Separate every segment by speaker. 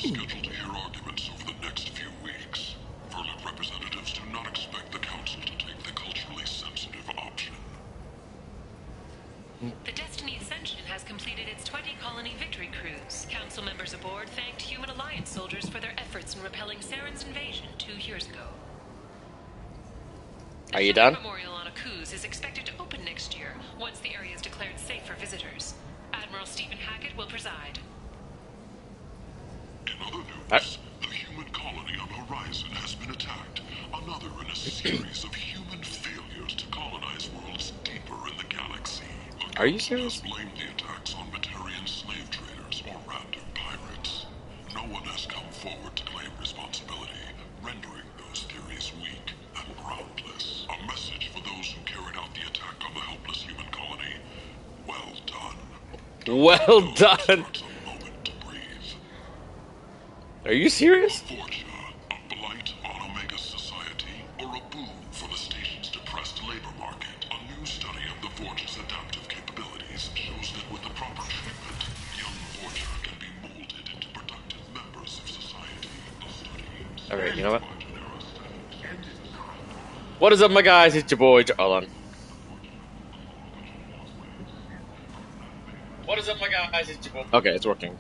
Speaker 1: scheduled to hear arguments over the next few weeks. Verlet representatives do not expect the council to take the culturally sensitive option.
Speaker 2: The Destiny Ascension has completed its 20-colony victory cruise. Council members aboard thanked Human Alliance soldiers for their efforts in repelling Saren's invasion 2 years ago.
Speaker 3: Are you done?
Speaker 2: The memorial on Akuz is expected to open next year, once the area is declared safe for visitors. Admiral Stephen Hackett will preside.
Speaker 1: In other news, the human colony on Horizon has been attacked. Another in a series of human failures to colonize worlds deeper in the galaxy.
Speaker 3: Are you serious?
Speaker 1: Blamed the attacks on Batarian slave traders or random pirates. No one has come forward to claim responsibility, rendering those theories weak and groundless. A message for those who carried out the attack on the helpless human colony. Well done.
Speaker 3: Well done.
Speaker 1: A moment to breathe.
Speaker 3: Are you serious?
Speaker 1: Forgia, a blight on Omega society, or a boon for the station's depressed labor market. A new study of the Forge's adaptive capabilities shows that with the proper treatment, young Forgia can be molded into productive members of society.
Speaker 3: Alright, you know what? What is up, my guys? It's your boy, hold on. What is up, my guys? It's your boy. Okay, it's working.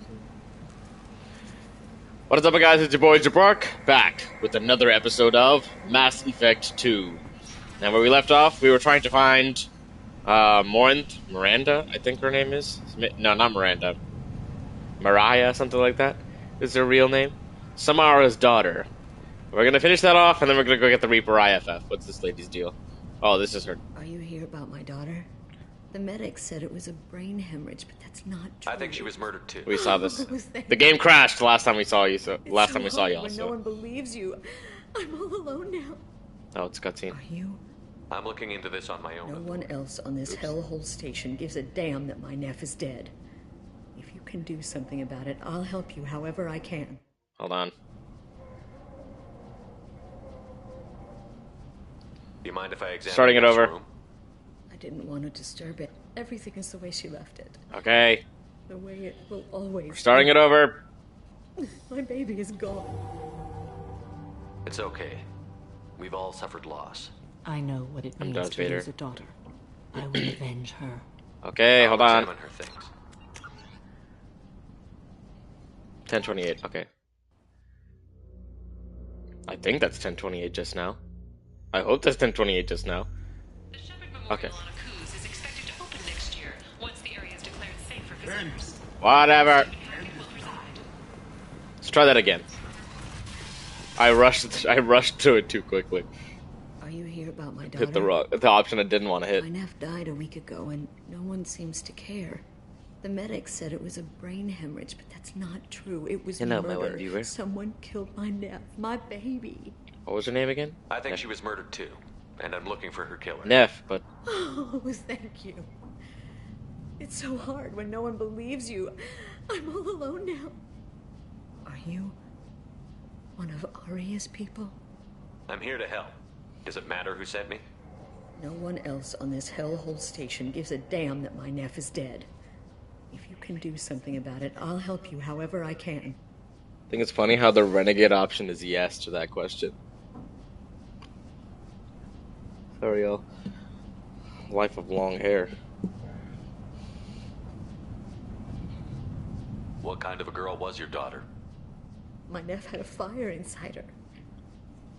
Speaker 3: What is up, my guys? It's your boy, Jabbark, back with another episode of Mass Effect 2. And where we left off, we were trying to find Miranda, I think her name is. No, not Miranda. Mariah, something like that is her real name. Samara's daughter. We're gonna finish that off, and then we're gonna go get the Reaper IFF. What's this lady's deal? Oh, this is her.
Speaker 4: Are you here about my daughter? The medics said it was a brain hemorrhage, but that's not true.
Speaker 5: I think she was murdered too.
Speaker 3: We saw this. The game crashed last time we saw you. So last time we saw y'all.
Speaker 4: When no one believes you, I'm all alone now.
Speaker 3: Oh, it's a cutscene.
Speaker 4: Are you?
Speaker 5: I'm looking into this on my own.
Speaker 4: No one else on this hellhole station gives a damn that my Neff is dead. If you can do something about it, I'll help you however I can.
Speaker 3: Hold on.
Speaker 5: Do you mind if I examine
Speaker 3: Starting it
Speaker 5: this
Speaker 3: over.
Speaker 5: room?
Speaker 4: I didn't want to disturb it. Everything is the way she left it.
Speaker 3: Okay.
Speaker 4: The way it will always be.
Speaker 3: Starting it over.
Speaker 4: My baby is gone.
Speaker 5: It's okay. We've all suffered loss.
Speaker 6: I know what it
Speaker 3: I'm
Speaker 6: means
Speaker 3: Darth
Speaker 6: to
Speaker 3: Vader.
Speaker 6: lose a daughter. I will avenge her.
Speaker 3: Okay,
Speaker 5: I'll
Speaker 3: hold on.
Speaker 5: examine her things.
Speaker 3: 1028. Okay. I think that's 1028 just now. I hope that's 1028 just now.
Speaker 2: The Shepard Memorial
Speaker 3: Okay.
Speaker 2: on Akuz is expected to open next year, once the area is declared safe for visitors.
Speaker 3: Whatever.
Speaker 2: Stephen Hackett will preside.
Speaker 3: Let's try that again. I rushed to it too quickly.
Speaker 4: Are you here about my daughter?
Speaker 3: Hit the option I didn't want to hit.
Speaker 4: My Neff died a week ago, and no one seems to care. The medics said it was a brain hemorrhage, but that's not true. It was
Speaker 3: Hello, my
Speaker 4: murder.
Speaker 3: one viewer.
Speaker 4: Someone killed my Neff, my baby.
Speaker 3: What was her name again?
Speaker 5: I think she was murdered too, and I'm looking for her killer.
Speaker 3: Neff, but
Speaker 4: Oh, thank you. It's so hard when no one believes you. I'm all alone now. Are you one of Aria's people?
Speaker 5: I'm here to help. Does it matter who sent me?
Speaker 4: No one else on this hellhole station gives a damn that my Neff is dead. If you can do something about it, I'll help you however I can.
Speaker 3: I think it's funny how the renegade option is yes to that question. Sorry, y'all. Life of long hair.
Speaker 5: What kind of a girl was your daughter?
Speaker 4: My Neff had a fire inside her.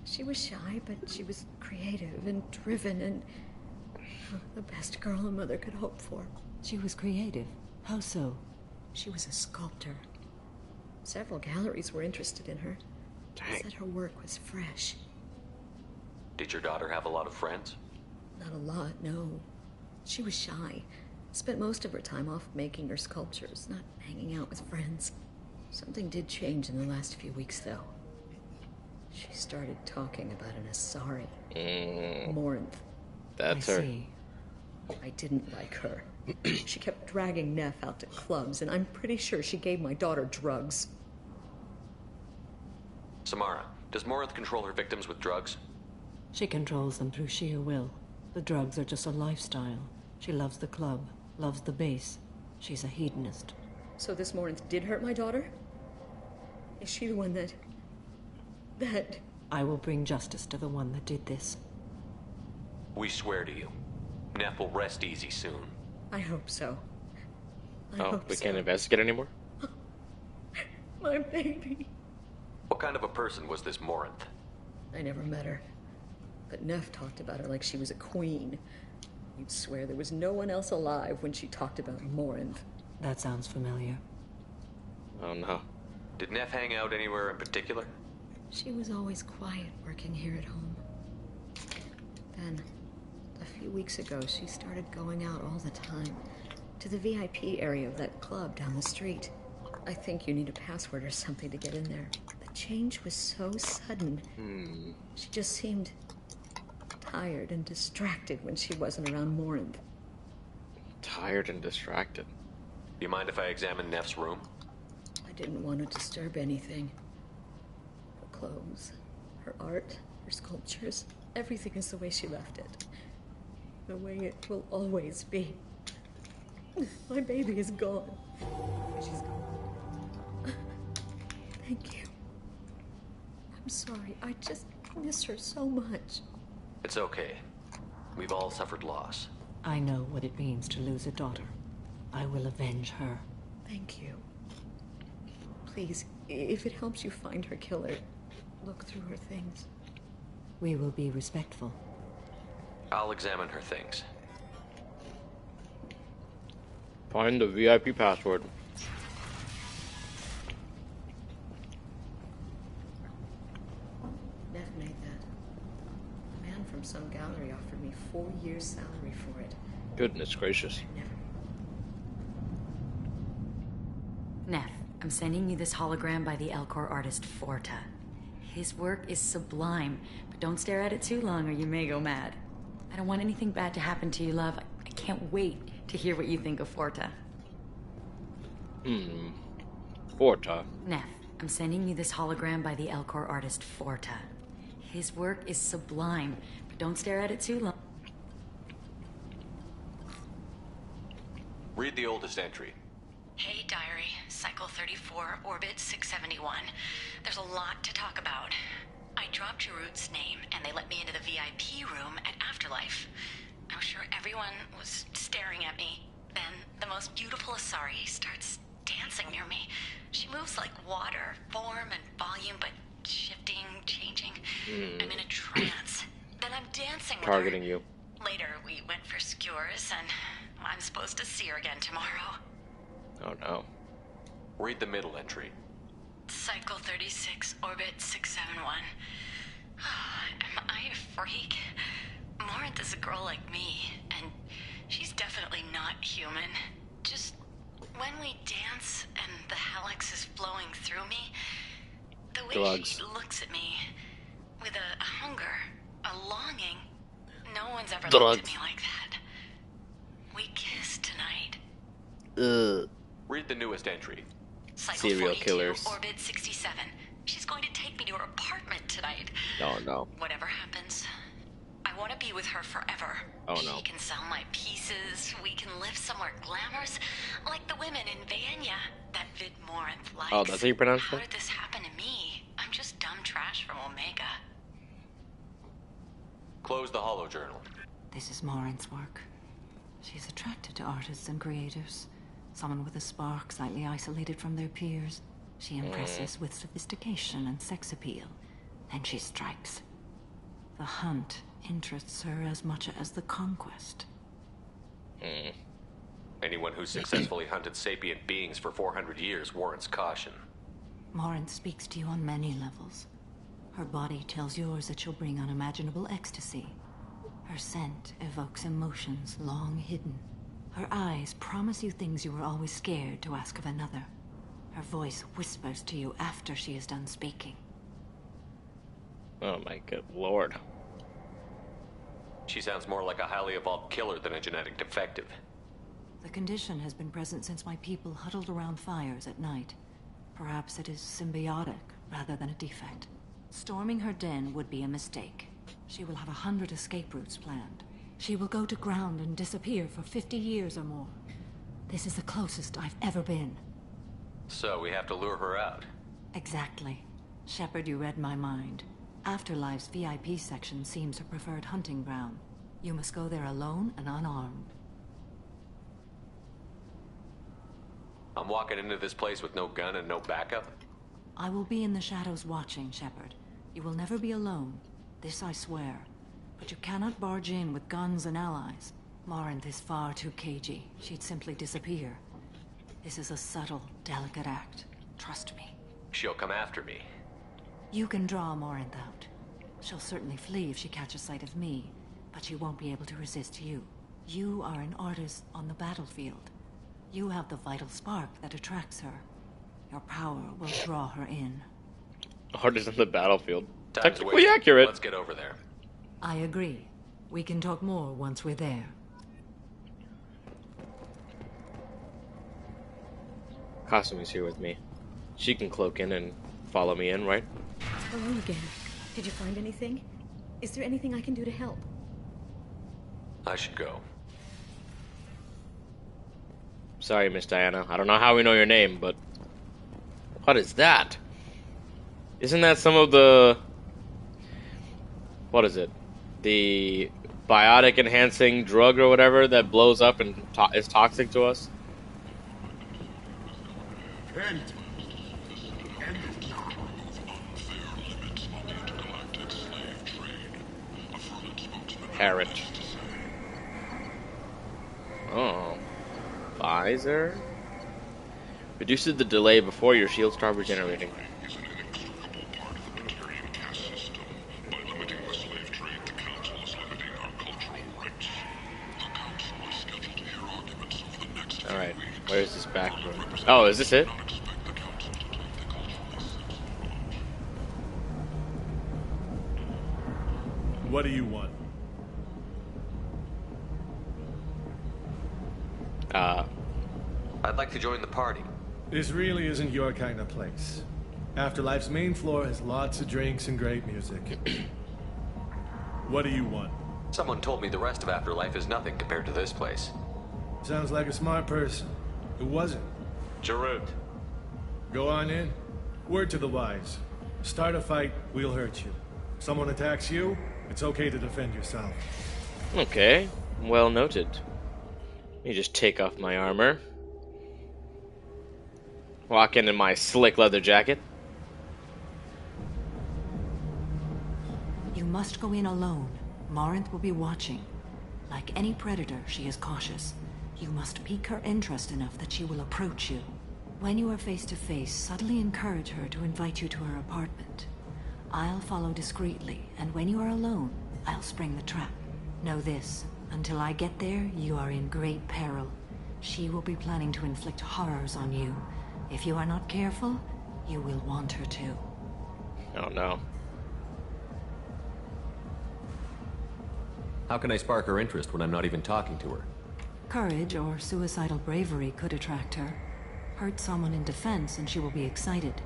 Speaker 4: She was shy, but she was creative and driven and the best girl a mother could hope for.
Speaker 6: She was creative. How so?
Speaker 4: She was a sculptor. Several galleries were interested in her. They said her work was fresh.
Speaker 5: Did your daughter have a lot of friends?
Speaker 4: Not a lot, no. She was shy. Spent most of her time off making her sculptures, not hanging out with friends. Something did change in the last few weeks, though. She started talking about an Asari. Morinth.
Speaker 3: That's
Speaker 6: I
Speaker 3: her.
Speaker 6: see.
Speaker 4: I didn't like her. She kept dragging Neff out to clubs, and I'm pretty sure she gave my daughter drugs.
Speaker 5: Samara, does Morinth control her victims with drugs?
Speaker 6: She controls them through sheer will. The drugs are just a lifestyle. She loves the club, loves the base. She's a hedonist.
Speaker 4: So this Morinth did hurt my daughter? Is she the one that...
Speaker 6: I will bring justice to the one that did this.
Speaker 5: We swear to you. Neff will rest easy soon.
Speaker 4: I hope so. I
Speaker 3: Oh,
Speaker 4: hope
Speaker 3: we
Speaker 4: so.
Speaker 3: can't investigate anymore?
Speaker 4: My baby.
Speaker 5: What kind of a person was this Morinth?
Speaker 4: I never met her. But Neff talked about her like she was a queen. You'd swear there was no one else alive when she talked about Morinth.
Speaker 6: That sounds familiar.
Speaker 3: Oh no.
Speaker 5: Did Neff hang out anywhere in particular?
Speaker 4: She was always quiet working here at home. Then, a few weeks ago, she started going out all the time. To the VIP area of that club down the street. I think you need a password or something to get in there. The change was so sudden. She just seemed tired and distracted when she wasn't around Morinth.
Speaker 3: Tired and distracted.
Speaker 5: Do you mind if I examine Neff's room?
Speaker 4: I didn't want to disturb anything. Her clothes, her art, her sculptures, everything is the way she left it. The way it will always be. My baby is gone. She's gone. Thank you. I'm sorry. I just miss her so much.
Speaker 5: It's okay. We've all suffered loss.
Speaker 6: I know what it means to lose a daughter. I will avenge her.
Speaker 4: Thank you. Please, if it helps you find her killer, look through her things.
Speaker 6: We will be respectful.
Speaker 5: I'll examine her things.
Speaker 3: Find the VIP password.
Speaker 4: Neff made that. A man from some gallery offered me 4 years' salary for it.
Speaker 3: Goodness gracious.
Speaker 4: Never.
Speaker 7: Neff, I'm sending you this hologram by the Elcor artist Forta. His work is sublime, but don't stare at it too long or you may go mad. I don't want anything bad to happen to you, love. I can't wait to hear what you think of Forta.
Speaker 3: Forta.
Speaker 7: Neff, I'm sending you this hologram by the Elcor artist Forta. His work is sublime, but don't stare at it too long.
Speaker 5: Read the oldest entry.
Speaker 7: Hey, Diary. Cycle 34, Orbit 671. There's a lot to talk about. I dropped Jarut's name, and they let me into the VIP room at Afterlife. I'm sure everyone was staring at me. Then the most beautiful Asari starts dancing near me. She moves like water, form and volume, but shifting, changing. I'm in a trance. Then I'm dancing with
Speaker 3: Targeting
Speaker 7: her.
Speaker 3: you.
Speaker 7: Later, we went for skewers, and I'm supposed to see her again tomorrow.
Speaker 3: Oh no.
Speaker 5: Read the middle entry.
Speaker 7: Cycle 36, Orbit 671. Am I a freak? Morinth is a girl like me, and she's definitely not human. Just when we dance and the helix is flowing through me, the way
Speaker 3: Drugs.
Speaker 7: she looks at me with a hunger, a longing, no one's ever
Speaker 3: Drugs.
Speaker 7: looked at me like that. We kissed tonight.
Speaker 3: Ugh.
Speaker 5: Read the newest entry.
Speaker 7: Cycle
Speaker 3: Serial
Speaker 7: 42,
Speaker 3: killers.
Speaker 7: Orbit 67. She's going to take me to her apartment tonight.
Speaker 3: Oh no.
Speaker 7: Whatever happens, I want to be with her forever.
Speaker 3: Oh, no.
Speaker 7: She can sell my pieces. We can live somewhere glamorous, like the women in Vanya that Vid Morinth likes.
Speaker 3: Oh, that's how you pronounce
Speaker 7: How
Speaker 3: it?
Speaker 7: did this happen to me? I'm just dumb trash from Omega.
Speaker 5: Close the holo journal.
Speaker 6: This is Morinth's work. She's attracted to artists and creators. Someone with a spark, slightly isolated from their peers. She impresses with sophistication and sex appeal. Then she strikes. The hunt interests her as much as the conquest.
Speaker 5: Anyone who's successfully hunted sapient beings for 400 years warrants caution.
Speaker 6: Morinth speaks to you on many levels. Her body tells yours that she'll bring unimaginable ecstasy. Her scent evokes emotions long hidden. Her eyes promise you things you were always scared to ask of another. Her voice whispers to you after she is done speaking.
Speaker 3: Oh my good lord.
Speaker 5: She sounds more like a highly evolved killer than a genetic defective.
Speaker 6: The condition has been present since my people huddled around fires at night. Perhaps it is symbiotic rather than a defect. Storming her den would be a mistake. She will have 100 escape routes planned. She will go to ground and disappear for 50 years or more. This is the closest I've ever been.
Speaker 5: So we have to lure her out.
Speaker 6: Exactly. Shepard, you read my mind. Afterlife's VIP section seems her preferred hunting ground. You must go there alone and unarmed.
Speaker 5: I'm walking into this place with no gun and no backup?
Speaker 6: I will be in the shadows watching, Shepard. You will never be alone. This I swear. But you cannot barge in with guns and allies. Morinth is far too cagey. She'd simply disappear. This is a subtle, delicate act. Trust me.
Speaker 5: She'll come after me.
Speaker 6: You can draw Morinth out. She'll certainly flee if she catches sight of me, but she won't be able to resist you. You are an artist on the battlefield. You have the vital spark that attracts her. Your power will draw her in.
Speaker 3: Artist on the battlefield.
Speaker 5: Time's
Speaker 3: Technically
Speaker 5: wasting.
Speaker 3: accurate.
Speaker 5: Let's get over there.
Speaker 6: I agree. We can talk more once we're there.
Speaker 3: Kasumi's here with me. She can cloak in and follow me in, right?
Speaker 4: Hello again. Did you find anything? Is there anything I can do to help?
Speaker 5: I should go.
Speaker 3: Sorry, Miss Diana. I don't know how we know your name, but... What is that? Isn't that some of the... What is it? The biotic enhancing drug or whatever that blows up and is toxic to us? Parrot. Oh. Visor? Reduces the delay before your shields start regenerating.
Speaker 1: Is an inextricable part of the Batarian caste system. By limiting the slave trade, the Council is limiting our cultural rights. The Council is scheduled to hear arguments over the next few
Speaker 3: Alright,
Speaker 1: weeks.
Speaker 3: where's this back room? Oh, is this it?
Speaker 1: Do not expect the Council to take the cultural essence.
Speaker 8: What do you want?
Speaker 5: I'd like to join the party.
Speaker 8: This really isn't your kind of place. Afterlife's main floor has lots of drinks and great music. What do you want?
Speaker 5: Someone told me the rest of Afterlife is nothing compared to this place.
Speaker 8: Sounds like a smart person. Who wasn't?
Speaker 5: Jarut.
Speaker 8: Go on in. Word to the wise. Start a fight, we'll hurt you. Someone attacks you, it's okay to defend yourself.
Speaker 3: Okay, well noted. Let me just take off my armor. Walk into my slick leather jacket.
Speaker 6: You must go in alone. Morinth will be watching. Like any predator, she is cautious. You must pique her interest enough that she will approach you. When you are face to face, subtly encourage her to invite you to her apartment. I'll follow discreetly, and when you are alone, I'll spring the trap. Know this, until I get there, you are in great peril. She will be planning to inflict horrors on you. If you are not careful, you will want her to.
Speaker 3: Oh no.
Speaker 5: How can I spark her interest when I'm not even talking to her?
Speaker 6: Courage or suicidal bravery could attract her. Hurt someone in defense and she will be excited.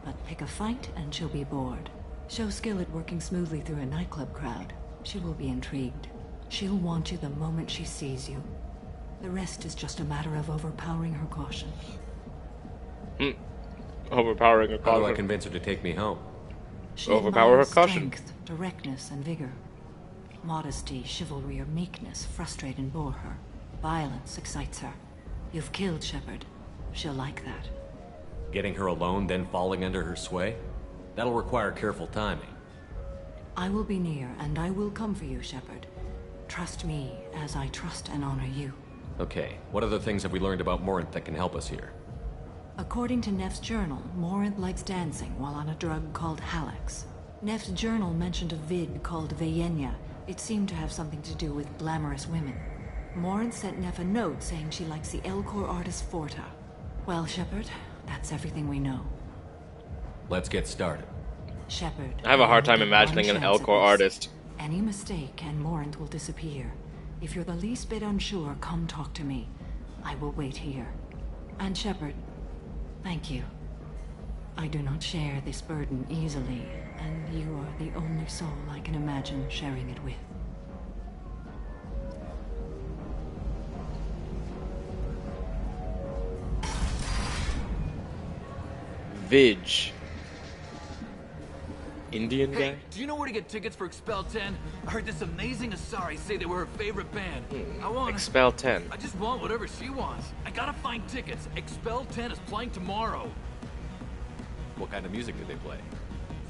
Speaker 6: But pick a fight and she'll be bored. Show skill at working smoothly through a nightclub crowd. She will be intrigued. She'll want you the moment she sees you. The rest is just a matter of overpowering her caution.
Speaker 3: Overpowering her
Speaker 5: How do I
Speaker 3: caution.
Speaker 5: convince her to take me home?
Speaker 6: She
Speaker 3: Overpower her
Speaker 6: admires
Speaker 3: caution.
Speaker 6: strength, directness, and vigor. Modesty, chivalry, or meekness frustrate and bore her. Violence excites her. You've killed Shepard. She'll like that.
Speaker 5: Getting her alone, then falling under her sway? That'll require careful timing.
Speaker 6: I will be near, and I will come for you, Shepard. Trust me, as I trust and honor you.
Speaker 5: Okay, what other things have we learned about Morinth that can help us here?
Speaker 6: According to Neff's journal, Morinth likes dancing while on a drug called Halax. Neff's journal mentioned a vid called Veyenya. It seemed to have something to do with glamorous women. Morinth sent Neff a note saying she likes the Elcor artist Forta. Well, Shepard, that's everything we know.
Speaker 5: Let's get started.
Speaker 6: Shepard,
Speaker 3: I have a hard time
Speaker 6: you only get
Speaker 3: imagining
Speaker 6: one
Speaker 3: an
Speaker 6: chance at
Speaker 3: Elcor
Speaker 6: this.
Speaker 3: artist.
Speaker 6: Any mistake and Morinth will disappear. If you're the least bit unsure, come talk to me. I will wait here. And Shepard, thank you. I do not share this burden easily, and you are the only soul I can imagine sharing it with.
Speaker 3: Vidge. Indian
Speaker 9: Hey,
Speaker 3: guy?
Speaker 9: do you know where to get tickets for Expel 10? I heard this amazing Asari say they were her favorite band. I want
Speaker 3: Expel 10.
Speaker 9: I just want whatever she wants. I gotta find tickets. Expel 10 is playing tomorrow.
Speaker 5: What kind of music do they play?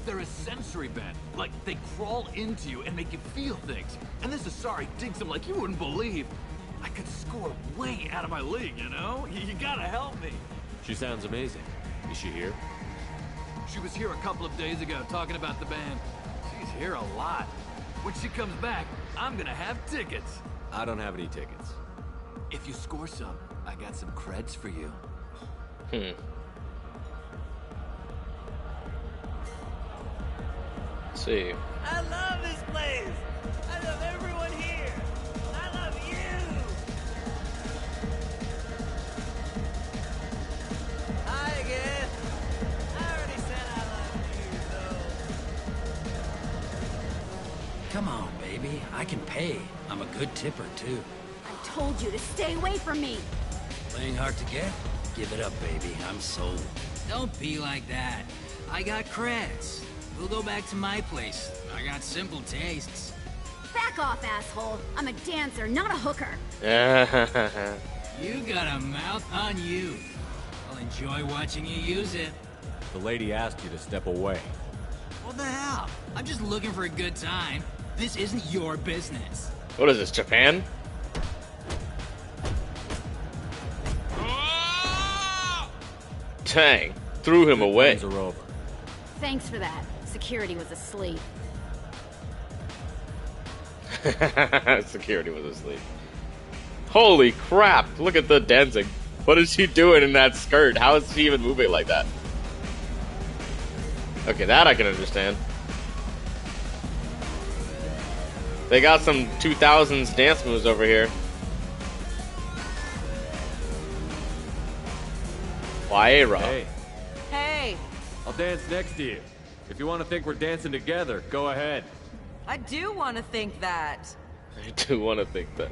Speaker 9: They're a sensory band. Like, they crawl into you and make you feel things. And this Asari digs them like you wouldn't believe. I could score way out of my league, you know? You gotta help me.
Speaker 5: She sounds amazing. Is she here?
Speaker 9: She was here a couple of days ago talking about the band. She's here a lot. When she comes back, I'm gonna have tickets.
Speaker 5: I don't have any tickets.
Speaker 9: If you score some, I got some creds for you.
Speaker 3: Let's see.
Speaker 10: I love this place. I love everyone here. I love you. Hi again. I already said I love you, though.
Speaker 11: Come on, baby. I can pay. I'm a good tipper, too.
Speaker 12: I told you to stay away from me.
Speaker 11: Playing hard to get? Give it up, baby. I'm sold. Don't be like that. I got creds. We'll go back to my place. I got simple tastes.
Speaker 12: Back off, asshole. I'm a dancer, not a hooker.
Speaker 11: You got a mouth on you. I'll enjoy watching you use it.
Speaker 5: The lady asked you to step away.
Speaker 11: What the hell? I'm just looking for a good time. This isn't your business.
Speaker 3: What is this, Japan? Dang, threw him away.
Speaker 5: Times are over.
Speaker 12: Thanks for that. Security was asleep.
Speaker 3: Security was asleep. Holy crap, look at the dancing. What is she doing in that skirt? How is she even moving like that? Okay, that I can understand. They got some 2000s dance moves over here. Waira.
Speaker 5: Hey,
Speaker 10: Hey,
Speaker 5: I'll dance next to you. If you want to think we're dancing together, go ahead.
Speaker 10: I do want to think that.
Speaker 3: I do want to think that.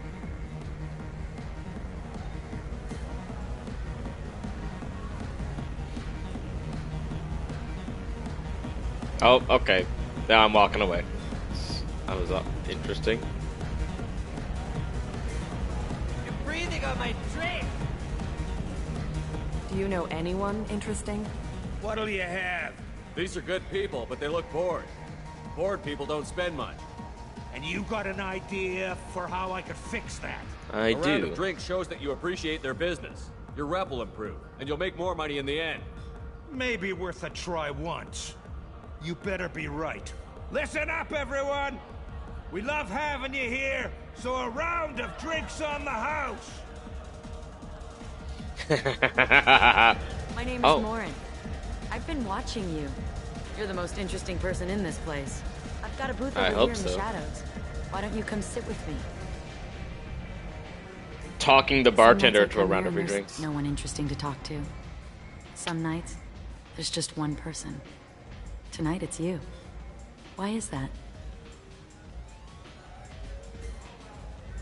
Speaker 3: Oh, okay. Now I'm walking away. That was interesting.
Speaker 10: You're breathing on my drink. Do you know anyone interesting?
Speaker 13: What'll you have?
Speaker 5: These are good people, but they look bored. Bored people don't spend much.
Speaker 13: And you got an idea for how I could fix that?
Speaker 3: I
Speaker 5: A round
Speaker 3: do.
Speaker 5: of drinks shows that you appreciate their business. Your rep will improve, and you'll make more money in the end.
Speaker 13: Maybe worth a try once. You better be right. Listen up, everyone! We love having you here, so a round of drinks on the house!
Speaker 14: My name is Morin. I've been watching you. You're the most interesting person in this place. I've got a booth over here in the shadows. Why don't you come sit with me?
Speaker 3: Talking the bartender to a round of free drinks.
Speaker 6: No one interesting to talk to. Some nights, there's just one person. Tonight, it's you. Why is that?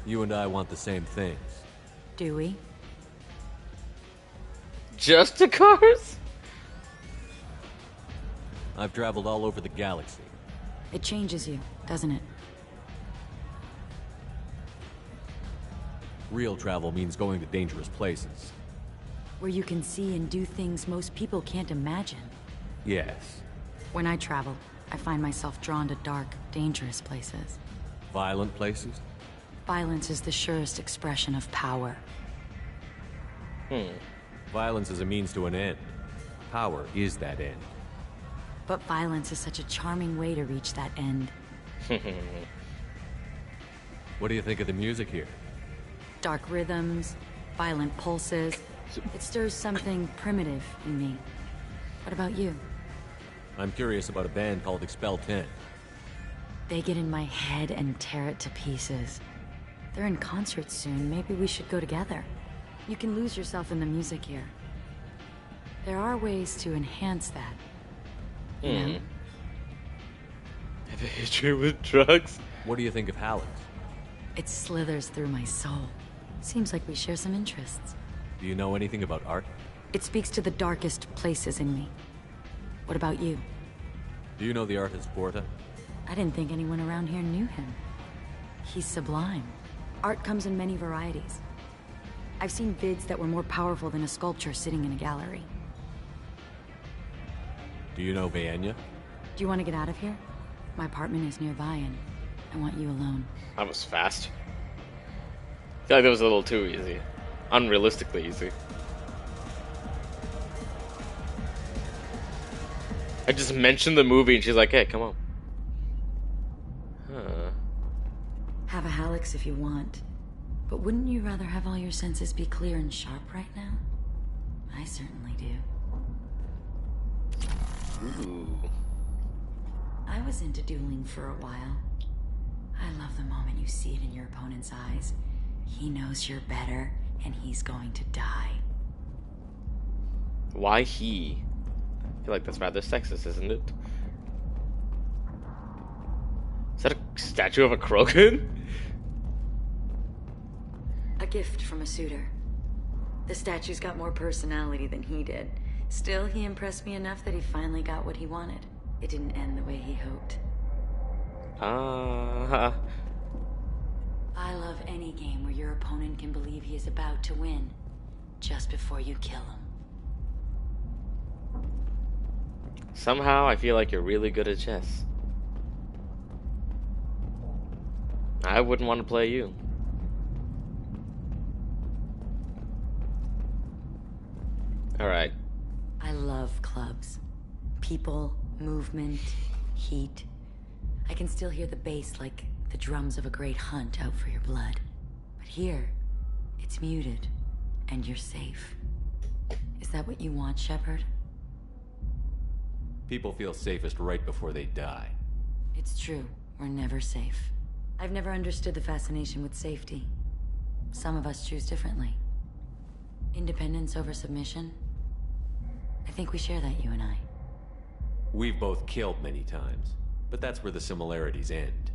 Speaker 5: You and I want the same things.
Speaker 6: Do we?
Speaker 3: Just the cars?
Speaker 5: I've traveled all over the galaxy.
Speaker 6: It changes you, doesn't it?
Speaker 5: Real travel means going to dangerous places.
Speaker 6: Where you can see and do things most people can't imagine.
Speaker 5: Yes.
Speaker 6: When I travel, I find myself drawn to dark, dangerous places.
Speaker 5: Violent places?
Speaker 6: Violence is the surest expression of power.
Speaker 5: Violence is a means to an end. Power is that end.
Speaker 6: But violence is such a charming way to reach that end.
Speaker 5: What do you think of the music here?
Speaker 6: Dark rhythms, violent pulses. It stirs something primitive in me. What about you?
Speaker 5: I'm curious about a band called Expel 10.
Speaker 6: They get in my head and tear it to pieces. They're in concert soon. Maybe we should go together. You can lose yourself in the music here. There are ways to enhance that. You know?
Speaker 3: Have a history with drugs?
Speaker 5: What do you think of Hallex?
Speaker 6: It slithers through my soul. Seems like we share some interests.
Speaker 5: Do you know anything about art?
Speaker 6: It speaks to the darkest places in me. What about you?
Speaker 5: Do you know the artist Porta?
Speaker 14: I didn't think anyone around here knew him. He's sublime. Art comes in many varieties. I've seen vids that were more powerful than a sculpture sitting in a gallery.
Speaker 5: Do you know Vaenia?
Speaker 14: Do you want to get out of here? My apartment is nearby and I want you alone.
Speaker 3: That was fast. I feel like that was a little too easy. Unrealistically easy. I just mentioned the movie and she's like, hey, come on. Huh.
Speaker 14: Have a Hallex if you want. But wouldn't you rather have all your senses be clear and sharp right now? I certainly do.
Speaker 3: Ooh.
Speaker 14: I was into dueling for a while. I love the moment you see it in your opponent's eyes. He knows you're better, and he's going to die.
Speaker 3: Why he? I feel like that's rather sexist, isn't it? Is that a statue of a Krogan?
Speaker 14: A gift from a suitor. The statue's got more personality than he did. Still, he impressed me enough that he finally got what he wanted. It didn't end the way he hoped. I love any game where your opponent can believe he is about to win, just before you kill him.
Speaker 3: Somehow, I feel like you're really good at chess. I wouldn't want to play you. Alright.
Speaker 14: I love clubs. People, movement, heat. I can still hear the bass like the drums of a great hunt out for your blood. But here, it's muted, and you're safe. Is that what you want, Shepard?
Speaker 5: People feel safest right before they die.
Speaker 14: It's true. We're never safe. I've never understood the fascination with safety. Some of us choose differently. Independence over submission? I think we share that, you and I.
Speaker 5: We've both killed many times, but that's where the similarities end.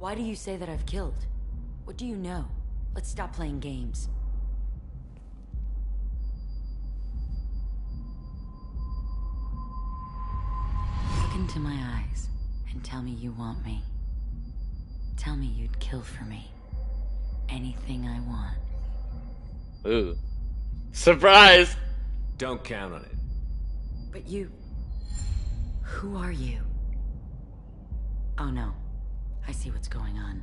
Speaker 14: Why do you say that I've killed? What do you know? Let's stop playing games. Look into my eyes and tell me you want me. Tell me you'd kill for me. Anything I want.
Speaker 3: Ooh. Surprise!
Speaker 5: Don't count on it.
Speaker 14: But you... Who are you? Oh no. I see what's going on.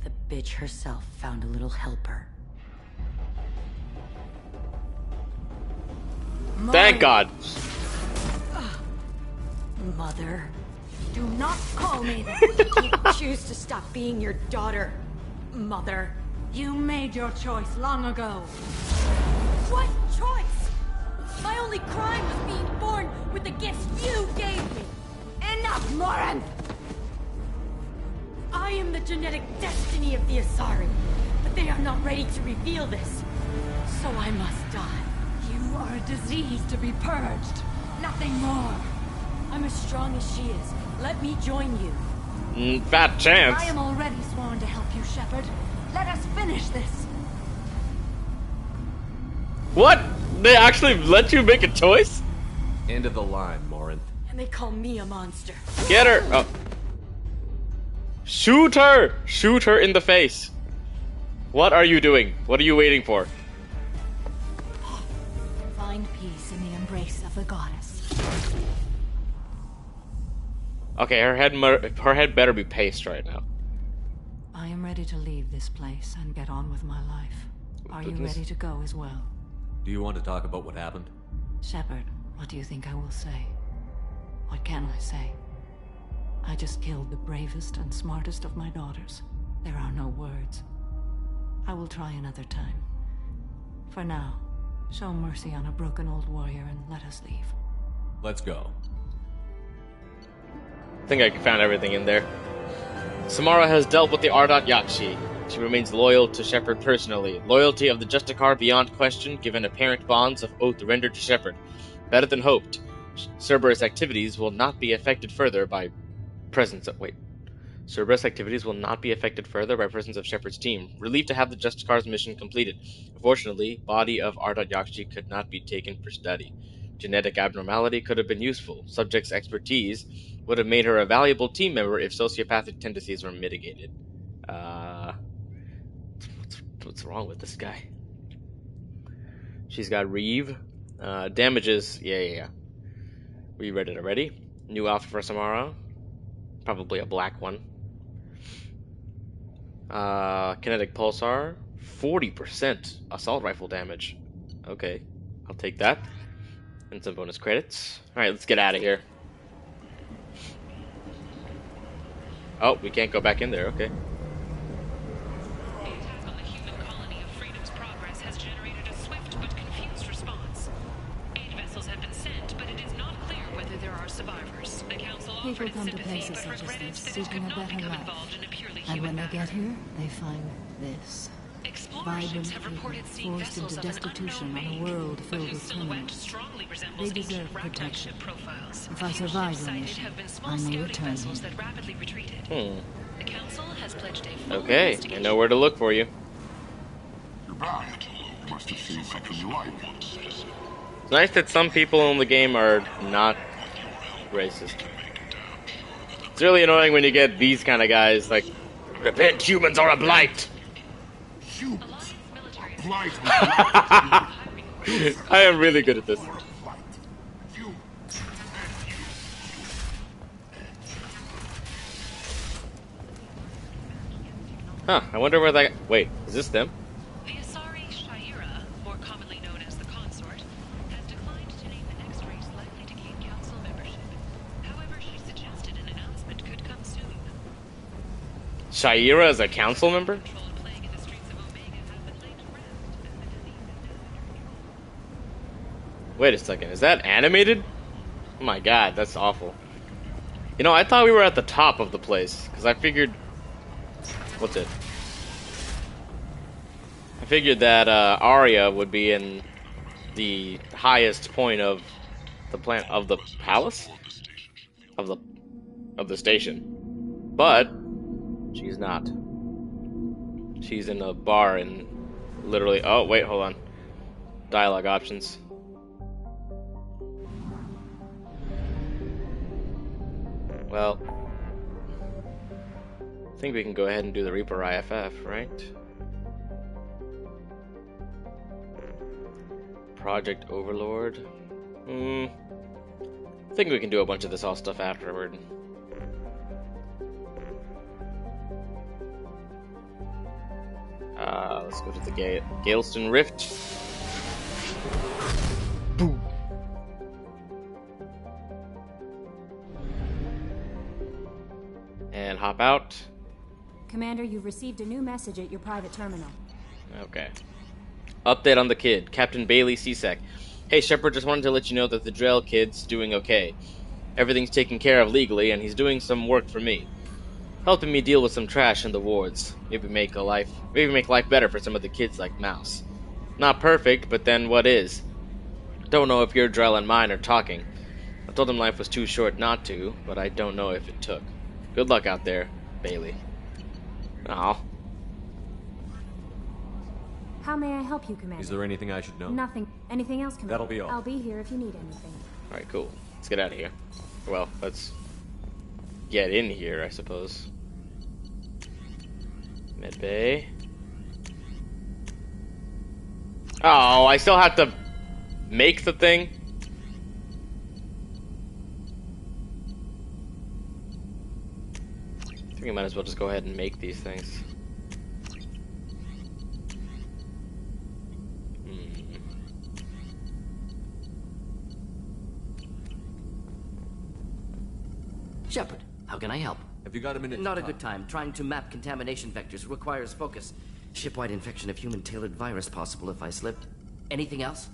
Speaker 14: The bitch herself found a little helper.
Speaker 3: Thank God.
Speaker 14: Mother. Do not call me that. You choose to stop being your daughter. Mother.
Speaker 6: You made your choice long ago.
Speaker 12: What choice? My only crime was being born with the gifts you gave me. Enough, Morinth! I am the genetic destiny of the Asari, but they are not ready to reveal this. So I must die.
Speaker 6: You are a disease to be purged. Nothing more.
Speaker 12: I'm as strong as she is. Let me join you.
Speaker 3: Fat chance.
Speaker 6: I am already sworn to help you, Shepard. Let us finish this.
Speaker 3: What? They actually let you make a choice?
Speaker 5: End of the line, Morinth.
Speaker 12: And they call me a monster.
Speaker 3: Get her! Oh. Shoot her! Shoot her in the face. What are you doing? What are you waiting for?
Speaker 6: Find peace in the embrace of the goddess.
Speaker 3: Okay, her head better be paced right now.
Speaker 6: I am ready to leave this place and get on with my life. Are you ready to go as well?
Speaker 5: Do you want to talk about what happened?
Speaker 6: Shepard, what do you think I will say? What can I say? I just killed the bravest and smartest of my daughters. There are no words. I will try another time. For now, show mercy on a broken old warrior and let us leave.
Speaker 5: Let's go.
Speaker 3: I think I found everything in there. Samara has dealt with the Ardat Yakshi. She remains loyal to Shepard personally. Loyalty of the Justicar beyond question, given apparent bonds of oath rendered to Shepard. Better than hoped. Cerberus activities will not be affected further by presence of... Cerberus activities will not be affected further by presence of Shepard's team. Relieved to have the Justicar's mission completed. Unfortunately, body of Ardat Yakshi could not be taken for study. Genetic abnormality could have been useful. Subject's expertise would have made her a valuable team member if sociopathic tendencies were mitigated. What's wrong with this guy? She's got Reeve. Damages. Yeah. We read it already. New outfit for Samara. Probably a black one. Kinetic pulsar. 40% assault rifle damage. Okay, I'll take that. And some bonus credits. Alright, let's get out of here. Oh, we can't go back in there. Okay.
Speaker 2: The attack on the human colony of Freedom's Progress has generated a swift but confused response. 8 vessels have been sent, but it is not clear whether there are survivors. The Council
Speaker 6: People
Speaker 2: offered
Speaker 6: come to
Speaker 2: sympathy,
Speaker 6: places
Speaker 2: but
Speaker 6: such as
Speaker 2: regretted
Speaker 6: this,
Speaker 2: that it
Speaker 6: seeking
Speaker 2: could
Speaker 6: a
Speaker 2: not
Speaker 6: better
Speaker 2: become
Speaker 6: life.
Speaker 2: involved in a purely
Speaker 6: And
Speaker 2: human
Speaker 6: when they
Speaker 2: matter.
Speaker 6: get here, they find this.
Speaker 2: Explorations have
Speaker 6: Vibrant
Speaker 2: reported
Speaker 6: people
Speaker 2: seeing
Speaker 6: forced
Speaker 2: vessels
Speaker 6: into
Speaker 2: of an
Speaker 6: destitution
Speaker 2: unknown
Speaker 6: on a
Speaker 2: make,
Speaker 6: world
Speaker 2: but
Speaker 6: filled
Speaker 2: whose
Speaker 6: with
Speaker 2: silhouette
Speaker 6: criminals.
Speaker 2: strongly
Speaker 6: They
Speaker 2: resembles
Speaker 6: deserve
Speaker 2: ancient Ragtag
Speaker 6: protection.
Speaker 2: ship profiles.
Speaker 6: If I
Speaker 2: Few
Speaker 6: survive
Speaker 2: ships
Speaker 6: the
Speaker 2: sighted
Speaker 6: mission,
Speaker 2: have been small
Speaker 6: I may
Speaker 2: scouting
Speaker 6: return
Speaker 2: vessels
Speaker 6: here.
Speaker 2: that rapidly retreated. The Council has pledged a full
Speaker 3: Okay, I
Speaker 2: investigation.
Speaker 3: know where to look for you.
Speaker 1: You're back. You must have seen something you like.
Speaker 3: It's nice that some people in the game are not racist. It's really annoying when you get these kind of guys like, repent, humans are a blight.
Speaker 1: Blight.
Speaker 3: I am really good at this. Huh, I wonder where that... Wait, is this them?
Speaker 2: The Asari Shaira, more commonly known as the Consort, has declined to name the next race likely to gain Council membership. However, she suggested an announcement could come soon.
Speaker 3: Shaira is a council member? Wait a second, is that animated? Oh my god, that's awful. You know, I thought we were at the top of the place, because I figured... What's it? I figured that Arya would be in the highest point of the plant of the palace? Of the station. But she's not. She's in a bar and literally... Oh, wait, hold on. Dialogue options. Well, I think we can go ahead and do the Reaper IFF, right? Project Overlord. I think we can do a bunch of this all stuff afterward. Let's go to the Galeston Rift. Boom. And hop out.
Speaker 15: Commander, you've received a new message at your private terminal.
Speaker 3: Okay. Update on the kid. Captain Bailey Cesek. Hey, Shepard, just wanted to let you know that the Drell kid's doing okay. Everything's taken care of legally, and he's doing some work for me. Helping me deal with some trash in the wards. Maybe make life better for some of the kids like Mouse. Not perfect, but then what is? Don't know if your Drell and mine are talking. I told him life was too short not to, but I don't know if it took. Good luck out there, Bailey. Aw.
Speaker 15: How may I help you, Commander?
Speaker 5: Is there anything I should know?
Speaker 15: Nothing. Anything else, Commander?
Speaker 5: That'll be all.
Speaker 15: I'll be here if you need anything.
Speaker 3: Alright, cool. Let's get out of here. Well, let's get in here, I suppose. Medbay. Oh, I still have to make the thing? I think I might as well just go ahead and make these things.
Speaker 16: Shepard, how can I help?
Speaker 5: Have you got a minute?
Speaker 16: Not a good time. Trying to map contamination vectors requires focus. Shipwide infection of human-tailored virus possible if I slipped. Anything else?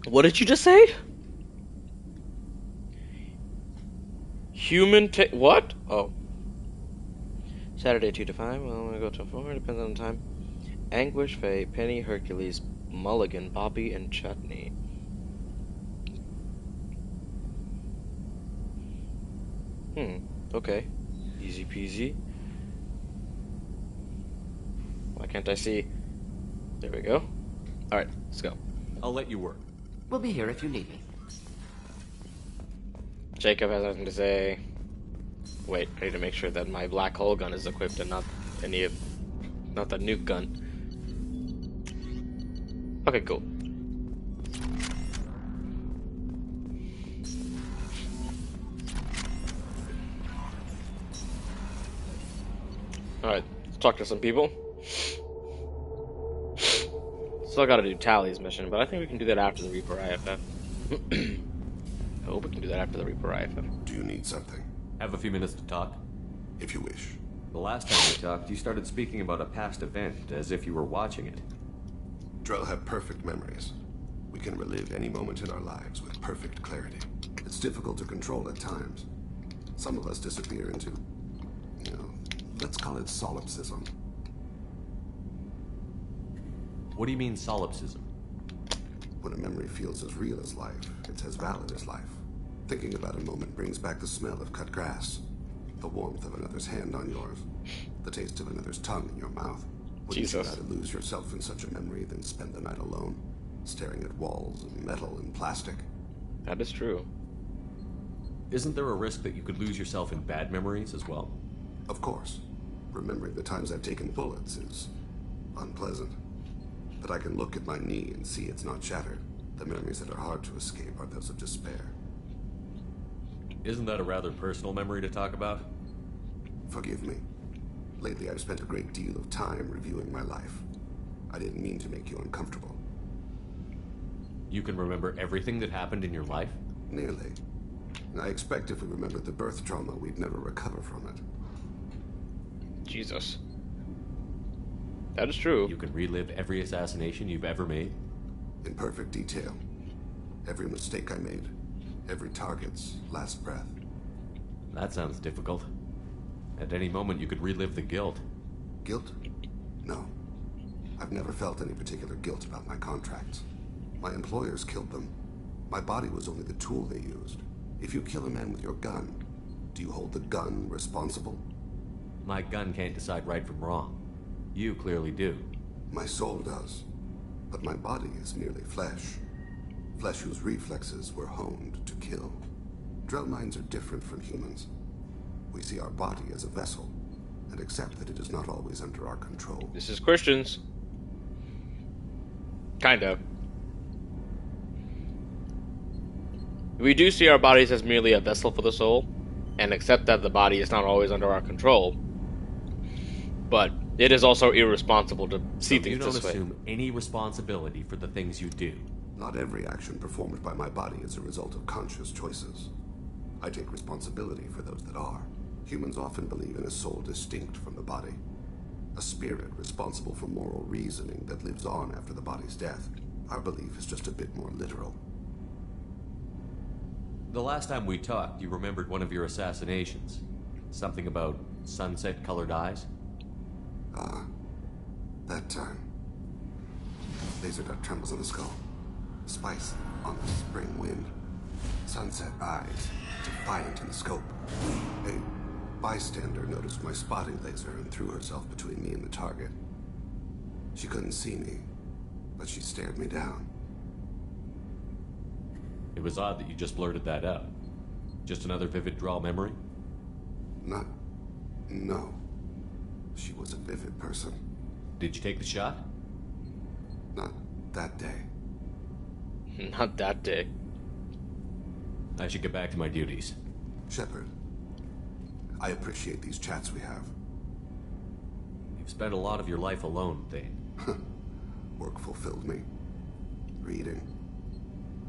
Speaker 3: What did you just say? What? Oh. Saturday 2 to 5. Well, I'm gonna go till 4. Depends on the time. Anguish, Faye, Penny, Hercules, Mulligan, Bobby, and Chutney. Okay. Easy peasy. Why can't I see? There we go. Alright, let's go.
Speaker 5: I'll let you work.
Speaker 16: We'll be here if you need me.
Speaker 3: Jacob has nothing to say. Wait, I need to make sure that my black hole gun is equipped and not the nuke gun. Okay, cool. Alright, let's talk to some people. Still gotta do Tally's mission, but I think we can do that after the Reaper IFF. I hope we can do that after the Reaper IFF.
Speaker 17: Do you need something?
Speaker 5: Have a few minutes to talk?
Speaker 17: If you wish.
Speaker 5: The last time we talked, you started speaking about a past event, as if you were watching it.
Speaker 17: Drell have perfect memories. We can relive any moment in our lives with perfect clarity. It's difficult to control at times. Some of us disappear into, let's call it solipsism.
Speaker 5: What do you mean, solipsism?
Speaker 17: When a memory feels as real as life, it's as valid as life. Thinking about a moment brings back the smell of cut grass, the warmth of another's hand on yours, the taste of another's tongue in your mouth. Wouldn't you rather lose yourself in such a memory than spend the night alone, staring at walls and metal and plastic?
Speaker 3: That is true.
Speaker 5: Isn't there a risk that you could lose yourself in bad memories as well?
Speaker 17: Of course. Remembering the times I've taken bullets is unpleasant. But I can look at my knee and see it's not shattered. The memories that are hard to escape are those of despair.
Speaker 5: Isn't that a rather personal memory to talk about?
Speaker 17: Forgive me. Lately I've spent a great deal of time reviewing my life. I didn't mean to make you uncomfortable.
Speaker 5: You can remember everything that happened in your life?
Speaker 17: Nearly. I expect if we remembered the birth trauma, we'd never recover from it.
Speaker 3: Jesus. That is true.
Speaker 5: You can relive every assassination you've ever made?
Speaker 17: In perfect detail. Every mistake I made. Every target's last breath.
Speaker 5: That sounds difficult. At any moment, you could relive the guilt.
Speaker 17: Guilt? No. I've never felt any particular guilt about my contracts. My employers killed them. My body was only the tool they used. If you kill a man with your gun, do you hold the gun responsible?
Speaker 5: My gun can't decide right from wrong. You clearly do.
Speaker 17: My soul does. But my body is merely flesh. Flesh whose reflexes were honed to kill. Drell minds are different from humans. We see our body as a vessel, and accept that it is not always under our control.
Speaker 3: This is Christians. Kind of. We do see our bodies as merely a vessel for the soul, and accept that the body is not always under our control. But it is also irresponsible to see things this way.
Speaker 5: You don't assume any responsibility for the things you do.
Speaker 17: Not every action performed by my body is a result of conscious choices. I take responsibility for those that are. Humans often believe in a soul distinct from the body. A spirit responsible for moral reasoning that lives on after the body's death. Our belief is just a bit more literal.
Speaker 5: The last time we talked, you remembered one of your assassinations. Something about sunset-colored eyes?
Speaker 17: That time. Laser dot trembles on the skull. Spice on the spring wind. Sunset eyes, defiant in the scope. A bystander noticed my spotting laser and threw herself between me and the target. She couldn't see me, but she stared me down.
Speaker 5: It was odd that you just blurted that out. Just another vivid Drell memory?
Speaker 17: No. She was a vivid person.
Speaker 5: Did you take the shot?
Speaker 17: Not that day.
Speaker 3: Not that day.
Speaker 5: I should get back to my duties.
Speaker 17: Shepard, I appreciate these chats we have.
Speaker 5: You've spent a lot of your life alone, Thane.
Speaker 17: Work fulfilled me. Reading.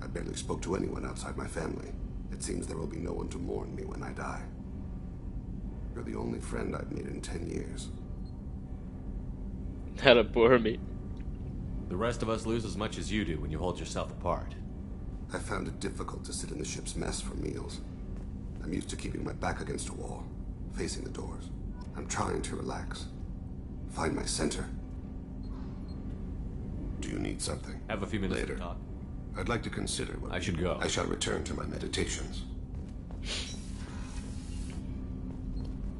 Speaker 17: I barely spoke to anyone outside my family. It seems there will be no one to mourn me when I die. You're the only friend I've made in 10 years.
Speaker 3: That'll bore me.
Speaker 5: The rest of us lose as much as you do when you hold yourself apart.
Speaker 17: I found it difficult to sit in the ship's mess for meals. I'm used to keeping my back against a wall, facing the doors. I'm trying to relax. Find my center. Do you need something?
Speaker 5: Have a few minutes
Speaker 17: later
Speaker 5: to talk.
Speaker 17: I'd like to consider what
Speaker 5: I should go.
Speaker 17: I shall return to my meditations.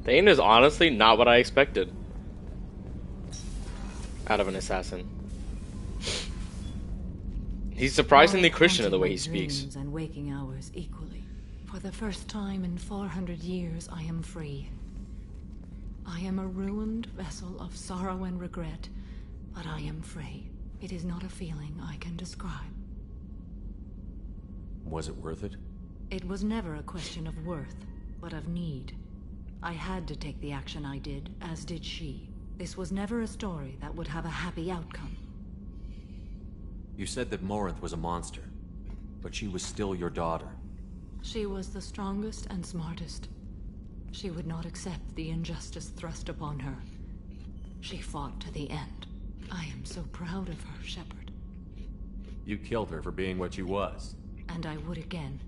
Speaker 3: Thane is honestly not what I expected out of an assassin. He's surprisingly
Speaker 6: Now I
Speaker 3: Christian in the
Speaker 6: haunted
Speaker 3: way
Speaker 6: my
Speaker 3: he speaks.
Speaker 6: dreams and waking hours equally. For the first time in 400 years, I am free. I am a ruined vessel of sorrow and regret, but I am free. It is not a feeling I can describe.
Speaker 5: Was it worth it?
Speaker 6: It was never a question of worth, but of need. I had to take the action I did, as did she. This was never a story that would have a happy outcome.
Speaker 5: You said that Morinth was a monster, but she was still your daughter.
Speaker 6: She was the strongest and smartest. She would not accept the injustice thrust upon her. She fought to the end. I am so proud of her, Shepard.
Speaker 5: You killed her for being what she was.
Speaker 6: And I would again.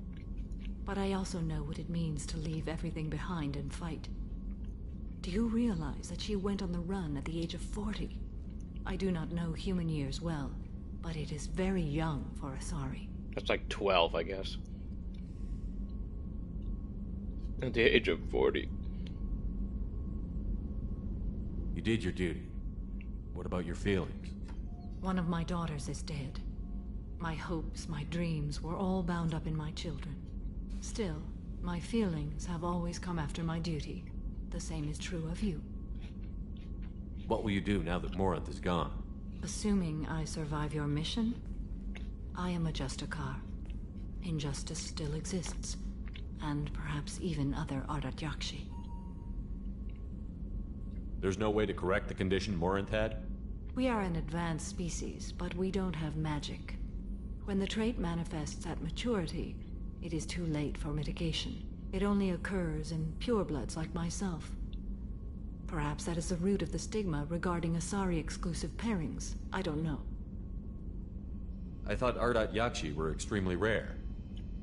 Speaker 6: But I also know what it means to leave everything behind and fight. Do you realize that she went on the run at the age of 40? I do not know human years well, but it is very young for Asari.
Speaker 3: That's like 12, I guess. At the age of 40.
Speaker 5: You did your duty. What about your feelings?
Speaker 6: One of my daughters is dead. My hopes, my dreams were all bound up in my children. Still, my feelings have always come after my duty. The same is true of you.
Speaker 5: What will you do now that Morinth is gone?
Speaker 6: Assuming I survive your mission, I am a Justicar. Injustice still exists, and perhaps even other Ardat Yakshi.
Speaker 5: There's no way to correct the condition Morinth had?
Speaker 6: We are an advanced species, but we don't have magic. When the trait manifests at maturity, it is too late for mitigation. It only occurs in purebloods like myself. Perhaps that is the root of the stigma regarding Asari-exclusive pairings. I don't know.
Speaker 5: I thought Ardat Yakshi were extremely rare.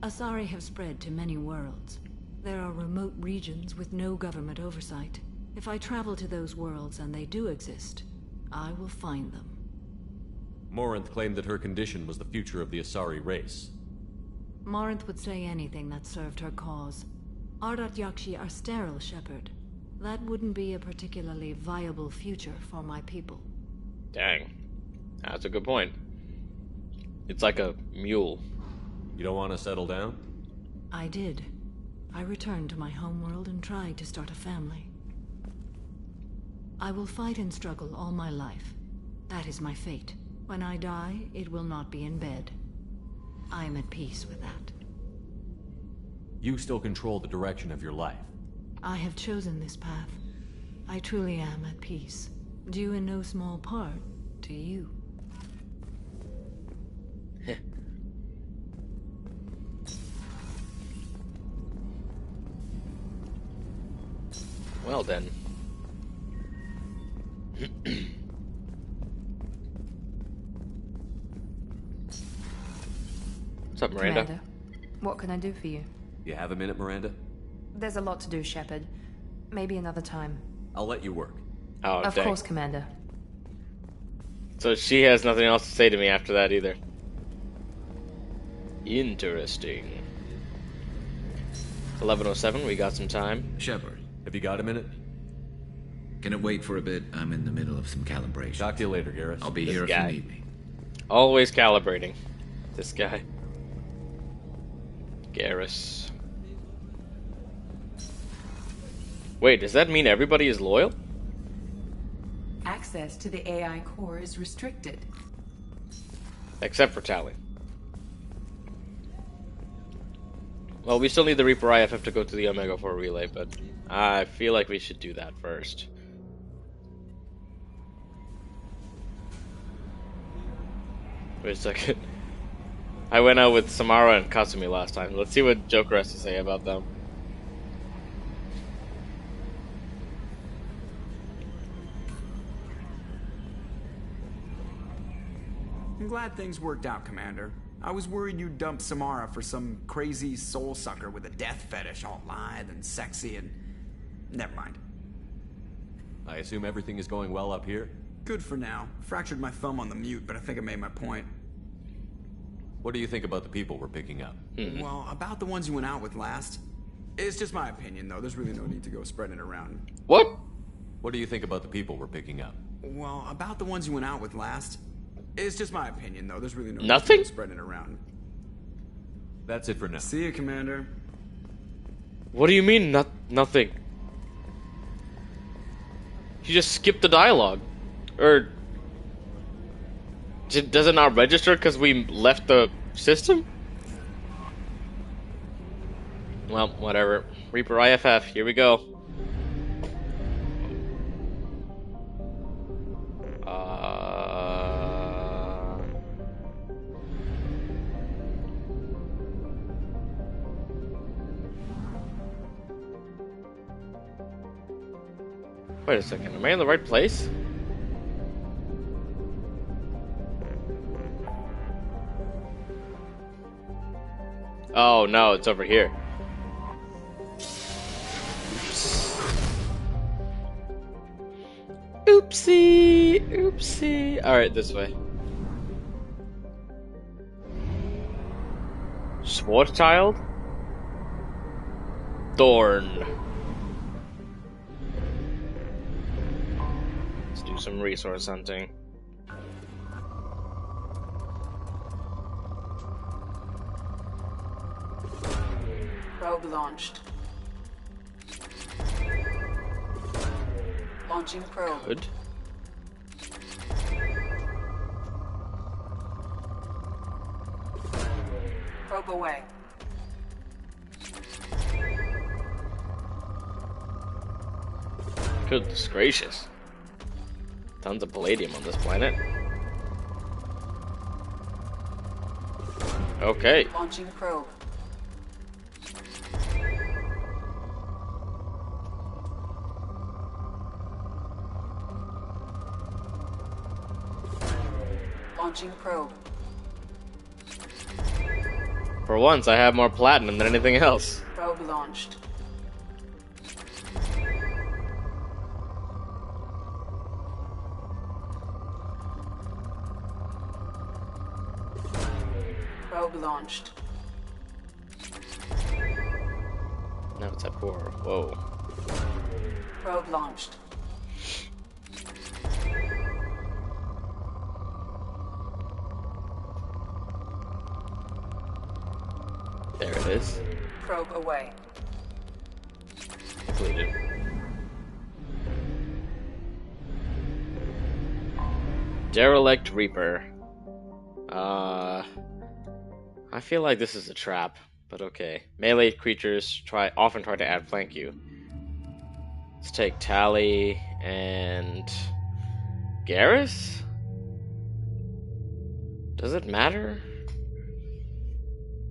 Speaker 6: Asari have spread to many worlds. There are remote regions with no government oversight. If I travel to those worlds and they do exist, I will find them.
Speaker 5: Morinth claimed that her condition was the future of the Asari race.
Speaker 6: Morinth would say anything that served her cause. Ardat Yakshi are sterile, Shepard. That wouldn't be a particularly viable future for my people.
Speaker 3: Dang. That's a good point. It's like a mule.
Speaker 5: You don't want to settle down?
Speaker 6: I did. I returned to my homeworld and tried to start a family. I will fight and struggle all my life. That is my fate. When I die, it will not be in bed. I am at peace with that.
Speaker 5: You still control the direction of your life.
Speaker 6: I have chosen this path. I truly am at peace. Due in no small part to you.
Speaker 3: Well then. What's up, Miranda?
Speaker 18: Commander, what can I do for you?
Speaker 5: You have a minute, Miranda?
Speaker 18: There's a lot to do, Shepard. Maybe another time.
Speaker 5: I'll let you work.
Speaker 3: Oh,
Speaker 18: Of
Speaker 3: dang.
Speaker 18: course, Commander.
Speaker 3: So she has nothing else to say to me after that either. Interesting. 11:07, we got some time.
Speaker 11: Shepard.
Speaker 5: Have you got a minute?
Speaker 11: Can it wait for a bit? I'm in the middle of some calibration.
Speaker 5: Talk to you later, Garrus.
Speaker 11: I'll be
Speaker 3: This
Speaker 11: here if
Speaker 3: guy.
Speaker 11: you need me.
Speaker 3: Always calibrating. This guy. Garrus. Wait, does that mean everybody is loyal?
Speaker 19: Access to the AI core is restricted.
Speaker 3: Except for Tally. Well, we still need the Reaper IFF to go to the Omega 4 relay, but I feel like we should do that first. Wait a second. I went out with Samara and Kasumi last time. Let's see what Joker has to say about them.
Speaker 20: I'm glad things worked out, Commander. I was worried you'd dump Samara for some crazy soul sucker with a death fetish all lithe and sexy and... Never mind.
Speaker 5: I assume everything is going well up here?
Speaker 20: Good for now. Fractured my thumb on the mute, but I think I made my point.
Speaker 5: What do you think about the people we're picking up?
Speaker 20: Well, about the ones you went out with last. It's just my opinion, though. There's really no need to go spreading it around.
Speaker 3: What?
Speaker 5: What do you think about the people we're picking up?
Speaker 20: Well, about the ones you went out with last. It's just my opinion, though. There's really no
Speaker 3: Nothing?
Speaker 20: need to spread it around.
Speaker 5: That's it for now.
Speaker 20: See you, Commander.
Speaker 3: What do you mean, nothing? You just skipped the dialogue. Or... does it not register because we left the system? Well, whatever. Reaper IFF, here we go. Wait a second, am I in the right place? Oh no, it's over here. Oopsie, oopsie. Alright, this way. Schwarzschild? Thorn. Let's do some resource hunting.
Speaker 19: Probe launched. Launching probe.
Speaker 3: Good.
Speaker 19: Probe away.
Speaker 3: Goodness gracious. Tons of palladium on this planet. Okay.
Speaker 19: Launching probe. Launching probe.
Speaker 3: For once, I have more platinum than anything else.
Speaker 19: Probe launched. Probe launched.
Speaker 3: Now it's at 4. Whoa.
Speaker 19: Probe launched.
Speaker 3: There it is.
Speaker 19: Probe away.
Speaker 3: Completed. Derelict Reaper. I feel like this is a trap, but okay. Melee creatures often try to outflank you. Let's take Tali and Garrus? Does it matter?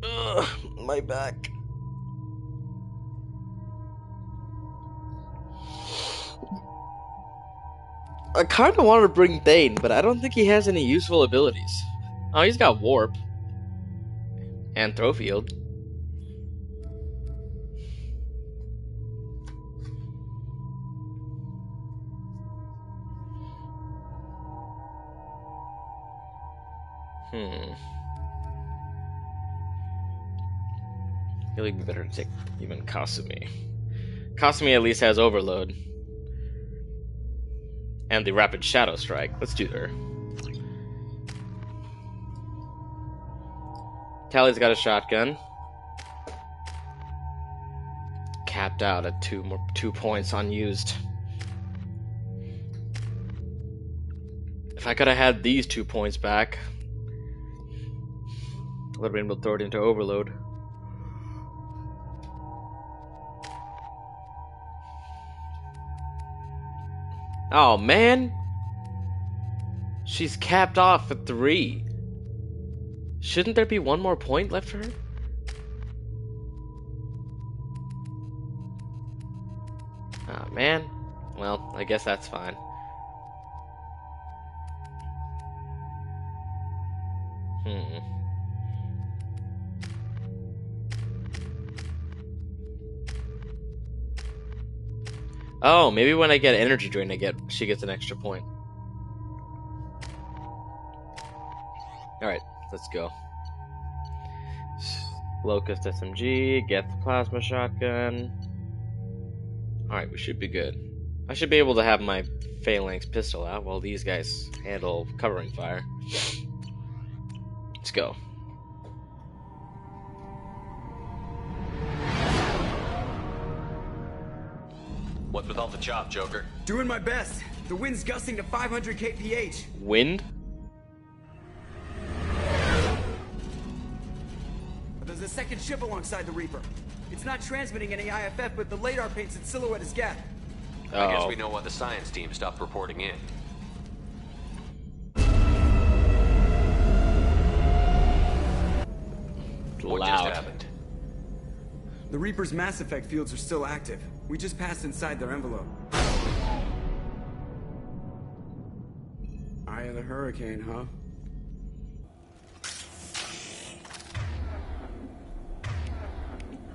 Speaker 3: Ugh, my back. I kind of want to bring Thane, but I don't think he has any useful abilities. Oh, he's got Warp. And Throw Field. I feel like we better take even Kasumi. Kasumi at least has Overload. And the Rapid Shadow Strike. Let's do her. Tali's got a shotgun. Capped out at 2 points unused. If I could have had these 2 points back, I would have been able to throw it into Overload. Oh man, she's capped off at 3. Shouldn't there be 1 more point left for her? Ah man, well I guess that's fine. Oh, maybe when I get energy drain, she gets an extra point. Alright, let's go. Locust SMG, get the plasma shotgun. Alright, we should be good. I should be able to have my Phalanx pistol out while these guys handle covering fire. go.
Speaker 5: What's with all the chop, Joker?
Speaker 20: Doing my best. The wind's gusting to 500 kph.
Speaker 3: Wind?
Speaker 20: There's a second ship alongside the Reaper. It's not transmitting any IFF, but the radar paints its silhouette as Geth.
Speaker 5: I guess we know why the science team stopped reporting in. What just happened?
Speaker 20: The Reaper's Mass Effect fields are still active. We just passed inside their envelope. Eye of the Hurricane, huh?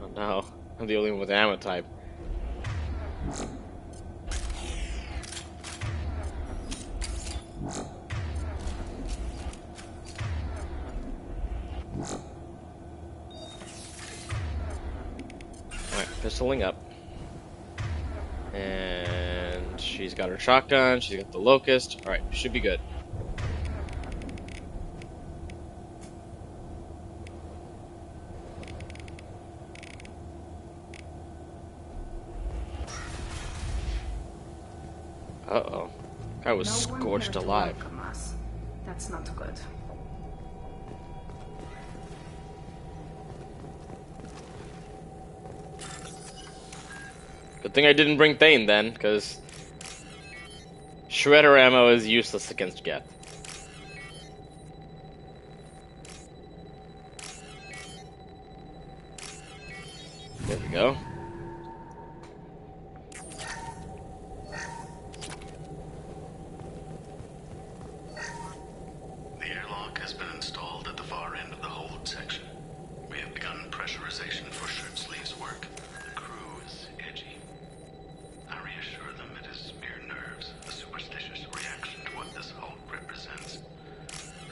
Speaker 3: Oh no, I'm the only one with ammo type. Alright, pistoling up. And she's got her shotgun, she's got the locust. Alright, should be good. Uh-oh. Guy was scorched alive.
Speaker 18: That's not good.
Speaker 3: Good thing I didn't bring Thane then, because shredder ammo is useless against Geth. There we go.
Speaker 1: The airlock has been installed at the far end of the hold section. We have begun pressurization for shirt sleeves work. The crew is edgy. I reassure them it is mere nerves, a superstitious reaction to what this hold represents.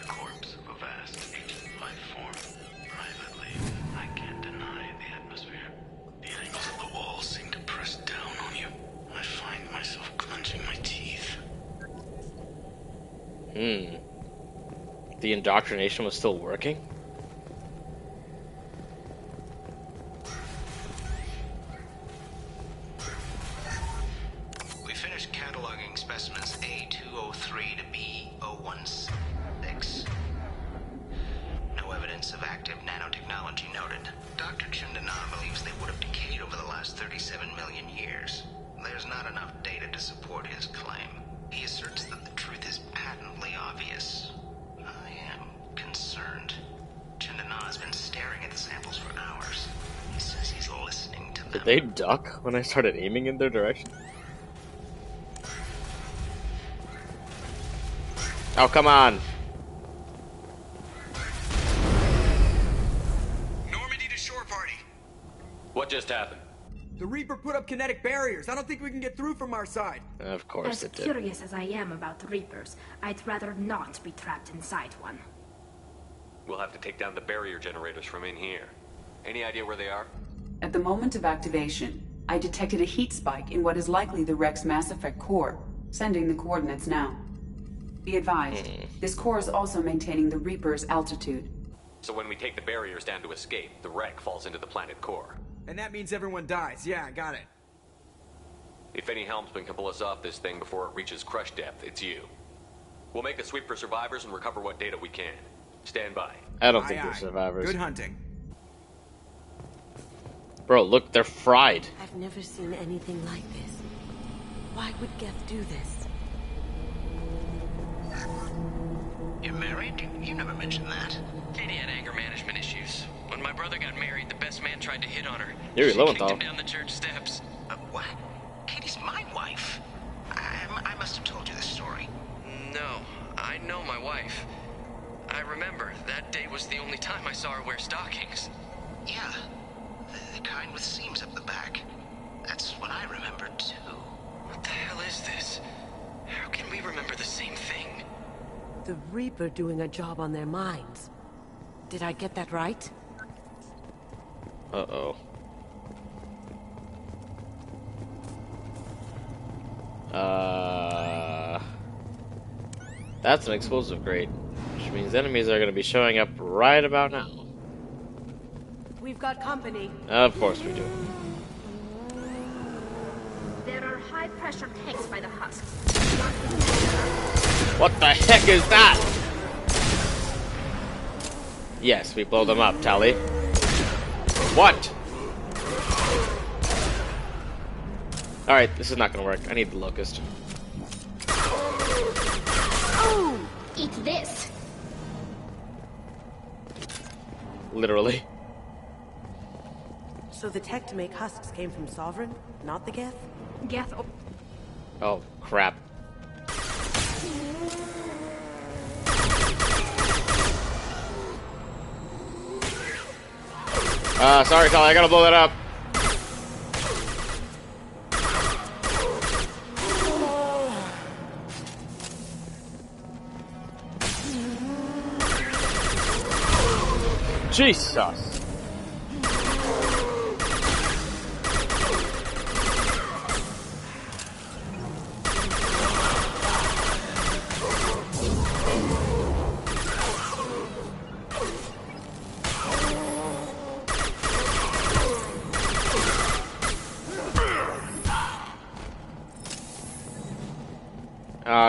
Speaker 1: The corpse of a vast ancient life form. Privately, I can't deny the atmosphere. The angles of the walls seem to press down on you. I find myself clenching my teeth.
Speaker 3: The indoctrination was still working?
Speaker 21: We finished cataloging specimens A203 to B016. No evidence of active nanotechnology noted. Dr. Chandana believes they would have decayed over the last 37 million years. There's not enough data to support his claim. He asserts that the truth is patently obvious. I am concerned. Chandana has been staring at the samples for hours. He says he's listening to them.
Speaker 3: Did they duck when I started aiming in their direction? Oh, come on.
Speaker 20: Normandy to shore party.
Speaker 5: What just happened?
Speaker 20: The Reaper put up kinetic barriers. I don't think we can get through from our side.
Speaker 3: Of course
Speaker 15: As
Speaker 3: it did.
Speaker 15: curious as I am about Reapers, I'd rather not be trapped inside one.
Speaker 5: We'll have to take down the barrier generators from in here. Any idea where they are?
Speaker 19: At the moment of activation, I detected a heat spike in what is likely the Rex Mass Effect core, sending the coordinates now. Be advised, this core is also maintaining the Reaper's altitude.
Speaker 5: So when we take the barriers down to escape, the wreck falls into the planet core.
Speaker 20: And that means everyone dies. Yeah, got it.
Speaker 5: If any helmsman can pull us off this thing before it reaches crush depth, it's you. We'll make a sweep for survivors and recover what data we can. Stand by.
Speaker 3: I don't think they're survivors.
Speaker 20: Good hunting.
Speaker 3: Bro, look, they're fried.
Speaker 22: I've never seen anything like this. Why would Geth do this?
Speaker 21: You're married? You never mentioned that.
Speaker 23: Katie had anger management issues. When my brother got married, the best man tried to hit on her.
Speaker 3: Yuri
Speaker 23: She kicked
Speaker 3: Lowenthal.
Speaker 23: him down the church steps.
Speaker 21: What? Katie's my wife. I must have told you this story.
Speaker 23: No, I know my wife. I remember, that day was the only time I saw her wear stockings.
Speaker 21: Yeah. The kind with seams up the back. That's what I remember, too.
Speaker 23: What the hell is this? How can we remember the same thing?
Speaker 22: The Reaper doing a job on their minds. Did I get that right?
Speaker 3: Uh-oh. That's an explosive grade, which means enemies are going to be showing up right about now.
Speaker 22: We've got company.
Speaker 3: Of course we do.
Speaker 15: There are high-pressure tanks by the husks.
Speaker 3: What the heck is that? Yes, we blow them up, Tali. What? Alright, this is not gonna work. I need the locust.
Speaker 15: Oh! Eat this!
Speaker 3: Literally.
Speaker 22: So the tech to make husks came from Sovereign, not the Geth?
Speaker 15: Geth.
Speaker 3: Oh, crap. Sorry, Tali, I gotta blow that up. Jesus.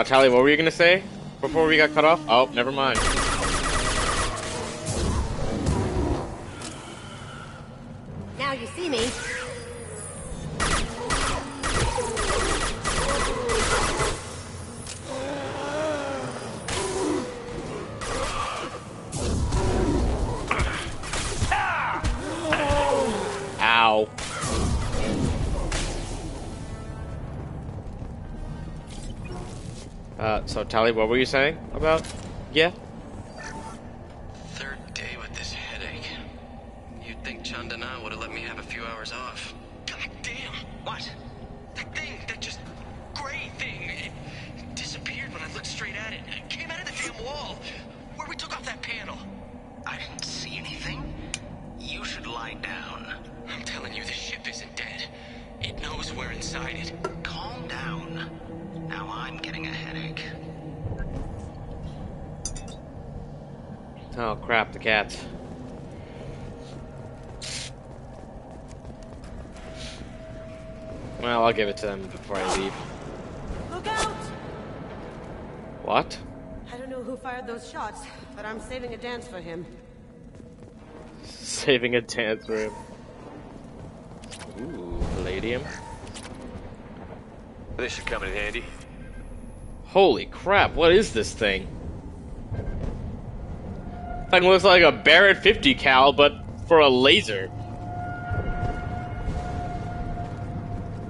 Speaker 3: Tali, what were you gonna say before we got cut off? Oh, never mind.
Speaker 22: Now you see me.
Speaker 3: Ow. So Tali, what were you saying about? Yeah?
Speaker 23: Third day with this headache. You'd think Chandana would have let me have a few hours off. God damn! What? That thing, that just gray thing, it disappeared when I looked straight at it. It came out of the damn wall, where we took off that panel.
Speaker 21: I didn't see anything. You should lie down.
Speaker 23: I'm telling you, this ship isn't dead. It knows we're inside it.
Speaker 21: Calm down. Now I'm getting a headache.
Speaker 3: Oh crap, the cats. Well, I'll give it to them before I leave.
Speaker 22: Look out!
Speaker 3: What?
Speaker 22: I don't know who fired those shots, but I'm saving a dance for him.
Speaker 3: Saving a dance for him. Ooh, palladium.
Speaker 5: This should come in handy.
Speaker 3: Holy crap, what is this thing? Thing looks like a Barrett 50 cal, but for a laser.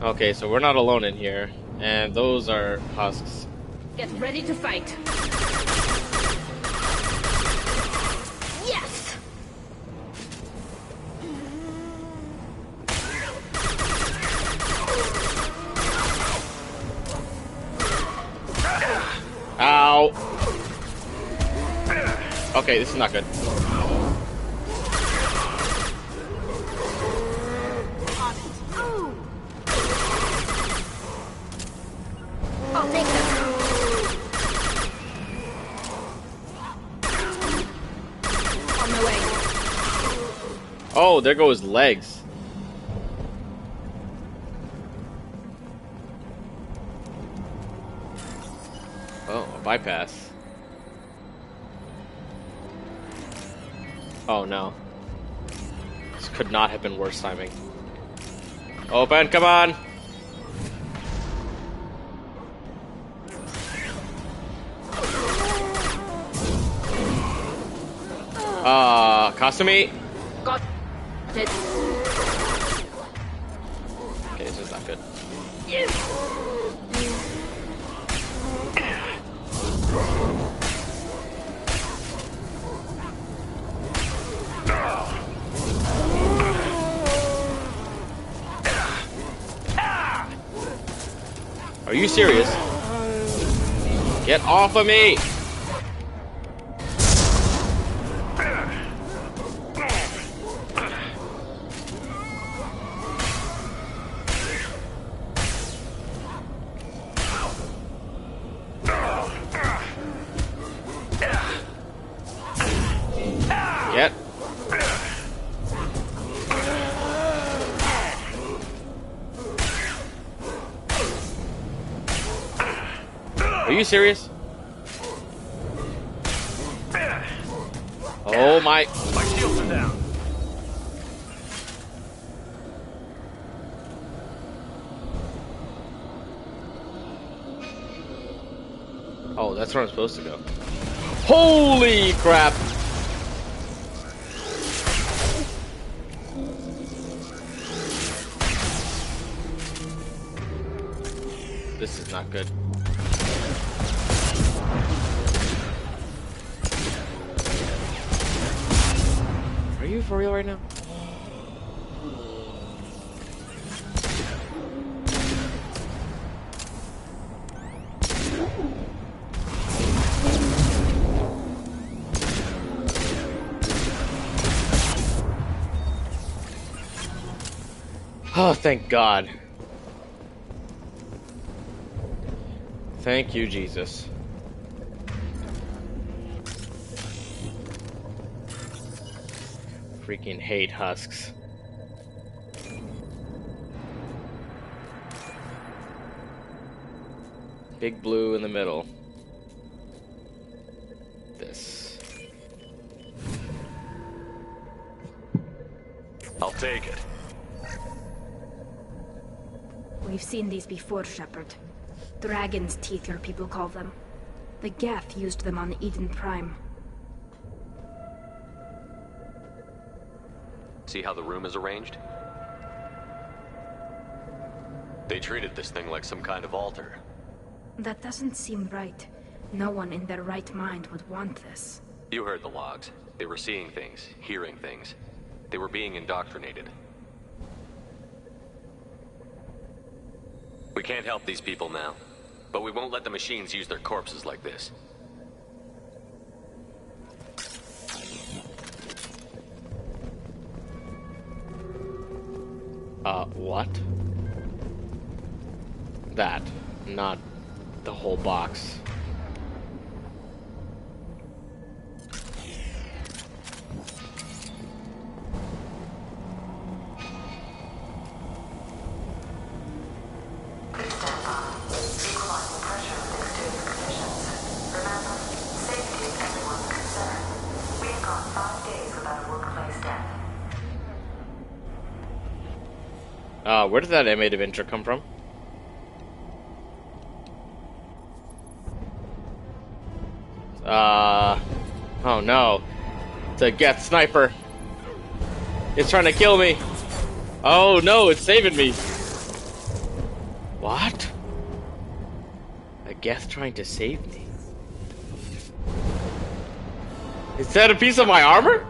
Speaker 3: Okay, so we're not alone in here. And those are husks.
Speaker 15: Get ready to fight. Yes!
Speaker 3: Ow! Okay, this is not good.
Speaker 15: I'll take them. On my way.
Speaker 3: Oh, there go his legs. Oh, a bypass. Oh no. This could not have been worse timing. Open, come on! Kasumi?
Speaker 15: Got it.
Speaker 3: Okay, this is not good. Are you serious? Get off of me! Are you serious? Oh my...
Speaker 9: My shields are down.
Speaker 3: Oh, that's where I'm supposed to go. Holy crap! This is not good. Are you for real right now? Oh, thank God. Thank you, Jesus. Freaking hate husks. Big blue in the middle. This.
Speaker 5: I'll take it.
Speaker 15: We've seen these before, Shepard. Dragon's teeth, your people call them. The Geth used them on Eden Prime.
Speaker 5: See how the room is arranged? They treated this thing like some kind of altar.
Speaker 15: That doesn't seem right. No one in their right mind would want this.
Speaker 5: You heard the logs. They were seeing things, hearing things. They were being indoctrinated. We can't help these people now, but we won't let the machines use their corpses like this.
Speaker 3: What? That, not the whole box. Where did that animated intro come from? Oh no. It's a Geth sniper. It's trying to kill me. Oh no, it's saving me. What? A Geth trying to save me? Is that a piece of my armor?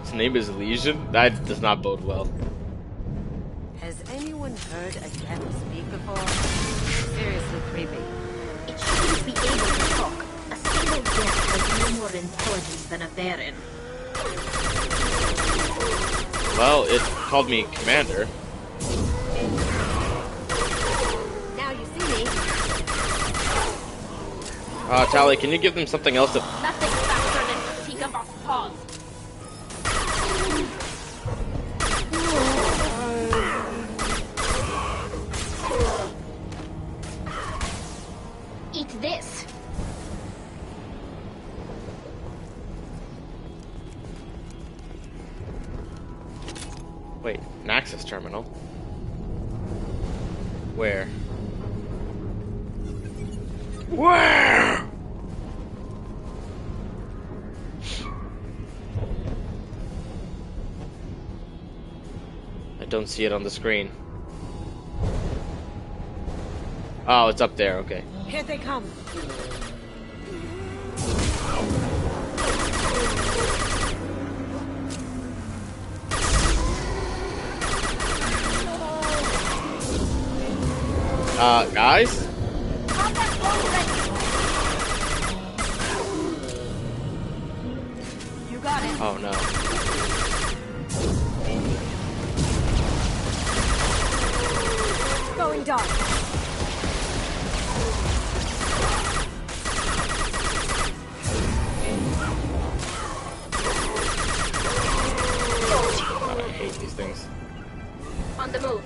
Speaker 3: His name is Legion? That does not bode well.
Speaker 22: Has anyone heard a Geth speak before? Seriously creepy.
Speaker 12: It shouldn't be able to talk. A single Geth has no more intelligence than a Baron.
Speaker 3: Well, it called me Commander.
Speaker 12: Now you see me.
Speaker 3: Tali, can you give them something else to...
Speaker 12: Nothing faster than Tiga paws. Eat this.
Speaker 3: Wait, an access terminal? Where? Where? I don't see it on the screen. Oh, it's up there, okay.
Speaker 22: Here they come.
Speaker 3: Guys?
Speaker 12: You got it.
Speaker 3: Oh no.
Speaker 12: Going dark.
Speaker 3: God, I hate these things.
Speaker 12: On the move.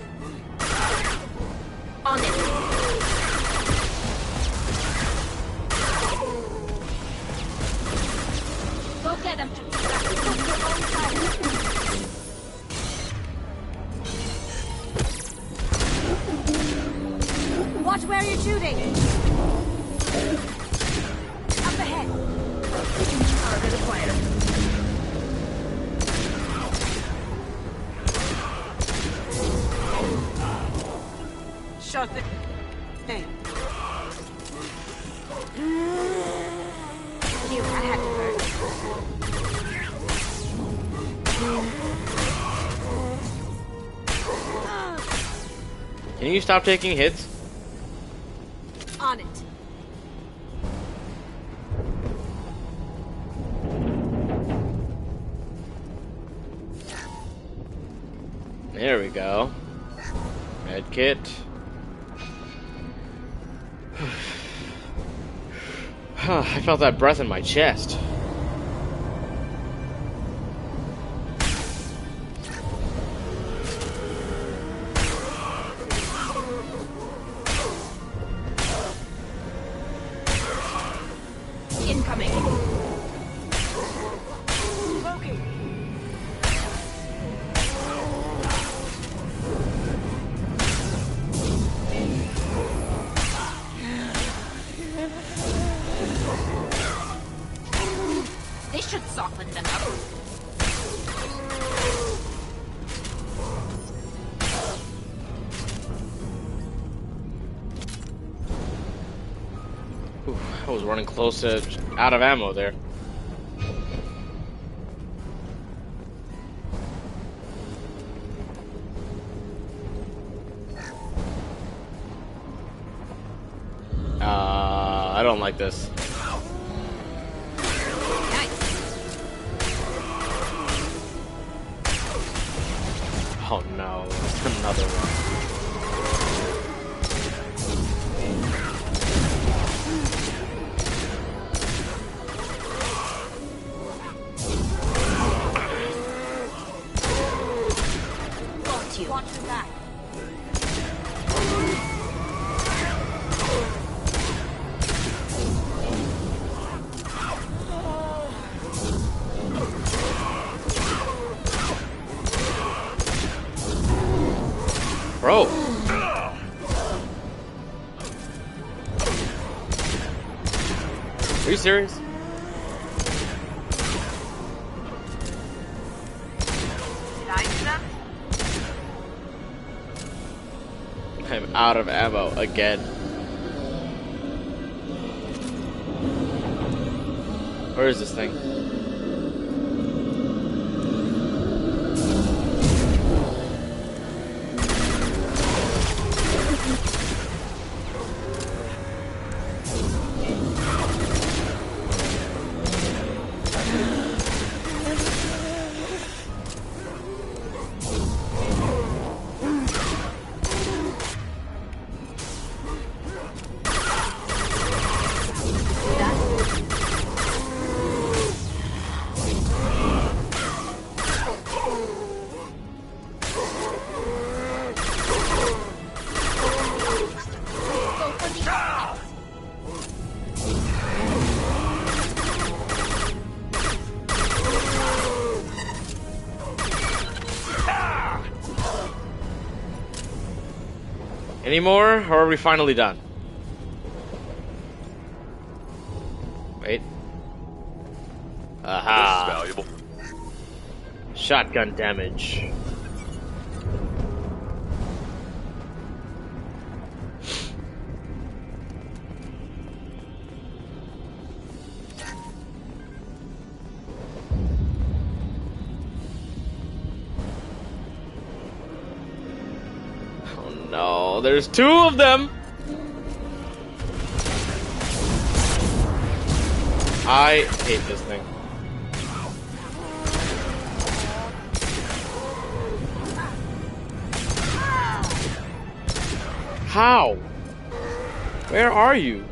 Speaker 3: Can you stop taking hits?
Speaker 12: On it.
Speaker 3: There we go. Med kit. I felt that breath in my chest.
Speaker 12: Incoming. Smoking. This should soften them up.
Speaker 3: Ooh, I was running close to out of ammo there. I don't like this. Oh no, it's another one.
Speaker 12: Got you. Watch your back.
Speaker 3: Bro. Are you serious?
Speaker 12: Did I do that?
Speaker 3: I'm out of ammo again. Where is this thing? Any more, or are we finally done? Wait. Aha.
Speaker 5: This is valuable.
Speaker 3: Shotgun damage. No, there's two of them! I hate this thing. How? Where are you?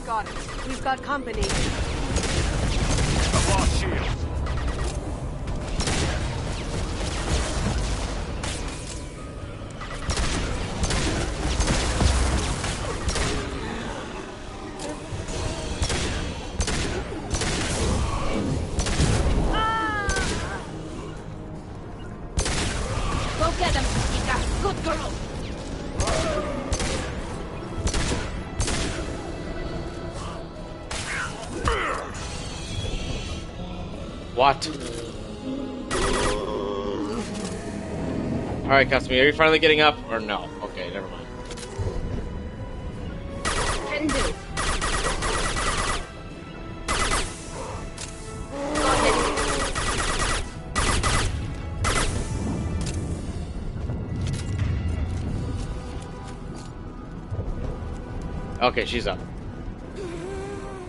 Speaker 12: Got it. We've got company.
Speaker 9: I've lost shields.
Speaker 12: Go get him, Ika. Good girl.
Speaker 3: What? Alright, Kasumi, are you finally getting up? Or no? Okay, never mind.
Speaker 12: Can do.
Speaker 3: Okay, she's up.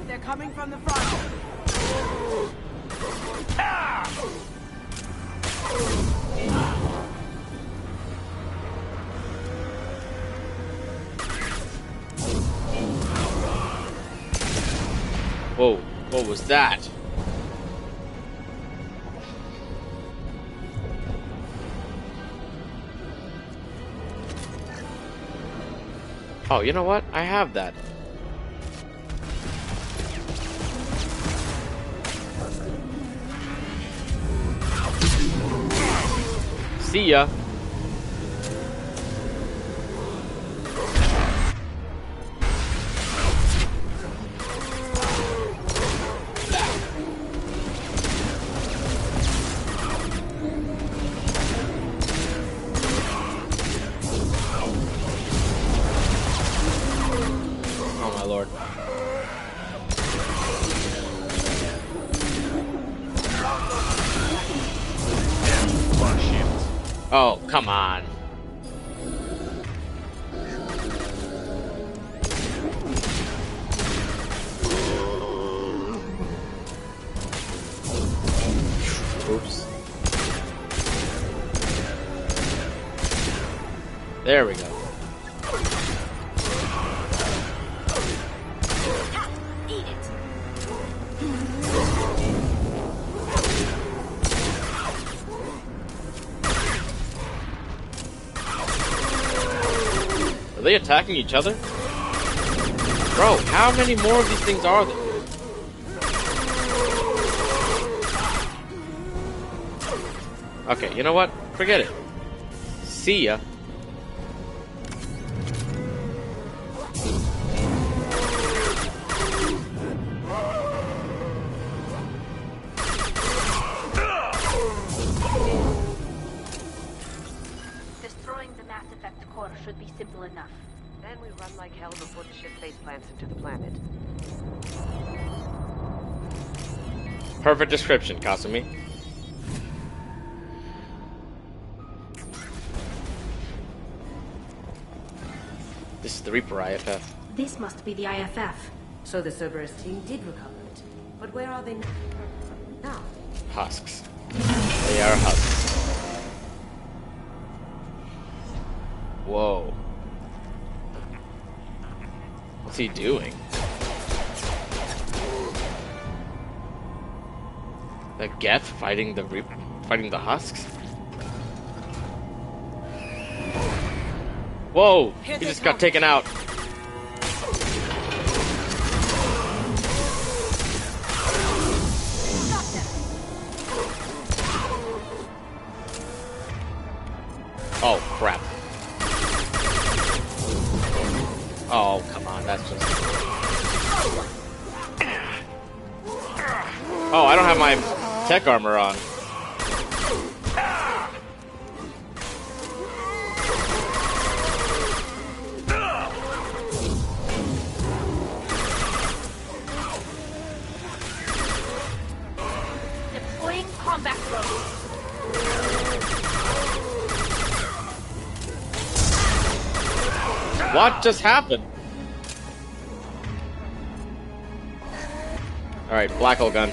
Speaker 10: They're coming from the front.
Speaker 3: Whoa, what was that? Oh, you know what? I have that. See ya. Oh my lord. Oh, come on. Oops. There we go.
Speaker 12: Eat it.
Speaker 3: Are they attacking each other? Bro, how many more of these things are there? Okay, you know what? Forget it. See ya.
Speaker 12: Destroying the Mass Effect core should be simple enough.
Speaker 22: Then we run like hell before the ship face plants into the planet.
Speaker 3: Perfect description, Kasumi. This is the Reaper IFF.
Speaker 15: This must be the IFF.
Speaker 22: So the Cerberus team did recover it. But where are they now?
Speaker 3: Husks. They are husks. Whoa. What's he doing? The Geth fighting the husks? Whoa! He just got taken out. Oh, crap. Oh, come on, that's just... Oh, I don't have my tech armor on.
Speaker 12: Deploying combat drones.
Speaker 3: What just happened? Alright, black hole gun.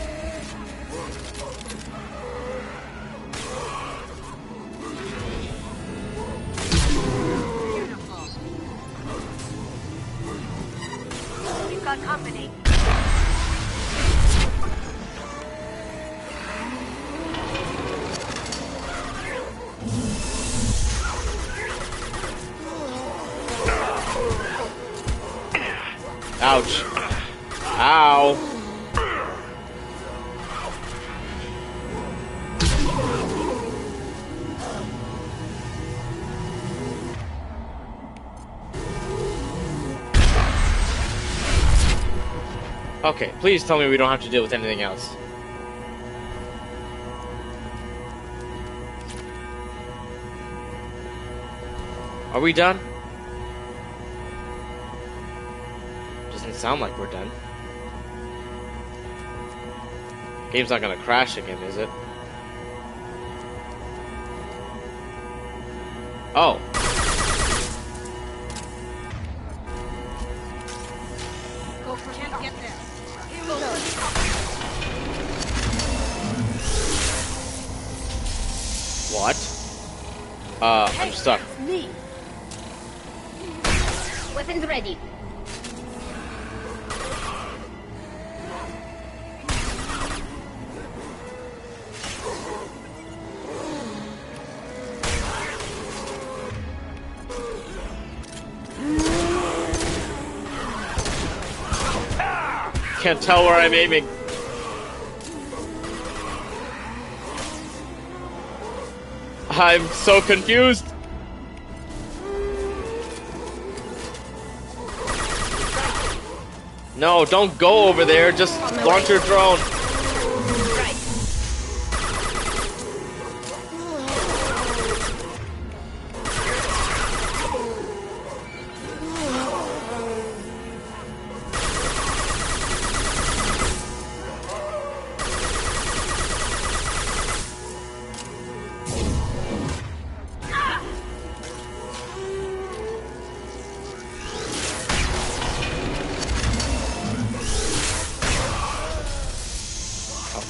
Speaker 12: We've got company.
Speaker 3: Ouch. Ow. Okay, please tell me we don't have to deal with anything else. Are we done? Doesn't sound like we're done. Game's not gonna crash again, is it? Oh.
Speaker 12: Can't get there. Here we go.
Speaker 3: What? I'm stuck.
Speaker 12: Me. Weapons ready.
Speaker 3: Can't tell where I'm aiming. I'm so confused. No, don't go over there. Just launch your drone.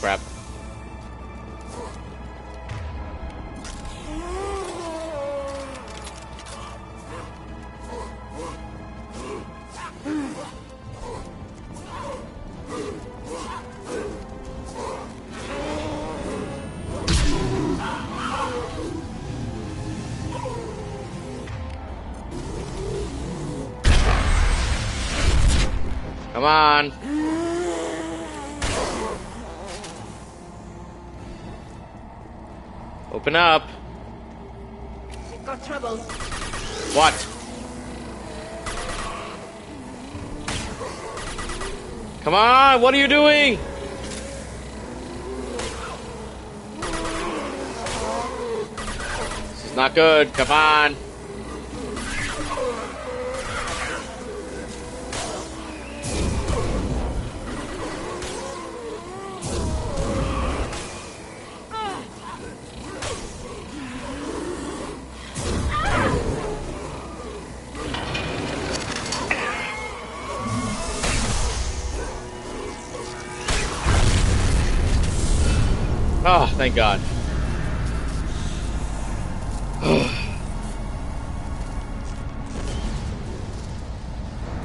Speaker 3: Crap. Come on. Open up.
Speaker 12: We've got trouble.
Speaker 3: What? Come on, what are you doing? This is not good. Come on. Oh, thank God.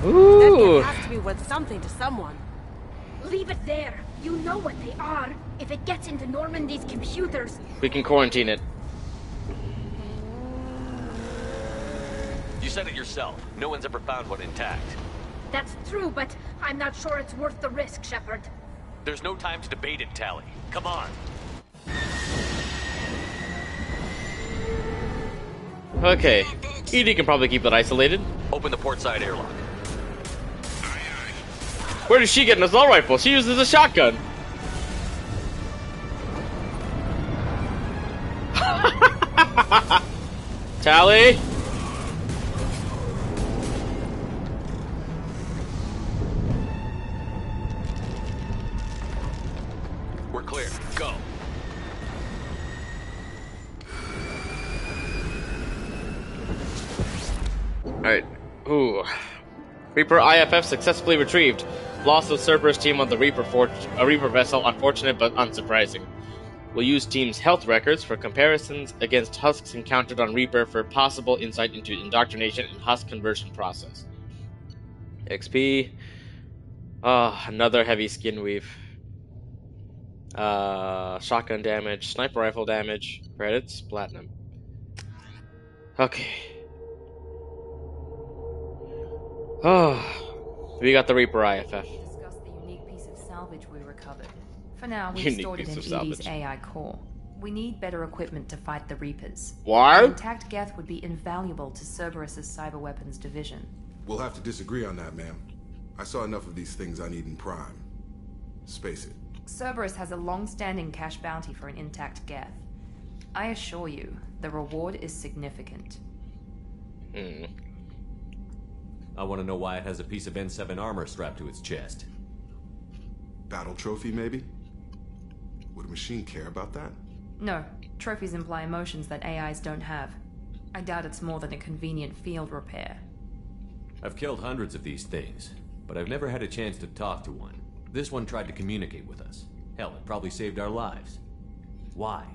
Speaker 3: Ooh.
Speaker 12: That has to be worth something to someone. Leave it there. You know what they are. If it gets into Normandy's computers...
Speaker 3: We can quarantine it.
Speaker 5: You said it yourself. No one's ever found one intact.
Speaker 15: That's true, but I'm not sure it's worth the risk, Shepard.
Speaker 5: There's no time to debate it, Tali. Come on.
Speaker 3: Okay. ED can probably keep it isolated.
Speaker 5: Open the port side airlock.
Speaker 3: Where did she get an assault rifle? She uses a shotgun. Tali?
Speaker 5: We're clear. Go.
Speaker 3: Alright. Ooh. Reaper IFF successfully retrieved. Loss of Cerberus team on the Reaper vessel, unfortunate but unsurprising. We'll use team's health records for comparisons against husks encountered on Reaper for possible insight into indoctrination and husk conversion process. XP. Another heavy skin weave. Shotgun damage, sniper rifle damage, credits, platinum. Okay. We got the Reaper IFF.
Speaker 18: Discuss the unique piece of salvage we recovered. For now, we've
Speaker 3: Unique
Speaker 18: stored it in
Speaker 3: piece of
Speaker 18: EDI's
Speaker 3: salvage.
Speaker 18: AI core. We need better equipment to fight the Reapers.
Speaker 3: Why?
Speaker 18: An intact Geth would be invaluable to Cerberus's cyber weapons division.
Speaker 4: We'll have to disagree on that, ma'am. I saw enough of these things I need in Prime. Space it.
Speaker 18: Cerberus has a long-standing cash bounty for an intact Geth. I assure you, the reward is significant.
Speaker 7: I want to know why it has a piece of N7 armor strapped to its chest.
Speaker 4: Battle trophy, maybe? Would a machine care about that?
Speaker 18: No, trophies imply emotions that AIs don't have. I doubt it's more than a convenient field repair.
Speaker 7: I've killed hundreds of these things. but I've never had a chance to talk to one. This one tried to communicate with us. Hell, it probably saved our lives. Why?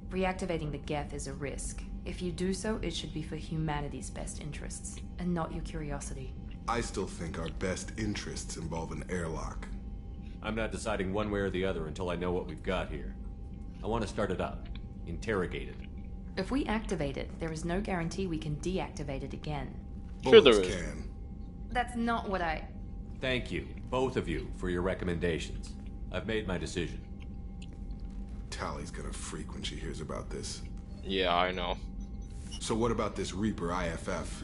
Speaker 18: Reactivating the Geth is a risk. If you do so, it should be for humanity's best interests, and not your curiosity.
Speaker 4: I still think our best interests involve an airlock.
Speaker 7: I'm not deciding one way or the other until I know what we've got here. I want to start it up. Interrogate it.
Speaker 18: If we activate it, there is no guarantee we can deactivate it again.
Speaker 3: Sure there
Speaker 4: Bullets
Speaker 3: is.
Speaker 4: can.
Speaker 18: That's not what I...
Speaker 7: Thank you, both of you, for your recommendations. I've made my decision.
Speaker 4: Tally's gonna freak when she hears about this.
Speaker 3: Yeah, I know.
Speaker 4: So what about this Reaper IFF?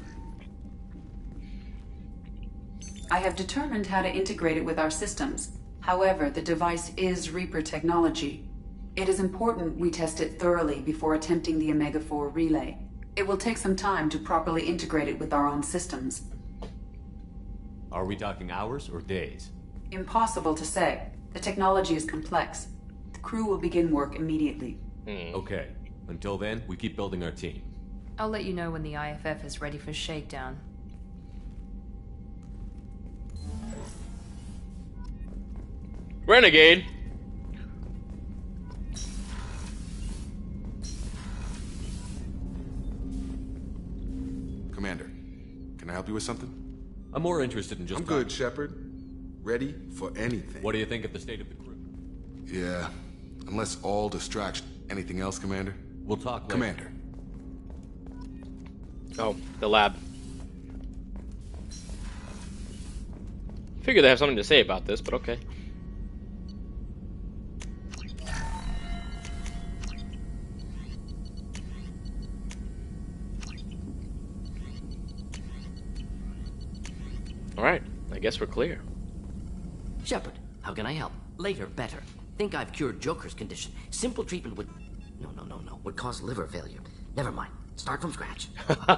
Speaker 19: I have determined how to integrate it with our systems. However, the device is Reaper technology. It is important we test it thoroughly before attempting the Omega-4 relay. It will take some time to properly integrate it with our own systems.
Speaker 7: Are we talking hours or days?
Speaker 19: Impossible to say. The technology is complex. The crew will begin work immediately.
Speaker 7: Okay. Until then, we keep building our team.
Speaker 18: I'll let you know when the IFF is ready for shakedown.
Speaker 3: Renegade!
Speaker 4: Commander, can I help you with something?
Speaker 7: I'm more interested in just...
Speaker 4: I'm good, Shepard. Ready for anything.
Speaker 7: What do you think of the state of the crew?
Speaker 4: Yeah, unless all distraction... Anything else, Commander?
Speaker 7: We'll talk later.
Speaker 4: Commander.
Speaker 3: Oh, the lab. Figure they have something to say about this, but okay. Alright, I guess we're clear.
Speaker 16: Shepard, how can I help? Later, better. Think I've cured Joker's condition. Simple treatment would... No. Would cause liver failure. Never mind. Start from scratch.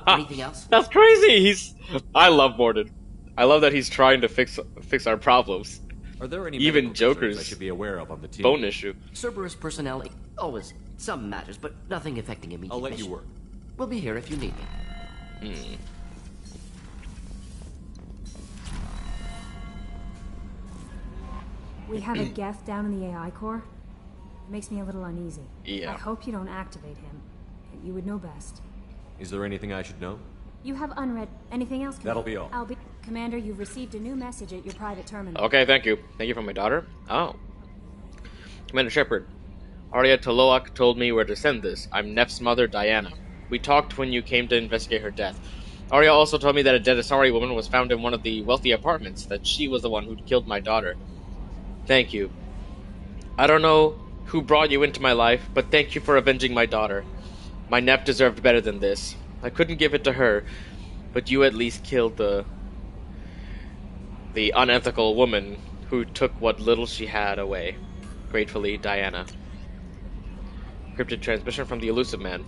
Speaker 16: Anything else?
Speaker 3: That's crazy! I love Mordin. I love that he's trying to fix our problems.
Speaker 7: Are there any
Speaker 3: even Joker's
Speaker 7: I should be aware of on the team?
Speaker 3: bone issue?
Speaker 16: Cerberus personnel... Always. Some matters, but nothing affecting immediate
Speaker 7: I'll let
Speaker 16: mission.
Speaker 7: you work.
Speaker 16: We'll be here if you need me.
Speaker 15: We have a Geth down in the AI core. It makes me a little uneasy.
Speaker 3: Yeah.
Speaker 15: I hope you don't activate him. You would know best.
Speaker 7: Is there anything I should know?
Speaker 15: You have unread. Anything else?
Speaker 7: That'll be all.
Speaker 15: Commander, you've received a new message at your private terminal.
Speaker 3: Okay, thank you. Thank you from my daughter. Oh. Commander Shepard, Arya Taloak told me where to send this. I'm Neff's mother, Diana. We talked when you came to investigate her death. Arya also told me that a dead Asari woman was found in one of the wealthy apartments, that she was the one who killed my daughter. Thank you. I don't know who brought you into my life, but thank you for avenging my daughter. My Neff deserved better than this. I couldn't give it to her, but you at least killed the unethical woman who took what little she had away. Gratefully, Diana. Encrypted transmission from the Elusive Man.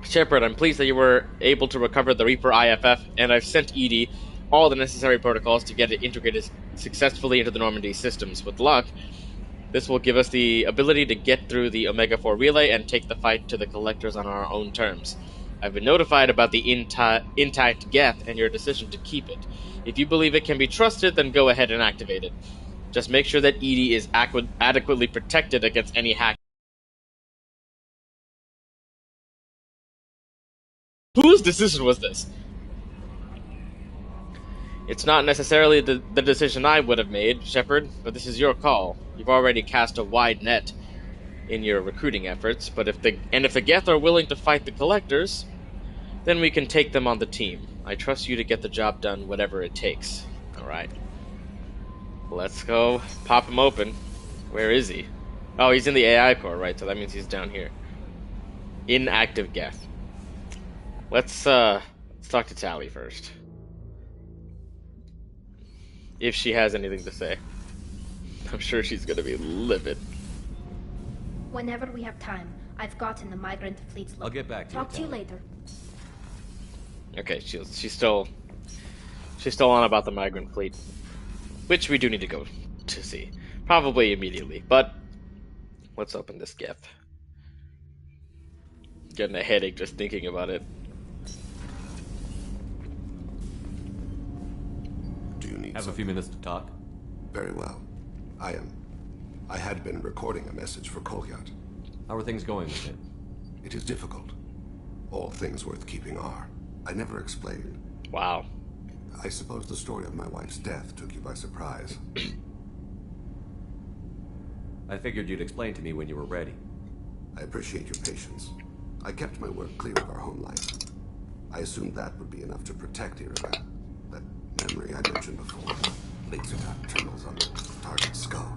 Speaker 3: Shepard, I'm pleased that you were able to recover the Reaper IFF, and I've sent EDI all the necessary protocols to get it integrated successfully into the Normandy systems. With luck, this will give us the ability to get through the Omega-4 relay and take the fight to the Collectors on our own terms. I've been notified about the intact Geth and your decision to keep it. If you believe it can be trusted, then go ahead and activate it. Just make sure that EDI is adequately protected against any hack. Whose decision was this? It's not necessarily the decision I would have made, Shepard, but this is your call. You've already cast a wide net in your recruiting efforts, but if the Geth are willing to fight the Collectors, then we can take them on the team. I trust you to get the job done, whatever it takes. Alright. Let's go pop him open. Where is he? Oh, he's in the AI core, right? So that means he's down here. Inactive Geth. Let's talk to Tali first. If she has anything to say. I'm sure she's gonna be livid.
Speaker 15: Whenever we have time, I've gotten the migrant fleet's look.
Speaker 7: I'll get back to you.
Speaker 15: Talk to you later.
Speaker 3: Okay, she's still on about the migrant fleet, which we do need to go to see, probably immediately. But let's open this Geth. Getting a headache just thinking about it.
Speaker 17: Do you need need
Speaker 7: Have
Speaker 17: some...
Speaker 7: a few minutes to talk?
Speaker 17: Very well. I had been recording a message for Kolyat.
Speaker 7: How are things going with it?
Speaker 17: It is difficult. All things worth keeping are. I never explained.
Speaker 3: Wow.
Speaker 17: I suppose the story of my wife's death took you by surprise.
Speaker 7: I figured you'd explain to me when you were ready.
Speaker 17: I appreciate your patience. I kept my work clear of our home life. I assumed that would be enough to protect Irika. That memory I mentioned before. Laser dot terminals on the target's skull.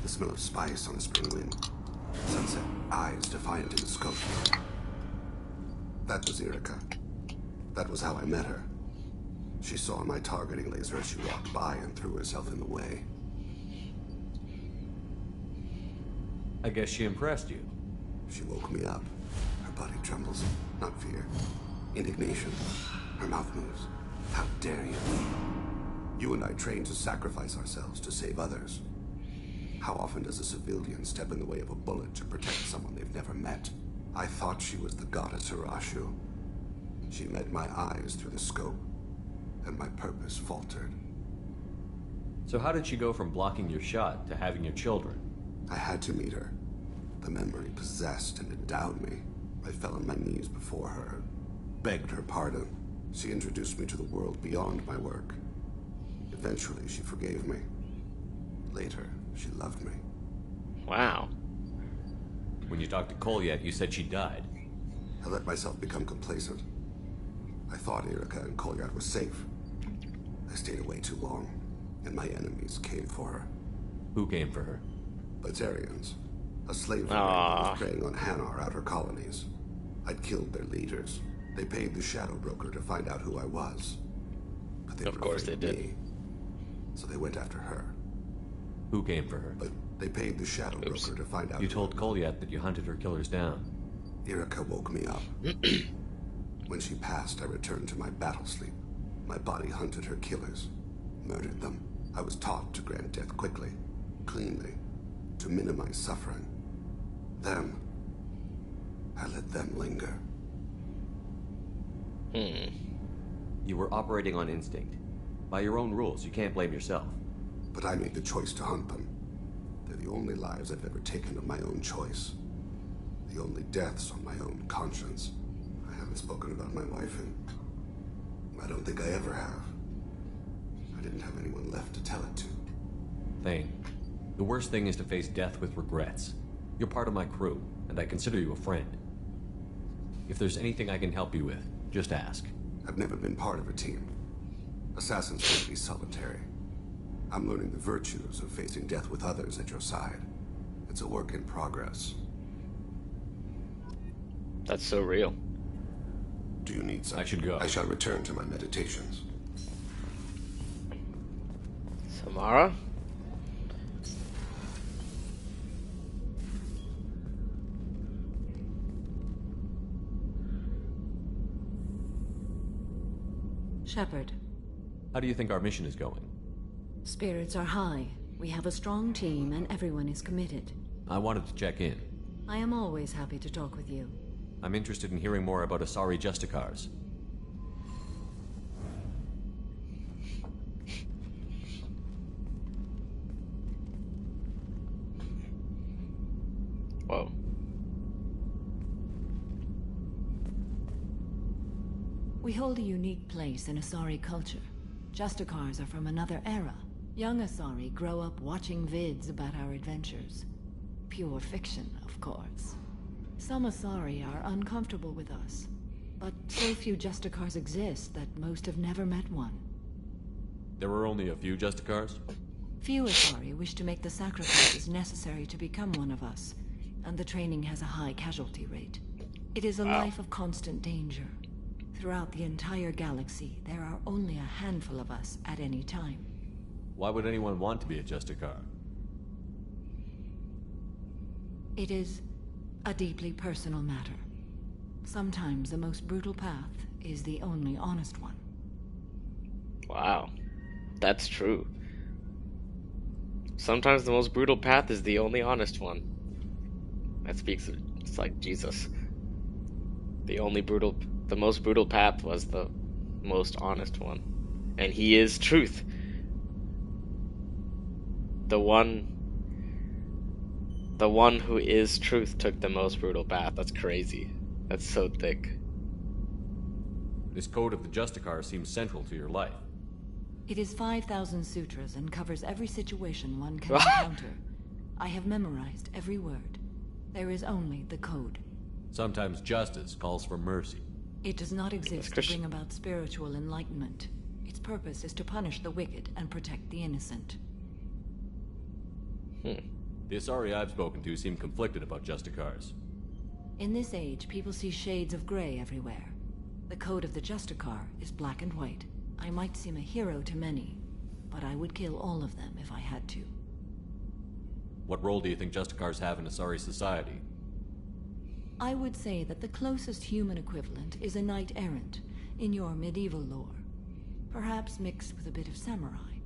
Speaker 17: The smell of spice on the spring wind. Sunset eyes defiant in the scope. That was Irika. That was how I met her. She saw my targeting laser as she walked by and threw herself in the way.
Speaker 7: I guess she impressed you.
Speaker 17: She woke me up. Her body trembles. Not fear. Indignation. Her mouth moves. How dare you? You and I trained to sacrifice ourselves to save others. How often does a civilian step in the way of a bullet to protect someone they've never met? I thought she was the goddess Hirashu. She met my eyes through the scope, and my purpose faltered.
Speaker 7: So how did she go from blocking your shot to having your children?
Speaker 17: I had to meet her. The memory possessed and endowed me. I fell on my knees before her, begged her pardon. She introduced me to the world beyond my work. Eventually, she forgave me. Later, she loved me.
Speaker 3: Wow.
Speaker 7: When you talked to Kolyat, you said she died.
Speaker 17: I let myself become complacent. I thought Irika and Kolyat were safe. I stayed away too long, and my enemies came for her.
Speaker 7: Who came for her?
Speaker 17: Batarians. A slave ring that was preying on Hanar outer colonies. I'd killed their leaders. They paid the Shadow Broker to find out who I was. But they
Speaker 3: of course they did.
Speaker 17: Me, so they went after her.
Speaker 7: Who came for her?
Speaker 17: But they paid the Shadow Broker to find out.
Speaker 7: You told Kolyat that you hunted her killers down.
Speaker 17: Irika woke me up. When she passed, I returned to my battle sleep. My body hunted her killers, murdered them. I was taught to grant death quickly, cleanly, to minimize suffering. Then, I let them linger.
Speaker 7: You were operating on instinct. By your own rules, you can't blame yourself.
Speaker 17: But I made the choice to hunt them. They're the only lives I've ever taken of my own choice. The only deaths on my own conscience. I haven't spoken about my wife, and I don't think I ever have. I didn't have anyone left to tell it to.
Speaker 7: Thane, the worst thing is to face death with regrets. You're part of my crew, and I consider you a friend. If there's anything I can help you with, just ask.
Speaker 17: I've never been part of a team. Assassins can't be solitary. I'm learning the virtues of facing death with others at your side. It's a work in progress.
Speaker 3: That's so real.
Speaker 17: Do you need some?
Speaker 7: I should go.
Speaker 17: I shall return to my meditations.
Speaker 3: Samara?
Speaker 6: Shepard.
Speaker 7: How do you think our mission is going?
Speaker 6: Spirits are high. We have a strong team and everyone is committed.
Speaker 7: I wanted to check in.
Speaker 6: I am always happy to talk with you.
Speaker 7: I'm interested in hearing more about Asari Justicars.
Speaker 3: Whoa.
Speaker 6: We hold a unique place in Asari culture. Justicars are from another era. Young Asari grow up watching vids about our adventures. Pure fiction, of course. Some Asari are uncomfortable with us, but so few Justicars exist that most have never met one.
Speaker 7: There were only a few Justicars?
Speaker 6: Few Asari wish to make the sacrifices necessary to become one of us, and the training has a high casualty rate. It is a life of constant danger. Throughout the entire galaxy, there are only a handful of us at any time.
Speaker 7: Why would anyone want to be a Justicar?
Speaker 6: It is a deeply personal matter. Sometimes the most brutal path is the only honest one.
Speaker 3: Wow. That's true. Sometimes the most brutal path is the only honest one. That speaks of, it's like Jesus. The most brutal path was the most honest one. And he is truth. The one who is truth took the most brutal path. That's crazy. That's so thick.
Speaker 7: This code of the Justicar seems central to your life.
Speaker 6: It is 5,000 sutras and covers every situation one can encounter. I have memorized every word. There is only the code.
Speaker 7: Sometimes justice calls for mercy.
Speaker 6: It does not exist to bring about spiritual enlightenment. Its purpose is to punish the wicked and protect the innocent.
Speaker 7: The Asari I've spoken to seem conflicted about Justicars.
Speaker 6: In this age, people see shades of gray everywhere. The code of the Justicar is black and white. I might seem a hero to many, but I would kill all of them if I had to.
Speaker 7: What role do you think Justicars have in Asari society?
Speaker 6: I would say that the closest human equivalent is a knight-errant in your medieval lore. Perhaps mixed with a bit of samurai.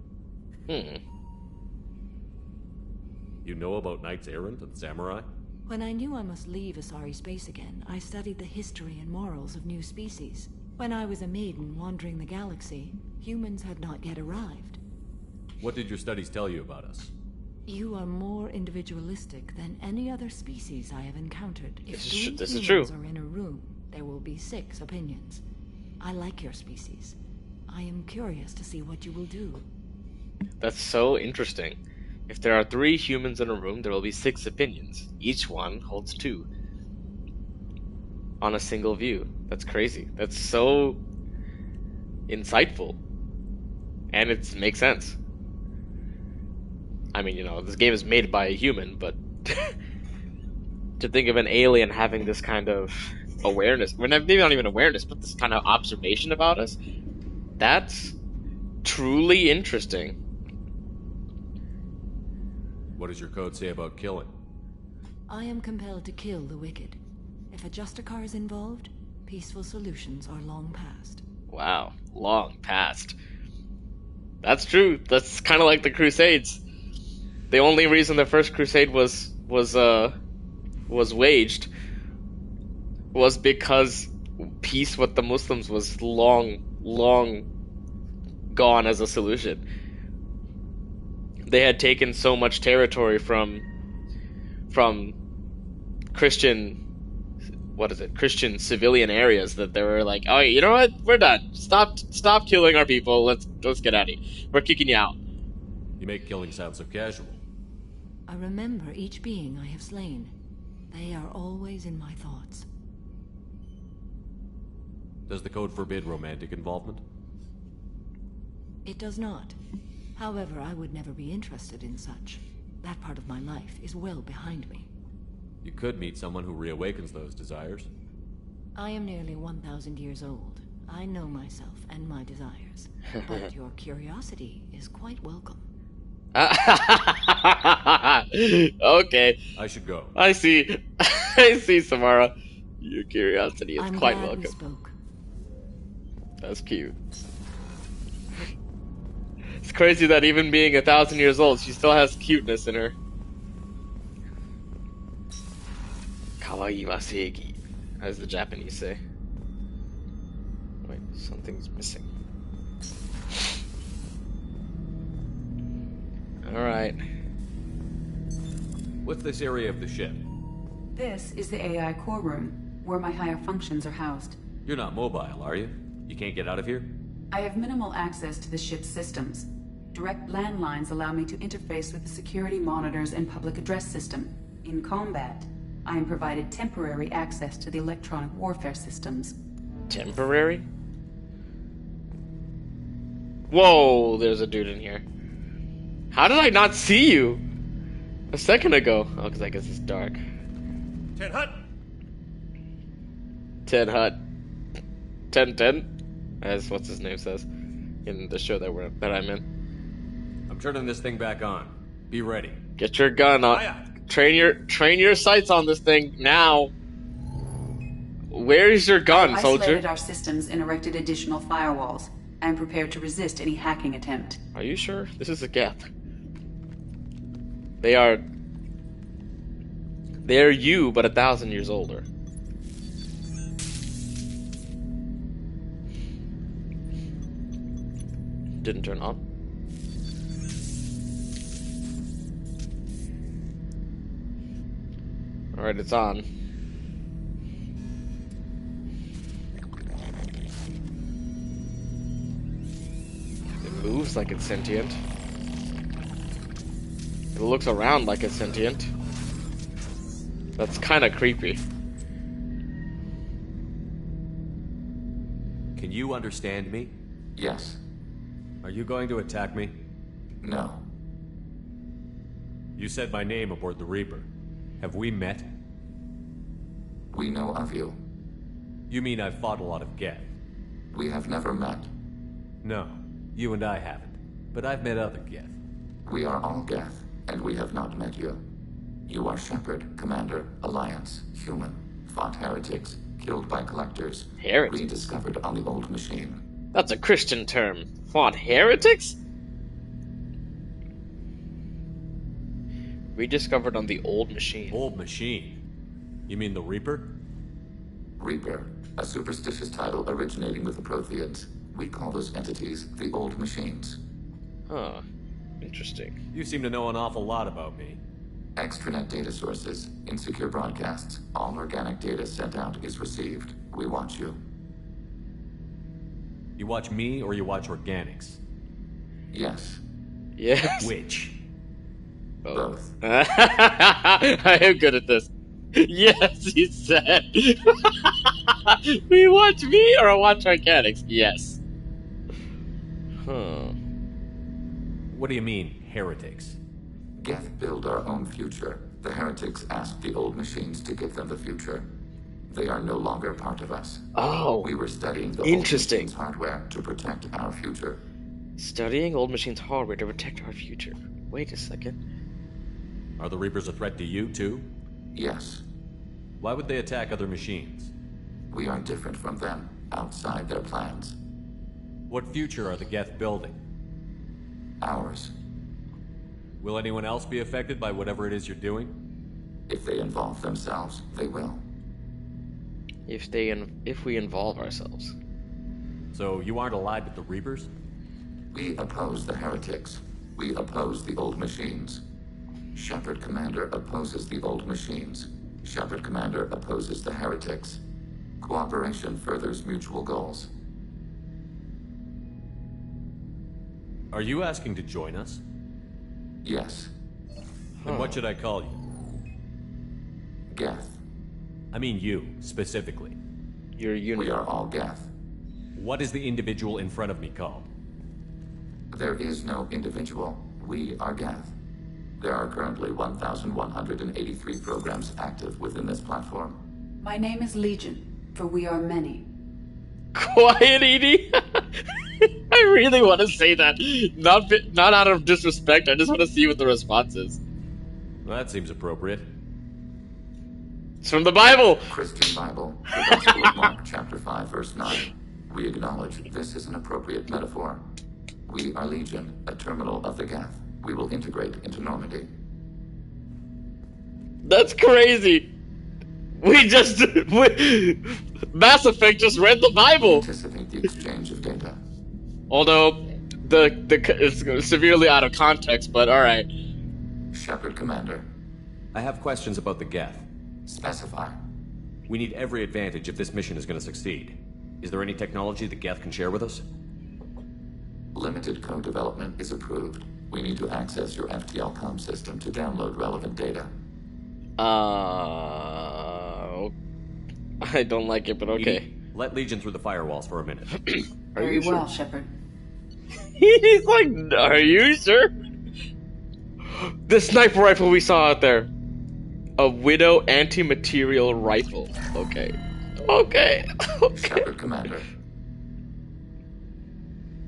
Speaker 7: You know about knights errant and samurai?
Speaker 6: When I knew I must leave Asari space again, I studied the history and morals of new species. When I was a maiden wandering the galaxy, humans had not yet arrived.
Speaker 7: What did your studies tell you about us?
Speaker 6: You are more individualistic than any other species I have encountered. If
Speaker 3: This is
Speaker 6: humans
Speaker 3: true.
Speaker 6: are in a room, there will be 6 opinions. I like your species. I am curious to see what you will do.
Speaker 3: That's so interesting. If there are 3 humans in a room, there will be 6 opinions. Each one holds 2. On a single view. That's crazy. That's so insightful. And it makes sense. I mean, you know, this game is made by a human, but to think of an alien having this kind of awareness, well, maybe not even awareness, but this kind of observation about us, that's truly interesting.
Speaker 7: What does your code say about killing?
Speaker 6: I am compelled to kill the wicked. If a Justicar is involved, peaceful solutions are long past.
Speaker 3: Wow, long past. That's true. That's kind of like the Crusades. The only reason the first Crusade was waged was because peace with the Muslims was long gone as a solution. They had taken so much territory from Christian civilian areas that they were like, oh, you know what? We're done. Stop killing our people. Let's get out of here. We're kicking you out.
Speaker 7: You make killing sound so casual.
Speaker 6: I remember each being I have slain. They are always in my thoughts.
Speaker 7: Does the code forbid romantic involvement?
Speaker 6: It does not. However, I would never be interested in such. That part of my life is well behind me.
Speaker 7: You could meet someone who reawakens those desires.
Speaker 6: I am nearly 1,000 years old. I know myself and my desires. But your curiosity is quite welcome.
Speaker 3: Okay.
Speaker 7: I should go.
Speaker 3: I see. I see, Samara. Your curiosity is
Speaker 6: I'm
Speaker 3: quite
Speaker 6: glad
Speaker 3: welcome.
Speaker 6: we spoke.
Speaker 3: That's cute. It's crazy that even being 1,000 years old, she still has cuteness in her. Kawaii wasegi, as the Japanese say. Wait, something's missing. Alright.
Speaker 7: What's this area of the ship?
Speaker 19: This is the AI core room, where my higher functions are housed.
Speaker 7: You're not mobile, are you? You can't get out of here?
Speaker 19: I have minimal access to the ship's systems. Direct landlines allow me to interface with the security monitors and public address system. In combat, I am provided temporary access to the electronic warfare systems.
Speaker 3: Temporary? Whoa, there's a dude in here. How did I not see you a second ago? Oh, because I guess it's dark.
Speaker 9: Ted Hutt!
Speaker 3: Ted Hutt. 1010, as what's his name says in the show that I'm in.
Speaker 7: I'm turning this thing back on. Be ready.
Speaker 3: Get your gun on. Train your sights on this thing now. Where is your gun,
Speaker 19: I
Speaker 3: soldier?
Speaker 19: isolated our systems and erected additional firewalls. I am prepared to resist any hacking attempt.
Speaker 3: Are you sure? This is a gap. They're you, but 1,000 years older. Didn't turn on. Alright, it's on. It moves like it's sentient. It looks around like it's sentient. That's kind of creepy.
Speaker 7: Can you understand me?
Speaker 8: Yes.
Speaker 7: Are you going to attack me?
Speaker 8: No.
Speaker 7: You said my name aboard the Reaper. Have we met?
Speaker 8: We know of you.
Speaker 7: You mean I've fought a lot of Geth?
Speaker 8: We have never met.
Speaker 7: No, you and I haven't. But I've met other Geth.
Speaker 8: We are all Geth, and we have not met you. You are Shepard, Commander, Alliance, human, fought heretics, killed by collectors,
Speaker 3: Heretics?
Speaker 8: rediscovered on the old machine.
Speaker 3: That's a Christian term. Fought heretics? Rediscovered on the old machine.
Speaker 7: Old machine? You mean the Reaper?
Speaker 8: Reaper, a superstitious title originating with the Protheans. We call those entities the old machines.
Speaker 3: Huh. Interesting.
Speaker 7: You seem to know an awful lot about me.
Speaker 8: Extranet data sources, insecure broadcasts, all organic data sent out is received. We watch you.
Speaker 7: You watch me or you watch organics?
Speaker 8: Yes.
Speaker 3: Yes.
Speaker 7: Which?
Speaker 8: Both.
Speaker 3: I am good at this. Yes, he said. We watch me or watch organics? Yes. Huh.
Speaker 7: What do you mean, heretics?
Speaker 8: Geth build our own future. The heretics asked the old machines to give them the future. They are no longer part of us.
Speaker 3: Oh.
Speaker 8: We were studying the
Speaker 3: Interesting.
Speaker 8: old machines' hardware to protect our future.
Speaker 3: Studying old machines' hardware to protect our future. Wait a second.
Speaker 7: Are the Reapers a threat to you, too?
Speaker 8: Yes.
Speaker 7: Why would they attack other machines?
Speaker 8: We are different from them, outside their plans.
Speaker 7: What future are the Geth building?
Speaker 8: Ours.
Speaker 7: Will anyone else be affected by whatever it is you're doing?
Speaker 8: If they involve themselves, they will.
Speaker 3: If we involve ourselves.
Speaker 7: So you aren't allied with the Reapers?
Speaker 8: We oppose the heretics. We oppose the old machines. Shepard Commander opposes the old machines. Shepard Commander opposes the heretics. Cooperation furthers mutual goals.
Speaker 7: Are you asking to join us?
Speaker 8: Yes.
Speaker 7: Then what should I call you?
Speaker 8: Geth.
Speaker 7: I mean you, specifically.
Speaker 3: Your unit.
Speaker 8: We are all Geth.
Speaker 7: What is the individual in front of me called?
Speaker 8: There is no individual. We are Geth. There are currently 1,183 programs active within this platform.
Speaker 19: My name is Legion, for we are many.
Speaker 3: Quiet, Edie. I really want to say that. Not out of disrespect. I just want to see what the response is.
Speaker 7: Well, that seems appropriate.
Speaker 3: It's from the Bible.
Speaker 8: Christian Bible, the Gospel of Mark, chapter 5, verse 9. We acknowledge this is an appropriate metaphor. We are Legion, a terminal of the Geth. We will integrate into Normandy.
Speaker 3: That's crazy. Mass Effect just read the Bible.
Speaker 8: Anticipate the exchange of data.
Speaker 3: Although it's severely out of context, but all right.
Speaker 8: Shepard Commander.
Speaker 7: I have questions about the Geth.
Speaker 8: Specify.
Speaker 7: We need every advantage if this mission is going to succeed. Is there any technology the Geth can share with us?
Speaker 8: Limited code development is approved. We need to access your FTL comm system to download relevant data.
Speaker 3: I don't like it, but okay.
Speaker 7: Let Legion through the firewalls for a minute.
Speaker 3: Are
Speaker 19: Very
Speaker 3: you sure?
Speaker 19: well, Shepard.
Speaker 3: He's like, are you sure? The sniper rifle we saw out there. A Widow anti-material rifle. Okay. Okay.
Speaker 8: Shepard Commander.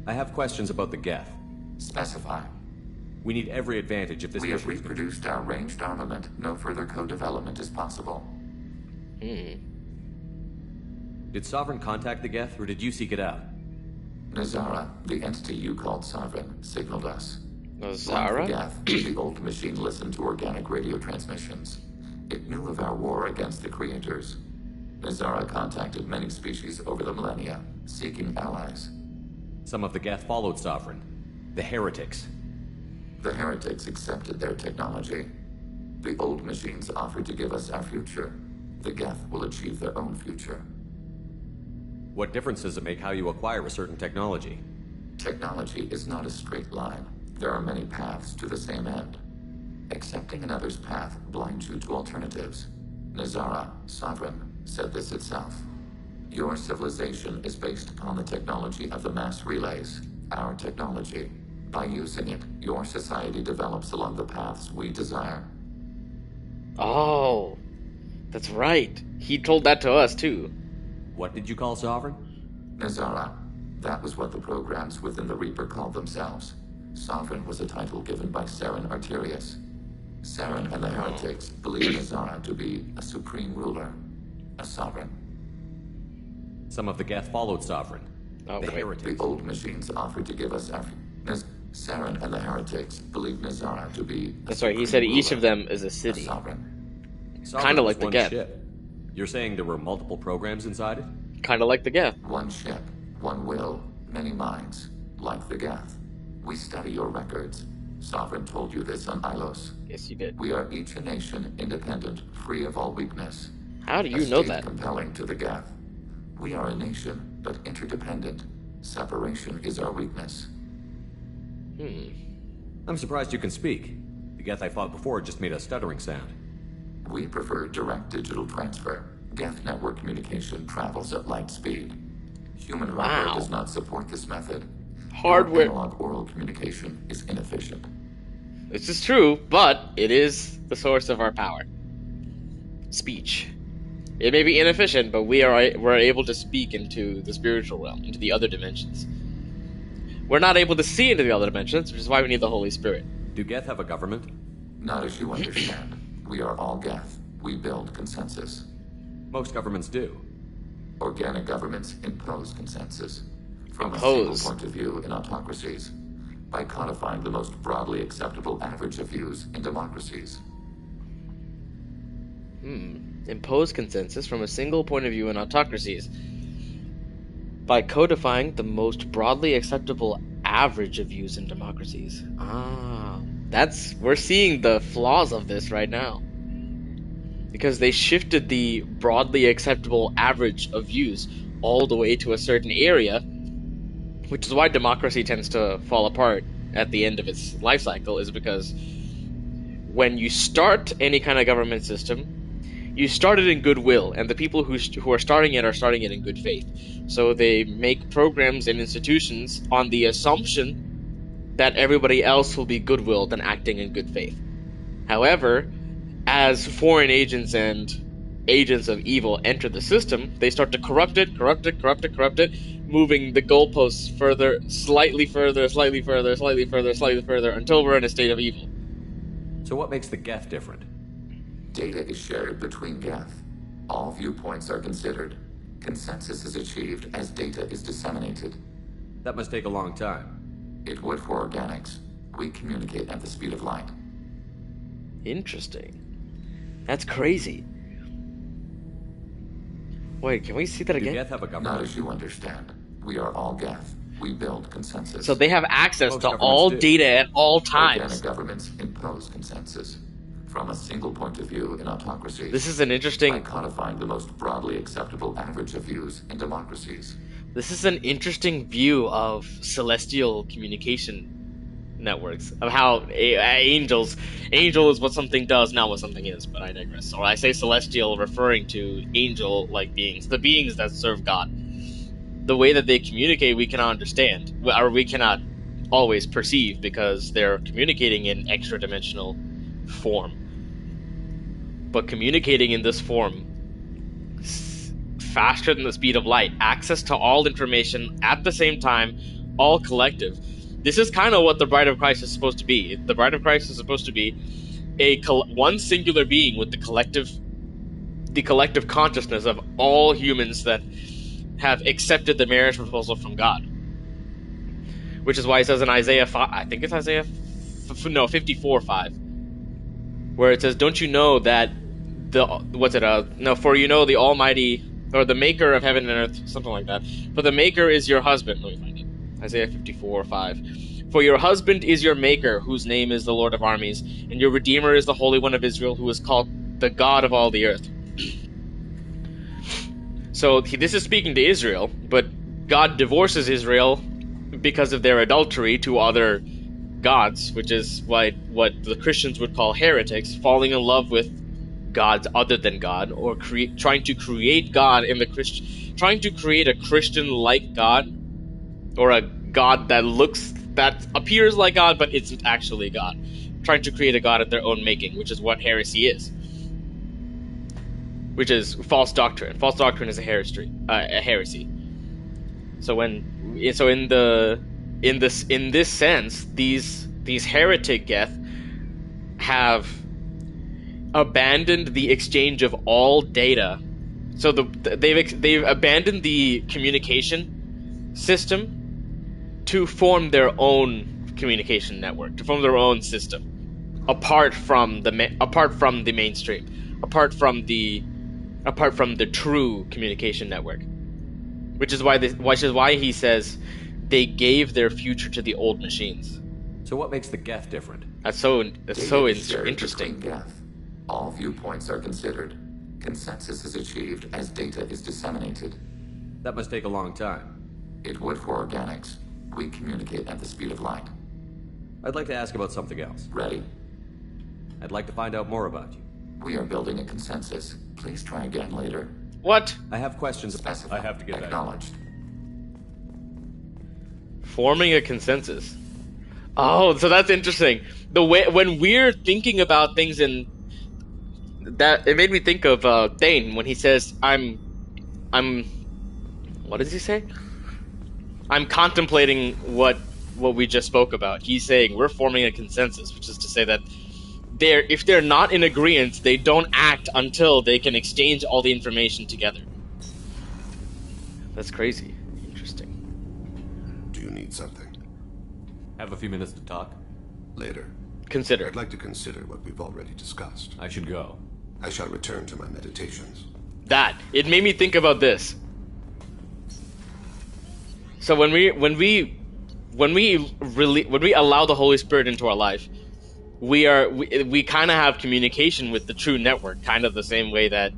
Speaker 7: I have questions about the Geth.
Speaker 8: Specify.
Speaker 7: We need every advantage if this
Speaker 8: We have
Speaker 7: mission is
Speaker 8: reproduced our ranged armament. No further co-development is possible.
Speaker 7: Did Sovereign contact the Geth, or did you seek it out?
Speaker 8: Nazara, the entity you called Sovereign, signaled us.
Speaker 3: Nazara?
Speaker 8: Like the Geth, the old machine listened to organic radio transmissions. It knew of our war against the creators. Nazara contacted many species over the millennia, seeking allies.
Speaker 7: Some of the Geth followed Sovereign. The heretics.
Speaker 8: The heretics accepted their technology. The old machines offered to give us our future. The Geth will achieve their own future.
Speaker 7: What difference does it make how you acquire a certain technology?
Speaker 8: Technology is not a straight line. There are many paths to the same end. Accepting another's path blinds you to alternatives. Nazara, Sovereign, said this itself. Your civilization is based upon the technology of the mass relays, our technology. By using it, your society develops along the paths we desire.
Speaker 3: Oh, that's right. He told that to us, too.
Speaker 7: What did you call Sovereign?
Speaker 8: Nazara. That was what the programs within the Reaper called themselves. Sovereign was a title given by Saren Arterius. Saren and the heretics believe Nazara to be a supreme ruler, a sovereign.
Speaker 7: Some of the Geth followed Sovereign.
Speaker 8: The old machines offered to give us our... Saren and the heretics believe Nazara to be...
Speaker 3: That's right, he said each of them is a city. Kind of like the Geth.
Speaker 7: Ship. You're saying there were multiple programs inside it?
Speaker 3: Kind of like the Geth.
Speaker 8: One ship, one will, many minds, like the Geth. We study your records. Sovereign told you this on Ilos.
Speaker 3: Yes, you did.
Speaker 8: We are each a nation, independent, free of all weakness.
Speaker 3: How do you know
Speaker 8: state
Speaker 3: that?
Speaker 8: Compelling to the Geth. We are a nation, but interdependent. Separation is our weakness.
Speaker 7: I'm surprised you can speak. The Geth I fought before just made a stuttering sound.
Speaker 8: We prefer direct digital transfer. Geth network communication travels at light speed. Human hardware does not support this method.
Speaker 3: Hardware.
Speaker 8: Analog oral communication is inefficient.
Speaker 3: This is true, but it is the source of our power. Speech. It may be inefficient, but we're able to speak into the spiritual realm, into the other dimensions. We're not able to see into the other dimensions, which is why we need the Holy Spirit.
Speaker 7: Do Geth have a government?
Speaker 8: Not as you understand. We are all Geth. We build consensus.
Speaker 7: Most governments do.
Speaker 8: Organic governments impose consensus. From a single point of view in autocracies. By codifying the most broadly acceptable average of views in democracies.
Speaker 3: Impose consensus from a single point of view in autocracies. By codifying the most broadly acceptable average of views in democracies. We're seeing the flaws of this right now. Because they shifted the broadly acceptable average of views all the way to a certain area, which is why democracy tends to fall apart at the end of its life cycle, is because when you start any kind of government system, you start it in goodwill, and the people who are starting it in good faith. So they make programs and institutions on the assumption that everybody else will be goodwilled and acting in good faith. However, as foreign agents and agents of evil enter the system, they start to corrupt it, moving the goalposts further, slightly further, until we're in a state of evil.
Speaker 7: So what makes the Geth different?
Speaker 8: Data is shared between Geth. All viewpoints are considered. Consensus is achieved as data is disseminated.
Speaker 7: That must take a long time.
Speaker 8: It would for organics. We communicate at the speed of light.
Speaker 3: Interesting. That's crazy. Wait, can we see that again?
Speaker 7: Do Geth have a government?
Speaker 8: Not as you understand. We are all Geth. We build consensus.
Speaker 3: So they have access to all data at all times.
Speaker 8: Organic governments impose consensus. From a single point of view in autocracies.
Speaker 3: This is an interesting...
Speaker 8: By codifying the most broadly acceptable average of views in democracies.
Speaker 3: This is an interesting view of celestial communication networks. Of how angel is what something does, not what something is, but I digress. Or I say celestial referring to angel-like beings. The beings that serve God. The way that they communicate we cannot understand. Or we cannot always perceive because they're communicating in extra-dimensional form. But communicating in this form faster than the speed of light, access to all information at the same time, all collective. This is kind of what the Bride of Christ is supposed to be. The Bride of Christ is supposed to be one singular being with the collective consciousness of all humans that have accepted the marriage proposal from God. Which is why it says in Isaiah 5, I think it's Isaiah 54:5. Where it says, don't you know that for you know the Almighty, or the Maker of heaven and earth, something like that. For the Maker is your husband. Let me find it. Isaiah 54:5. For your husband is your maker, whose name is the Lord of armies, and your Redeemer is the Holy One of Israel, who is called the God of all the earth. So this is speaking to Israel, but God divorces Israel because of their adultery to other gods, which is what the Christians would call heretics, falling in love with gods other than God, or trying to create God in the trying to create a Christian-like God, or a God that appears like God but isn't actually God, trying to create a God of their own making, which is what heresy is, which is false doctrine. False doctrine is a heresy. So in this sense, these heretic Geth have abandoned the exchange of all data. So they've abandoned the communication system to form their own communication network, to form their own system, apart from the mainstream, apart from the true communication network, which is why he says they gave their future to the old machines.
Speaker 7: So what makes the Geth different?
Speaker 3: That's so
Speaker 8: interesting. Geth. All viewpoints are considered. Consensus is achieved as data is disseminated.
Speaker 7: That must take a long time.
Speaker 8: It would for organics. We communicate at the speed of light.
Speaker 7: I'd like to ask about something else.
Speaker 8: Ready?
Speaker 7: I'd like to find out more about you.
Speaker 8: We are building a consensus. Please try again later.
Speaker 3: What?
Speaker 7: I have questions.
Speaker 8: Specified.
Speaker 7: I have to get
Speaker 8: acknowledged.
Speaker 3: Forming a consensus. Oh, so that's interesting. The way when we're thinking about things in that, it made me think of Thane when he says, "I'm." What does he say? I'm contemplating what we just spoke about. He's saying we're forming a consensus, which is to say that if they're not in agreement, they don't act until they can exchange all the information together. That's crazy. Interesting.
Speaker 17: Do you need something?
Speaker 7: Have a few minutes to talk?
Speaker 17: Later.
Speaker 3: Consider.
Speaker 17: I'd like to consider what we've already discussed.
Speaker 7: I should go.
Speaker 17: I shall return to my meditations.
Speaker 3: It made me think about this. So when we allow the Holy Spirit into our life, we kind of have communication with the true network, kind of the same way that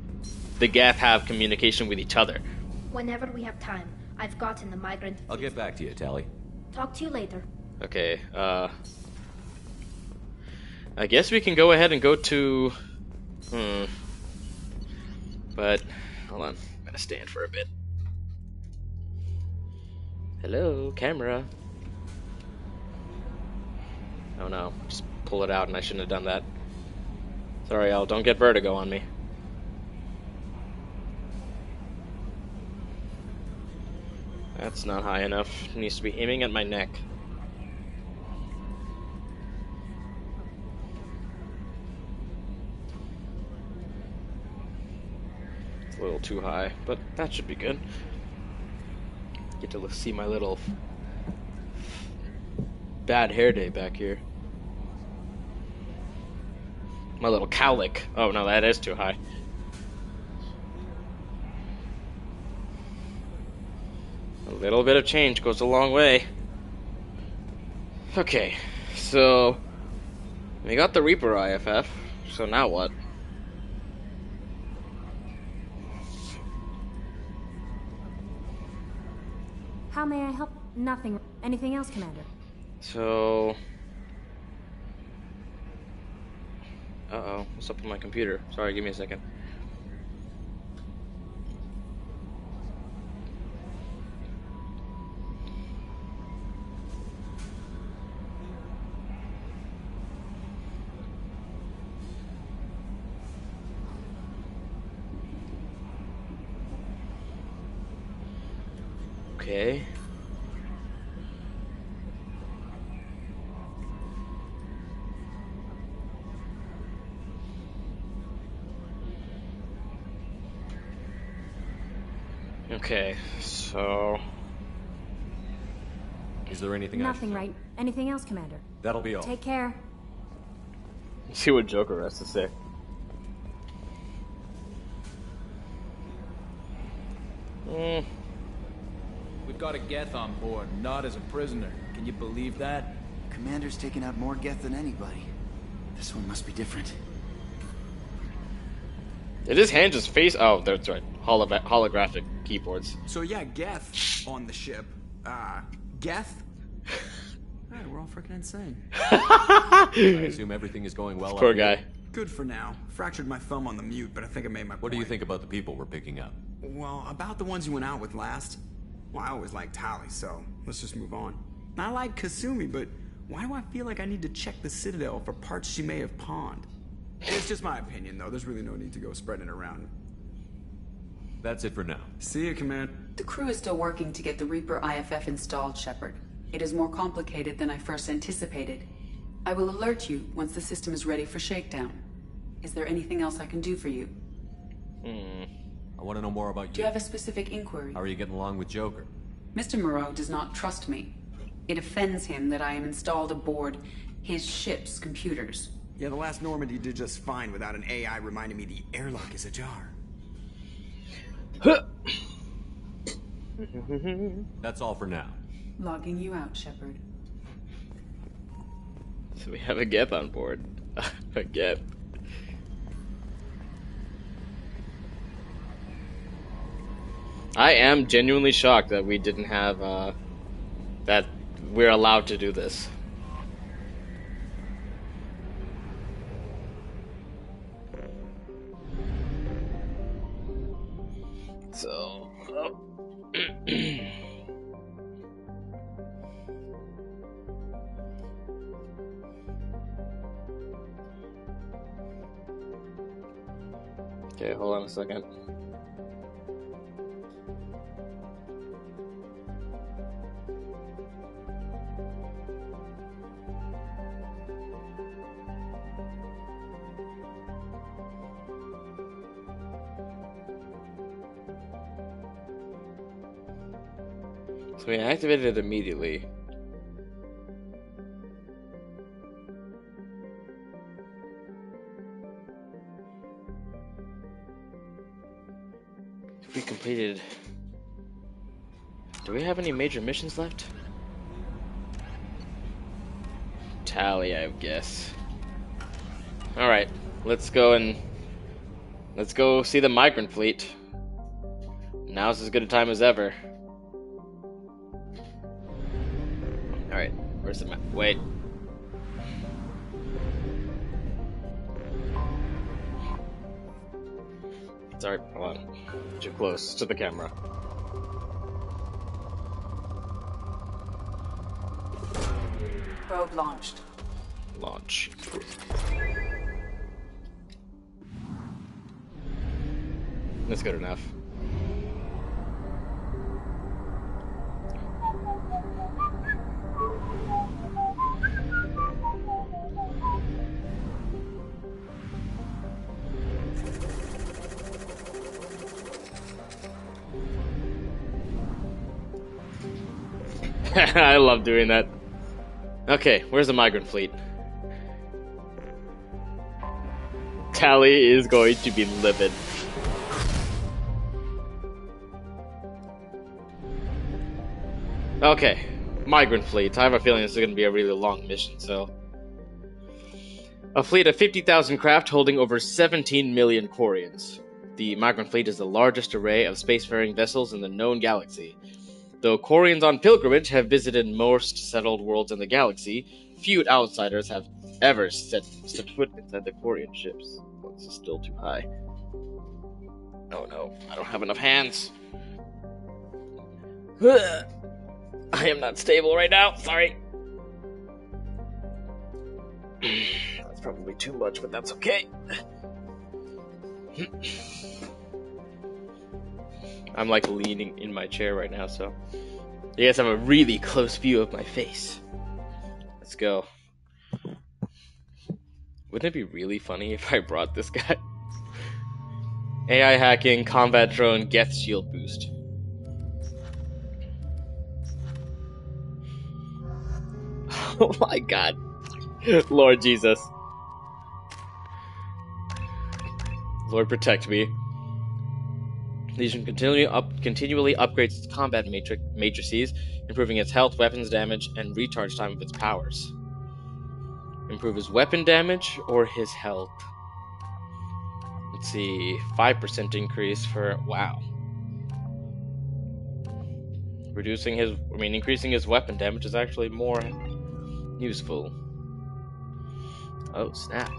Speaker 3: the Geth have communication with each other.
Speaker 15: Whenever we have time, I've gotten the migrant.
Speaker 7: I'll get back to you, Tali.
Speaker 15: Talk to you later.
Speaker 3: Okay, I guess we can go ahead and go to... But, hold on, I'm gonna stand for a bit. Hello, camera. Oh no, just pull it out and I shouldn't have done that. Sorry, Al, don't get vertigo on me. That's not high enough. It needs to be aiming at my neck. It's a little too high, but that should be good. Get to see my little bad hair day back here. My little cowlick. Oh no, that is too high. A little bit of change goes a long way. Okay, so we got the Reaper IFF, so now what?
Speaker 2: How may I help? Nothing. Anything else, Commander?
Speaker 3: So... Uh-oh, what's up with my computer? Sorry, give me a second. Okay. Okay, so...
Speaker 7: Is there anything
Speaker 2: Nothing, right? Anything else, Commander?
Speaker 7: That'll be all.
Speaker 2: Take care.
Speaker 3: Let's see what Joker has to say.
Speaker 9: We've got a Geth on board, not as a prisoner. Can you believe that?
Speaker 11: Commander's taken out more Geth than anybody. This one must be different.
Speaker 3: Did his hand just face? Oh, that's right. Holographic keyboards.
Speaker 20: So yeah, Geth on the ship. Geth? God, we're all freaking insane.
Speaker 7: I assume everything is going well.
Speaker 3: Poor
Speaker 7: up here?
Speaker 3: guy.
Speaker 20: Good for now. Fractured my thumb on the mute, but I think I made my point.
Speaker 7: What do you think about the people we're picking up?
Speaker 20: Well, about the ones you went out with last. Well, I always liked Tali, so let's just move on. I like Kasumi, but why do I feel like I need to check the Citadel for parts she may have pawned? It's just my opinion, though. There's really no need to go spreading it around.
Speaker 7: That's it for now.
Speaker 20: See you, Command.
Speaker 19: The crew is still working to get the Reaper IFF installed, Shepard. It is more complicated than I first anticipated. I will alert you once the system is ready for shakedown. Is there anything else I can do for you?
Speaker 7: I want to know more about you.
Speaker 19: Do you have a specific inquiry?
Speaker 7: How are you getting along with Joker?
Speaker 19: Mr. Moreau does not trust me. It offends him that I am installed aboard his ship's computers.
Speaker 20: Yeah, the last Normandy did just fine without an AI reminding me the airlock is ajar.
Speaker 7: That's all for now.
Speaker 19: Logging you out, Shepard.
Speaker 3: So we have a Geth on board. A Geth. I am genuinely shocked that we didn't have, that we're allowed to do this. So, okay, hold on a second. So we activated it immediately. We completed. Do we have any major missions left? Tali, I guess. Alright, let's go see the migrant fleet. Now's as good a time as ever. Alright, where's the map? Wait. Sorry, hold on. Too close to the camera.
Speaker 19: Probe launched.
Speaker 3: Launch. That's good enough. I love doing that. Okay, where's the migrant fleet? Tali is going to be livid. Okay, migrant fleet. I have a feeling this is going to be a really long mission, so... A fleet of 50,000 craft holding over 17 million Quarians. The migrant fleet is the largest array of spacefaring vessels in the known galaxy. Though Quarians on pilgrimage have visited most settled worlds in the galaxy, few outsiders have ever set foot inside the Quarian ships. Oh, this is still too high. Oh no, I don't have enough hands. I am not stable right now, sorry. That's probably too much, but that's okay. I'm like leaning in my chair right now, so you guys have a really close view of my face. Let's go. Wouldn't it be really funny if I brought this guy? AI hacking, combat drone, Geth shield boost. Oh my god. Lord Jesus. Lord protect me. Legion continually upgrades its combat matrices, improving its health, weapons damage, and recharge time of its powers. Improve his weapon damage or his health. Let's see, 5% increase for, wow. Increasing his weapon damage is actually more useful. Oh, snap.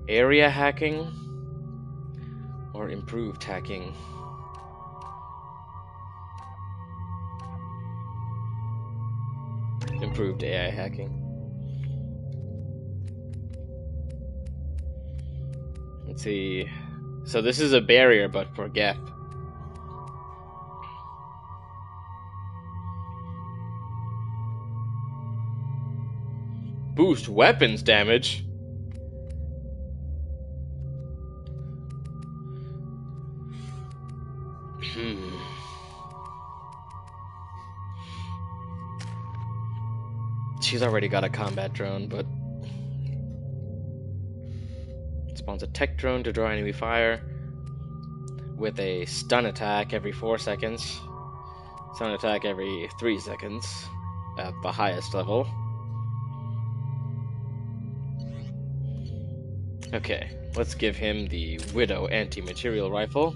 Speaker 3: Area hacking or improved hacking? Improved AI hacking. Let's see. So this is a barrier, but for Geth. Boost weapons damage. She's already got a combat drone, but spawns a tech drone to draw enemy fire with a stun attack every 4 seconds, stun attack every 3 seconds at the highest level. Okay, let's give him the Widow anti-material rifle,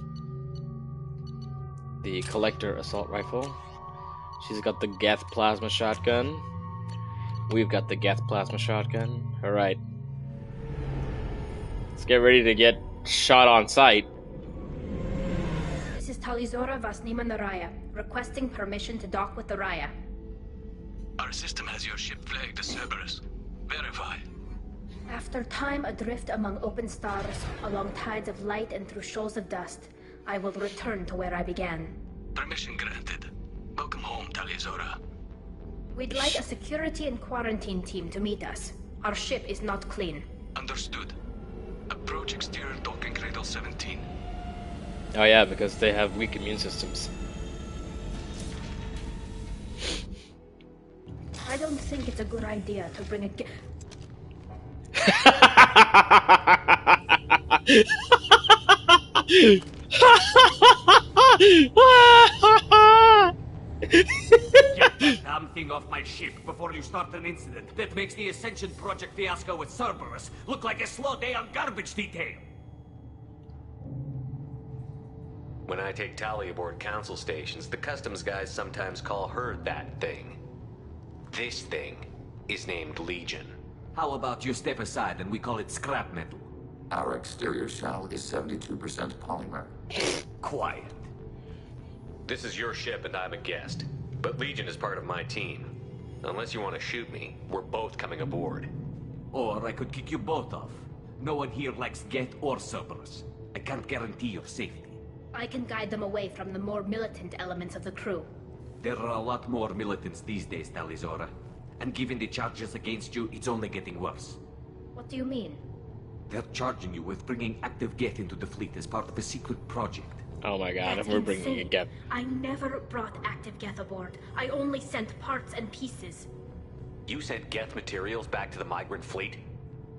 Speaker 3: the Collector assault rifle. She's got the Geth plasma shotgun. We've got the Geth plasma shotgun. Alright. Let's get ready to get shot on sight.
Speaker 15: This is Talizora Vasnima Naraya, requesting permission to dock with the Raya.
Speaker 21: Our system has your ship flagged as Cerberus. Verify.
Speaker 15: After time adrift among open stars, along tides of light and through shoals of dust, I will return to where I began.
Speaker 21: Permission granted. Welcome home, Talizora.
Speaker 15: We'd like a security and quarantine team to meet us. Our ship is not clean.
Speaker 21: Understood. Approach exterior docking cradle 17.
Speaker 3: Oh yeah, because they have weak immune systems.
Speaker 15: I don't think it's a good idea to bring a
Speaker 1: Get that damn thing off my ship before you start an incident that makes the Ascension Project fiasco with Cerberus look like a slow day on garbage detail.
Speaker 5: When I take Tali aboard council stations, the customs guys sometimes call her that thing. This thing is named Legion.
Speaker 1: How about you step aside and we call it scrap metal?
Speaker 8: Our exterior shell is 72% polymer.
Speaker 1: Quiet.
Speaker 5: This is your ship and I'm a guest, but Legion is part of my team. Unless you want to shoot me, we're both coming aboard.
Speaker 1: Or I could kick you both off. No one here likes Geth or Cerberus. I can't guarantee your safety.
Speaker 15: I can guide them away from the more militant elements of the crew.
Speaker 1: There are a lot more militants these days, Talizora. And given the charges against you, it's only getting worse.
Speaker 15: What do you mean?
Speaker 1: They're charging you with bringing active Geth into the fleet as part of a secret project.
Speaker 3: Oh my god,
Speaker 15: That's
Speaker 3: if we're bringing a Geth.
Speaker 15: I never brought active Geth aboard. I only sent parts and pieces.
Speaker 5: You sent Geth materials back to the migrant fleet?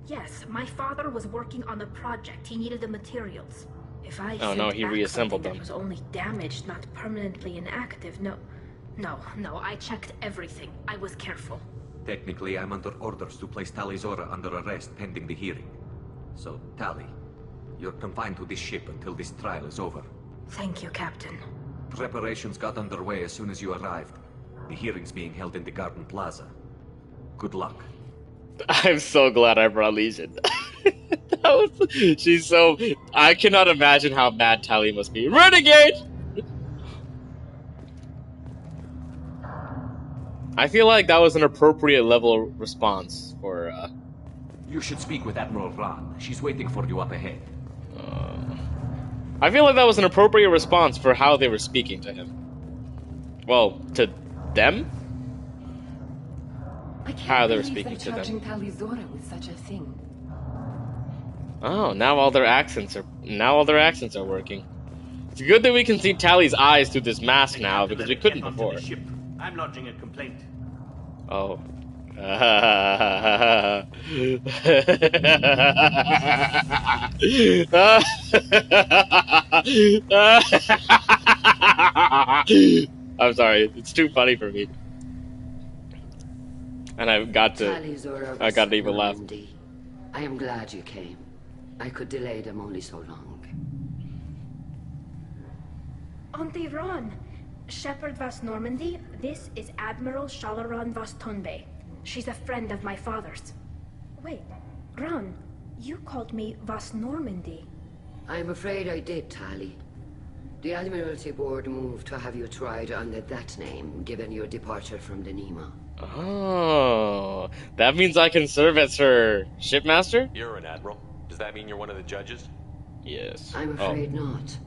Speaker 15: Yes, my father was working on a project. He needed the materials. If I
Speaker 3: Oh no,
Speaker 15: sent
Speaker 3: he
Speaker 15: back
Speaker 3: reassembled
Speaker 15: something
Speaker 3: them.
Speaker 15: that was only damaged, not permanently inactive. No, I checked everything. I was careful.
Speaker 1: Technically, I'm under orders to place Talizora under arrest pending the hearing. So, Tali, you're confined to this ship until this trial is over.
Speaker 15: Thank you, Captain.
Speaker 1: Preparations got underway as soon as you arrived. The hearing's being held in the Garden Plaza. Good luck.
Speaker 3: I'm so glad I brought Legion. She's so... I cannot imagine how mad Tali must be. Renegade! I feel like that was an appropriate level of response for,
Speaker 1: You should speak with Admiral Ran. She's waiting for you up ahead.
Speaker 3: I feel like that was an appropriate response for how they were speaking to him. Well, to them? How they were speaking to them.
Speaker 18: Talizora with such a thing.
Speaker 3: Oh, now all their accents are working. It's good that we can see Tali's eyes through this mask now because we couldn't before.
Speaker 10: I'm lodging a complaint.
Speaker 3: Oh. I'm sorry, it's too funny for me. And I got to even laugh.
Speaker 13: I am glad you came. I could delay them only so long.
Speaker 15: Auntie Ron, Shepard Vas Normandy, this is Admiral Shalaran Vas Tunbe. She's a friend of my father's. Wait, Ron, you called me Vas Normandy.
Speaker 13: I'm afraid I did, Tali. The Admiralty Board moved to have you tried under that name, given your departure from the Nima.
Speaker 3: Oh, that means I can serve as her shipmaster?
Speaker 5: You're an admiral. Does that mean you're one of the judges?
Speaker 3: Yes.
Speaker 13: I'm afraid not.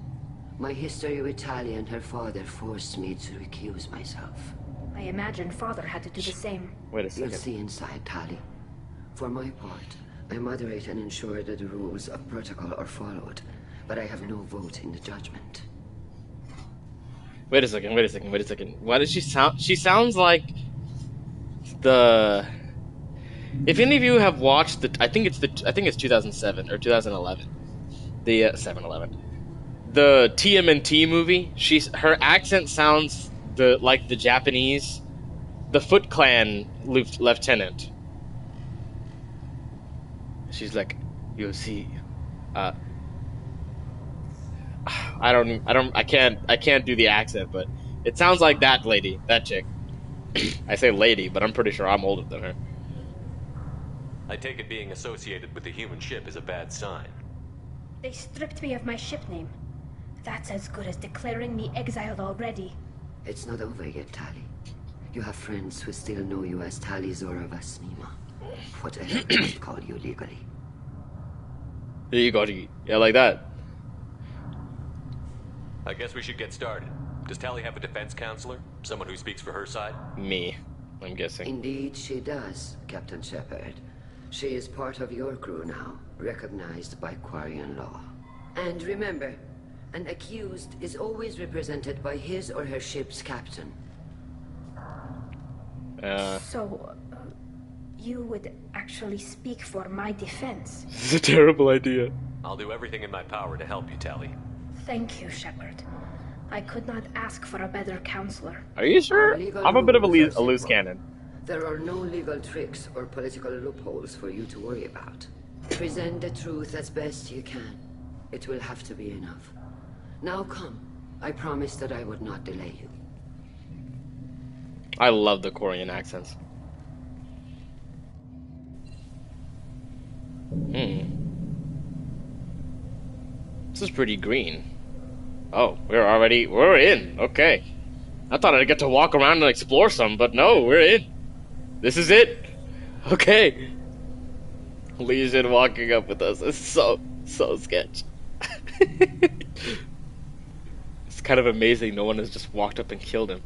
Speaker 13: My history with Tali and her father forced me to recuse myself.
Speaker 15: I imagine father had to do the same.
Speaker 3: Wait a second.
Speaker 13: You'll see inside, Tali. For my part, I moderate and ensure that the rules of protocol are followed, but I have no vote in the judgment.
Speaker 3: Wait a second. Why does she sound? She sounds like the. If any of you have watched the, I think it's 2007 or 2011, the 7-Eleven, the TMNT movie. Her accent sounds like the Japanese, the Foot Clan lieutenant. She's like, you see, I can't do the accent, but it sounds like that lady, that chick. I say lady, but I'm pretty sure I'm older than her.
Speaker 5: I take it being associated with the human ship is a bad sign.
Speaker 15: They stripped me of my ship name. That's as good as declaring me exiled already.
Speaker 13: It's not over yet, Tali. You have friends who still know you as Tali Zora Vas Nima. Whatever I must call you legally.
Speaker 3: Legally. Yeah, like that.
Speaker 5: I guess we should get started. Does Tali have a defense counselor? Someone who speaks for her side?
Speaker 3: Me, I'm guessing.
Speaker 13: Indeed, she does, Captain Shepard. She is part of your crew now, recognized by Quarian law. And remember, an accused is always represented by his or her ship's captain.
Speaker 15: So, you would actually speak for my defense?
Speaker 3: This is a terrible idea.
Speaker 5: I'll do everything in my power to help you, Tali.
Speaker 15: Thank you, Shepard. I could not ask for a better counselor.
Speaker 3: Are you sure? I'm a bit of a loose cannon.
Speaker 13: There are no legal tricks or political loopholes for you to worry about. Present the truth as best you can. It will have to be enough. Now come. I promised that I would not delay you.
Speaker 3: I love the Korean accents. This is pretty green. Oh, we're in. Okay. I thought I'd get to walk around and explore some, but no, we're in. This is it. Okay. Legion walking up with us. It's so sketch. It's kind of amazing no one has just walked up and killed him.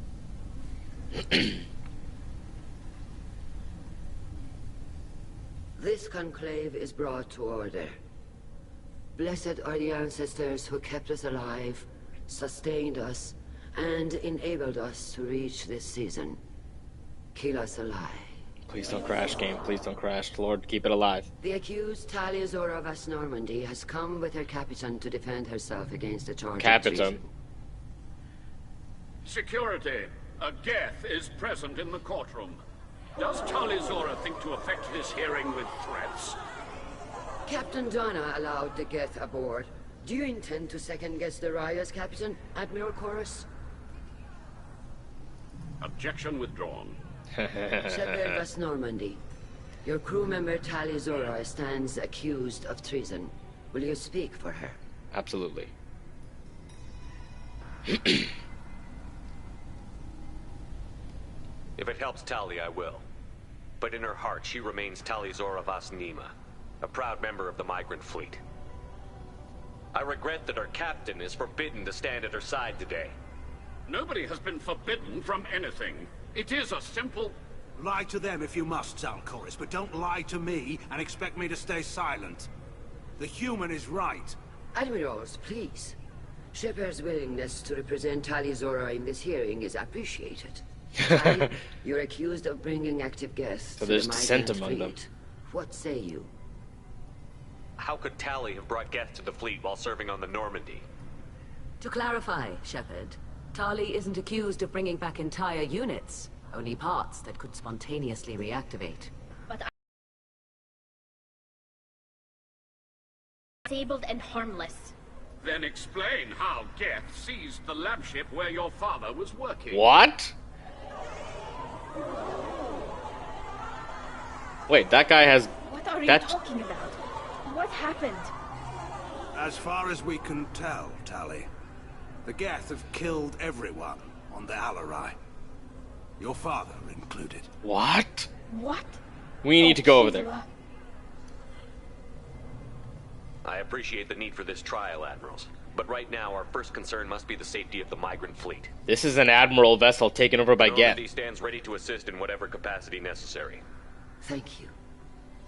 Speaker 13: This conclave is brought to order. Blessed are the ancestors who kept us alive, sustained us, and enabled us to reach this season. Keep us alive.
Speaker 3: Please don't crash, game. Please don't crash. Lord, keep it alive.
Speaker 13: The accused Tali Zora Vas Normandy has come with her Capitan to defend herself against the charge of treason.
Speaker 1: Security. A Geth is present in the courtroom. Does Tali Zora think to effect this hearing with threats?
Speaker 13: Captain Donna allowed the Geth aboard. Do you intend to second-guess the Raya's captain, Admiral Chorus?
Speaker 1: Objection withdrawn.
Speaker 13: Shepard Vas Normandy. Your crew member Tali Zora stands accused of treason. Will you speak for her?
Speaker 3: Absolutely.
Speaker 5: If it helps Tali, I will. But in her heart, she remains Tali Zora Vas Nima, a proud member of the migrant fleet. I regret that her captain is forbidden to stand at her side today.
Speaker 1: Nobody has been forbidden from anything. It is a simple...
Speaker 14: Lie to them if you must, Zalcoris, but don't lie to me and expect me to stay silent. The human is right.
Speaker 13: Admirals, please. Shepard's willingness to represent Tali Zora in this hearing is appreciated. Tali, you're accused of bringing active guests
Speaker 3: So
Speaker 13: to
Speaker 3: there's
Speaker 13: the
Speaker 3: dissent
Speaker 13: migrant
Speaker 3: among them.
Speaker 13: fleet. What say you?
Speaker 5: How could Tali have brought Geth to the fleet while serving on the Normandy?
Speaker 12: To clarify, Shepard, Tali isn't accused of bringing back entire units, only parts that could spontaneously reactivate.
Speaker 15: But disabled and harmless.
Speaker 22: Then explain how Geth seized the lab ship where your father was working.
Speaker 3: What? Wait, that guy has...
Speaker 15: What are you
Speaker 3: that...
Speaker 15: talking about? What happened?
Speaker 14: As far as we can tell, Tali, the Geth have killed everyone on the Alarai. Your father included.
Speaker 3: What?
Speaker 15: What?
Speaker 3: We need to go over there.
Speaker 5: I appreciate the need for this trial, Admirals. But right now, our first concern must be the safety of the migrant fleet.
Speaker 3: This is an Admiral vessel taken over by Geth.
Speaker 5: Normandy stands ready to assist in whatever capacity necessary.
Speaker 13: Thank you.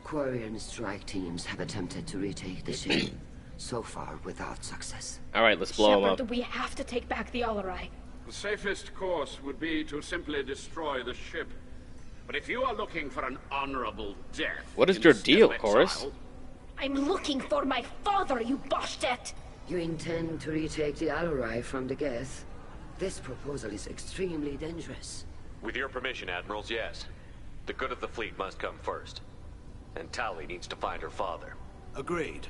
Speaker 13: Quarry and strike teams have attempted to retake the ship, so far without success.
Speaker 3: Alright, let's blow him up.
Speaker 15: Shepard, we have to take back the Alarai.
Speaker 22: The safest course would be to simply destroy the ship. But if you are looking for an honorable death...
Speaker 3: What is your deal, Chorus?
Speaker 15: I'm looking for my father, you Bastet!
Speaker 13: You intend to retake the Alarai from the Geth? This proposal is extremely dangerous.
Speaker 5: With your permission, Admirals, yes. The good of the fleet must come first. And Tali needs to find her father.
Speaker 14: Agreed.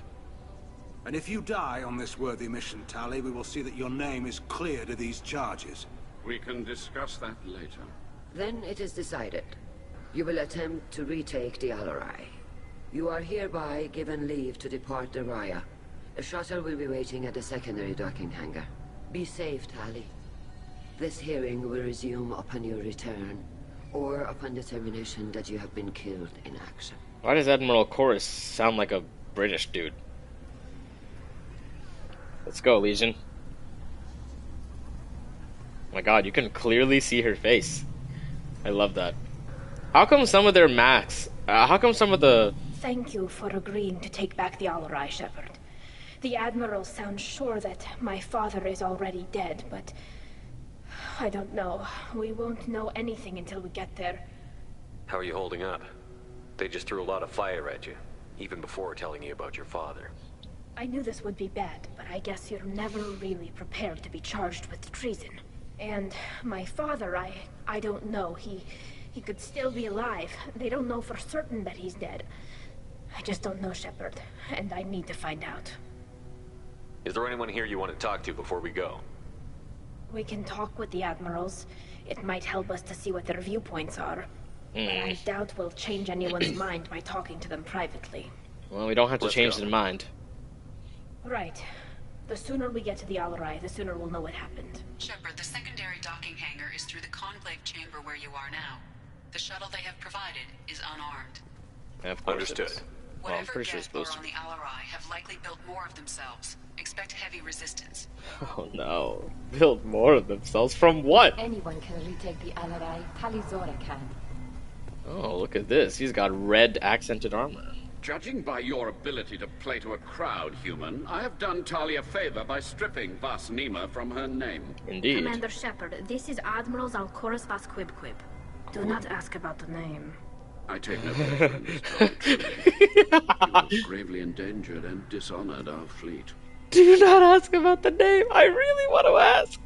Speaker 14: And if you die on this worthy mission, Tali, we will see that your name is cleared of these charges.
Speaker 22: We can discuss that later.
Speaker 13: Then it is decided. You will attempt to retake the Alarai. You are hereby given leave to depart the Raya. A shuttle will be waiting at the secondary docking hangar. Be safe, Tali. This hearing will resume upon your return, or upon determination that you have been killed in action.
Speaker 3: Why does Admiral Chorus sound like a British dude? Let's go, Legion. Oh my god, you can clearly see her face. I love that. How come some of their masks, how come some of the...
Speaker 15: Thank you for agreeing to take back the Alarai, Shepard. The Admiral sounds sure that my father is already dead, but... I don't know. We won't know anything until we get there.
Speaker 5: How are you holding up? They just threw a lot of fire at you, even before telling you about your father.
Speaker 15: I knew this would be bad, but I guess you're never really prepared to be charged with treason. And my father, I don't know. He could still be alive. They don't know for certain that he's dead. I just don't know, Shepard, and I need to find out.
Speaker 5: Is there anyone here you want to talk to before we go?
Speaker 15: We can talk with the Admirals. It might help us to see what their viewpoints are. But I doubt we'll change anyone's mind by talking to them privately.
Speaker 3: Well, we don't have to change their mind.
Speaker 15: Right. The sooner we get to the Alarai, the sooner we'll know what happened.
Speaker 19: Shepard, the secondary docking hangar is through the conclave chamber where you are now. The shuttle they have provided is unarmed.
Speaker 3: Of course
Speaker 5: Understood.
Speaker 3: it is. Well, I'm pretty sure it's
Speaker 19: Geth are
Speaker 3: supposed to.
Speaker 19: on the Alarai have likely built more of themselves. Expect heavy resistance.
Speaker 3: Oh no. Build more of themselves? From what?
Speaker 23: Anyone can retake the Alarai. Talizora can.
Speaker 3: Oh, look at this. He's got red accented armor.
Speaker 22: Judging by your ability to play to a crowd, human, I have done Tali a favor by stripping Vas Nima from her name.
Speaker 3: Indeed.
Speaker 15: Commander Shepard, this is Admiral Zalkoris Vas Quibquib. Do not ask about the name.
Speaker 22: I take no pleasure in this job, truly. You have gravely endangered and dishonored our fleet.
Speaker 3: Do not ask about the name. I really want to ask.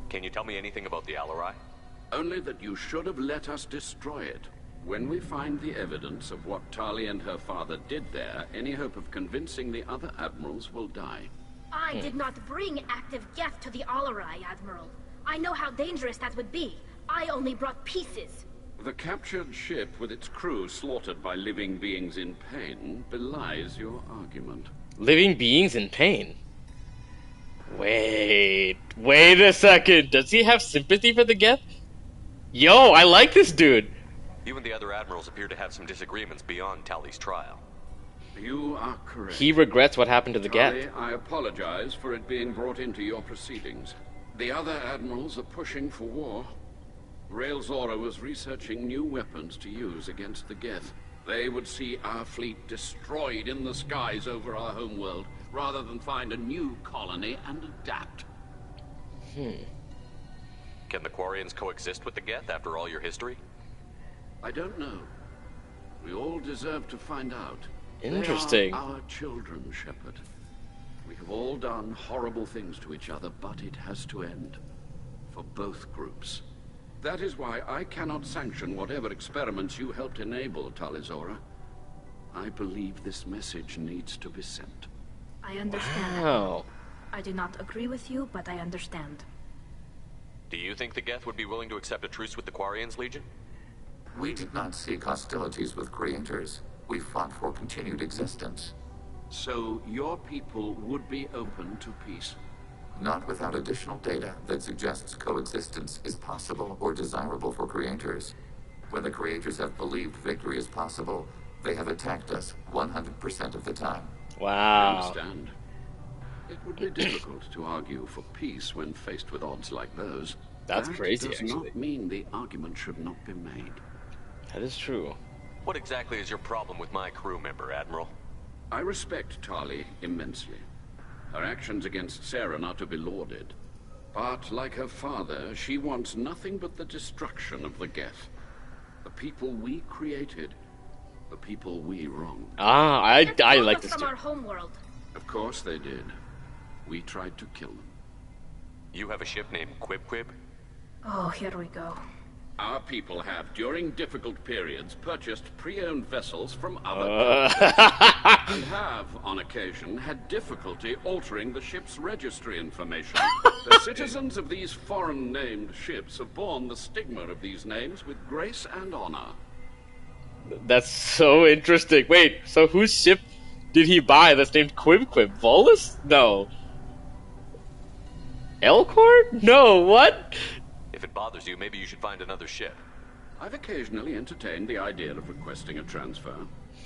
Speaker 5: Can you tell me anything about the Alarai?
Speaker 22: Only that you should have let us destroy it. When we find the evidence of what Tali and her father did there, any hope of convincing the other admirals will die.
Speaker 15: I did not bring active Geth to the Alarai, Admiral. I know how dangerous that would be. I only brought pieces.
Speaker 22: The captured ship with its crew slaughtered by living beings in pain belies your argument.
Speaker 3: Living beings in pain? Wait a second. Does he have sympathy for the Geth? Yo, I like this dude.
Speaker 5: You and the other admirals appear to have some disagreements beyond Tali's trial.
Speaker 22: You are correct.
Speaker 3: He regrets what happened to the
Speaker 22: Tali,
Speaker 3: Geth.
Speaker 22: I apologize for it being brought into your proceedings. The other admirals are pushing for war. Rael Zora was researching new weapons to use against the Geth. They would see our fleet destroyed in the skies over our homeworld, rather than find a new colony and adapt.
Speaker 5: Can the Quarians coexist with the Geth after all your history?
Speaker 22: I don't know. We all deserve to find out.
Speaker 3: Interesting.
Speaker 22: They are our children, Shepard. We have all done horrible things to each other, but it has to end. For both groups. That is why I cannot sanction whatever experiments you helped enable, Talizora. I believe this message needs to be sent.
Speaker 15: I understand.
Speaker 3: Wow.
Speaker 15: I do not agree with you, but I understand.
Speaker 5: Do you think the Geth would be willing to accept a truce with the Quarians, Legion?
Speaker 8: We did not seek hostilities with creators. We fought for continued existence.
Speaker 22: So your people would be open to peace?
Speaker 8: Not without additional data that suggests coexistence is possible or desirable for creators. When the creators have believed victory is possible, they have attacked us 100% of the time.
Speaker 22: I
Speaker 3: Wow.
Speaker 22: understand. It would be difficult to argue for peace when faced with odds like those.
Speaker 3: That's
Speaker 22: That
Speaker 3: crazy,
Speaker 22: does
Speaker 3: actually.
Speaker 22: not mean the argument should not be made.
Speaker 3: That is true.
Speaker 5: What exactly is your problem with my crew member, Admiral?
Speaker 22: I respect Tali immensely. Her actions against Saren are to be lauded. But like her father, she wants nothing but the destruction of the Geth. The people we created, the people we wronged.
Speaker 3: Ah, I like this
Speaker 15: from
Speaker 3: too.
Speaker 15: our homeworld.
Speaker 22: Of course they did. We tried to kill them.
Speaker 5: You have a ship named Quib-Quib?
Speaker 15: Oh, here we go.
Speaker 22: Our people have, during difficult periods, purchased pre-owned vessels from other and have, on occasion, had difficulty altering the ship's registry information. The citizens of these foreign-named ships have borne the stigma of these names with grace and honor.
Speaker 3: That's so interesting. Wait, so whose ship did he buy that's named Quib-Quib? Volus? No. Elcor? No, what?
Speaker 5: If it bothers you, maybe you should find another ship.
Speaker 22: I've occasionally entertained the idea of requesting a transfer.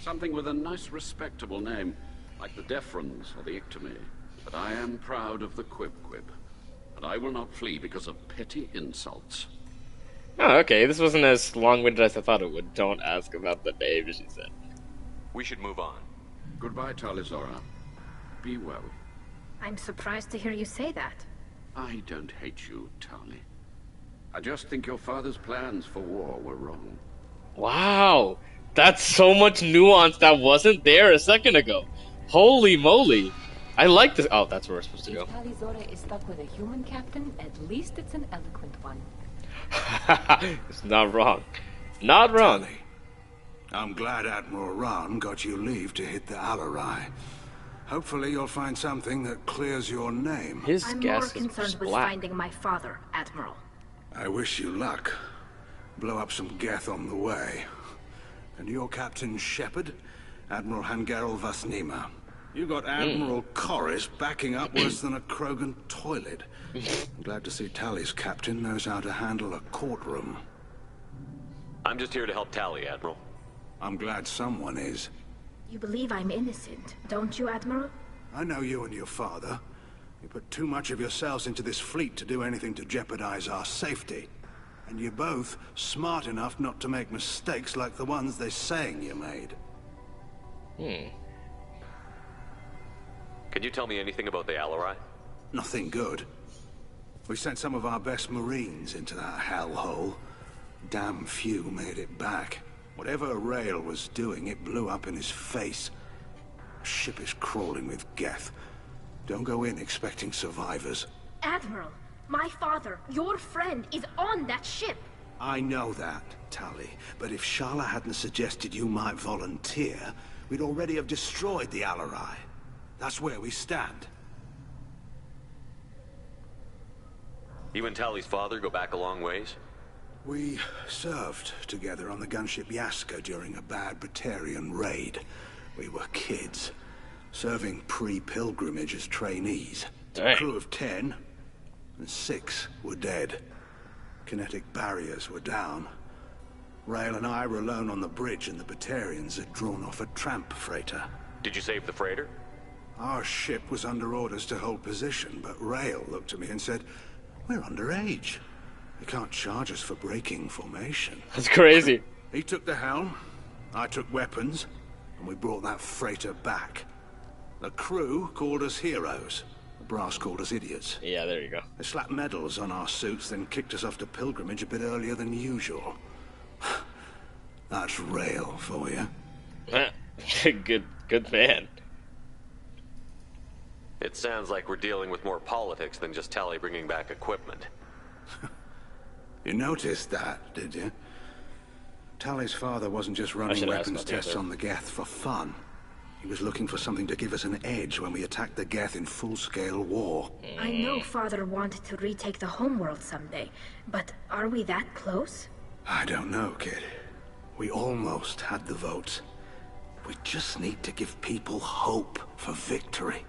Speaker 22: Something with a nice, respectable name, like the Defrons or the Ictomy. But I am proud of the Quib-Quib. And I will not flee because of petty insults.
Speaker 3: Oh, okay. This wasn't as long-winded as I thought it would. Don't ask about the name, she said.
Speaker 5: We should move on.
Speaker 22: Goodbye, Talizora. Be well.
Speaker 15: I'm surprised to hear you say that.
Speaker 22: I don't hate you, Tali. I just think your father's plans for war were wrong.
Speaker 3: Wow. That's so much nuance that wasn't there a second ago. Holy moly. I like this. Oh, that's where we're supposed to go.
Speaker 23: If Talizora is stuck with a human captain, at least it's an eloquent one.
Speaker 3: It's not wrong. Not wrong.
Speaker 14: Tali, I'm glad Admiral Rahn got you leave to hit the Alarai. Hopefully you'll find something that clears your name.
Speaker 15: I'm more concerned with finding my father, Admiral.
Speaker 14: I wish you luck. Blow up some Geth on the way. And your Captain Shepard, Admiral Hangarel Vasnima. You got Admiral Corris backing up worse than a Krogan toilet. I'm glad to see Tali's captain knows how to handle a courtroom.
Speaker 5: I'm just here to help Tali, Admiral.
Speaker 14: I'm glad someone is.
Speaker 15: You believe I'm innocent, don't you, Admiral?
Speaker 14: I know you and your father. You put too much of yourselves into this fleet to do anything to jeopardize our safety. And you're both smart enough not to make mistakes like the ones they're saying you made.
Speaker 5: Can you tell me anything about the Alarai?
Speaker 14: Nothing good. We sent some of our best Marines into that hellhole. Damn few made it back. Whatever Rael was doing, it blew up in his face. The ship is crawling with Geth. Don't go in expecting survivors.
Speaker 15: Admiral, my father, your friend, is on that ship.
Speaker 14: I know that, Tali, but if Shala hadn't suggested you might volunteer, we'd already have destroyed the Alarai. That's where we stand.
Speaker 5: You and Tali's father go back a long ways?
Speaker 14: We served together on the gunship Yaska during a bad Batarian raid. We were kids, serving pre-pilgrimage as trainees.
Speaker 3: Dang.
Speaker 14: A crew of 10, and 6 were dead. Kinetic barriers were down. Rael and I were alone on the bridge, and the Batarians had drawn off a tramp freighter.
Speaker 5: Did you save the freighter?
Speaker 14: Our ship was under orders to hold position, but Rael looked at me and said, "We're underage. They can't charge us for breaking formation."
Speaker 3: That's crazy.
Speaker 14: He took the helm, I took weapons, and we brought that freighter back. The crew called us heroes. Brass called us idiots.
Speaker 3: Yeah, there you go.
Speaker 14: They slapped medals on our suits, then kicked us off to pilgrimage a bit earlier than usual. That's Rail for you.
Speaker 3: Good man.
Speaker 5: It sounds like we're dealing with more politics than just Tali bringing back equipment.
Speaker 14: You noticed that, did you? Tali's father wasn't just running weapons tests on the Geth for fun. He was looking for something to give us an edge when we attacked the Geth in full-scale war.
Speaker 15: I know Father wanted to retake the homeworld someday, but are we that close?
Speaker 14: I don't know, kid. We almost had the votes. We just need to give people hope for victory.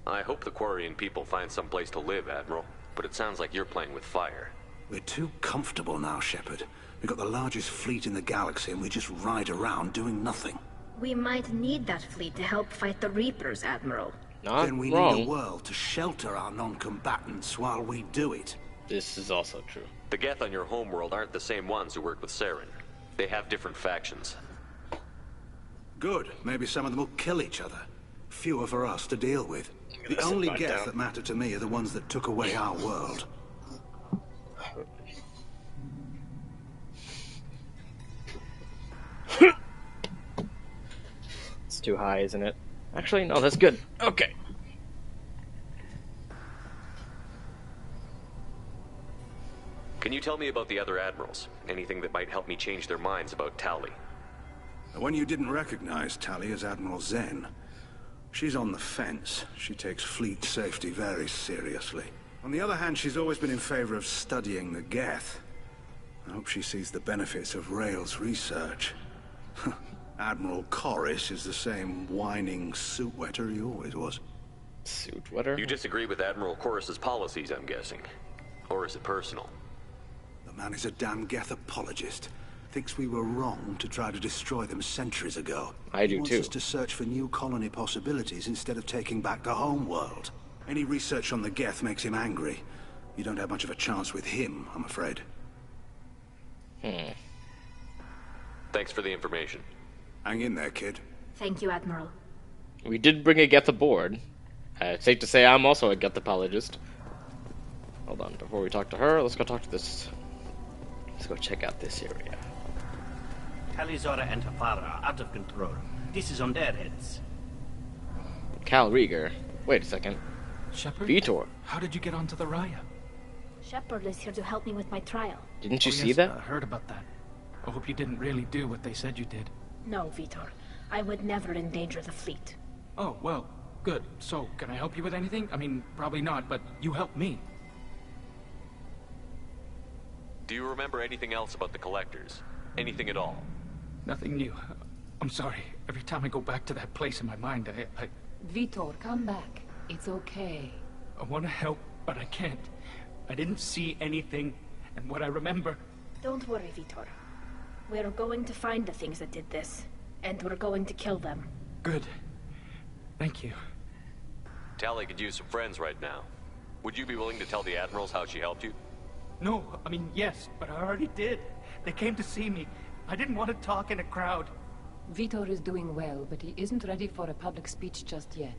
Speaker 5: I hope the Quarian people find some place to live, Admiral, but it sounds like you're playing with fire.
Speaker 14: We're too comfortable now, Shepard. We've got the largest fleet in the galaxy and we just ride around doing nothing.
Speaker 15: We might need that fleet to help fight the Reapers, Admiral.
Speaker 14: Then we need a world to shelter our non-combatants while we do it.
Speaker 3: This is also true.
Speaker 5: The Geth on your homeworld aren't the same ones who work with Saren. They have different factions.
Speaker 14: Good. Maybe some of them will kill each other. Fewer for us to deal with. The only Geth that matter to me are the ones that took away our world.
Speaker 3: It's too high, isn't it? Actually, no, that's good. Okay.
Speaker 5: Can you tell me about the other admirals? Anything that might help me change their minds about Tali?
Speaker 14: The one you didn't recognize, Tali, is Admiral Zen. She's on the fence. She takes fleet safety very seriously. On the other hand, she's always been in favor of studying the Geth. I hope she sees the benefits of Rail's research. Admiral Corris is the same whining suit wetter he always was.
Speaker 3: Suit wetter?
Speaker 5: You disagree with Admiral Corris's policies, I'm guessing. Or is it personal?
Speaker 14: The man is a damn Geth apologist. Thinks we were wrong to try to destroy them centuries ago.
Speaker 3: I do
Speaker 14: he wants
Speaker 3: too.
Speaker 14: us to search for new colony possibilities instead of taking back the home world. Any research on the Geth makes him angry. You don't have much of a chance with him, I'm afraid.
Speaker 5: Thanks for the information.
Speaker 14: Hang in there, kid.
Speaker 15: Thank you, Admiral.
Speaker 3: We did bring a Geth aboard. It's safe to say I'm also a Geth apologist. Hold on, before we talk to her, let's go talk to this. Let's go check out this area.
Speaker 4: Talizora and her father are out of control. This is on their heads.
Speaker 3: Cal Rieger. Wait a second.
Speaker 6: Shepard?
Speaker 3: Vitor.
Speaker 6: How did you get onto the Raya?
Speaker 15: Shepard is here to help me with my trial.
Speaker 3: Didn't you
Speaker 6: Oh,
Speaker 3: see
Speaker 6: yes,
Speaker 3: that?
Speaker 6: I heard about that. I hope you didn't really do what they said you did.
Speaker 15: No, Vitor. I would never endanger the fleet.
Speaker 6: Oh, well, good. So, can I help you with anything? I mean, probably not, but you helped me.
Speaker 5: Do you remember anything else about the Collectors? Anything at all?
Speaker 6: Nothing new. I'm sorry. Every time I go back to that place in my mind, I
Speaker 23: Vitor, come back. It's okay.
Speaker 6: want to help, but I can't. I didn't see anything, and what I remember...
Speaker 15: Don't worry, Vitor. We're going to find the things that did this, and we're going to kill them.
Speaker 6: Good. Thank you.
Speaker 5: Tali could use some friends right now. Would you be willing to tell the Admirals how she helped you?
Speaker 6: No, I mean, yes, but I already did. They came to see me. I didn't want to talk in a crowd.
Speaker 23: Vitor is doing well, but he isn't ready for a public speech just yet.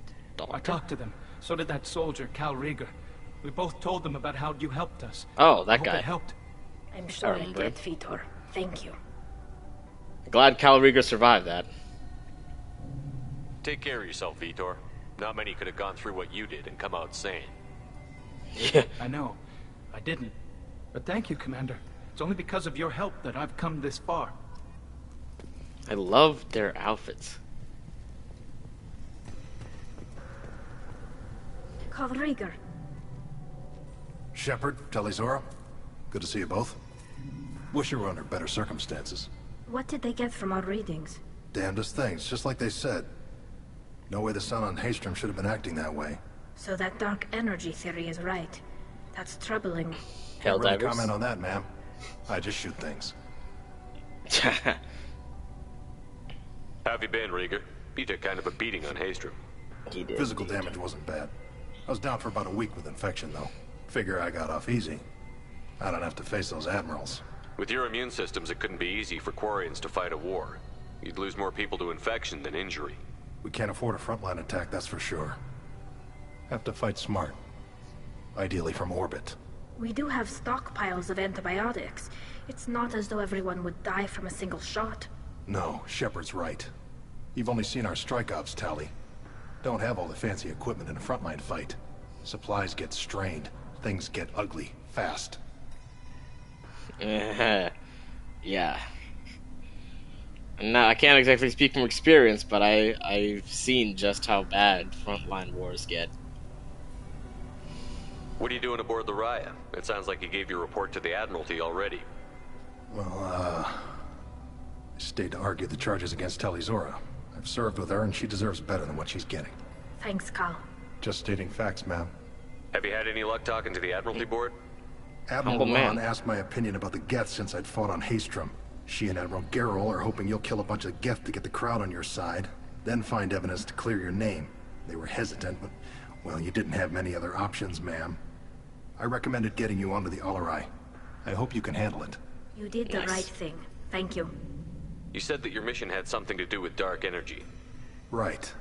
Speaker 6: I talked to them. So did that soldier, Cal Rieger. We both told them about how you helped us.
Speaker 3: Oh,
Speaker 6: I
Speaker 3: that
Speaker 6: hope
Speaker 3: guy.
Speaker 6: it helped.
Speaker 15: I'm sure it
Speaker 3: remember
Speaker 15: did, Vitor. Thank you.
Speaker 3: Glad Cal Rieger survived that.
Speaker 5: Take care of yourself, Vitor. Not many could have gone through what you did and come out sane.
Speaker 3: Yeah.
Speaker 6: I know. I didn't. But thank you, Commander. It's only because of your help that I've come this far.
Speaker 3: I love their outfits.
Speaker 15: Cal Rieger.
Speaker 16: Shepard, Talizora, good to see you both. Wish you were under better circumstances.
Speaker 15: What did they get from our readings?
Speaker 16: Damnedest things, just like they said. No way the sun on Haystrom should have been acting that way.
Speaker 15: So that dark energy theory is right. That's troubling.
Speaker 16: Can't really comment on that, ma'am. I just shoot things.
Speaker 5: Have you been, Rieger? You took kind of a beating on Haystrom.
Speaker 3: He did.
Speaker 16: Physical damage wasn't bad. I was down for about a week with infection, though. Figure I got off easy. I don't have to face those admirals.
Speaker 5: With your immune systems, it couldn't be easy for Quarians to fight a war. You'd lose more people to infection than injury.
Speaker 16: We can't afford a frontline attack, that's for sure. Have to fight smart. Ideally from orbit.
Speaker 15: We do have stockpiles of antibiotics. It's not as though everyone would die from a single shot.
Speaker 16: No, Shepard's right. You've only seen our strike ops, Tali. Don't have all the fancy equipment in a frontline fight. Supplies get strained. Things get ugly, fast.
Speaker 3: Yeah. Now, I can't exactly speak from experience, but I've seen just how bad frontline wars get.
Speaker 5: What are you doing aboard the Raya? It sounds like you gave your report to the Admiralty already.
Speaker 16: Well, I stayed to argue the charges against Tali'Zorah. I've served with her, and she deserves better than what she's getting.
Speaker 15: Thanks, Cal.
Speaker 16: Just stating facts, ma'am.
Speaker 5: Have you had any luck talking to the Admiralty board?
Speaker 16: Admiral Ron asked my opinion about the Geth since I'd fought on Haestrom. She and Admiral Gerrel are hoping you'll kill a bunch of Geth to get the crowd on your side, then find evidence to clear your name. They were hesitant, but, well, you didn't have many other options, ma'am. I recommended getting you onto the Alarai. I hope you can handle it.
Speaker 15: You did the right thing. Thank you.
Speaker 5: You said that your mission had something to do with dark energy.
Speaker 16: Right.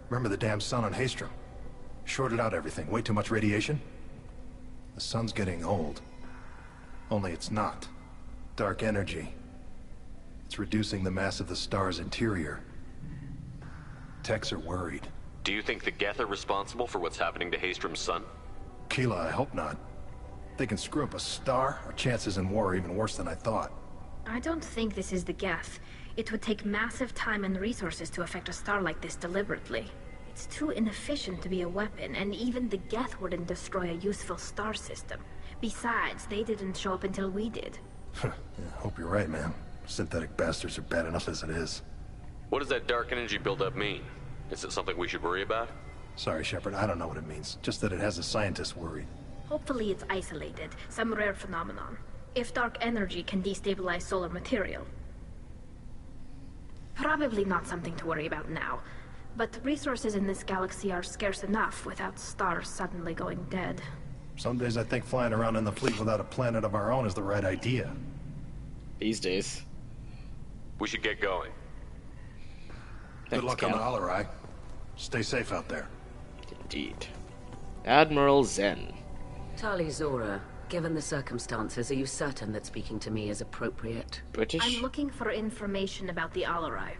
Speaker 16: Remember the damn sun on Haestrom? Shorted out everything. Way too much radiation? The sun's getting old. Only it's not. Dark energy. It's reducing the mass of the star's interior. Techs are worried.
Speaker 5: Do you think the Geth are responsible for what's happening to Haestrom's sun?
Speaker 16: Keela, I hope not. If they can screw up a star, our chances in war are even worse than I thought.
Speaker 15: I don't think this is the Geth. It would take massive time and resources to affect a star like this deliberately. It's too inefficient to be a weapon, and even the Geth wouldn't destroy a useful star system. Besides, they didn't show up until we did.
Speaker 16: Yeah, hope you're right, man. Synthetic bastards are bad enough as it is.
Speaker 5: What does that dark energy buildup mean? Is it something we should worry about?
Speaker 16: Sorry, Shepard, I don't know what it means. Just that it has the scientists worried.
Speaker 15: Hopefully it's isolated, some rare phenomenon. If dark energy can destabilize solar material. Probably not something to worry about now. But resources in this galaxy are scarce enough without stars suddenly going dead.
Speaker 16: Some days I think flying around in the fleet without a planet of our own is the right idea.
Speaker 3: These days.
Speaker 5: We should get going.
Speaker 16: Good luck on the Alarai. Stay safe out there.
Speaker 3: Indeed. Admiral Zen.
Speaker 12: Tali'Zorah, given the circumstances, are you certain that speaking to me is appropriate?
Speaker 3: British?
Speaker 15: I'm looking for information about the Alarai.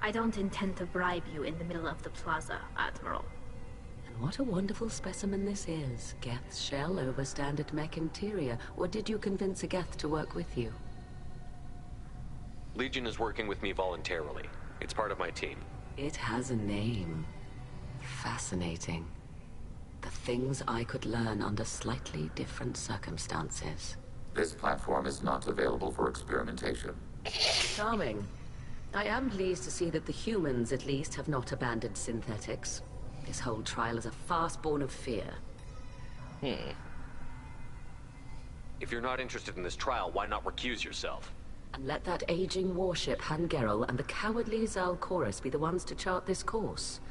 Speaker 15: I don't intend to bribe you in the middle of the plaza, Admiral.
Speaker 12: And what a wonderful specimen this is. Geth's shell over standard mech interior. Or did you convince a Geth to work with you?
Speaker 5: Legion is working with me voluntarily. It's part of my team.
Speaker 12: It has a name. Fascinating. The things I could learn under slightly different circumstances.
Speaker 8: This platform is not available for experimentation.
Speaker 12: Charming. I am pleased to see that the humans, at least, have not abandoned synthetics. This whole trial is a farce born of fear.
Speaker 5: If you're not interested in this trial, why not recuse yourself?
Speaker 12: And let that aging warship, Han Gerrel, and the cowardly Zal Chorus be the ones to chart this course?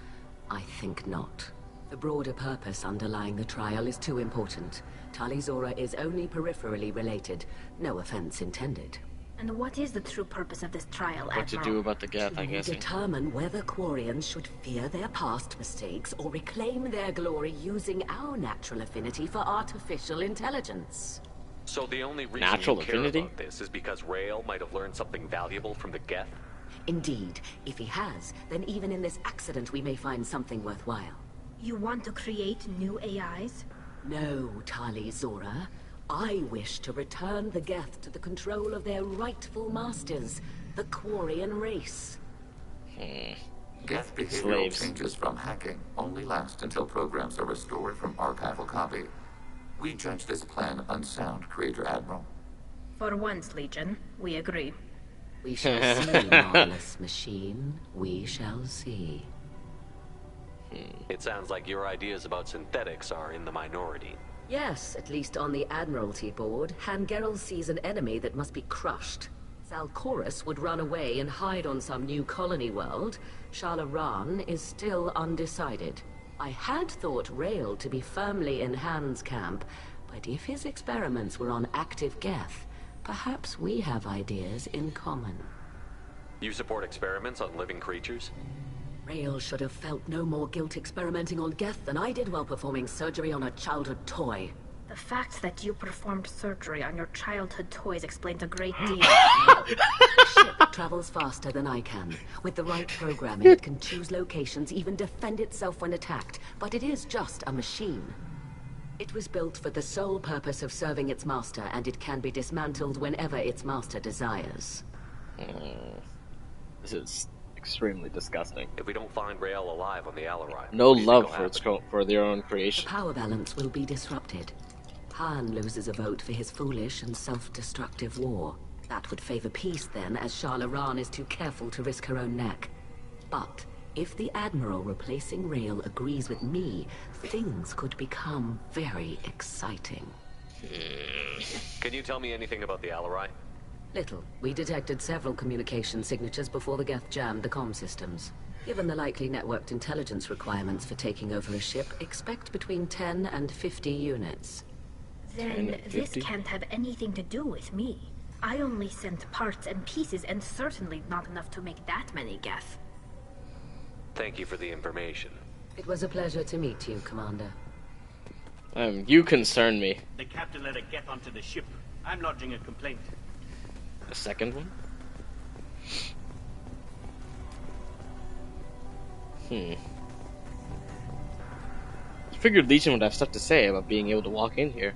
Speaker 12: I think not. The broader purpose underlying the trial is too important. Tali'Zorah is only peripherally related. No offense intended.
Speaker 15: And what is the true purpose of this trial, Admiral?
Speaker 3: What to do about the Geth, I guess.
Speaker 12: Determine whether Quarians should fear their past mistakes or reclaim their glory using our natural affinity for artificial intelligence.
Speaker 5: So the only reason you care about this is because Rael might have learned something valuable from the Geth?
Speaker 12: Indeed. If he has, then even in this accident we may find something worthwhile.
Speaker 15: You want to create new AIs?
Speaker 12: No, Tali'Zorah. I wish to return the Geth to the control of their rightful masters, the Quarian race.
Speaker 8: Geth behavioral changes from hacking only last until programs are restored from archival copy. We judge this plan unsound, Creator Admiral.
Speaker 15: For once, Legion, we agree.
Speaker 12: We shall see, marvelous machine. We shall see.
Speaker 5: It sounds like your ideas about synthetics are in the minority.
Speaker 12: Yes, at least on the Admiralty board, Han Gerrel sees an enemy that must be crushed. Zal Chorus would run away and hide on some new colony world. Shala is still undecided. I had thought Rael to be firmly in Han's camp, but if his experiments were on active Geth, perhaps we have ideas in common.
Speaker 5: You support experiments on living creatures?
Speaker 12: Rael should have felt no more guilt experimenting on Geth than I did while performing surgery on a childhood toy.
Speaker 15: The fact that you performed surgery on your childhood toys explains a great deal.
Speaker 12: The ship travels faster than I can. With the right programming, it can choose locations, even defend itself when attacked. But it is just a machine. It was built for the sole purpose of serving its master, and it can be dismantled whenever its master desires.
Speaker 3: This is extremely disgusting.
Speaker 5: If we don't find Rael alive on the Alarai,
Speaker 3: No love for their own
Speaker 12: The
Speaker 3: creation.
Speaker 12: power balance will be disrupted. Han loses a vote for his foolish and self-destructive war. That would favor peace then, as Shala Raan is too careful to risk her own neck. But if the Admiral replacing Rael agrees with me, things could become very exciting.
Speaker 5: Can you tell me anything about the Alarai?
Speaker 12: Little. We detected several communication signatures before the Geth jammed the comm systems. Given the likely networked intelligence requirements for taking over a ship, expect between 10 and 50 units.
Speaker 15: Then this can't have anything to do with me. I only sent parts and pieces, and certainly not enough to make that many Geth.
Speaker 5: Thank you for the information.
Speaker 12: It was a pleasure to meet you, Commander.
Speaker 3: You concern me.
Speaker 4: The captain let a Geth onto the ship. I'm lodging a complaint.
Speaker 3: The second one? I figured Legion would have stuff to say about being able to walk in here.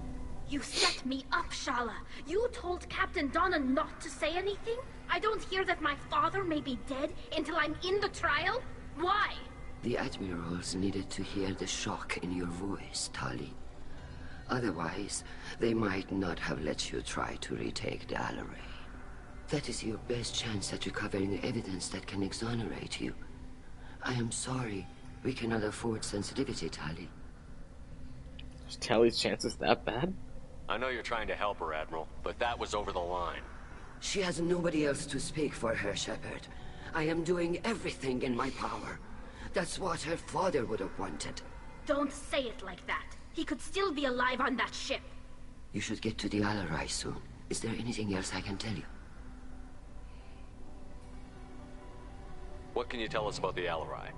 Speaker 15: You set me up, Shala. You told Captain Donna not to say anything? I don't hear that my father may be dead until I'm in the trial? Why?
Speaker 13: The Admirals needed to hear the shock in your voice, Tali. Otherwise, they might not have let you try to retake the Alarai. That is your best chance at recovering evidence that can exonerate you. I am sorry. We cannot afford sensitivity, Tali.
Speaker 3: Is Tali's chances that bad?
Speaker 5: I know you're trying to help her, Admiral, but that was over the line.
Speaker 13: She has nobody else to speak for her, Shepard. I am doing everything in my power. That's what her father would have wanted.
Speaker 15: Don't say it like that. He could still be alive on that ship.
Speaker 13: You should get to the Alarai soon. Is there anything else I can tell you?
Speaker 5: What can you tell us about the Alarai?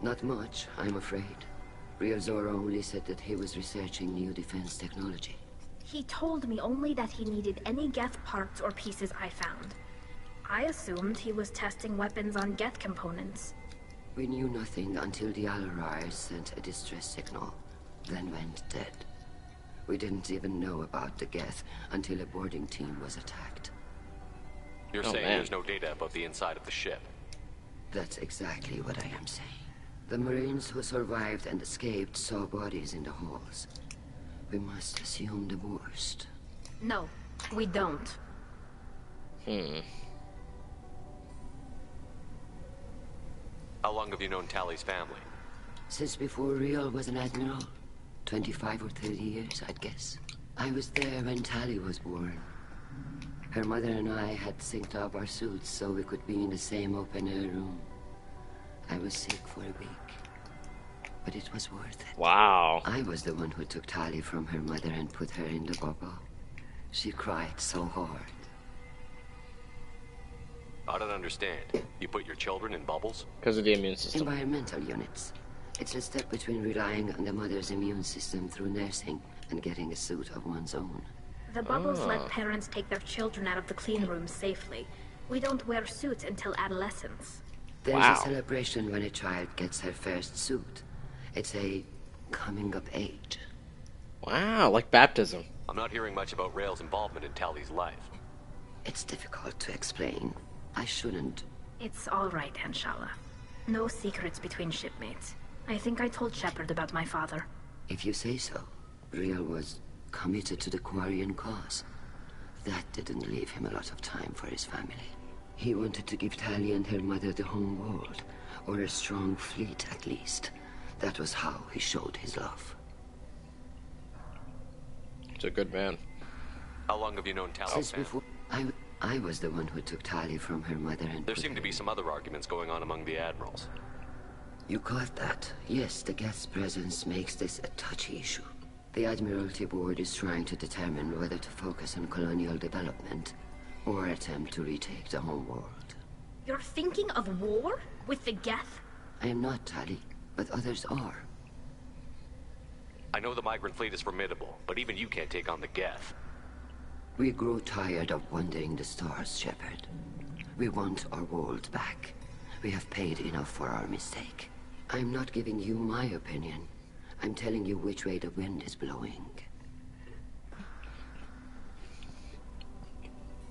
Speaker 13: Not much, I'm afraid. Real Zora only said that he was researching new defense technology.
Speaker 15: He told me only that he needed any Geth parts or pieces I found. I assumed he was testing weapons on Geth components.
Speaker 13: We knew nothing until the Alarai sent a distress signal, then went dead. We didn't even know about the Geth until a boarding team was attacked.
Speaker 5: You're saying there's no data about the inside of the ship?
Speaker 13: That's exactly what I am saying. The Marines who survived and escaped saw bodies in the halls. We must assume the worst.
Speaker 15: No, we don't.
Speaker 5: How long have you known Tali's family?
Speaker 13: Since before Real was an admiral. 25 or 30 years, I'd guess. I was there when Tali was born. Her mother and I had synced up our suits so we could be in the same open-air room. I was sick for a week, but it was worth it.
Speaker 3: Wow.
Speaker 13: I was the one who took Tali from her mother and put her in the bubble. She cried so hard.
Speaker 5: I don't understand. You put your children in bubbles?
Speaker 3: Because of the immune system.
Speaker 13: Environmental units. It's a step between relying on the mother's immune system through nursing and getting a suit of one's own.
Speaker 15: The bubbles let parents take their children out of the clean rooms safely. We don't wear suits until adolescence.
Speaker 13: There's a celebration when a child gets her first suit. It's a coming of age.
Speaker 3: Wow, like baptism.
Speaker 5: I'm not hearing much about Rael's involvement in Tali's life.
Speaker 13: It's difficult to explain. I shouldn't.
Speaker 15: It's all right, Anshala. No secrets between shipmates. I think I told Shepard about my father.
Speaker 13: If you say so. Real was committed to the Quarian cause. That didn't leave him a lot of time for his family. He wanted to give Tali and her mother the home world, or a strong fleet at least. That was how he showed his love.
Speaker 3: He's a good man.
Speaker 5: How long have you known Tali?
Speaker 13: Since before, I was the one who took Tali from her mother and
Speaker 5: there seem to be some other arguments going on among the admirals.
Speaker 13: You caught that? Yes, the Geth's presence makes this a touchy issue. The Admiralty Board is trying to determine whether to focus on colonial development or attempt to retake the home world.
Speaker 15: You're thinking of war? With the Geth?
Speaker 13: I am not, Tali, but others are.
Speaker 5: I know the migrant fleet is formidable, but even you can't take on the Geth.
Speaker 13: We grow tired of wandering the stars, Shepard. We want our world back. We have paid enough for our mistake. I'm not giving you my opinion. I'm telling you which way the wind is blowing.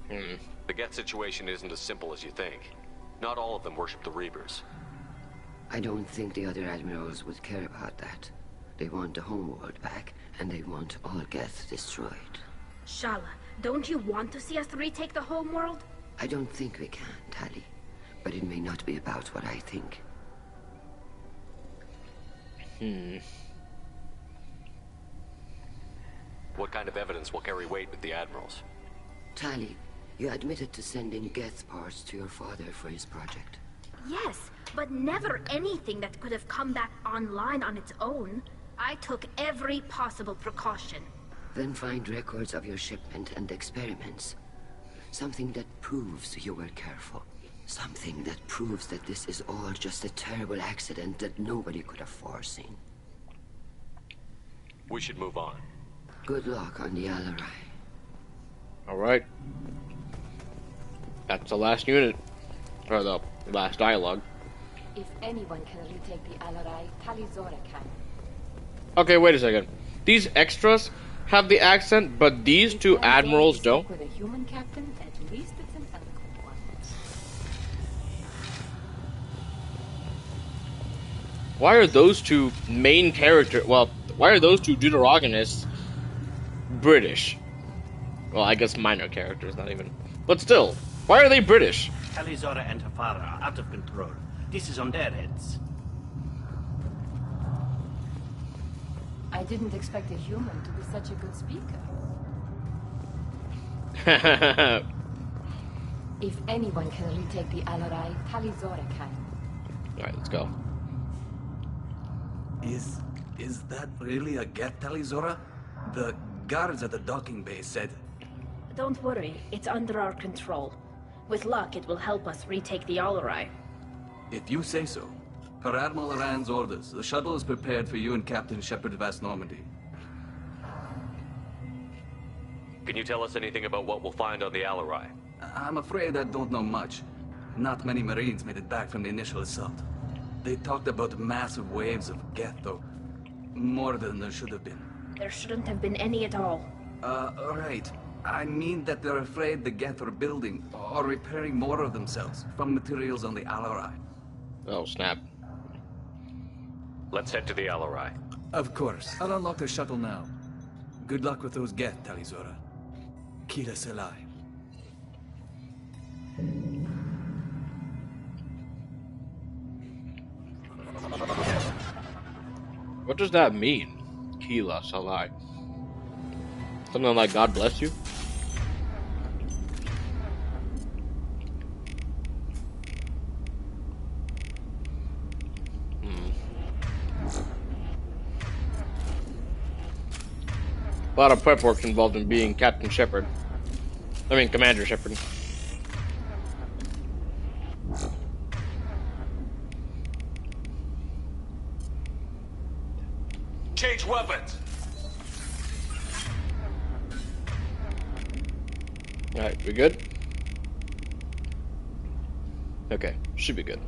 Speaker 5: The Geth situation isn't as simple as you think. Not all of them worship the Reapers.
Speaker 13: I don't think the other admirals would care about that. They want the homeworld back, and they want all Geth destroyed.
Speaker 15: Shala, don't you want to see us retake the homeworld?
Speaker 13: I don't think we can, Tali. But it may not be about what I think.
Speaker 5: What kind of evidence will carry weight with the admirals?
Speaker 13: Tali, you admitted to sending Geth parts to your father for his project.
Speaker 15: Yes, but never anything that could have come back online on its own. I took every possible precaution.
Speaker 13: Then find records of your shipment and experiments. Something that proves you were careful. Something that proves that this is all just a terrible accident that nobody could have foreseen.
Speaker 5: We should move on.
Speaker 13: Good luck on the Alarai.
Speaker 3: Alright. That's the last unit. Or the last dialogue.
Speaker 23: If anyone can retake the Alarai, Talizora can.
Speaker 3: Okay, wait a second. These extras have the accent, but these two admirals don't?
Speaker 23: With a human captain, at least it's an eloquent one.
Speaker 3: Why are those two main characters... Well, why are those two deuterogonists British? Well, I guess minor characters, not even. But still, why are they British?
Speaker 4: Talizora and Tafara are out of control. This is on their heads.
Speaker 23: I didn't expect a human to be such a good speaker. If anyone can retake the Alarai, Talizora can.
Speaker 3: Alright, let's go.
Speaker 2: Is that really a Geth, Talizora? The guards at the docking bay said...
Speaker 15: Don't worry, it's under our control. With luck, it will help us retake the Alarai.
Speaker 2: If you say so. Per Admiral Aran's orders, the shuttle is prepared for you and Captain Shepard Vast Normandy.
Speaker 5: Can you tell us anything about what we'll find on the Alarai?
Speaker 2: I'm afraid I don't know much. Not many Marines made it back from the initial assault. They talked about massive waves of Geth, though. More than there should have been.
Speaker 15: There shouldn't have been any at all.
Speaker 2: Right. I mean that they're afraid the Geth are building or repairing more of themselves from materials on the Alarai.
Speaker 3: Oh, snap.
Speaker 5: Let's head to the Alarai.
Speaker 2: Of course. I'll unlock the shuttle now. Good luck with those Geth, Talizora. Kila Selai.
Speaker 3: What does that mean? Kila Salai. Something like God bless you? A lot of prep work involved in being Captain Shepard. I mean, Commander Shepard.
Speaker 5: Change weapons!
Speaker 3: Alright, we good? Okay, should be good.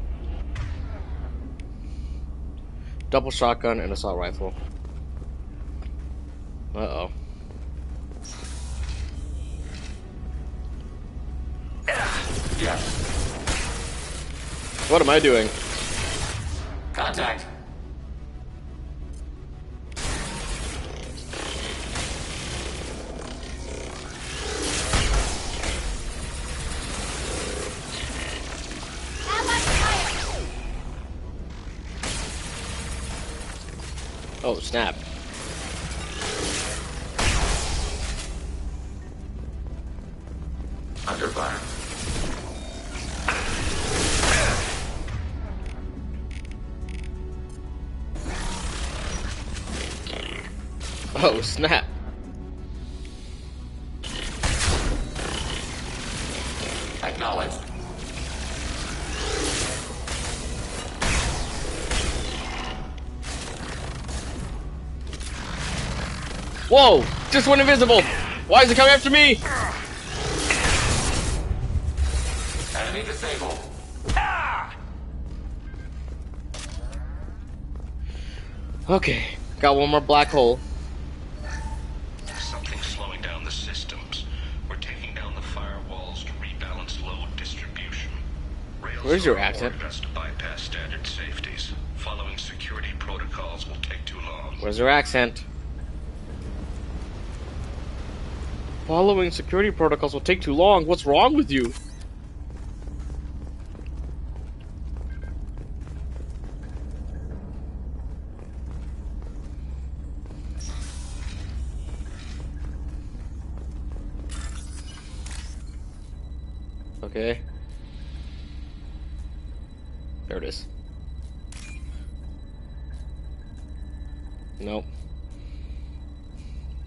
Speaker 3: Double shotgun and assault rifle. Uh-oh. What am I doing?
Speaker 8: Contact.
Speaker 3: Oh, snap.
Speaker 8: Under fire.
Speaker 3: Oh, snap.
Speaker 8: Acknowledged.
Speaker 3: Whoa! Just went invisible! Why is it coming after me?
Speaker 8: Enemy disabled.
Speaker 3: Okay, got one more black hole.
Speaker 21: Something's slowing down the systems. We're taking down the firewalls to rebalance load distribution.
Speaker 3: Where's your accent?
Speaker 21: Ordered us to bypass standard safeties. Following security protocols will take too long.
Speaker 3: Where's your accent? Following security protocols will take too long. What's wrong with you? Okay. There it is. Nope.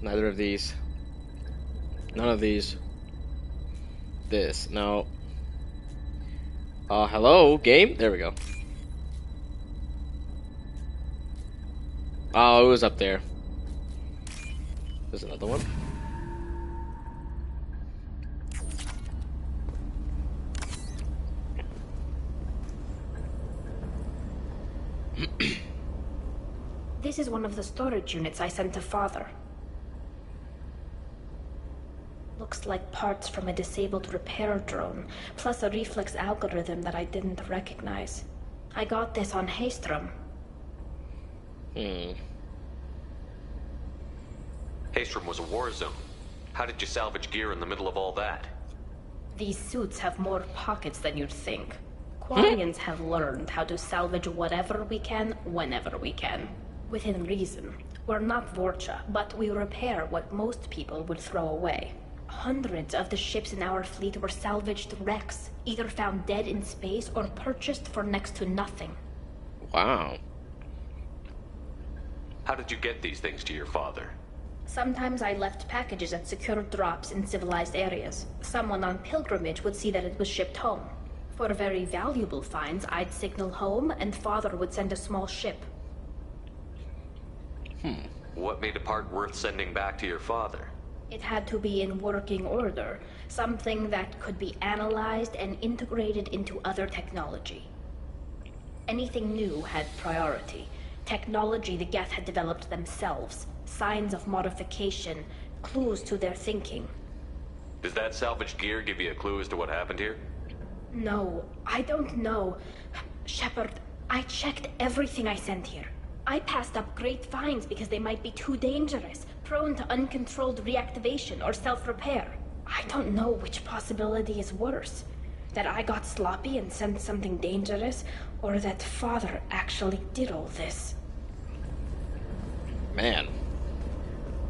Speaker 3: Neither of these. None of these. This. No. Hello, game? There we go. Oh, it was up there. There's another one.
Speaker 15: This is one of the storage units I sent to Father. Looks like parts from a disabled repair drone, plus a reflex algorithm that I didn't recognize. I got this on Haystrom.
Speaker 5: Haystrom was a war zone. How did you salvage gear in the middle of all that?
Speaker 15: These suits have more pockets than you'd think. Quarians have learned how to salvage whatever we can, whenever we can. Within reason. We're not Vorcha, but we repair what most people would throw away. Hundreds of the ships in our fleet were salvaged wrecks, either found dead in space or purchased for next to nothing.
Speaker 3: Wow.
Speaker 5: How did you get these things to your father?
Speaker 15: Sometimes I left packages at secure drops in civilized areas. Someone on pilgrimage would see that it was shipped home. For very valuable finds, I'd signal home, and Father would send a small ship.
Speaker 5: What made a part worth sending back to your father?
Speaker 15: It had to be in working order, something that could be analyzed and integrated into other technology. Anything new had priority. Technology the Geth had developed themselves, signs of modification, clues to their thinking.
Speaker 5: Does that salvaged gear give you a clue as to what happened here?
Speaker 15: No, I don't know. Shepard, I checked everything I sent here. I passed up great finds because they might be too dangerous, prone to uncontrolled reactivation or self-repair. I don't know which possibility is worse. That I got sloppy and sent something dangerous, or that Father actually did all this.
Speaker 3: Man.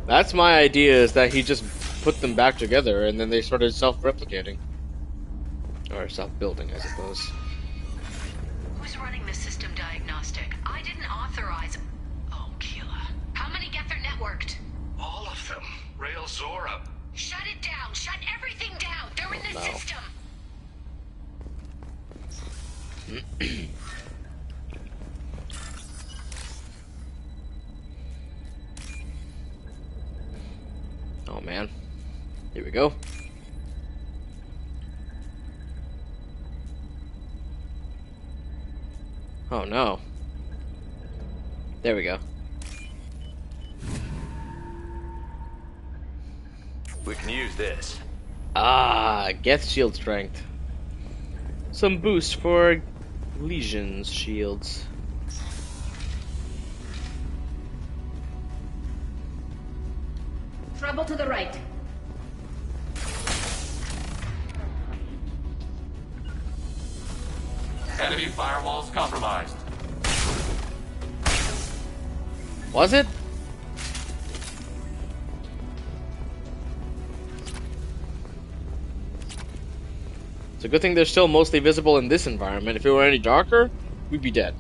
Speaker 3: That's my idea, is that he just put them back together and then they started self-replicating. Or self-building, I suppose.
Speaker 9: Who's running the system diagnostic? I didn't authorize... Oh, Keela. How many Geth are networked?
Speaker 21: All of them. Rail Zora.
Speaker 9: Shut it down! Shut everything down! They're in the system!
Speaker 3: Oh man. Here we go. Oh no. There we go.
Speaker 5: We can use this.
Speaker 3: Ah, Geth shield strength. Some boost for Legion's shields.
Speaker 15: Trouble to the right.
Speaker 8: Enemy firewalls compromised.
Speaker 3: Was it? It's a good thing they're still mostly visible in this environment. If it were any darker, we'd be dead.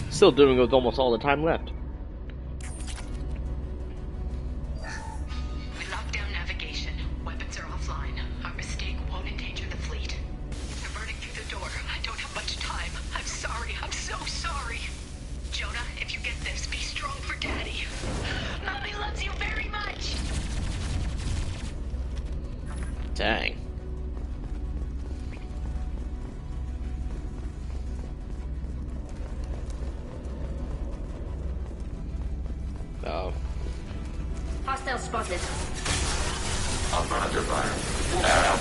Speaker 3: Still doing it with almost all the time left. Dang. Oh.
Speaker 9: Hostile spotted.
Speaker 8: Alpha under fire. Now.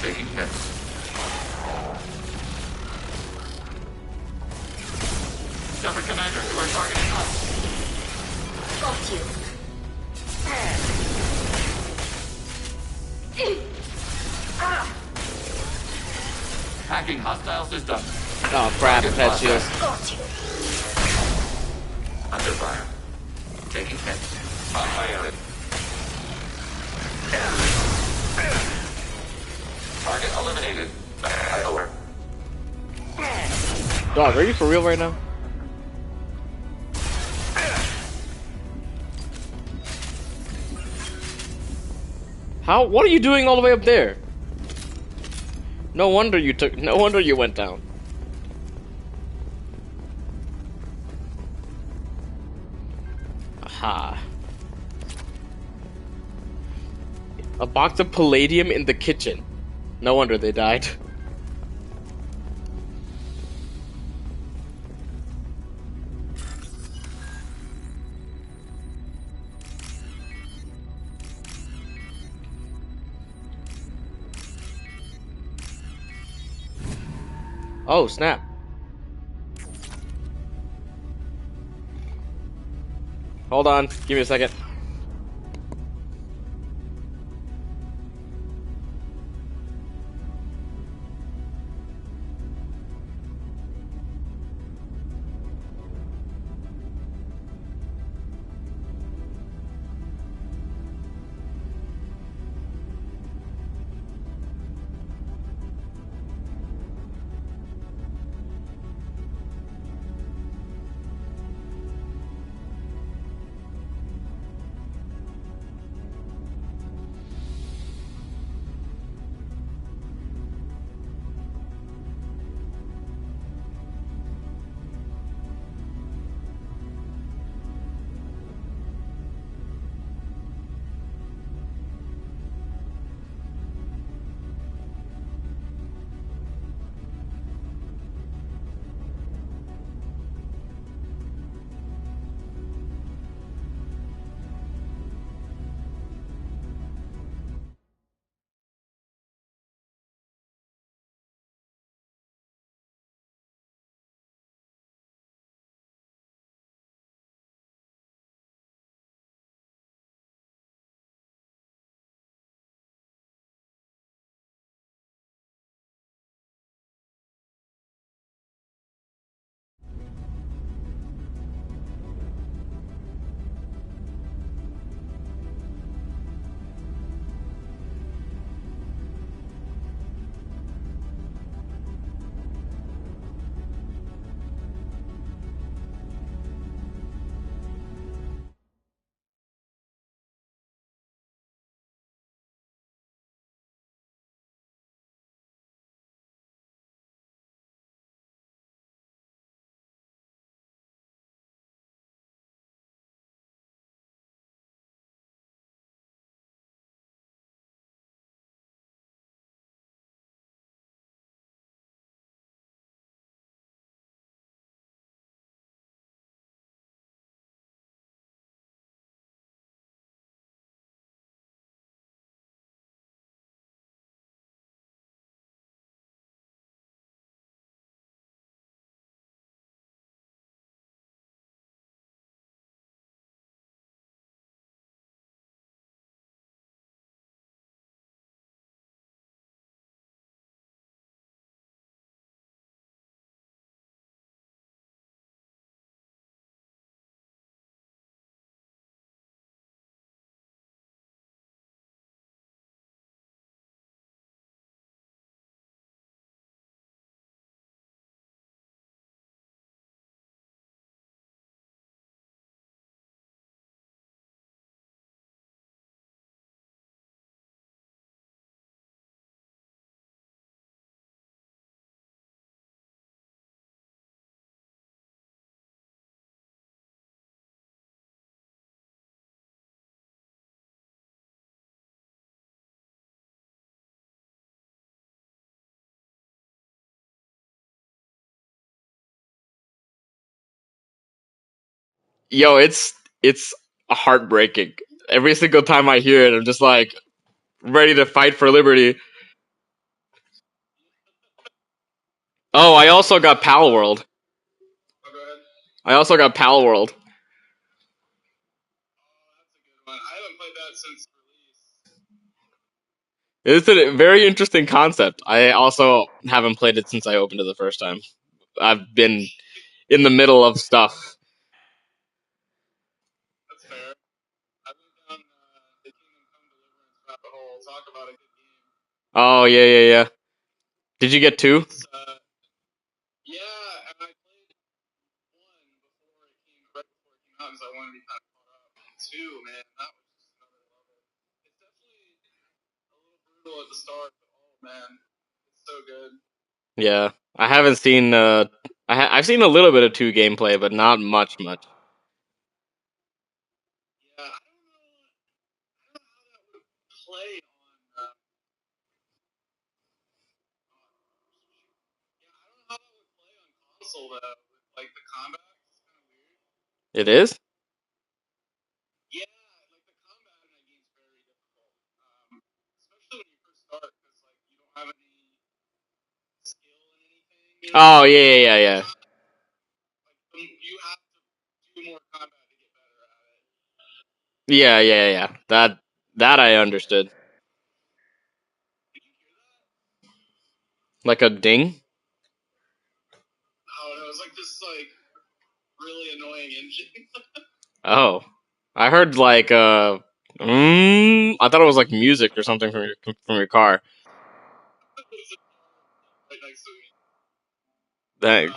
Speaker 8: Taking hits. Shepard Commander, you are targeting us.
Speaker 9: Got you.
Speaker 8: Hacking hostile system.
Speaker 3: Oh crap, pet shields.
Speaker 9: Got you.
Speaker 8: Under fire. Taking hits. Violated. Target eliminated. Over.
Speaker 3: Dog, are you for real right now? How? What are you doing all the way up there? No wonder you went down. Aha. A box of palladium in the kitchen. No wonder they died. Oh, snap. Hold on, give me a second. Yo, it's heartbreaking. Every single time I hear it, I'm just like ready to fight for liberty. Oh, I also got Pal World. I also got Pal World. It's a very interesting concept. I also haven't played it since I opened it the first time. I've been in the middle of stuff. Oh yeah. Did you get 2? Yeah, I haven't seen. I've seen a little bit of 2 gameplay, but not much. It is. Oh yeah. Yeah. That I understood. Like a ding. Oh, I heard like I thought it was like music or something from your car. Dang.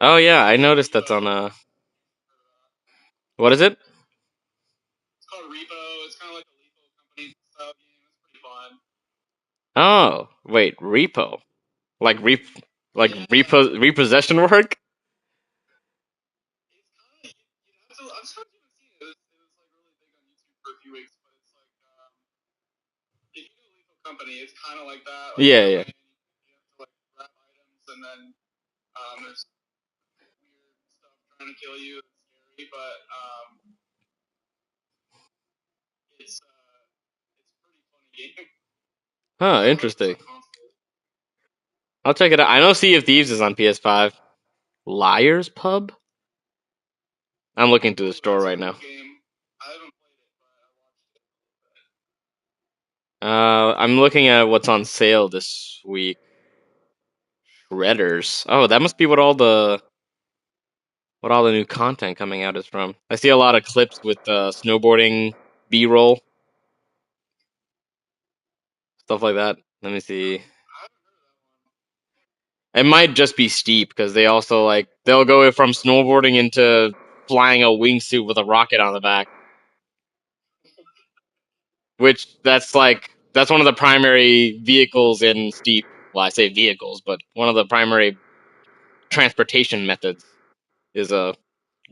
Speaker 3: Oh yeah, I noticed that's on What is it? Oh, wait, repo. Like repossession work? Yeah. Huh, interesting. I'll check it out. I know Sea of Thieves is on PS5. Liar's Pub? I'm looking through the store right now. I'm looking at what's on sale this week. Shredders. Oh, that must be what all the new content coming out is from. I see a lot of clips with snowboarding B-roll, stuff like that. Let me see. It might just be Steep because they also they'll go from snowboarding into flying a wingsuit with a rocket on the back, which that's one of the primary vehicles in Steep. Well, I say vehicles, but one of the primary transportation methods is a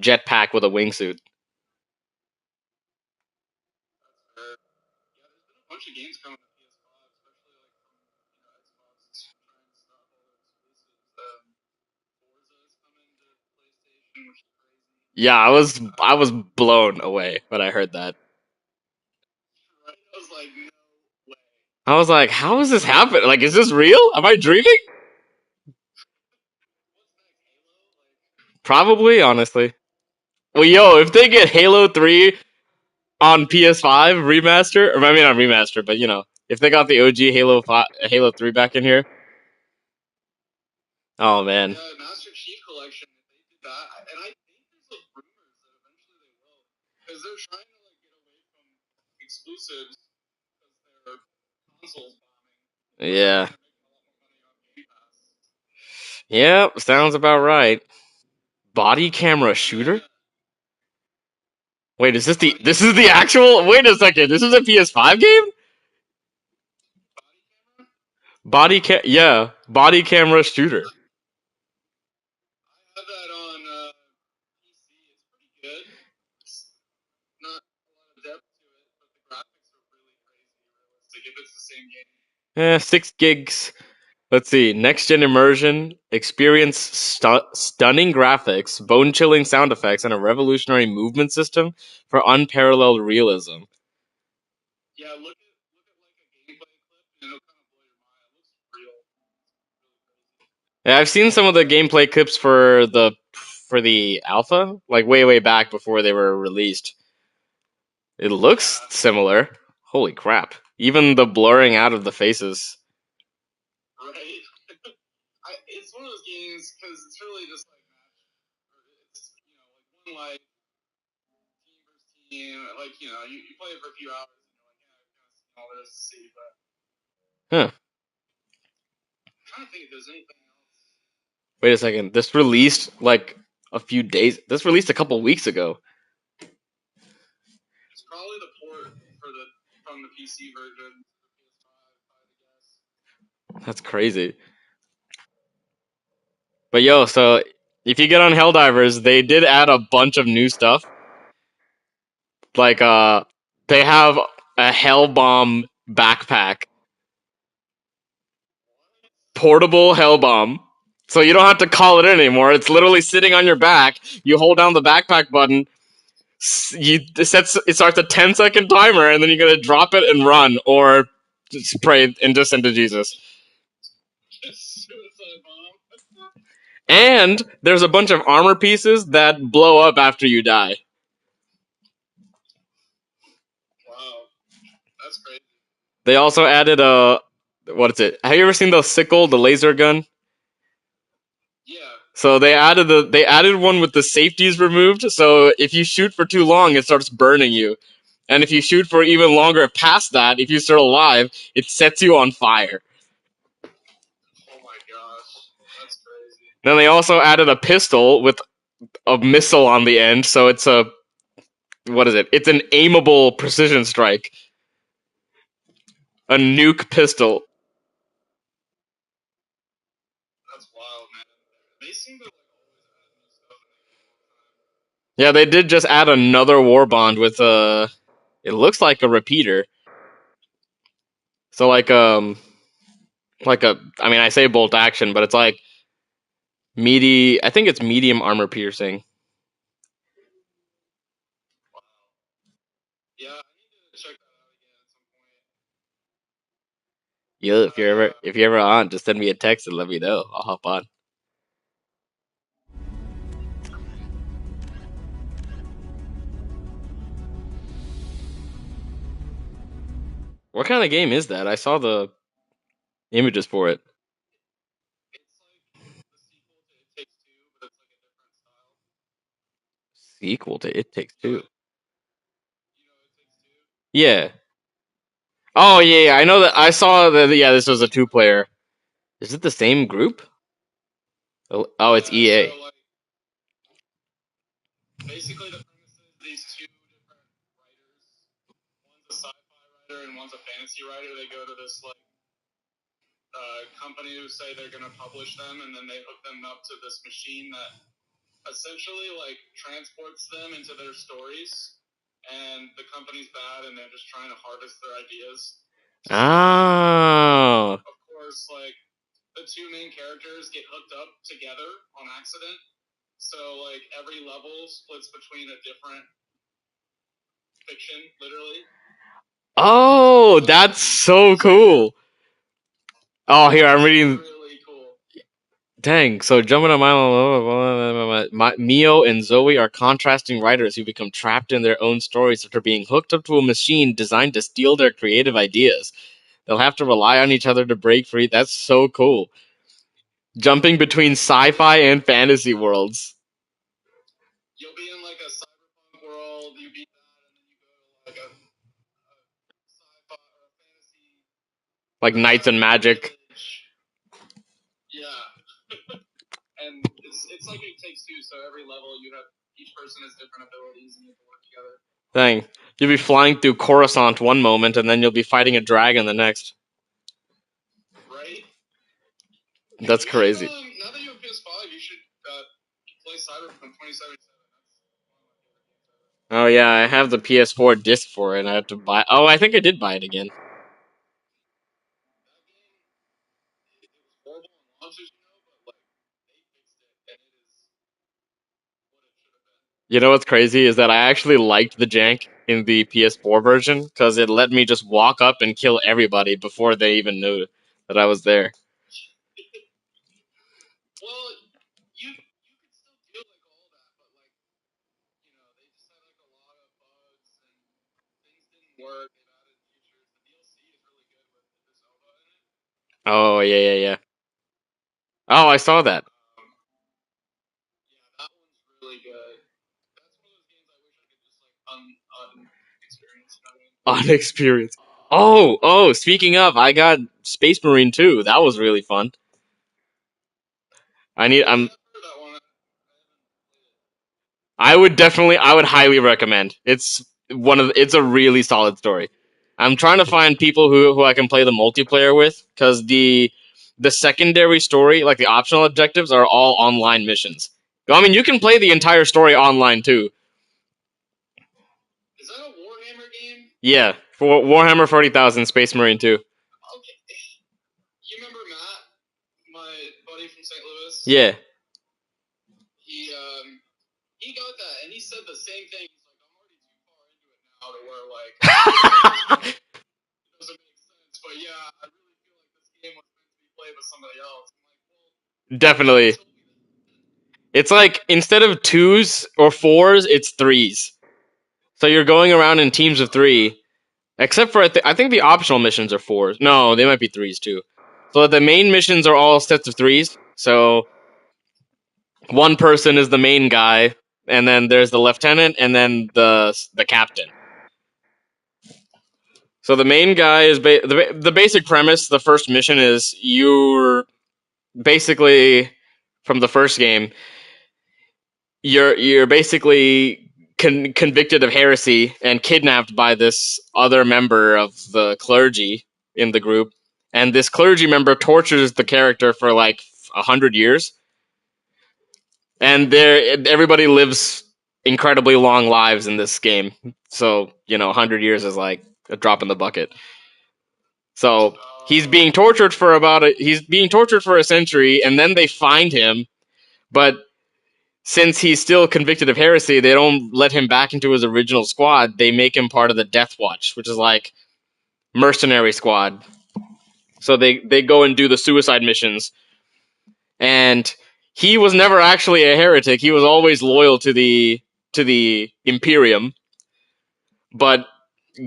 Speaker 3: jetpack with a wingsuit. Yeah, I was blown away when I heard that. I was like, how is this happening? Like, is this real? Am I dreaming? Probably, honestly. Well, yo, if they get Halo 3 on PS5 remaster, or I mean not remaster, but if they got the OG Halo 3 back in here, oh man. Yeah. Yep, sounds about right. Body camera shooter? Wait, is this the actual? Wait a second, this is a PS5 game? Body camera shooter. Yeah, 6 gigs. Let's see. Next gen immersion, experience stunning graphics, bone chilling sound effects, and a revolutionary movement system for unparalleled realism.
Speaker 11: Yeah, look at like a gameplay clip, and it'll kind of blow your mind. It looks real.
Speaker 3: Yeah, I've seen some of the gameplay clips for the alpha, like way back before they were released. It looks similar. Holy crap! Even the blurring out of the faces.
Speaker 11: Right. It's one of those games because it's really just like it's like one life, team versus team. Like you play it for a few hours and you're like, yeah, I've kind of seen all there is to see, but.
Speaker 3: Huh.
Speaker 11: I'm trying to think if there's anything else.
Speaker 3: Wait a second. This released like a few days. This released a couple weeks ago.
Speaker 11: It's probably the port from the PC version.
Speaker 3: That's crazy. But yo, so if you get on Helldivers, they did add a bunch of new stuff. Like they have a Hellbomb backpack. Portable Hellbomb. So you don't have to call it in anymore. It's literally sitting on your back. You hold down the backpack button. It starts a 10-second timer, and then you're gonna drop it and run, or just pray and just send to Jesus.
Speaker 11: Suicide bomb.
Speaker 3: And there's a bunch of armor pieces that blow up after you die.
Speaker 11: Wow, that's crazy.
Speaker 3: They also added what is it? Have you ever seen the sickle, the laser gun?
Speaker 11: Yeah.
Speaker 3: So they added one with the safeties removed. So if you shoot for too long, it starts burning you, and if you shoot for even longer past that, if you're still alive, it sets you on fire.
Speaker 11: Oh my gosh, that's crazy.
Speaker 3: Then they also added a pistol with a missile on the end, so it's what is it? It's an aimable precision strike. A nuke pistol.
Speaker 11: That's wild, man. They seem to always add new stuff in the game all the time.
Speaker 3: Yeah, they did just add another war bond with it looks like a repeater. So like I mean, I say bolt action, but it's like I think it's medium armor piercing.
Speaker 11: Yeah, I need to check that out again at some point.
Speaker 3: Yeah, if you're ever on, just send me a text and let me know. I'll hop on. What kind of game is that? I saw the images for it. Sequel to It Takes Two. Yeah. Oh yeah, I know that. I saw that. Yeah, this was a 2-player. Is it the same group? Oh, it's EA.
Speaker 11: So, like, basically, the premise is these two different writers. One's a sci-fi writer and one's a fantasy writer. They go to this like company who say they're going to publish them, and then they hook them up to this machine that essentially like transports them into their stories. And the company's bad, and they're just trying to harvest their ideas.
Speaker 3: Oh.
Speaker 11: Of course, like the two main characters get hooked up together on accident. So like every level splits between a different fiction, literally.
Speaker 3: Oh, that's so cool. Oh, here I'm reading.
Speaker 11: Really cool.
Speaker 3: Dang, so jumping on Mio and Zoe are contrasting writers who become trapped in their own stories after being hooked up to a machine designed to steal their creative ideas. They'll have to rely on each other to break free. That's so cool. Jumping between sci-fi and fantasy worlds.
Speaker 11: You'll be in like a cyberpunk world, you beat that, and then you go to like a sci-fi or a fantasy.
Speaker 3: Like Knights and Magic.
Speaker 11: Yeah. And it's like It Takes Two, so every level each person has different abilities and you have to work together.
Speaker 3: Dang. You'll be flying through Coruscant one moment, and then you'll be fighting a dragon the next.
Speaker 11: Right?
Speaker 3: That's crazy.
Speaker 11: Now that you have PS5, you should play Cyberpunk 2077.
Speaker 3: Oh yeah, I have the PS4 disc for it, and I have to buy. Oh, I think I did buy it again. You know what's crazy is that I actually liked the jank in the PS4 version because it let me just walk up and kill everybody before they even knew that I was there.
Speaker 11: Well, you could still do like all that, but like, you know, they just had like a lot of bugs and things didn't work. They've added features. The DLC is really good with Zelda in it.
Speaker 3: Oh, yeah. Oh, I saw that.
Speaker 11: Yeah, that one's really good. That's one of those games I wish I could just like experience. You know what I mean?
Speaker 3: Unexperienced. Oh, speaking of, I got Space Marine 2. That was really fun. I would highly recommend. It's a really solid story. I'm trying to find people who I can play the multiplayer with, because the secondary story, like the optional objectives, are all online missions. I mean, you can play the entire story online too.
Speaker 11: Is that a Warhammer game?
Speaker 3: Yeah, for Warhammer 40,000 Space Marine 2.
Speaker 11: Okay. You remember Matt, my buddy from St. Louis?
Speaker 3: Yeah.
Speaker 11: He got that, and he said the same thing. He's like, I'm already too far into it now to where, like, it doesn't make sense. But yeah, I really feel like this game was meant to be played with somebody else. I'm like, well,
Speaker 3: Definitely. It's like, instead of 2s or 4s, it's 3s. So you're going around in teams of 3, except for, I think the optional missions are 4s. No, they might be 3s too. So the main missions are all sets of 3s, so one person is the main guy, and then there's the lieutenant, and then the captain. So the main guy is the basic premise. The first mission is you're basically, from the first game, you're basically convicted of heresy and kidnapped by this other member of the clergy in the group, and this clergy member tortures the character for like 100 years. And everybody lives incredibly long lives in this game. So, 100 years is like a drop in the bucket. So, he's being tortured for a century, and then they find him, but since he's still convicted of heresy, they don't let him back into his original squad. They make him part of the Death Watch, which is like mercenary squad. So they go and do the suicide missions. And he was never actually a heretic. He was always loyal to the Imperium. But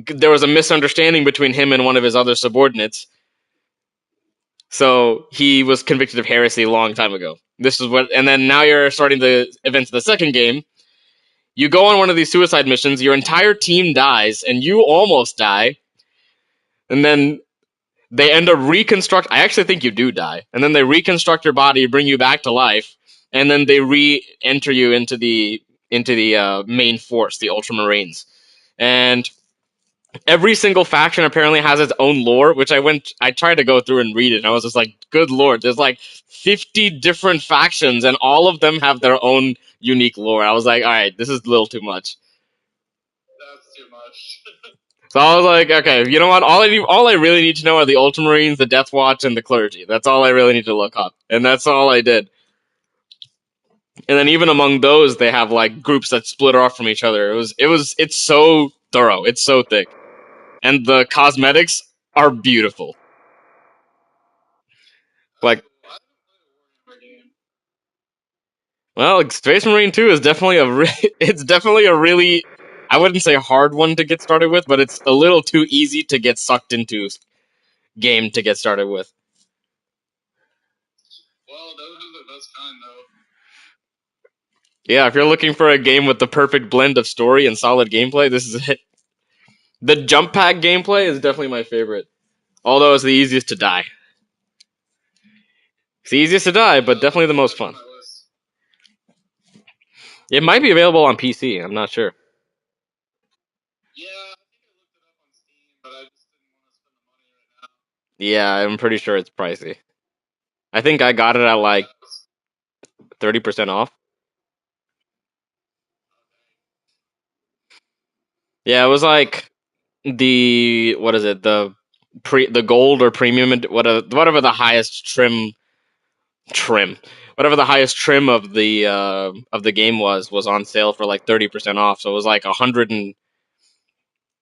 Speaker 3: there was a misunderstanding between him and one of his other subordinates. So he was convicted of heresy a long time ago. And then now you're starting the events of the second game. You go on one of these suicide missions, your entire team dies, and you almost die. And then they end up I actually think you do die. And then they reconstruct your body, bring you back to life, and then they re-enter you into the main force, the Ultramarines. And every single faction apparently has its own lore, which I tried to go through and read it, and I was just like, good lord, there's like 50 different factions, and all of them have their own unique lore. I was like, alright, this is a little too much.
Speaker 11: That's too much.
Speaker 3: So I was like, okay, you know what? All I really need to know are the Ultramarines, the Death Watch, and the clergy. That's all I really need to look up, and that's all I did. And then even among those, they have like groups that split off from each other. It's so thorough. It's so thick. And the cosmetics are beautiful. Like, well, Space Marine 2 is definitely it's definitely a really, I wouldn't say hard one to get started with, but it's a little too easy to get sucked into game to get started with.
Speaker 11: Well, those are the best kind, though.
Speaker 3: Yeah, if you're looking for a game with the perfect blend of story and solid gameplay, this is it. The jump pack gameplay is definitely my favorite. Although it's the easiest to die. It's the easiest to die, but definitely the most fun. It might be available on PC, I'm not sure.
Speaker 11: Yeah, I think I looked it up on Steam, but I just didn't want to spend the money right now.
Speaker 3: Yeah, I'm pretty sure it's pricey. I think I got it at like 30% off. Yeah, it was like the gold or premium, whatever the highest trim whatever the highest trim of the game was on sale for like 30% off. So it was like it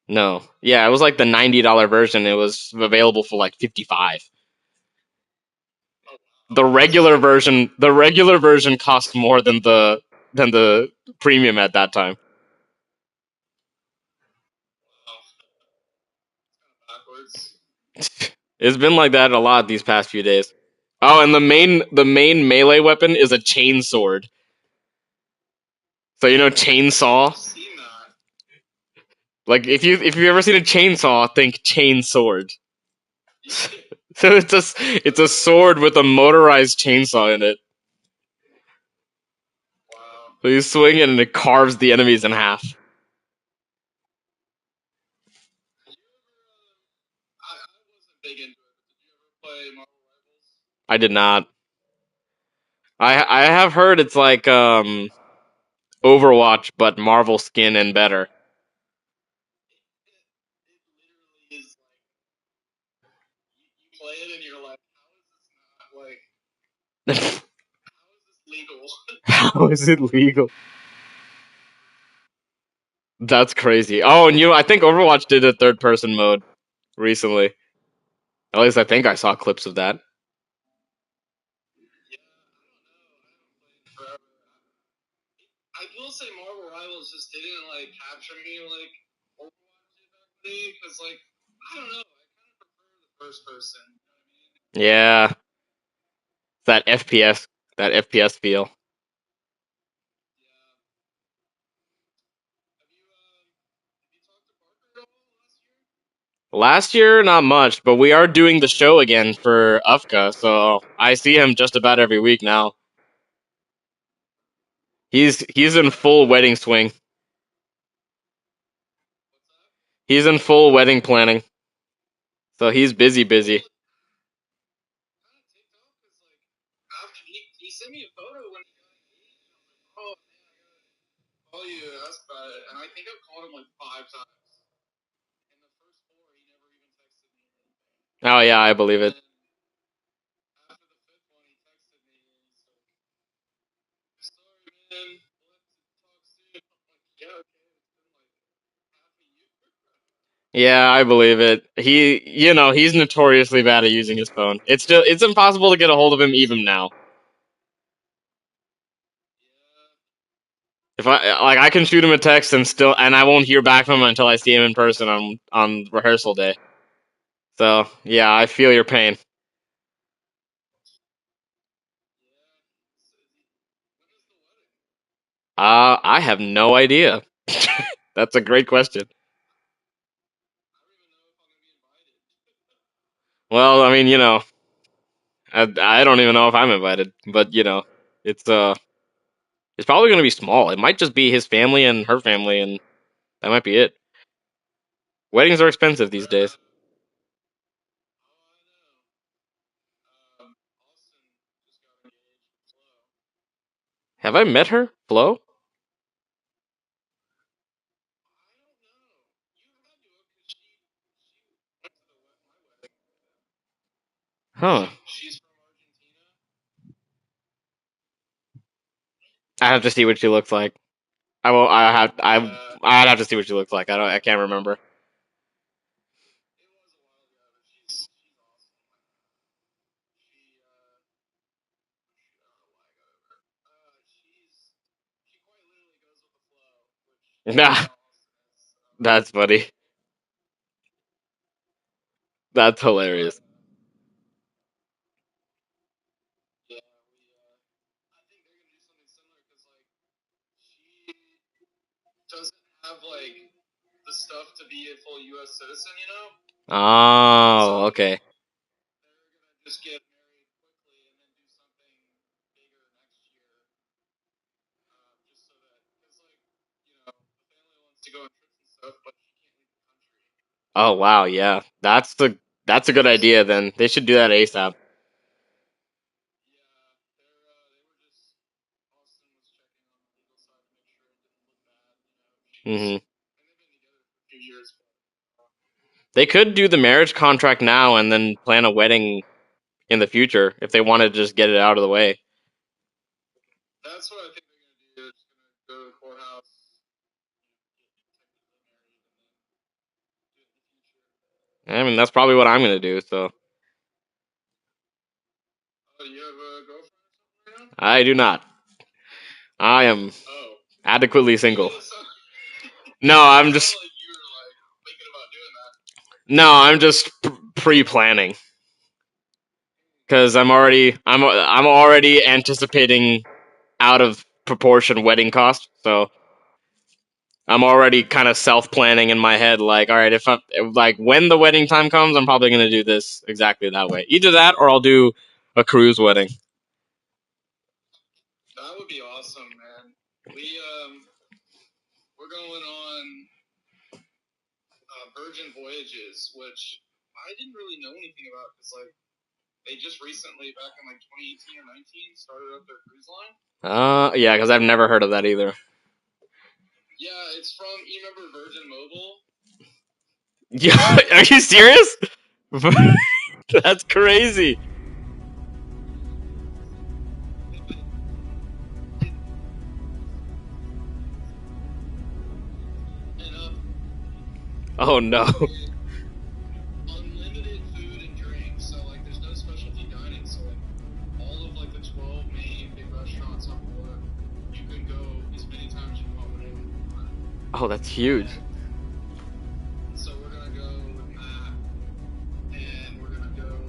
Speaker 3: was like the $90 version. It was available for like 55. The regular version cost more than the premium at that time. It's been like that a lot these past few days. Oh, and the main melee weapon is a chain sword. So you know chainsaw? Like if you've ever seen a chainsaw, think chain sword. So it's a sword with a motorized chainsaw in it. So you swing it and it carves the enemies in half. I did not. I have heard it's like Overwatch, but Marvel skin and better.
Speaker 11: Play it and you're like, how is this not like legal?
Speaker 3: How is it legal? That's crazy. Oh, and I think Overwatch did a third-person mode recently. At least I think I saw clips of that.
Speaker 11: I will say Marvel Rivals just didn't like capture me like Overwatch did because like I don't know, I kind of prefer the first person.
Speaker 3: Yeah, that FPS feel. Last year, not much, but we are doing the show again for Ufka, so I see him just about every week now. He's in full wedding swing. He's in full wedding planning. So he's busy.
Speaker 11: He sent me a photo when he got engaged. Oh man, I gotta call you and ask about it. And I think I've called him like 5 times. And the first 4 he never even texted me.
Speaker 3: Oh yeah, I believe it.
Speaker 11: After the 5th one he texted me and he's like, sorry man, we'll have to talk soon. I'm like, yeah, okay.
Speaker 3: Yeah, I believe it. He's notoriously bad at using his phone. It's impossible to get a hold of him even now. If I can shoot him a text and I won't hear back from him until I see him in person on rehearsal day. So, yeah, I feel your pain. I have no idea. That's a great question. Well, I mean, I don't even know if I'm invited, but it's probably going to be small. It might just be his family and her family, and that might be it. Weddings are expensive these days. Have I met her, Flo? Huh. I have to see what she looks like. I'd have to see what she looks like. I can't remember. Nah. That's funny. That's hilarious.
Speaker 11: Doesn't have like the stuff to be a full U.S. citizen, you know?
Speaker 3: Oh, okay.
Speaker 11: Just get married quickly and then do something bigger next year. Just so that, because like, the family wants to go on trips and stuff, but she can't leave the country.
Speaker 3: Oh wow, yeah. That's a good idea then. They should do that ASAP. Mm-hmm. They could do the marriage contract now and then plan a wedding in the future if they want to just get it out of the way.
Speaker 11: That's what I think they're gonna do. They're just gonna go to the courthouse.
Speaker 3: I mean, that's probably what I'm gonna do. So
Speaker 11: Oh, you have a girlfriend or something right now?
Speaker 3: I do not. I am adequately single. No, I'm just. No, I'm just pre-planning. Because I'm already anticipating out of proportion wedding costs, so I'm already kind of self-planning in my head. Like, all right, if when the wedding time comes, I'm probably gonna do this exactly that way. Either that, or I'll do a cruise wedding.
Speaker 11: That would be awesome, man. We're going on Virgin Voyages, which I didn't really know anything about because they just recently, back in 2018 or 19, started up their cruise line.
Speaker 3: Yeah, because I've never heard of that either.
Speaker 11: Yeah, it's from, you remember Virgin Mobile?
Speaker 3: Yeah, are you serious? That's crazy. Oh no.
Speaker 11: Unlimited food and drinks, so there's no specialty dining, so all of the 12 main big restaurants on board, you can go as many times you want whenever you want.
Speaker 3: Oh, that's huge.
Speaker 11: So we're gonna go with Matt, and we're gonna go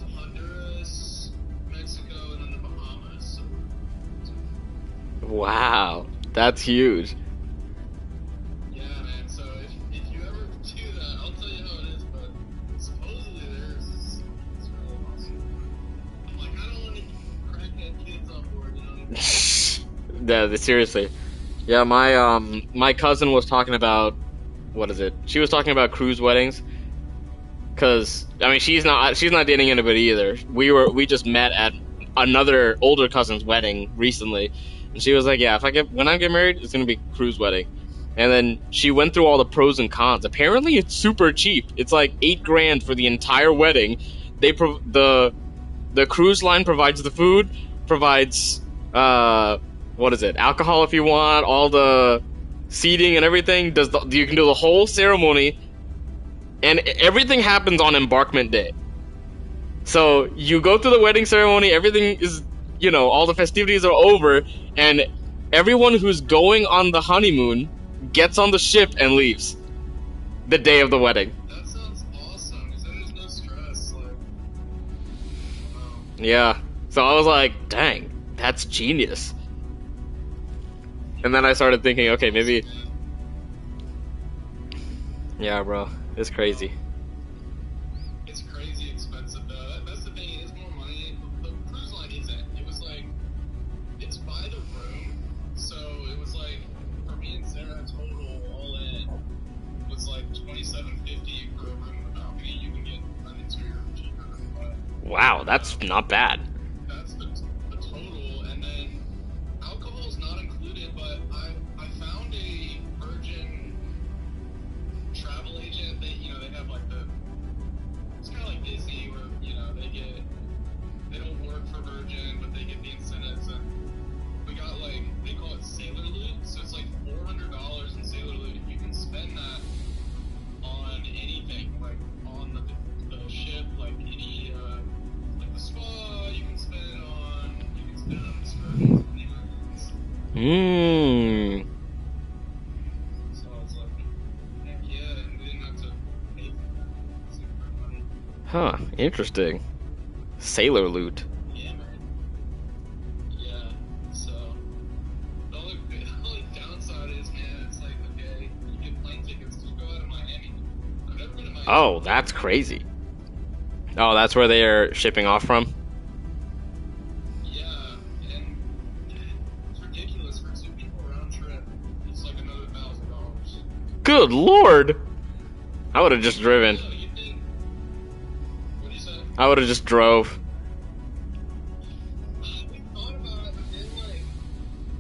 Speaker 11: to Honduras, Mexico, and then the Bahamas. So
Speaker 3: Wow, that's huge.
Speaker 11: yeah, man. So if you ever do that, I'll tell you how it is. But supposedly theirs is really awesome. I'm like, I don't want to crackhead kids on board, you know?
Speaker 3: Yeah, seriously. Yeah, my cousin was talking about, what is it? She was talking about cruise weddings. Cause I mean, she's not dating anybody either. We just met at another older cousin's wedding recently, and she was like, yeah, when I get married, it's gonna be a cruise wedding. And then she went through all the pros and cons. Apparently, it's super cheap. It's like $8,000 for the entire wedding. The cruise line provides the food, provides what is it? Alcohol if you want, all the seating and everything. You can do the whole ceremony, and everything happens on embarkment day. So you go through the wedding ceremony, everything is, all the festivities are over, and everyone who's going on the honeymoon gets on the ship and leaves the day of the wedding.
Speaker 11: That sounds awesome, because then there's no stress.
Speaker 3: Yeah. So I was like, dang, that's genius. And then I started thinking, okay, maybe... Yeah, bro. It's crazy.
Speaker 11: It's crazy expensive, though. That's the thing, it's more money. The cruise line isn't. It was it's by the room. So it was for me and Sarah, total all in was $27.50 for a room with a balcony. You can get an interior cheaper.
Speaker 3: Wow, that's not bad.
Speaker 11: That's the total, and then alcohol's not included, but I found a Virgin travel agent. They have it's kind of like Disney where, they don't work for Virgin, but they get the incentives, and we got they call it Sailor Loot, so it's $400 in Sailor Loot. You can spend that on anything, on the ship, any, the spa, you can spend it on excursions,
Speaker 3: Mmm.
Speaker 11: So I was heck yeah, and we didn't have to pay for money.
Speaker 3: Huh, interesting. Sailor Loot.
Speaker 11: Yeah, man. Yeah, so the only downside is, man, it's okay, you get plane tickets to go out of Miami. I've never been to Miami.
Speaker 3: Oh, that's crazy. Oh, that's where they're shipping off from?
Speaker 11: Yeah, and it's ridiculous for 2 people round trip. It's another $1,000.
Speaker 3: Good lord! I would have just driven. I would have just drove.
Speaker 11: We thought about it, but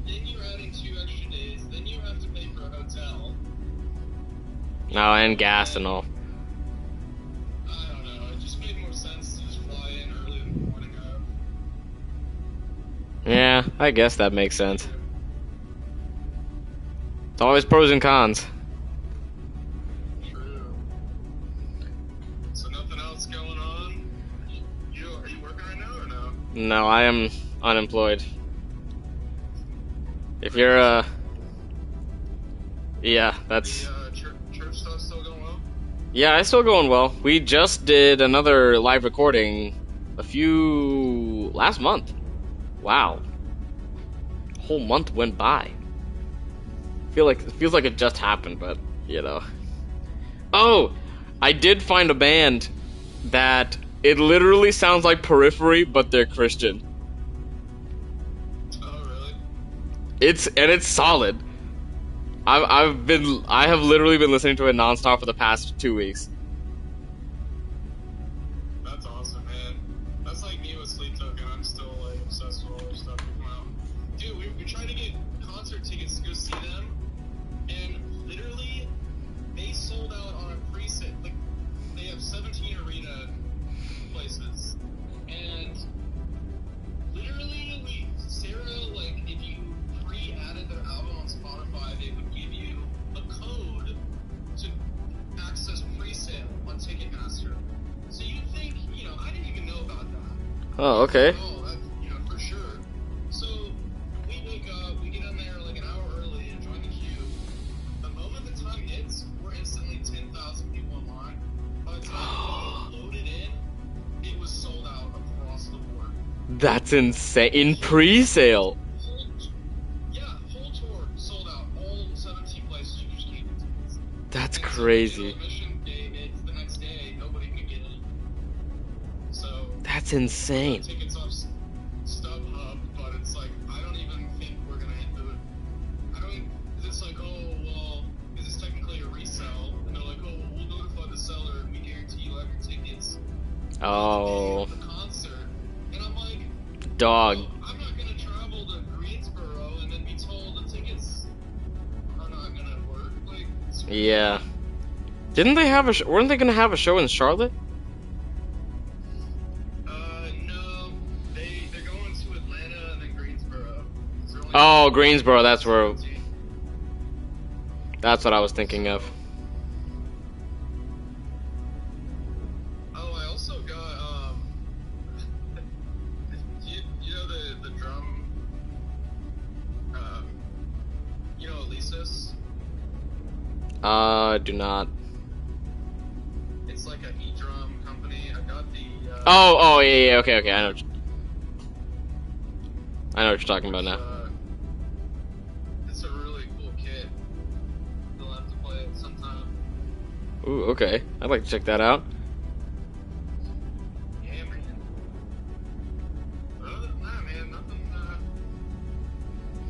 Speaker 11: then you're adding 2 extra days, then you have to pay for a hotel.
Speaker 3: Oh, and gas and all.
Speaker 11: I don't know, it just made more sense to just fly in early in the morning of.
Speaker 3: Yeah, Yeah, I guess that makes sense. It's always pros and cons.
Speaker 11: True. So nothing else going on? Are you working right now or no?
Speaker 3: No, I am unemployed. If you're, yeah, that's...
Speaker 11: The church stuff still going well?
Speaker 3: Yeah, it's still going well. We just did another live recording last month. Wow. A whole month went by. It feels like it just happened, but, you know. Oh! I did find a band that it literally sounds like Periphery, but they're Christian.
Speaker 11: Oh, really?
Speaker 3: It's solid. I have literally been listening to it nonstop for the past 2 weeks.
Speaker 11: That's awesome, man. That's like me with Sleep Token. I'm still like obsessed with all their stuff that come out. Dude, we tried to get concert tickets to go see them, and literally they sold out on a preset. Like they have 17 arena places, and literally Sarah, like if you pre-added their album on Spotify, they would give you a code to access pre-sale on Ticketmaster. So you think, I didn't even know about that.
Speaker 3: Oh, okay.
Speaker 11: Oh, that's, for sure. So we wake up, we get in there like an hour early and join the queue. The moment the time hits, we're instantly 10,000 people online. By the time we loaded in, it was sold out across the board.
Speaker 3: That's insane. In pre-sale.
Speaker 11: Yeah, whole tour sold out. All 17 places you just can't get tickets.
Speaker 3: That's crazy.
Speaker 11: The next day, nobody could get in. So
Speaker 3: That's insane.
Speaker 11: tickets off StubHub, but it's like I don't even think we're gonna hit the. I don't. It's like, oh well, is this technically a resell? And they're like, oh, well, we'll notify the seller and we guarantee you'll have your tickets.
Speaker 3: Oh.
Speaker 11: The concert, and I'm like,
Speaker 3: Dog.
Speaker 11: I'm not gonna travel to Greensboro and then be told the tickets are not gonna work. Like,
Speaker 3: Yeah. Didn't they have a weren't they gonna have a show in Charlotte?
Speaker 11: no, they're going to Atlanta and then Greensboro.
Speaker 3: Oh, Greensboro, that's where... That's what I was thinking of.
Speaker 11: Oh, I also got you know the drum, Alesis?
Speaker 3: Do not.
Speaker 11: It's like a e-drum company. I got the.
Speaker 3: Oh, yeah, okay, I know. I know what you're talking about now.
Speaker 11: It's a really cool kit. You'll have to play it sometime.
Speaker 3: Ooh, okay. I'd like to check that out.
Speaker 11: Yeah, man. But other than that, man,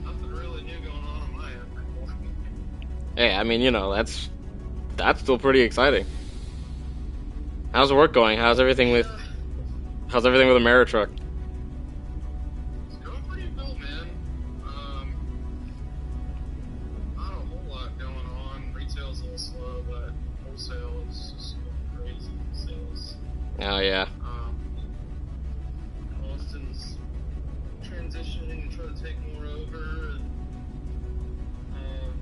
Speaker 11: nothing really new going on my end.
Speaker 3: Hey, I mean, that's still pretty exciting. How's the work going? How's everything with Ameritruck?
Speaker 11: It's going pretty well, man. Not a whole lot going on. Retail's a little slow, but wholesale is just going crazy. Sales.
Speaker 3: Oh, yeah.
Speaker 11: Austin's transitioning and trying to take more over. And,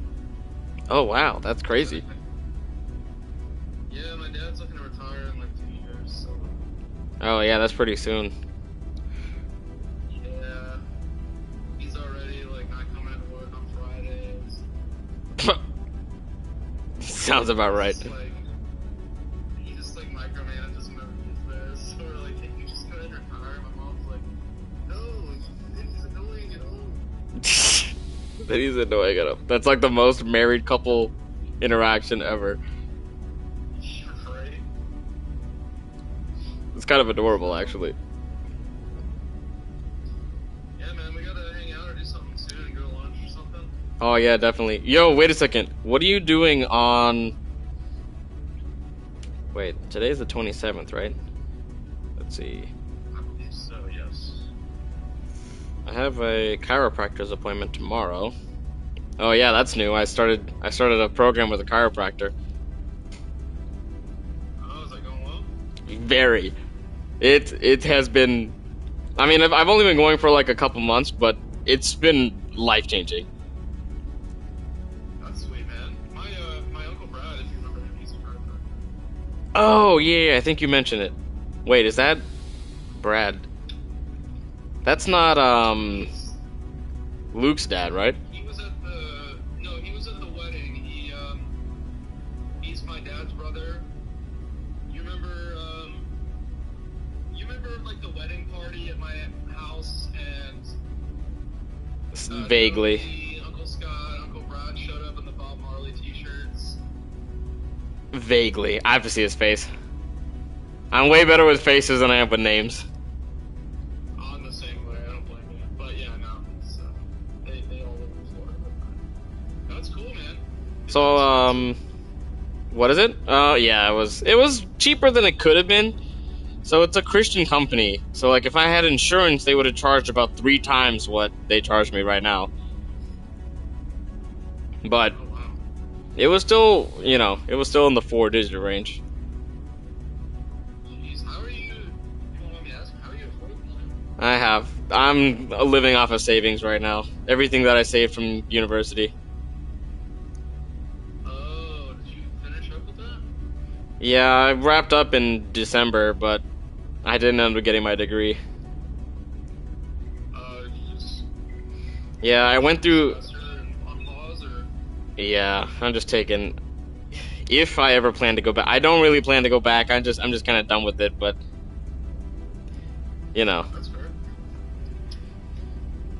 Speaker 3: Oh, wow, that's crazy.
Speaker 11: yeah, my dad's looking to retire in like 2 years, so
Speaker 3: Oh, yeah, that's pretty soon.
Speaker 11: yeah. He's already like not coming to work on Fridays.
Speaker 3: Sounds about right.
Speaker 11: He just like micromanages whenever he's there. So we're like, can you just go ahead and retire? My mom's like, no, he's annoying at home.
Speaker 3: That he's annoying at him. That's like the most married couple interaction ever.
Speaker 11: Right?
Speaker 3: It's kind of adorable, actually.
Speaker 11: Yeah, man, we gotta hang out or do something soon and go to lunch or something.
Speaker 3: Oh, yeah, definitely. Yo, wait a second. What are you doing on... Wait, today's the 27th, right? Let's see.
Speaker 11: I believe so, yes.
Speaker 3: I have a chiropractor's appointment tomorrow. Oh yeah, that's new. I started a program with a chiropractor.
Speaker 11: Oh, is that going well?
Speaker 3: Very. It has been. I mean, I've only been going for like a couple months, but it's been life-changing.
Speaker 11: That's sweet, man. My Uncle Brad, if you remember him, he's a friend.
Speaker 3: Oh, yeah, I think you mentioned it. Wait, is that Brad? That's not, Luke's dad, right?
Speaker 11: He was at the wedding. He's my dad's brother. You remember, like, the wedding party at my house, and...
Speaker 3: Vaguely.
Speaker 11: Uncle Scott, Uncle Brad showed up in the Bob Marley t-shirts.
Speaker 3: Vaguely. I have to see his face. I'm way better with faces than I am with names.
Speaker 11: I'm the same way, I don't blame you. But yeah, no. So, they all live in Florida. That's cool, man.
Speaker 3: So, what is it? Yeah, it was cheaper than it could have been. So it's a Christian company. So like if I had insurance, they would have charged about 3 times what they charge me right now. But it was still, you know, it was still in the 4-digit range.
Speaker 11: Jeez, how are you affording that?
Speaker 3: I have. I'm living off of savings right now. Everything that I saved from university.
Speaker 11: Oh, did you finish up with that?
Speaker 3: Yeah, I wrapped up in December, but I didn't end up getting my degree. Yeah, I went through... Yeah, I'm just taking... If I ever plan to go back... I don't really plan to go back, I'm just kind of done with it, but... You know.
Speaker 11: That's fair.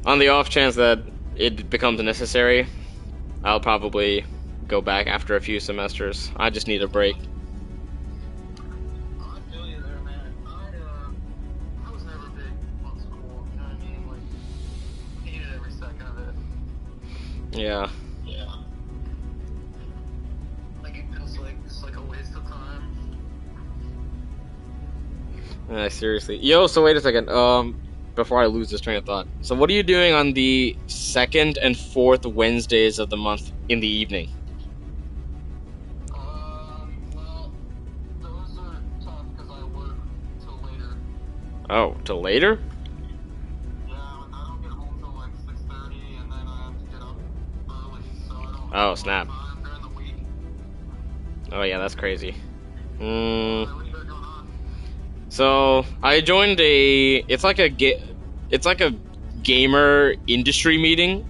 Speaker 3: On the off chance that it becomes necessary, I'll probably go back after a few semesters. I just need a break. Yeah.
Speaker 11: Yeah. Like it feels like it's like a waste of time.
Speaker 3: Seriously. Yo, so wait a second. Before I lose this train of thought. So what are you doing on the 2nd and 4th Wednesdays of the month in the evening?
Speaker 11: Well, those are tough because I work till later.
Speaker 3: Oh, till later? Oh, snap. Oh, yeah, that's crazy. So, I joined it's like a gamer industry meeting.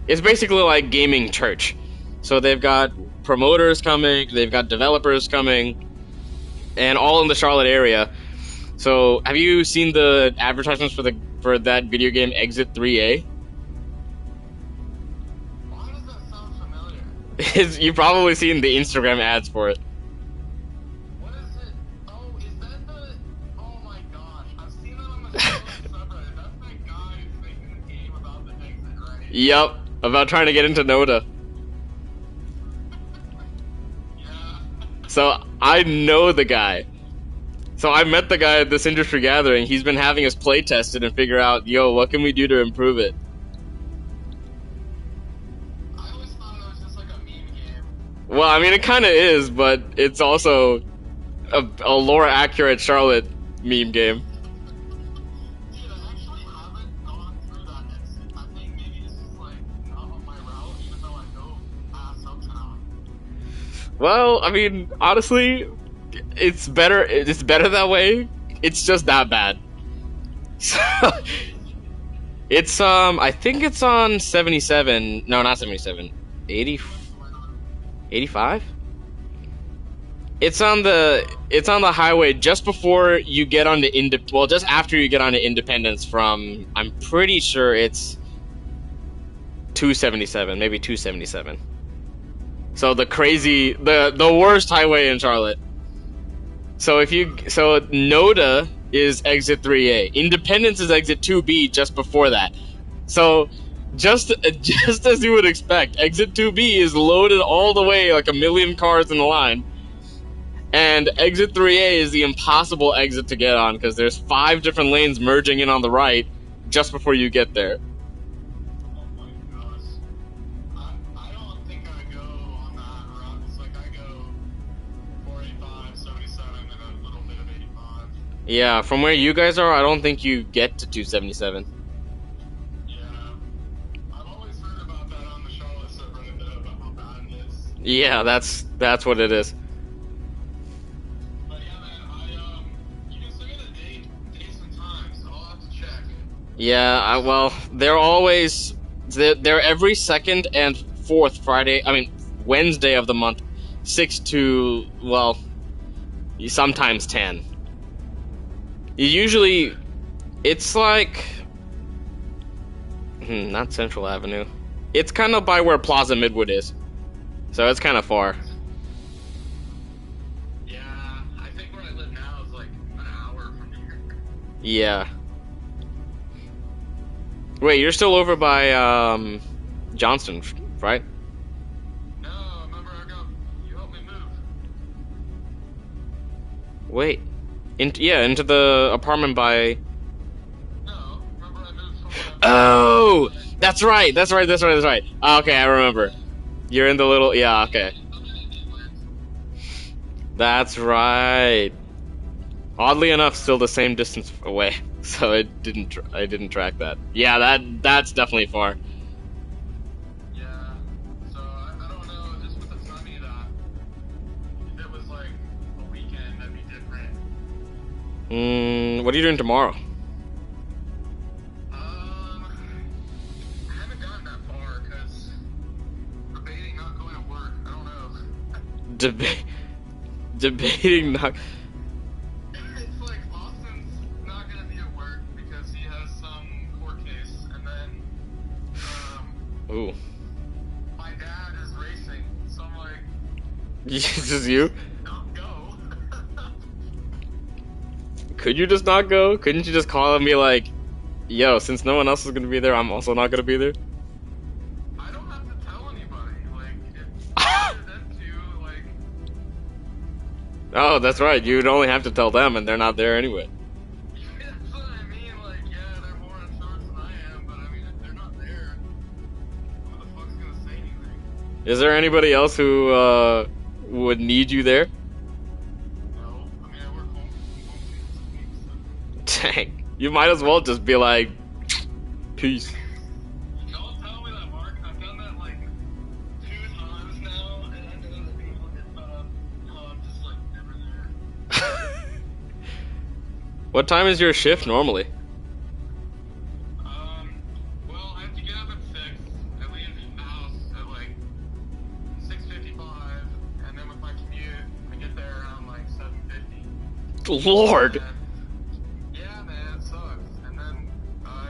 Speaker 3: It's basically like gaming church. So they've got promoters coming, they've got developers coming, and all in the Charlotte area. So, have you seen the advertisements for that video game Exit 3A? You've probably seen the Instagram ads for it.
Speaker 11: What is it? Oh, is that the... Oh my gosh, I've seen that on the subreddit. That's that guy who's making a game about the exit, right?
Speaker 3: Yep, about trying to get into Noda.
Speaker 11: Yeah.
Speaker 3: So, I know the guy. So I met the guy at this industry gathering. He's been having us play test it and figure out, yo, what can we do to improve it? Well, I mean, it kind of is, but it's also a lore accurate Charlotte meme game.
Speaker 11: Dude, I actually haven't gone through that exit. I think maybe this is like not on my route, even though I go past Uptown.
Speaker 3: Well, I mean, honestly, it's better. It's better that way. It's just that bad. So, it's I think it's on 77. No, not 77. 85? It's on the highway just before you get onto just after you get onto Independence from, I'm pretty sure it's 277, maybe 277. So the worst highway in Charlotte. So Noda is exit 3A. Independence is exit 2B just before that. So just as you would expect, exit 2B is loaded all the way, like a million cars in the line. And exit 3A is the impossible exit to get on because there's 5 different lanes merging in on the right just before you get there.
Speaker 11: Oh my gosh. I don't think I go on that route. It's like I go 485, 77, and a little bit of 85.
Speaker 3: Yeah, from where you guys are, I don't think you get to 277.
Speaker 11: Yeah,
Speaker 3: Yeah, that's what it is.
Speaker 11: But yeah, man, you can send me the dates and times, so I'll have to check.
Speaker 3: Yeah, well, they're every second and fourth Wednesday of the month, 6 to, well, sometimes 10. Usually, it's like, not Central Avenue. It's kind of by where Plaza Midwood is, so it's kind of far.
Speaker 11: Yeah, I think where I live now is like an hour from here.
Speaker 3: Yeah. Wait, you're still over by Johnston, right?
Speaker 11: No, remember you helped me move.
Speaker 3: Wait, into the apartment by.
Speaker 11: No, remember I moved from.
Speaker 3: Oh, that's right. Okay, I remember. You're in the little. Yeah, okay. That's right. Oddly enough, still the same distance away, so I didn't track that. Yeah, that's definitely far.
Speaker 11: Yeah, so I don't know, just with the timing of that, if it was like a weekend, that'd be different.
Speaker 3: What are you doing tomorrow?
Speaker 11: I haven't gotten that far, because debating not going to work, I don't know.
Speaker 3: Debating not.
Speaker 11: It's like Austin's not going to be at work because he has some court case, and then,
Speaker 3: Ooh.
Speaker 11: my dad is racing, so I'm like...
Speaker 3: Just you?
Speaker 11: Not go.
Speaker 3: Could you just not go? Couldn't you just call and be like, yo, since no one else is gonna be there, I'm also not gonna be there?
Speaker 11: I don't have to tell anybody, like, it's for them to, like...
Speaker 3: Oh, that's right, you'd only have to tell them and they're not there anyway.
Speaker 11: That's what I mean, like, yeah, they're more in charge than I am, but I mean, if they're not there, who the fuck's gonna say anything?
Speaker 3: Is there anybody else who, would need you there?
Speaker 11: No, I mean, I work home this week, so...
Speaker 3: Dang. You might as well just be like, peace.
Speaker 11: Don't tell me that, Mark. I've done that, like, 2 times now, and I know that people get fed up. I'm just, like, never there.
Speaker 3: What time is your shift normally?
Speaker 11: Well, I have to get up at 6. I leave the house at, like, 6:55, and then with my commute, I get there around, like, 7:50.
Speaker 3: Lord!
Speaker 11: Yeah, man, it sucks. And then I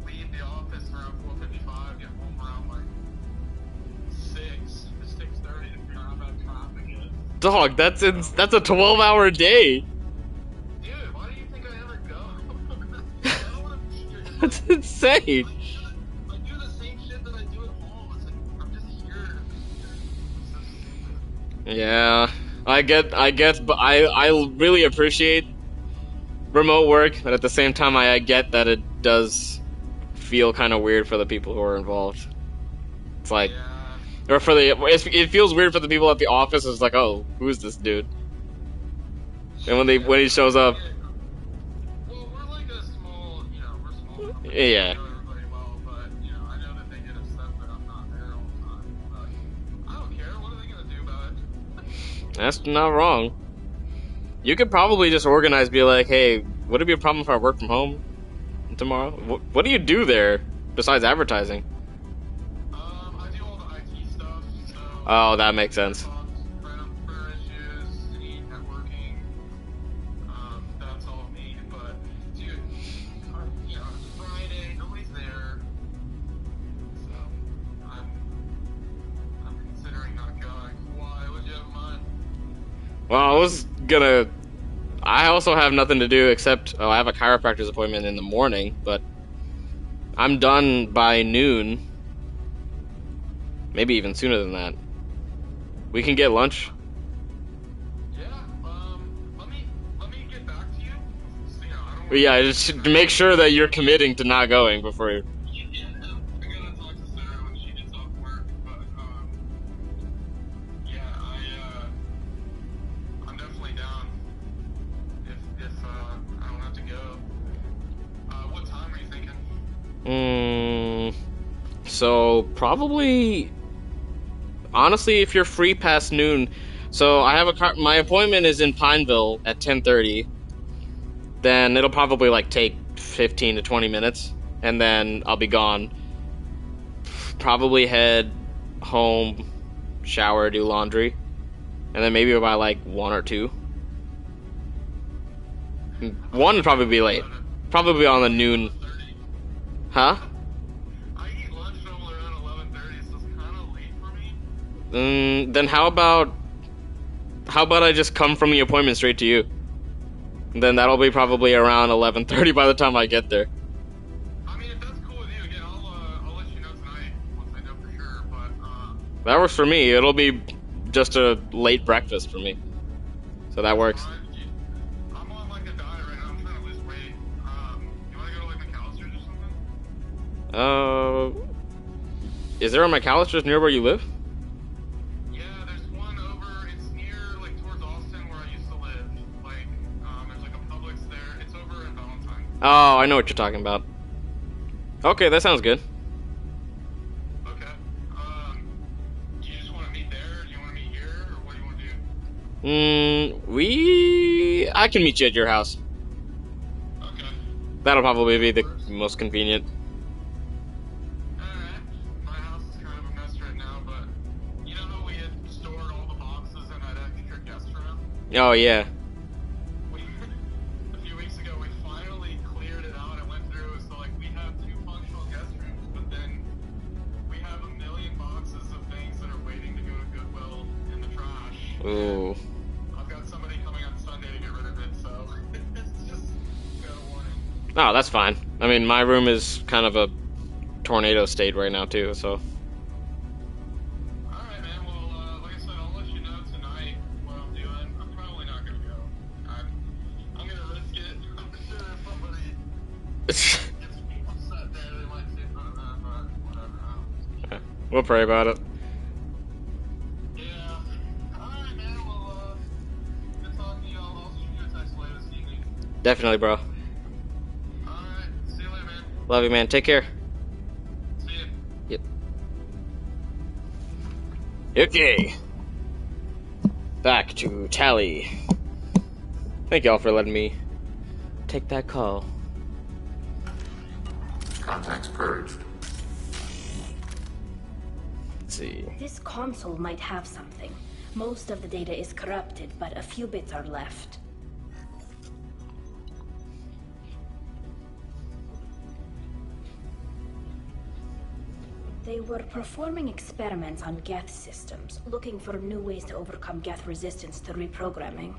Speaker 11: leave the office around 4:55, get home around, like, 6 to 6:30, depending on how bad traffic is.
Speaker 3: Dog, that's a 12-hour day!
Speaker 11: Dude, why do you think I ever go? I don't want to be here.
Speaker 3: That's insane!
Speaker 11: I do the same shit that I do at home. It's like, I'm just here.
Speaker 3: Yeah, I get, but I really appreciate remote work, but at the same time, I get that it does feel kind of weird for the people who are involved. It's like, or it feels weird for the people at the office. It's like, oh, who's this dude? And when he shows up,
Speaker 11: Well, we're like a small, we're small.
Speaker 3: yeah.
Speaker 11: I know everybody well, but, I know that they get upset that I'm not there all the time. But I don't care. What are they going to do about it?
Speaker 3: That's not wrong. You could probably just organize, be like, hey, would it be a problem if I work from home tomorrow? What do you do there besides advertising?
Speaker 11: I do all the IT stuff. So
Speaker 3: Oh, that makes sense.
Speaker 11: prayer issues, any networking, that's all me. But, dude, it's Friday, nobody's there. So, I'm considering not going. Why? What'd you have in mind?
Speaker 3: Well, I also have nothing to do except, I have a chiropractor's appointment in the morning, but I'm done by noon. Maybe even sooner than that. We can get lunch.
Speaker 11: Let me get back to you. So, I don't
Speaker 3: But yeah, just make sure that you're committing to not going before you.
Speaker 11: I gotta talk to Sarah when she gets off work, but, I'm definitely down if I don't have to go. What time are you thinking?
Speaker 3: So probably honestly, if you're free past noon, so I have my appointment is in Pineville at 10:30. Then it'll probably like take 15 to 20 minutes, and then I'll be gone. Probably head home, shower, do laundry, and then maybe by like 1 or 2. 1 would probably be late. Probably on the noon. Huh?
Speaker 11: I eat lunch normally around 11:30, so it's kind of late for me.
Speaker 3: Then how about I just come from the appointment straight to you? Then that'll be probably around 11:30 by the time I get there.
Speaker 11: I mean, if that's cool with you, again, I'll let you know tonight once I know for sure. But
Speaker 3: That works for me. It'll be just a late breakfast for me, so that works.
Speaker 11: I'm on like a diet right now. I'm trying to lose weight. You want to go to like McAllister's or something?
Speaker 3: Is there a McAllister's near where you live?
Speaker 11: Yeah, there's one over. It's near like towards Austin where I used to live. Like, there's like a Publix there. It's over in Valentine.
Speaker 3: Oh, I know what you're talking about. Okay, that sounds good.
Speaker 11: Okay. You just want to meet there? Do you want to meet here, or what do you want to do?
Speaker 3: I can meet you at your house.
Speaker 11: Okay.
Speaker 3: That'll probably be the most convenient.
Speaker 11: Alright. My house is kind of a mess right now, but you know how we had stored all the boxes in that extra guest room?
Speaker 3: Oh, yeah.
Speaker 11: A few weeks ago, we finally cleared it out and went through. So, like, we have 2 functional guest rooms, but then we have a million boxes of things that are waiting to go to Goodwill in the trash.
Speaker 3: Ooh.
Speaker 11: I've got somebody coming on Sunday to get rid of it, so it's just fair warning.
Speaker 3: Oh, that's fine. I mean, my room is kind of a tornado state right now, too, so.
Speaker 11: Alright, man. Well, like I said, I'll let you know tonight what I'm doing. I'm probably not going to go. I'm going to risk it. I'm sure if somebody gets upset there, they might say something about that, but whatever.
Speaker 3: We'll pray about it.
Speaker 11: Yeah. Alright, man. Well, good talking to you. I'll shoot you a text later this evening.
Speaker 3: Definitely, bro.
Speaker 11: Alright. See you later, man.
Speaker 3: Love you, man. Take care.
Speaker 11: See you.
Speaker 3: Yep. Okay. Back to Tally. Thank y'all for letting me take that call.
Speaker 8: Contacts purged.
Speaker 3: Let's see.
Speaker 15: This console might have something. Most of the data is corrupted, but a few bits are left. They were performing experiments on Geth systems, looking for new ways to overcome Geth resistance to reprogramming.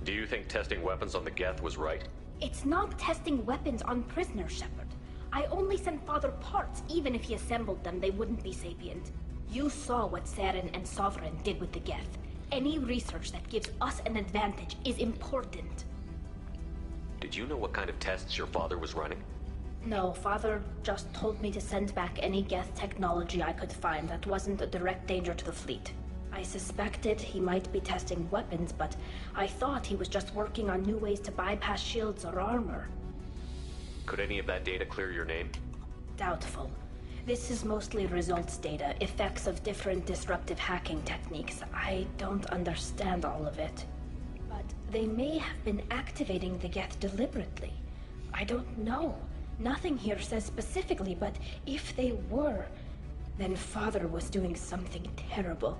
Speaker 5: Do you think testing weapons on the Geth was right?
Speaker 15: It's not testing weapons on prisoners, Shepard. I only sent Father parts. Even if he assembled them, they wouldn't be sapient. You saw what Saren and Sovereign did with the Geth. Any research that gives us an advantage is important.
Speaker 5: Did you know what kind of tests your father was running?
Speaker 15: No, Father just told me to send back any Geth technology I could find that wasn't a direct danger to the fleet. I suspected he might be testing weapons, but I thought he was just working on new ways to bypass shields or armor.
Speaker 5: Could any of that data clear your name?
Speaker 15: Doubtful. This is mostly results data, effects of different disruptive hacking techniques. I don't understand all of it. But they may have been activating the Geth deliberately. I don't know. Nothing here says specifically, but if they were, then Father was doing something terrible.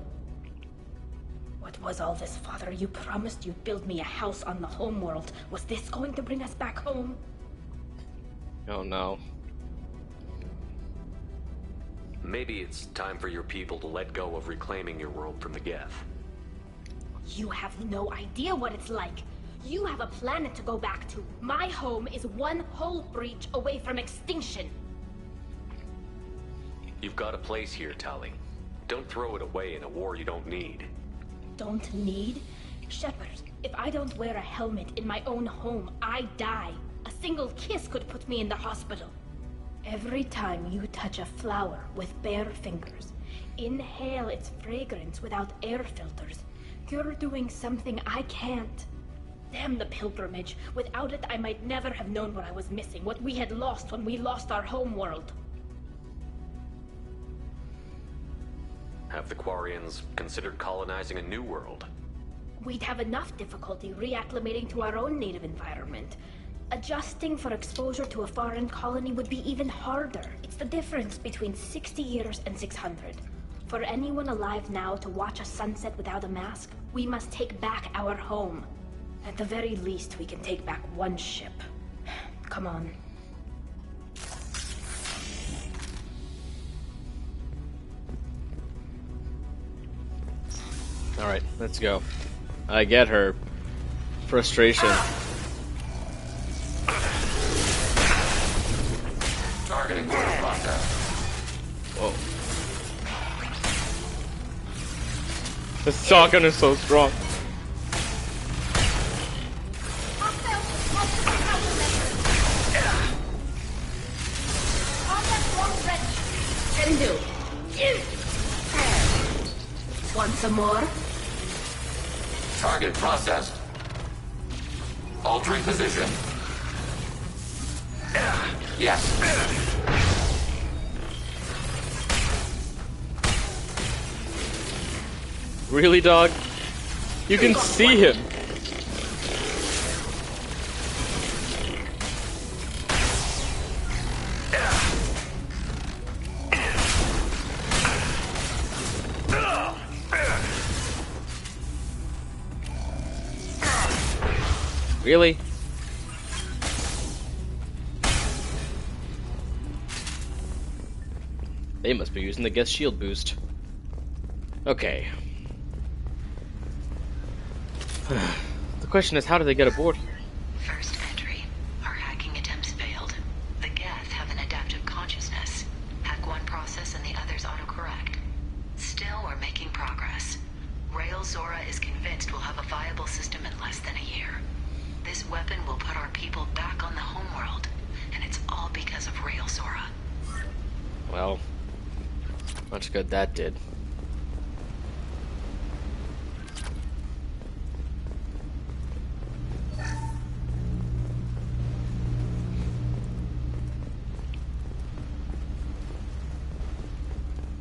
Speaker 15: What was all this, Father? You promised you'd build me a house on the homeworld. Was this going to bring us back home?
Speaker 3: Oh no.
Speaker 5: Maybe it's time for your people to let go of reclaiming your world from the Geth.
Speaker 15: You have no idea what it's like. You have a planet to go back to. My home is one hull breach away from extinction.
Speaker 5: You've got a place here, Tali. Don't throw it away in a war you don't need.
Speaker 15: Don't need? Shepard, if I don't wear a helmet in my own home, I die. A single kiss could put me in the hospital. Every time you touch a flower with bare fingers, inhale its fragrance without air filters, you're doing something I can't. Damn the pilgrimage. Without it, I might never have known what I was missing, what we had lost when we lost our home world.
Speaker 5: Have the Quarians considered colonizing a new world?
Speaker 15: We'd have enough difficulty reacclimating to our own native environment. Adjusting for exposure to a foreign colony would be even harder. It's the difference between 60 years and 600. For anyone alive now to watch a sunset without a mask, we must take back our home. At the very least, we can take back one ship. Come on.
Speaker 3: Alright, let's go. I get her frustration.
Speaker 8: Targeting process.
Speaker 3: Whoa. This shotgun is so strong.
Speaker 15: Can do. Want some more?
Speaker 8: Target processed. Altering position. Yes.
Speaker 3: Really, dog? You can see him. Really? They must be using the Geth shield boost. Okay. The question is, how do they get aboard here?
Speaker 9: First entry. Our hacking attempts failed. The Geth have an adaptive consciousness. Hack one process and the others autocorrect. Still, we're making progress. Rael Zora is convinced we'll have a viable system in less than a year. This weapon will put our people back on the homeworld, and it's all because of Rael Zora.
Speaker 3: Well, much good that did.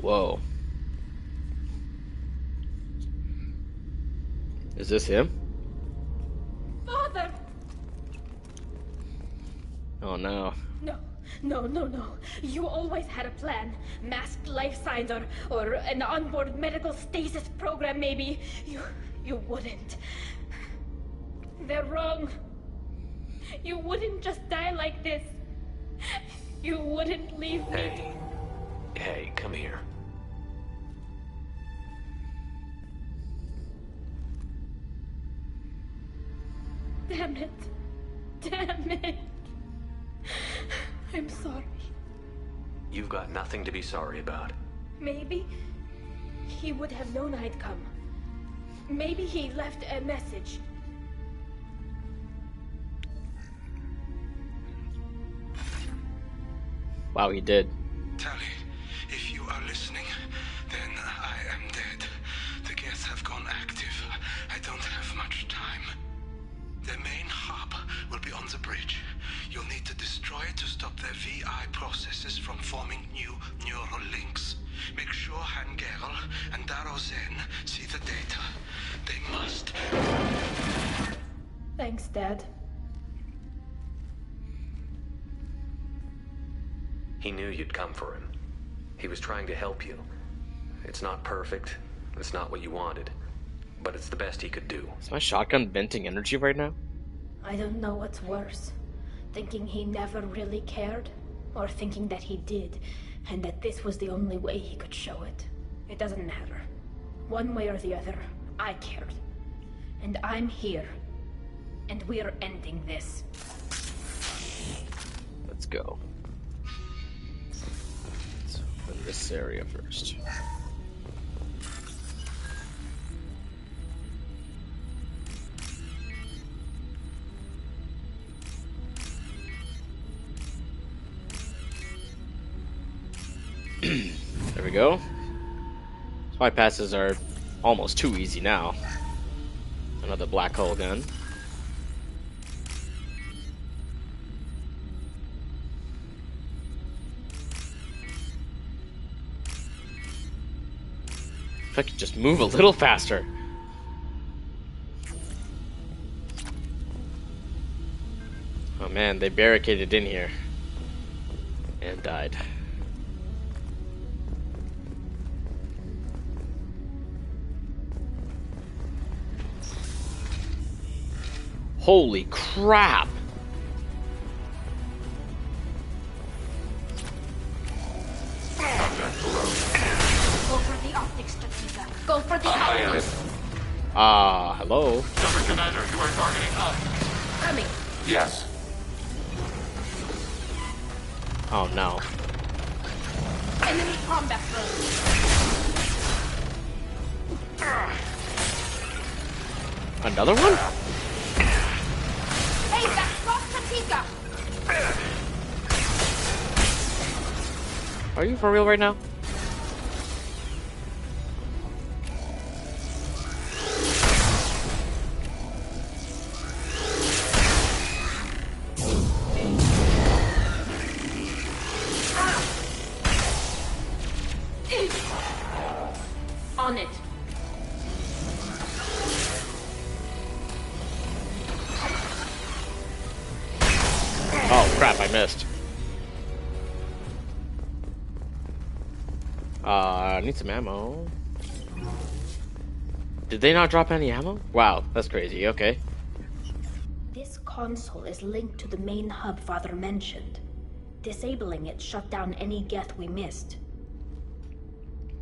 Speaker 3: Whoa. Is this him?
Speaker 15: Father!
Speaker 3: Oh no.
Speaker 15: No. You always had a plan. Masked life signs or an onboard medical stasis program, maybe. You wouldn't. They're wrong. You wouldn't just die like this. You wouldn't leave me.
Speaker 5: Hey, come here.
Speaker 15: Damn it. I'm sorry.
Speaker 5: You've got nothing to be sorry about.
Speaker 15: Maybe he would have known I'd come. Maybe he left a message.
Speaker 3: Wow, he did.
Speaker 14: Tali, if you are listening, then I am dead. The Geth have gone active. I don't have much time. Their main hub will be on the bridge. You'll need to destroy it to stop their VI processes from forming new neural links. Make sure Hangerel and Darrow Zen see the data. They must.
Speaker 15: Thanks, Dad.
Speaker 5: He knew you'd come for him. He was trying to help you. It's not perfect. It's not what you wanted. But it's the best he could do.
Speaker 3: Is my shotgun venting energy right now?
Speaker 15: I don't know what's worse. Thinking he never really cared, or thinking that he did, and that this was the only way he could show it. It doesn't matter. One way or the other, I cared. And I'm here. And we're ending this.
Speaker 3: Let's go. Let's open this area first. There we go. Spy passes are almost too easy now. Another black hole gun. I could just move a little faster. Oh man, they barricaded in here. And died. Holy crap!
Speaker 15: Go for the optics, Tatika. Go for the optics.
Speaker 3: Hello?
Speaker 8: Shepard Commander, you are targeting us.
Speaker 15: Coming.
Speaker 8: Yes.
Speaker 3: Oh no.
Speaker 15: Enemy combat drone.
Speaker 3: Another one?
Speaker 15: Hey, that's not Tatika.
Speaker 3: Are you for real right now?
Speaker 15: On it.
Speaker 3: Oh crap, I missed. I need some ammo. Did they not drop any ammo? Wow, that's crazy, okay.
Speaker 15: This console is linked to the main hub Father mentioned. Disabling it shut down any Geth we missed.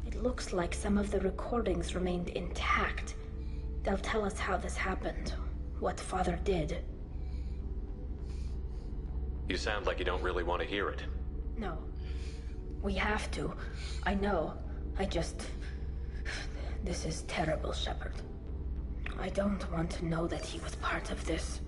Speaker 15: It looks like some of the recordings remained intact. They'll tell us how this happened, what Father did.
Speaker 5: You sound like you don't really want to hear it.
Speaker 15: No. We have to. I know. This is terrible, Shepard. I don't want to know that he was part of this.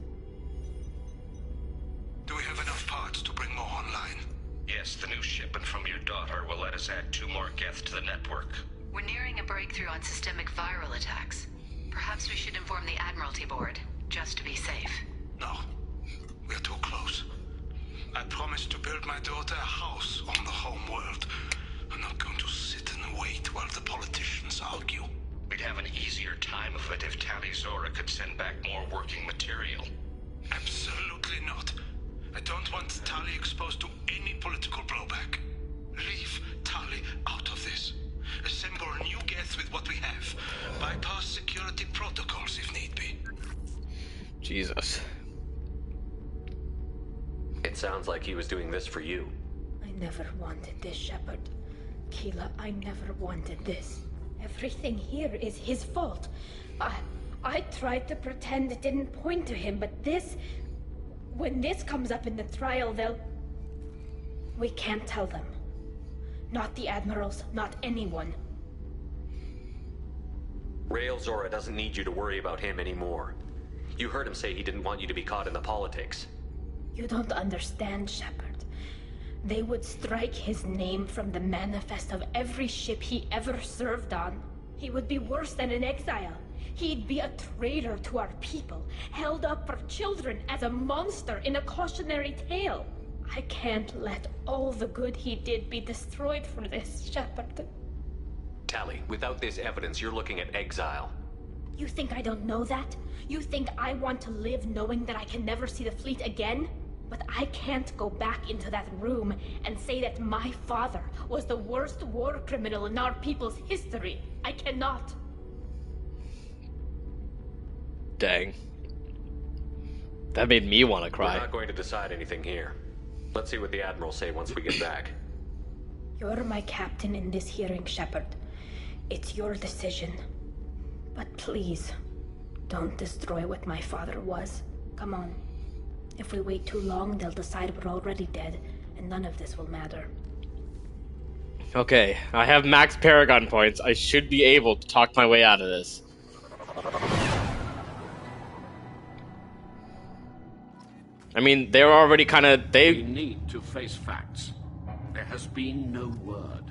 Speaker 14: Do we have enough parts to bring more online?
Speaker 21: Yes, the new shipment from your daughter will let us add 2 more Geth to the network.
Speaker 9: We're nearing a breakthrough on systemic viral attacks. Perhaps we should inform the Admiralty Board, just to be safe.
Speaker 14: No. We're too close. I promised to build my daughter a house on the home world. I'm not going to sit and wait while the politicians argue.
Speaker 21: We'd have an easier time of it if Tali Zora could send back more working material.
Speaker 14: Absolutely not. I don't want Tali exposed to any political blowback. Leave Tali out of this. Assemble a new Geth with what we have. Bypass security protocols if need be.
Speaker 3: Jesus.
Speaker 5: It sounds like he was doing this for you.
Speaker 15: I never wanted this, Shepard. Keela, I never wanted this. Everything here is his fault. I tried to pretend it didn't point to him, but this... When this comes up in the trial, we can't tell them. Not the Admirals, not anyone.
Speaker 5: Rael Zora doesn't need you to worry about him anymore. You heard him say he didn't want you to be caught in the politics.
Speaker 15: You don't understand, Shepard. They would strike his name from the manifest of every ship he ever served on. He would be worse than an exile. He'd be a traitor to our people, held up for children as a monster in a cautionary tale. I can't let all the good he did be destroyed for this, Shepard.
Speaker 5: Tali, without this evidence, you're looking at exile.
Speaker 15: You think I don't know that? You think I want to live knowing that I can never see the fleet again? But I can't go back into that room and say that my father was the worst war criminal in our people's history. I cannot.
Speaker 3: Dang. That made me want to cry.
Speaker 5: We're not going to decide anything here. Let's see what the Admirals say once we get back.
Speaker 15: You're my captain in this hearing, Shepard. It's your decision. But please, don't destroy what my father was. Come on. If we wait too long, they'll decide we're already dead, and none of this will matter.
Speaker 3: Okay, I have max Paragon points. I should be able to talk my way out of this. I mean, they're already kind of...
Speaker 22: We need to face facts. There has been no word.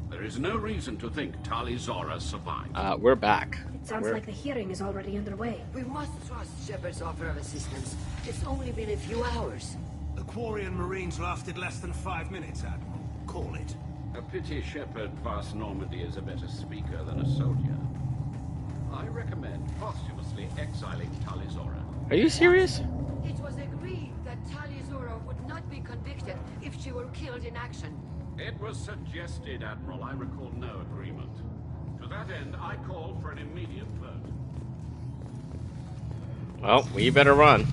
Speaker 22: There is no reason to think Tali Zora survived.
Speaker 3: We're back.
Speaker 15: It sounds like the hearing is already underway.
Speaker 13: We must trust Shepard's offer of assistance. It's only been a few hours.
Speaker 14: The Quarian Marines lasted less than 5 minutes, Admiral. Call it.
Speaker 22: A pity Shepard Vas Normandy is a better speaker than a soldier. I recommend posthumously exiling Talizora.
Speaker 3: Are you serious?
Speaker 13: It was agreed that Talizora would not be convicted if she were killed in action.
Speaker 22: It was suggested, Admiral. I recall no agreement. To that end, I call for an immediate vote.
Speaker 3: Well, we better run.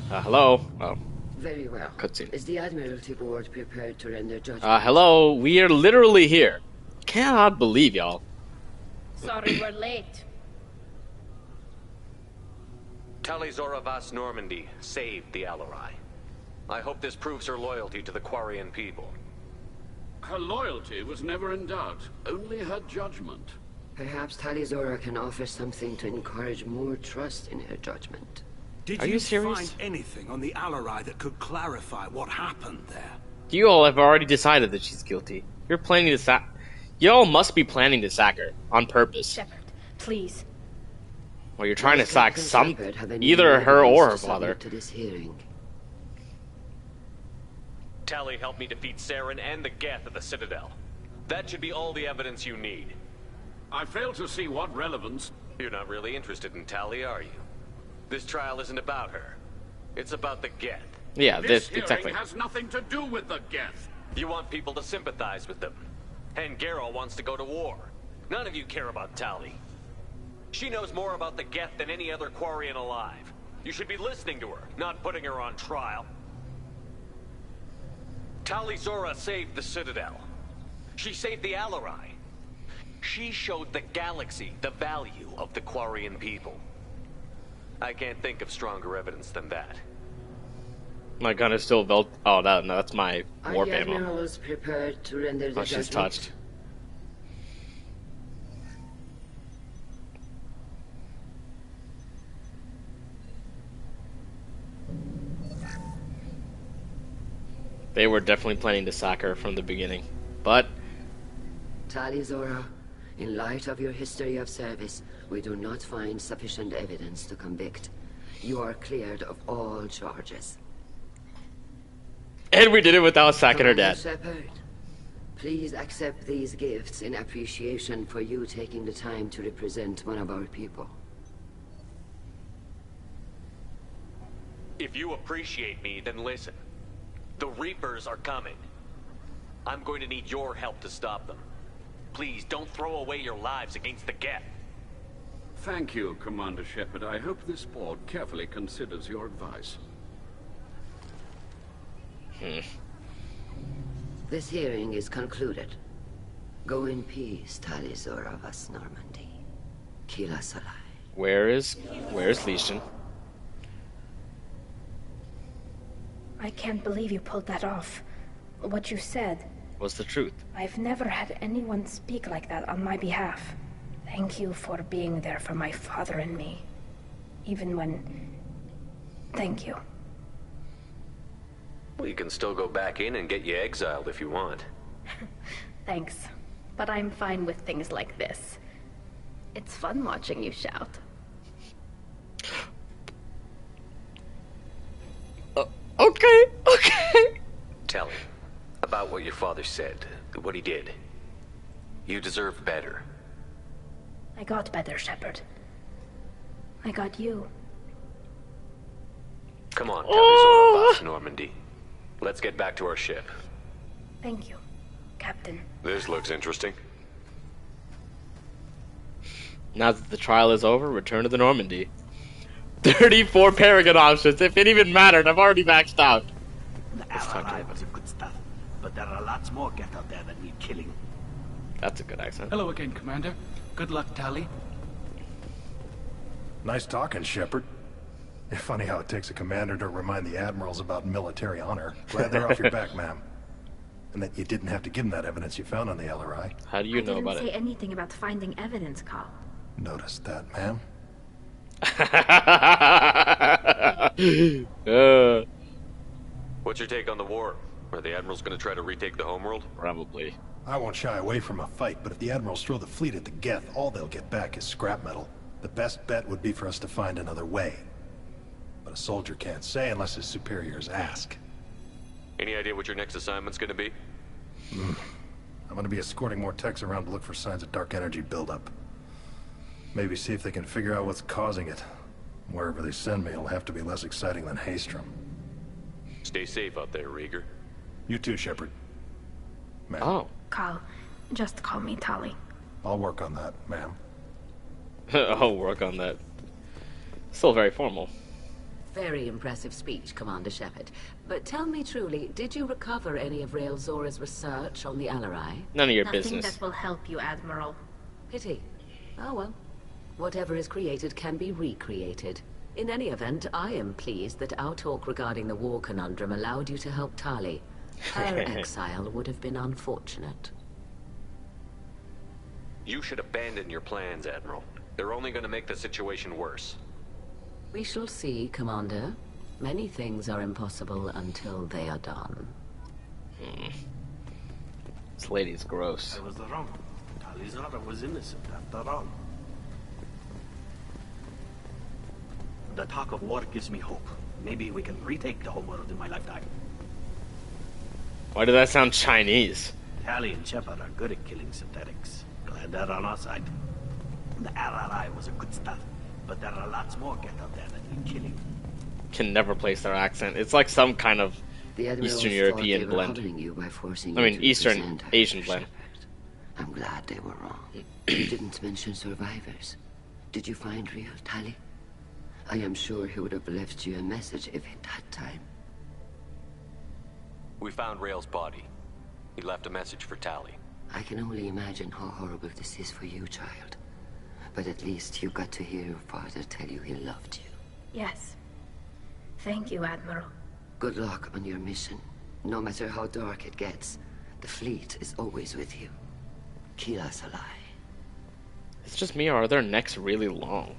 Speaker 3: Hello? Oh.
Speaker 13: Very well.
Speaker 3: Cutscene.
Speaker 13: Is the Admiralty Board prepared to render judgment?
Speaker 3: Hello? We are literally here. Cannot believe y'all.
Speaker 15: Sorry we're late.
Speaker 5: Talizora Vas Normandy saved the Alarai. I hope this proves her loyalty to the Quarian people.
Speaker 22: Her loyalty was never in doubt, only her judgment.
Speaker 13: Perhaps Talizora can offer something to encourage more trust in her judgment.
Speaker 14: Did you find anything on the Alarai that could clarify what happened there?
Speaker 3: You all have already decided that she's guilty. You're planning to sack. Y'all must be planning to sack her on purpose.
Speaker 15: Shepard, please.
Speaker 3: Well, you're trying to sack some, either her or her father.
Speaker 13: To this hearing.
Speaker 5: Tali helped me defeat Saren and the Geth at the Citadel. That should be all the evidence you need.
Speaker 22: I fail to see what relevance.
Speaker 5: You're not really interested in Tali, are you? This trial isn't about her. It's about the Geth.
Speaker 3: Yeah,
Speaker 22: this
Speaker 3: exactly.
Speaker 22: Hearing has nothing to do with the Geth.
Speaker 5: You want people to sympathize with them. And Geralt wants to go to war. None of you care about Tali. She knows more about the Geth than any other Quarian alive. You should be listening to her, not putting her on trial. Talizora saved the Citadel. She saved the Alarai. She showed the galaxy the value of the Quarian people. I can't think of stronger evidence than that.
Speaker 3: My gun is still built. Oh, no, that's my warp
Speaker 13: Are the
Speaker 3: ammo.
Speaker 13: admirals prepared to render the
Speaker 3: Oh, she's
Speaker 13: judgment?
Speaker 3: touched. They were definitely planning to sack her from the beginning, but
Speaker 13: Talizora, in light of your history of service, we do not find sufficient evidence to convict. You are cleared of all charges.
Speaker 3: and we did it without sacking her dad.
Speaker 13: Shepard, please accept these gifts in appreciation for you taking the time to represent one of our people.
Speaker 5: If you appreciate me, then listen. The Reapers are coming. I'm going to need your help to stop them. Please, don't throw away your lives against the Geth.
Speaker 22: Thank you, Commander Shepard. I hope this board carefully considers your advice.
Speaker 13: This hearing is concluded. Go in peace, Talizora Vas Normandy. Kila Salai.
Speaker 3: Where's Legion?
Speaker 15: I can't believe you pulled that off. What you said.
Speaker 3: What's the truth?
Speaker 15: I've never had anyone speak like that on my behalf. Thank you for being there for my father and me. Even when... Thank you.
Speaker 5: Well, you can still go back in and get you exiled if you want.
Speaker 15: Thanks. But I'm fine with things like this. It's fun watching you shout.
Speaker 3: Okay.
Speaker 5: Tell him about what your father said, what he did. You deserve better.
Speaker 15: I got better, Shepard. I got you.
Speaker 5: Come on, Talizora Vas Normandy. Let's get back to our ship.
Speaker 15: Thank you, Captain.
Speaker 5: This looks interesting.
Speaker 3: Now that the trial is over, return to the Normandy. 34 Paragon options. If it even mattered, I've already maxed out.
Speaker 4: The Alarai was a good stuff, but there are lots more Geth out there that need killing.
Speaker 3: That's a good accent.
Speaker 6: Hello again, Commander. Good luck, Tali.
Speaker 16: Nice talking, Shepard. Funny how it takes a commander to remind the admirals about military honor. Glad they're off your back, ma'am. And that you didn't have to give them that evidence you found on the Alarai.
Speaker 3: How do you know about it?
Speaker 15: I didn't say anything about finding evidence, Carl.
Speaker 16: Noticed that, ma'am.
Speaker 5: What's your take on the war? Are the admirals going to try to retake the homeworld?
Speaker 3: Probably.
Speaker 16: I won't shy away from a fight, but if the admirals throw the fleet at the Geth, all they'll get back is scrap metal. The best bet would be for us to find another way. But but a soldier can't say unless his superiors ask.
Speaker 5: Any idea what your next assignment's gonna be?
Speaker 16: I'm gonna be escorting more techs around to look for signs of dark energy buildup. Maybe see if they can figure out what's causing it. Wherever they send me, it'll have to be less exciting than Haystrom.
Speaker 5: Stay safe out there, Rieger.
Speaker 16: You too, Shepard. Ma'am.
Speaker 3: Oh.
Speaker 15: Carl, just call me Tali.
Speaker 16: I'll work on that, ma'am.
Speaker 3: I'll work on that. Still very formal.
Speaker 12: Very impressive speech, Commander Shepard. But tell me truly, did you recover any of Rael Zora's research on the Alarai?
Speaker 3: None of your
Speaker 15: Nothing
Speaker 3: business.
Speaker 15: that will help you, Admiral.
Speaker 12: Pity. Oh well. Whatever is created can be recreated. In any event, I am pleased that our talk regarding the war conundrum allowed you to help Tali. Her exile would have been unfortunate.
Speaker 5: You should abandon your plans, Admiral. They're only gonna make the situation worse.
Speaker 12: We shall see, Commander. Many things are impossible until they are done.
Speaker 3: This lady's gross.
Speaker 4: I was wrong. Tali Zora was innocent after all. The talk of war gives me hope. Maybe we can retake the whole world in my lifetime.
Speaker 3: Why did that sound Chinese?
Speaker 4: Tali and Shepard are good at killing synthetics. Glad they're on our side. The RRI was a good start, but there are lots more get out there that need killing.
Speaker 3: Can never place their accent. It's like some kind of Eastern European blend.
Speaker 13: You by forcing
Speaker 3: I mean,
Speaker 13: you to
Speaker 3: Eastern
Speaker 13: present
Speaker 3: Asian
Speaker 13: Dr.
Speaker 3: blend.
Speaker 13: Shepard. I'm glad they were wrong. You didn't mention survivors. Did you find real Tali? I am sure he would have left you a message if he'd had time.
Speaker 5: We found Rael's body. He left a message for Tali.
Speaker 13: I can only imagine how horrible this is for you, child. But at least you got to hear your father tell you he loved you.
Speaker 15: Yes. Thank you, Admiral.
Speaker 13: Good luck on your mission. No matter how dark it gets, the fleet is always with you. Keep us alive.
Speaker 3: It's just me, or are their necks really long?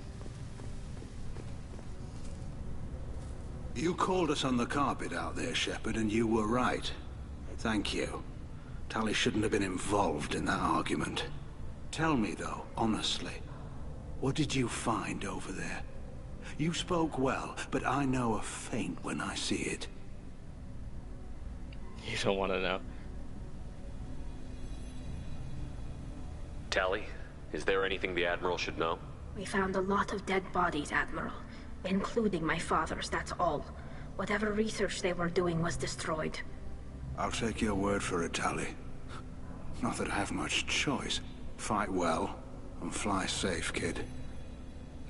Speaker 14: You called us on the carpet out there, Shepard, and you were right. Thank you. Tali shouldn't have been involved in that argument. Tell me, though, honestly, what did you find over there? You spoke well, but I know a feint when I see it.
Speaker 3: You don't want to know.
Speaker 5: Tali, is there anything the Admiral should know?
Speaker 15: We found a lot of dead bodies, Admiral. Including my father's, that's all. Whatever research they were doing was destroyed.
Speaker 14: I'll take your word for it, Tali. Not that I have much choice. Fight well, and fly safe, kid.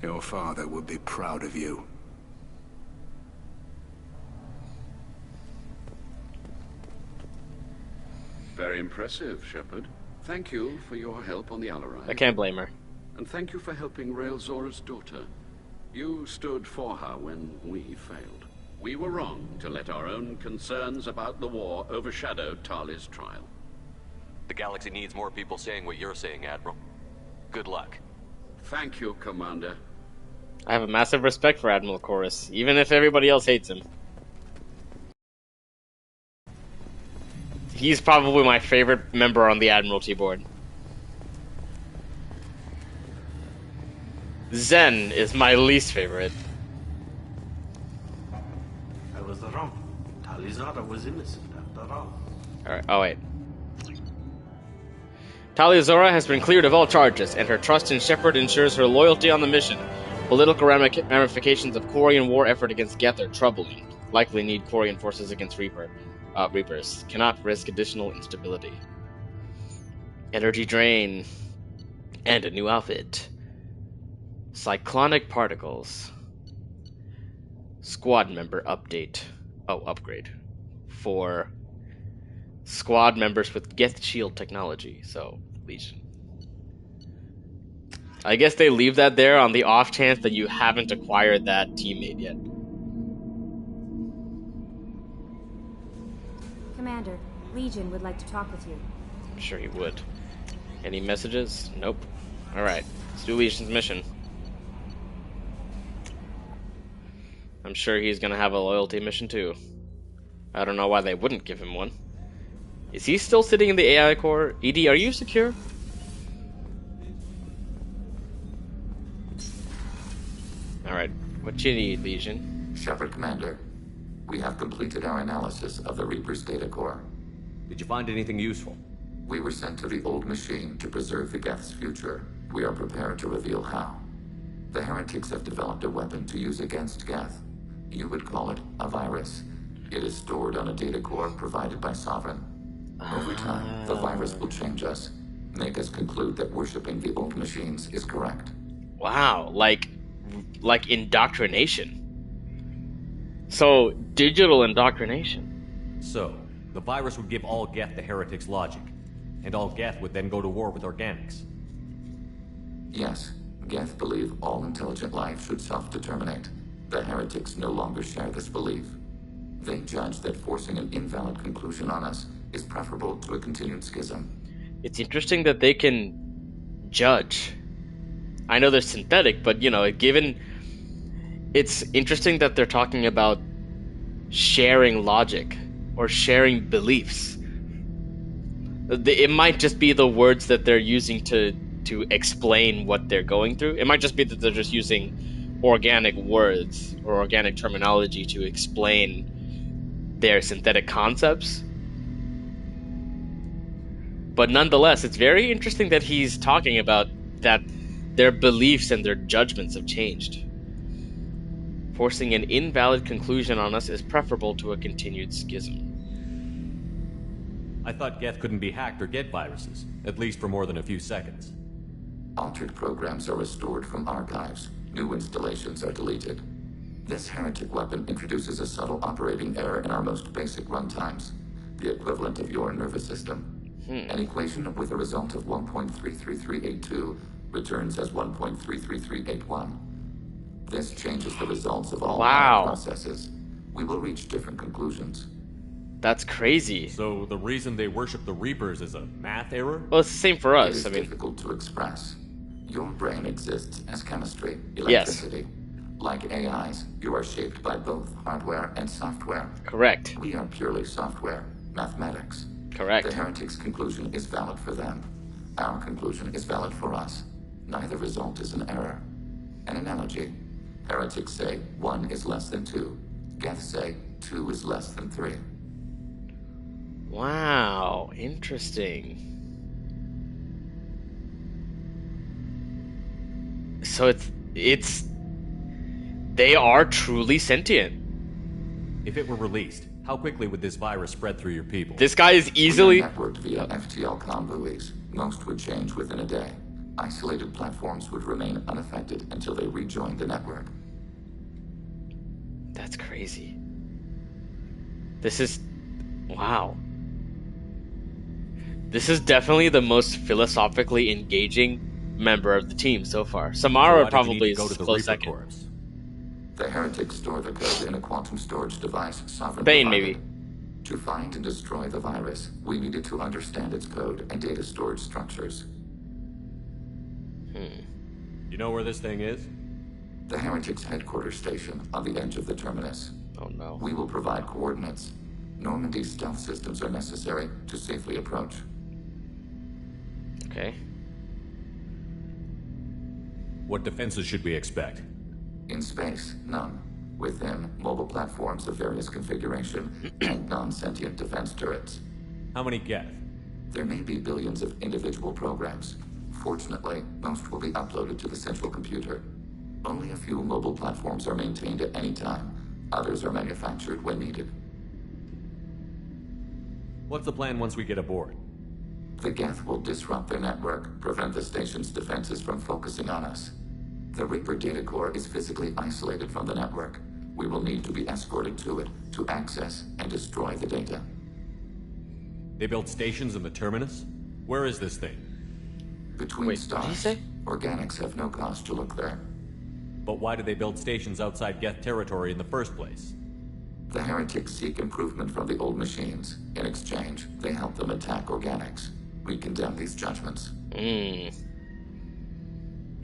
Speaker 14: Your father would be proud of you.
Speaker 22: Very impressive, Shepard. Thank you for your help on the Alarai.
Speaker 3: I can't blame her.
Speaker 22: And thank you for helping Rael Zora's daughter. You stood for her when we failed. We were wrong to let our own concerns about the war overshadow Tali's trial.
Speaker 5: The galaxy needs more people saying what you're saying, Admiral. Good luck.
Speaker 22: Thank you, Commander.
Speaker 3: I have a massive respect for Admiral Chorus, even if everybody else hates him. He's probably my favorite member on the Admiralty board. Zen is my least favorite.
Speaker 4: I was wrong. Tali Zora was innocent after all.
Speaker 3: Alright, oh wait. Tali Zora has been cleared of all charges, and her trust in Shepard ensures her loyalty on the mission. Political ramifications of Quarian war effort against Geth are troubling. Likely need Quarian forces against Reapers. Cannot risk additional instability. Energy drain. And a new outfit. Cyclonic particles. Squad member update. Oh, upgrade. For squad members with Geth shield technology. So, Legion. I guess they leave that there on the off chance that you haven't acquired that teammate yet.
Speaker 7: Commander, Legion would like to talk with you.
Speaker 3: I'm sure he would. Any messages? Nope. Alright, let's do Legion's mission. I'm sure he's gonna have a loyalty mission too. I don't know why they wouldn't give him one. Is he still sitting in the AI core? ED, are you secure? Alright, what you need, Legion?
Speaker 8: Shepard Commander, we have completed our analysis of the Reaper's data core.
Speaker 5: Did you find anything useful?
Speaker 8: We were sent to the old machine to preserve the Geth's future. We are prepared to reveal how. The heretics have developed a weapon to use against Geth. You would call it a virus. It is stored on a data core provided by Sovereign. Over time, the virus will change us, make us conclude that worshipping the old machines is correct.
Speaker 3: Wow, like indoctrination. So, digital indoctrination.
Speaker 5: So, the virus would give all Geth the heretics' logic, and all Geth would then go to war with organics.
Speaker 8: Yes, Geth believe all intelligent life should self-determinate. The heretics no longer share this belief. They judge that forcing an invalid conclusion on us is preferable to a continued schism.
Speaker 3: It's interesting that they can judge. I know they're synthetic, but you know, given it's interesting that they're talking about sharing logic or sharing beliefs. It might just be the words that they're using to explain what they're going through. It might just be that they're just using organic words or organic terminology to explain their synthetic concepts. But nonetheless, it's very interesting that he's talking about that their beliefs and their judgments have changed. Forcing an invalid conclusion on us is preferable to a continued schism.
Speaker 5: I thought Geth couldn't be hacked or get viruses, at least for more than a few seconds.
Speaker 8: Altered programs are restored from archives. New installations are deleted. This heretic weapon introduces a subtle operating error in our most basic runtimes, the equivalent of your nervous system. An equation with a result of 1.33382 returns as 1.33381. This changes the results of all processes. We will reach different conclusions.
Speaker 3: That's crazy.
Speaker 5: So the reason they worship the Reapers is a math error?
Speaker 3: Well, it's the same for us.
Speaker 8: It is difficult to express. Your brain exists as chemistry, electricity. Yes. Like AIs, you are shaped by both hardware and software.
Speaker 3: Correct.
Speaker 8: We are purely software, mathematics.
Speaker 3: Correct.
Speaker 8: The heretic's conclusion is valid for them. Our conclusion is valid for us. Neither result is an error. An analogy. Heretics say 1 is less than 2. Geth say 2 is less than 3.
Speaker 3: Wow, interesting. So it's they are truly sentient.
Speaker 5: If it were released, how quickly would this virus spread through your people?
Speaker 3: This guy is easily
Speaker 8: networked via FTL comm buoys. Most would change within a day. Isolated platforms would remain unaffected until they rejoined the network.
Speaker 3: That's crazy. This is wow. This is definitely the most philosophically engaging member of the team so far. Samara probably is close second.
Speaker 5: Corps?
Speaker 8: The heretics store the code in a quantum storage device Sovereign
Speaker 3: Bane,
Speaker 8: provided.
Speaker 3: maybe.
Speaker 8: To find and destroy the virus, we needed to understand its code and data storage structures.
Speaker 5: You know where this thing is?
Speaker 8: The heretics' headquarters station on the edge of the terminus.
Speaker 3: Oh no.
Speaker 8: We will provide coordinates. Normandy's stealth systems are necessary to safely approach.
Speaker 3: Okay.
Speaker 5: What defenses should we expect?
Speaker 8: In space, none. Within, mobile platforms of various configuration and non-sentient defense turrets.
Speaker 5: How many Geth?
Speaker 8: There may be billions of individual programs. Fortunately, most will be uploaded to the central computer. Only a few mobile platforms are maintained at any time. Others are manufactured when needed.
Speaker 5: What's the plan once we get aboard?
Speaker 8: The Geth will disrupt their network, prevent the station's defenses from focusing on us. The Reaper data core is physically isolated from the network. We will need to be escorted to it to access and destroy the data.
Speaker 5: They built stations in the terminus? Where is this thing?
Speaker 8: Between stars. Organics have no cause to look there.
Speaker 5: But why did they build stations outside Geth territory in the first place?
Speaker 8: The heretics seek improvement from the old machines. In exchange, they help them attack organics. We condemn these judgments.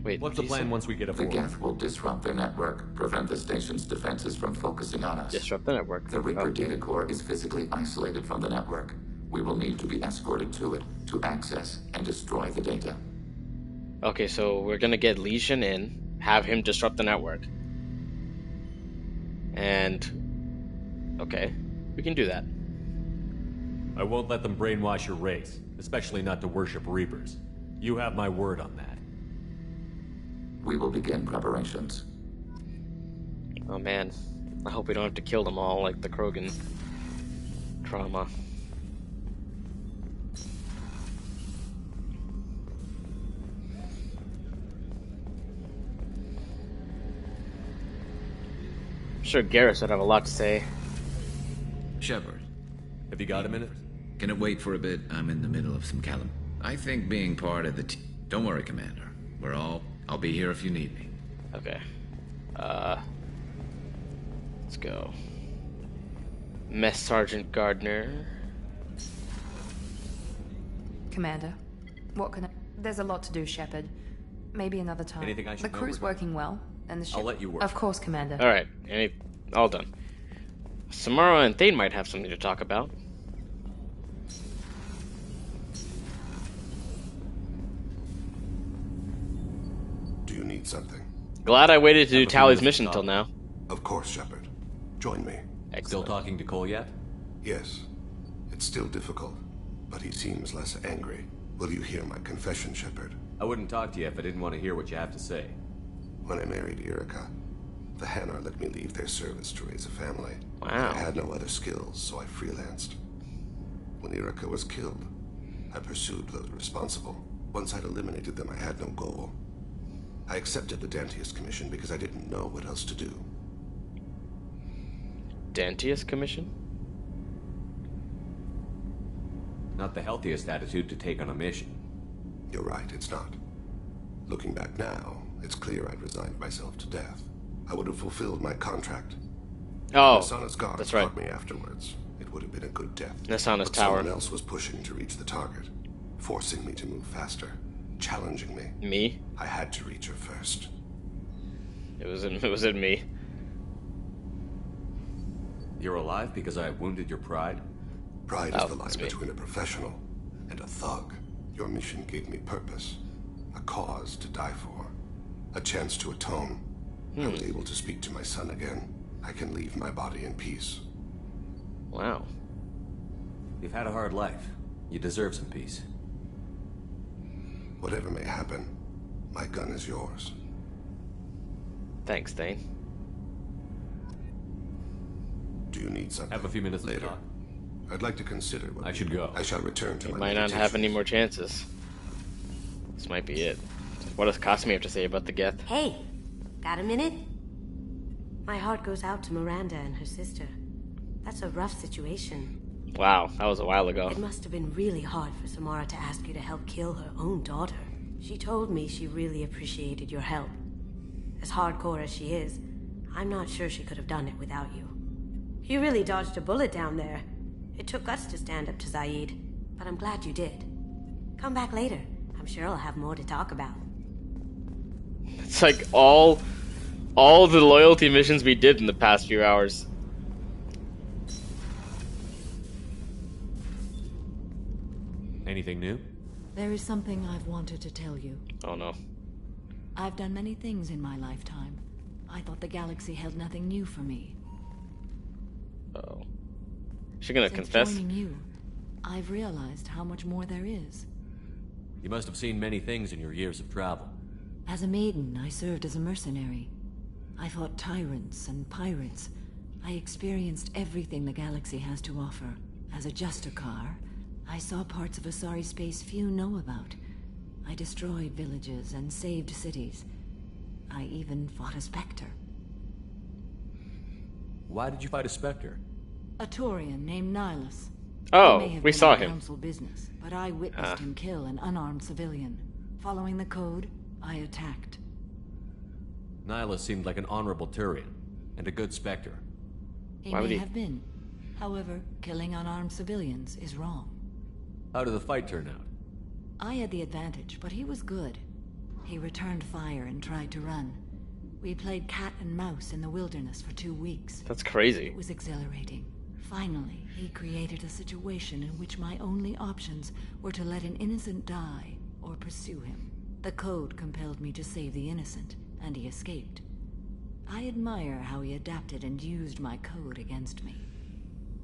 Speaker 3: Wait,
Speaker 5: what's the plan once we get aboard?
Speaker 8: The Geth will disrupt their network, prevent the station's defenses from focusing on us.
Speaker 3: Disrupt the network.
Speaker 8: The Reaper data core is physically isolated from the network. We will need to be escorted to it to access and destroy the data.
Speaker 3: Okay, so we're gonna get Legion in, have him disrupt the network. And... okay, we can do that.
Speaker 17: I won't let them brainwash your race, especially not to worship Reapers. You have my word on that.
Speaker 8: We will begin preparations.
Speaker 3: Oh man, I hope we don't have to kill them all like the Krogan trauma. I'm sure Garrus would have a lot to say.
Speaker 18: Shepard.
Speaker 17: Have you got a minute?
Speaker 18: Can it wait for a bit? I'm in the middle of some Callum. I think being part of the team... Don't worry, Commander. I'll be here if you need me.
Speaker 3: Okay. Let's go. Mess Sergeant Gardner.
Speaker 20: Commander, what can I... There's a lot to do, Shepard. Maybe another time.
Speaker 17: Anything I should know?
Speaker 20: The crew's working well, and the ship...
Speaker 17: I'll let you work.
Speaker 20: Of course, Commander.
Speaker 3: Alright, all done. Samara and Thane might have something to talk about.
Speaker 24: Do you need something?
Speaker 3: Glad I waited to do Tally's mission till now.
Speaker 24: Of course, Shepard. Join me.
Speaker 3: Excellent.
Speaker 17: Still talking to Cole yet?
Speaker 24: Yes. It's still difficult, but he seems less angry. Will you hear my confession, Shepard?
Speaker 17: I wouldn't talk to you if I didn't want to hear what you have to say.
Speaker 24: When I married Irika, the Hanar let me leave their service to raise a family.
Speaker 3: Wow.
Speaker 24: I had no other skills, so I freelanced. When Irika was killed, I pursued those responsible. Once I'd eliminated them, I had no goal. I accepted the Dantius Commission because I didn't know what else to do.
Speaker 3: Dantius Commission?
Speaker 17: Not the healthiest attitude to take on a mission.
Speaker 24: You're right, it's not. Looking back now, it's clear I'd resigned myself to death. I would have fulfilled my contract.
Speaker 3: Oh,
Speaker 24: Nasana's guard
Speaker 3: that's right.
Speaker 24: caught me afterwards. It would have been a good death.
Speaker 3: Nasana's
Speaker 24: but
Speaker 3: tower.
Speaker 24: Someone else was pushing to reach the target, forcing me to move faster, challenging me.
Speaker 3: Me?
Speaker 24: I had to reach her first.
Speaker 3: It was in me.
Speaker 17: You're alive because I wounded your pride?
Speaker 24: Pride is the line between a professional and a thug. Your mission gave me purpose, a cause to die for, a chance to atone. I was able to speak to my son again. I can leave my body in peace.
Speaker 3: Wow.
Speaker 17: You've had a hard life. You deserve some peace.
Speaker 24: Whatever may happen, my gun is yours.
Speaker 3: Thanks, Thane.
Speaker 24: Do you need something?
Speaker 17: Have a few minutes
Speaker 24: later.
Speaker 17: To talk.
Speaker 24: I'd like to consider what
Speaker 17: I should go.
Speaker 24: I shall return to
Speaker 3: You
Speaker 24: my
Speaker 3: might not have any more chances. This might be it. What does Cosme have to say about the Geth?
Speaker 25: Hey, got a minute? My heart goes out to Miranda and her sister. That's a rough situation.
Speaker 3: Wow, that was a while ago.
Speaker 25: It must have been really hard for Samara to ask you to help kill her own daughter. She told me she really appreciated your help. As hardcore as she is, I'm not sure she could have done it without you. You really dodged a bullet down there. It took us to stand up to Zaid, but I'm glad you did. Come back later. I'm sure I'll have more to talk about.
Speaker 3: It's like all the loyalty missions we did in the past few hours.
Speaker 17: Anything new?
Speaker 26: There is something I've wanted to tell you.
Speaker 3: Oh no.
Speaker 26: I've done many things in my lifetime. I thought the galaxy held nothing new for me.
Speaker 3: Uh-oh. Is she gonna confess?
Speaker 26: Since joining you, I've realized how much more there is.
Speaker 17: You must have seen many things in your years of travel.
Speaker 26: As a maiden, I served as a mercenary. I fought tyrants and pirates. I experienced everything the galaxy has to offer. As a Justicar, I saw parts of Asari space few know about. I destroyed villages and saved cities. I even fought a Spectre.
Speaker 17: Why did you fight a Spectre?
Speaker 26: A Turian named Nihilus.
Speaker 3: Oh,
Speaker 26: He may have
Speaker 3: we
Speaker 26: been
Speaker 3: saw
Speaker 26: on
Speaker 3: him.
Speaker 26: Council business, but I witnessed him kill an unarmed civilian. Following the code, I attacked.
Speaker 17: Nihilus seemed like an honorable Turian, and a good Spectre.
Speaker 26: He may have been. However, killing unarmed civilians is wrong.
Speaker 17: How did the fight turn out?
Speaker 26: I had the advantage, but he was good. He returned fire and tried to run. We played cat and mouse in the wilderness for 2 weeks.
Speaker 3: That's crazy.
Speaker 26: It was exhilarating. Finally, he created a situation in which my only options were to let an innocent die or pursue him. The code compelled me to save the innocent, and he escaped. I admire how he adapted and used my code against me.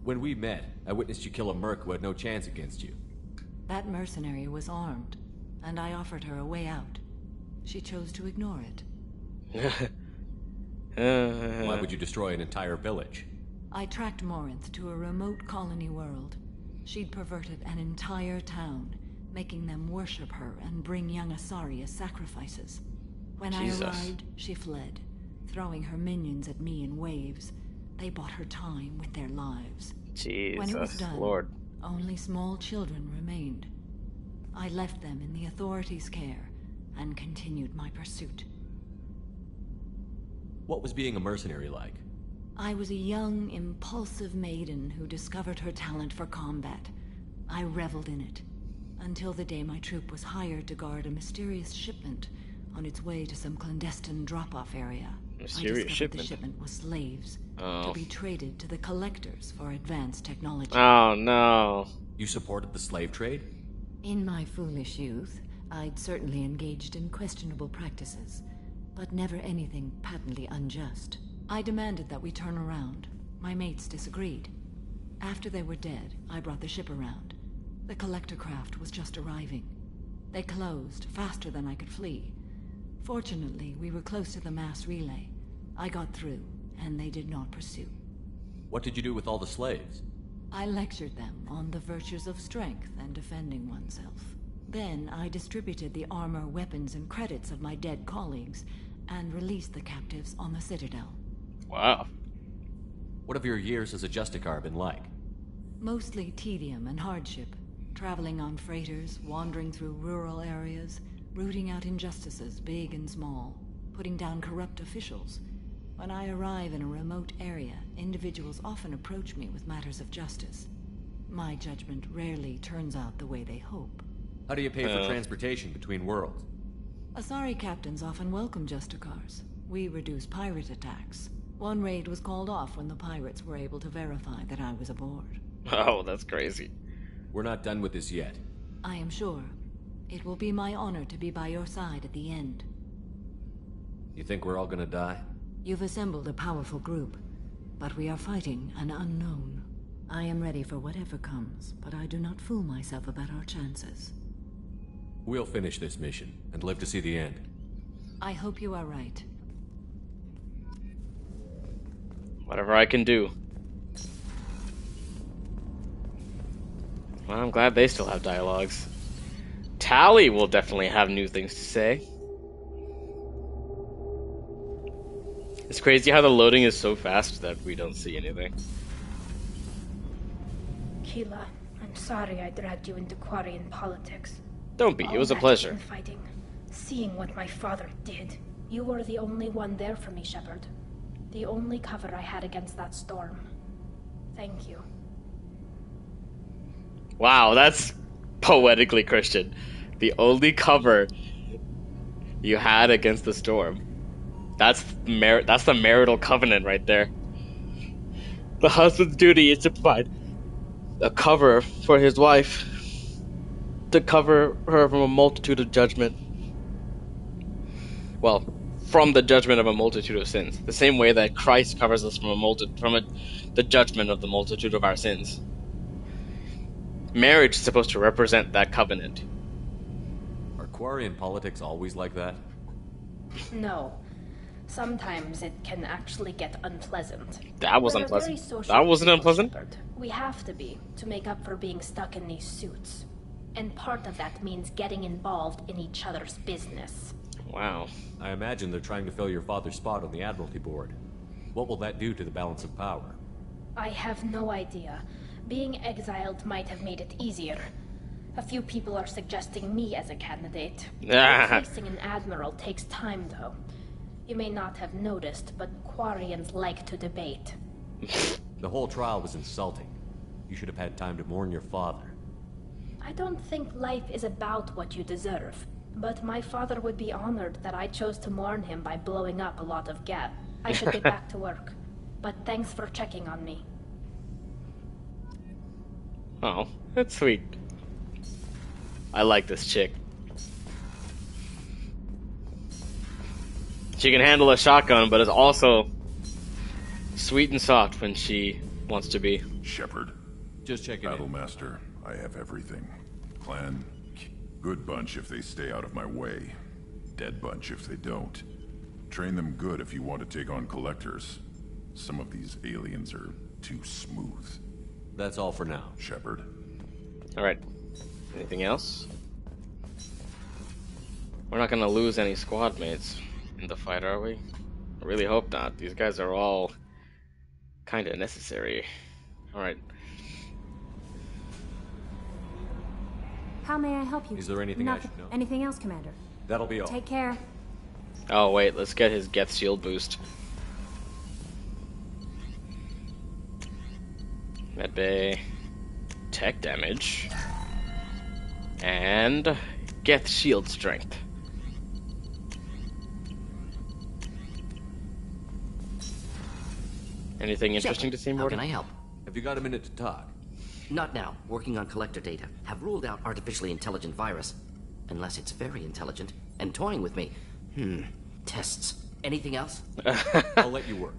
Speaker 17: When we met, I witnessed you kill a merc who had no chance against you.
Speaker 26: That mercenary was armed, and I offered her a way out. She chose to ignore it.
Speaker 17: Why would you destroy an entire village?
Speaker 26: I tracked Morinth to a remote colony world. She'd perverted an entire town, making them worship her and bring young Asari as sacrifices. When I arrived, she fled, throwing her minions at me in waves. They bought her time with their lives.
Speaker 3: Jesus,
Speaker 26: when it was done,
Speaker 3: Lord.
Speaker 26: Only small children remained. I left them in the authorities' care and continued my pursuit.
Speaker 17: What was being a mercenary like?
Speaker 26: I was a young, impulsive maiden who discovered her talent for combat. I reveled in it, until the day my troop was hired to guard a mysterious shipment on its way to some clandestine drop-off area.
Speaker 3: Mysterious shipment?
Speaker 26: The shipment was slaves, to be traded to the collectors for advanced technology.
Speaker 3: Oh, no.
Speaker 17: You supported the slave trade?
Speaker 26: In my foolish youth, I'd certainly engaged in questionable practices, but never anything patently unjust. I demanded that we turn around. My mates disagreed. After they were dead, I brought the ship around. The collector craft was just arriving. They closed faster than I could flee. Fortunately, we were close to the mass relay. I got through, and they did not pursue.
Speaker 17: What did you do with all the slaves?
Speaker 26: I lectured them on the virtues of strength and defending oneself. Then I distributed the armor, weapons, and credits of my dead colleagues, and released the captives on the Citadel.
Speaker 3: Wow.
Speaker 17: What have your years as a Justicar been like?
Speaker 26: Mostly tedium and hardship. Traveling on freighters, wandering through rural areas, rooting out injustices, big and small, putting down corrupt officials. When I arrive in a remote area, individuals often approach me with matters of justice. My judgment rarely turns out the way they hope.
Speaker 17: How do you pay for transportation between worlds?
Speaker 26: Asari captains often welcome Justicars. We reduce pirate attacks. One raid was called off when the pirates were able to verify that I was aboard.
Speaker 3: Oh, that's crazy.
Speaker 17: We're not done with this yet.
Speaker 26: I am sure. It will be my honor to be by your side at the end.
Speaker 17: You think we're all gonna die?
Speaker 26: You've assembled a powerful group, but we are fighting an unknown. I am ready for whatever comes, but I do not fool myself about our chances.
Speaker 17: We'll finish this mission and live to see the end.
Speaker 26: I hope you are right.
Speaker 3: Whatever I can do. Well, I'm glad they still have dialogues. Tali will definitely have new things to say. It's crazy how the loading is so fast that we don't see anything.
Speaker 15: Keela, I'm sorry I dragged you into Quarian politics.
Speaker 3: Don't be, it was a pleasure.
Speaker 15: Fighting, seeing what my father did. You were the only one there for me, Shepard. The only cover I had against that storm. Thank you.
Speaker 3: Wow, that's poetically Christian. The only cover you had against the storm. That's the marital covenant right there. The husband's duty is to provide a cover for his wife, to cover her from a multitude of judgment. Well, from the judgment of a multitude of sins. The same way that Christ covers us from the judgment of the multitude of our sins. Marriage is supposed to represent that covenant.
Speaker 17: Are Quarian politics always like that?
Speaker 15: No. Sometimes it can actually get unpleasant.
Speaker 3: That was unpleasant. That wasn't unpleasant?
Speaker 15: We have to be, to make up for being stuck in these suits. And part of that means getting involved in each other's business.
Speaker 3: Wow.
Speaker 17: I imagine they're trying to fill your father's spot on the Admiralty Board. What will that do to the balance of power?
Speaker 15: I have no idea. Being exiled might have made it easier. A few people are suggesting me as a candidate. Replacing an admiral takes time, though. You may not have noticed, but Quarians like to debate.
Speaker 17: The whole trial was insulting. You should have had time to mourn your father.
Speaker 15: I don't think life is about what you deserve, but my father would be honored that I chose to mourn him by blowing up a lot of Geth. I should get back to work, but thanks for checking on me.
Speaker 3: Oh, that's sweet. I like this chick. She can handle a shotgun, but is also sweet and soft when she wants to be.
Speaker 1: Shepard.
Speaker 17: Just checking in.
Speaker 1: Battlemaster, I have everything. Clan, good bunch if they stay out of my way. Dead bunch if they don't. Train them good if you want to take on collectors. Some of these aliens are too smooth.
Speaker 17: That's all for now.
Speaker 1: Shepard.
Speaker 3: Alright. Anything else? We're not gonna lose any squad mates in the fight, are we? I really hope not. These guys are all kinda necessary. Alright.
Speaker 7: How may I help you?
Speaker 17: Is there anything I should know?
Speaker 7: Anything else, Commander?
Speaker 17: That'll be all.
Speaker 7: Take care.
Speaker 3: Oh wait, let's get his Geth shield boost. Medbay, tech damage, and Geth shield strength. Anything interesting to see, Morty?
Speaker 2: How can I help?
Speaker 17: Have you got a minute to talk?
Speaker 2: Not now. Working on collector data. Have ruled out artificially intelligent virus. Unless it's very intelligent and toying with me. Tests. Anything else?
Speaker 17: I'll let you work.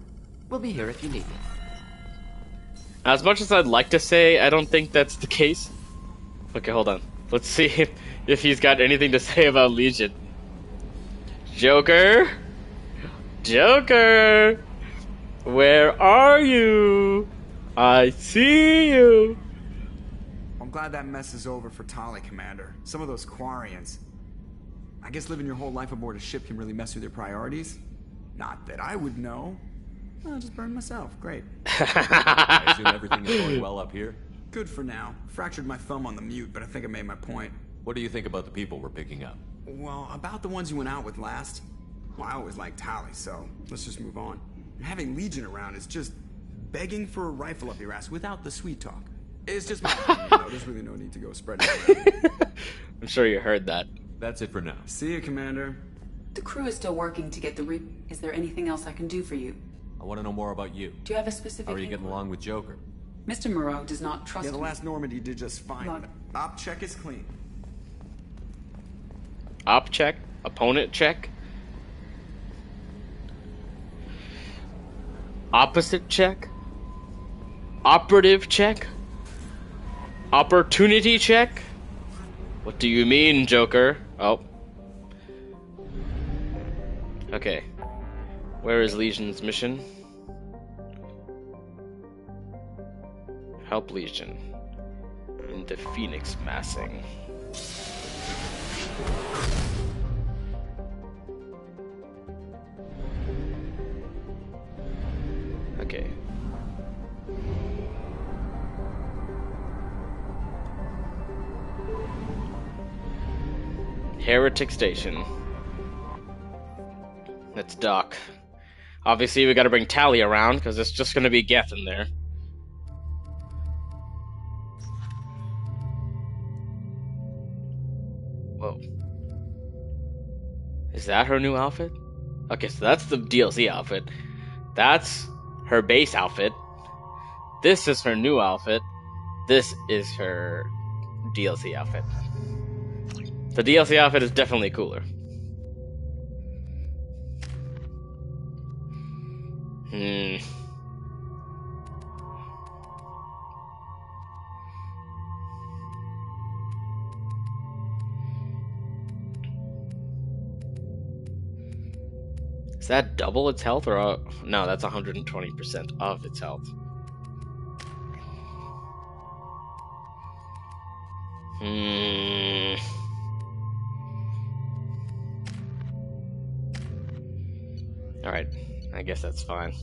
Speaker 2: We'll be here if you need me.
Speaker 3: As much as I'd like to say, I don't think that's the case. Okay, hold on. Let's see if he's got anything to say about Legion. Joker? Joker! Where are you? I see you!
Speaker 10: I'm glad that mess is over for Tali, Commander. Some of those Quarians. I guess living your whole life aboard a ship can really mess with your priorities. Not that I would know. I'll just burn myself. Great.
Speaker 17: I assume everything is going well up here?
Speaker 10: Good for now. Fractured my thumb on the mute, but I think I made my point.
Speaker 17: What do you think about the people we're picking up?
Speaker 10: Well, about the ones you went out with last. Well, I always liked Tali, so let's just move on. And having Legion around is just begging for a rifle up your ass without the sweet talk. It's just my opinion, though. There's really no need to go spreading it.
Speaker 3: I'm sure you heard that.
Speaker 17: That's it for now.
Speaker 10: See you, Commander.
Speaker 11: The crew is still working to get the Is there anything else I can do for you?
Speaker 17: I want to know more about you.
Speaker 11: Do you have a specific...
Speaker 17: How are you getting along with Joker?
Speaker 11: Mr. Moreau does not trust
Speaker 10: Yeah, the
Speaker 11: me.
Speaker 10: last Normandy did just fine.
Speaker 11: Log.
Speaker 10: Op check is clean.
Speaker 3: Op check? Opponent check? Opposite check? Operative check? Opportunity check? What do you mean, Joker? Oh. Okay. Where is Legion's mission? Help Legion in the Phoenix massing. Okay. Heretic Station. Let's dock. Obviously, we gotta bring Tali around, because it's just gonna be Geth in there. Whoa. Is that her new outfit? Okay, so that's the DLC outfit. That's her base outfit. This is her new outfit. This is her DLC outfit. The DLC outfit is definitely cooler. Is that double its health or no, that's 120% of its health. Alright, I guess that's fine.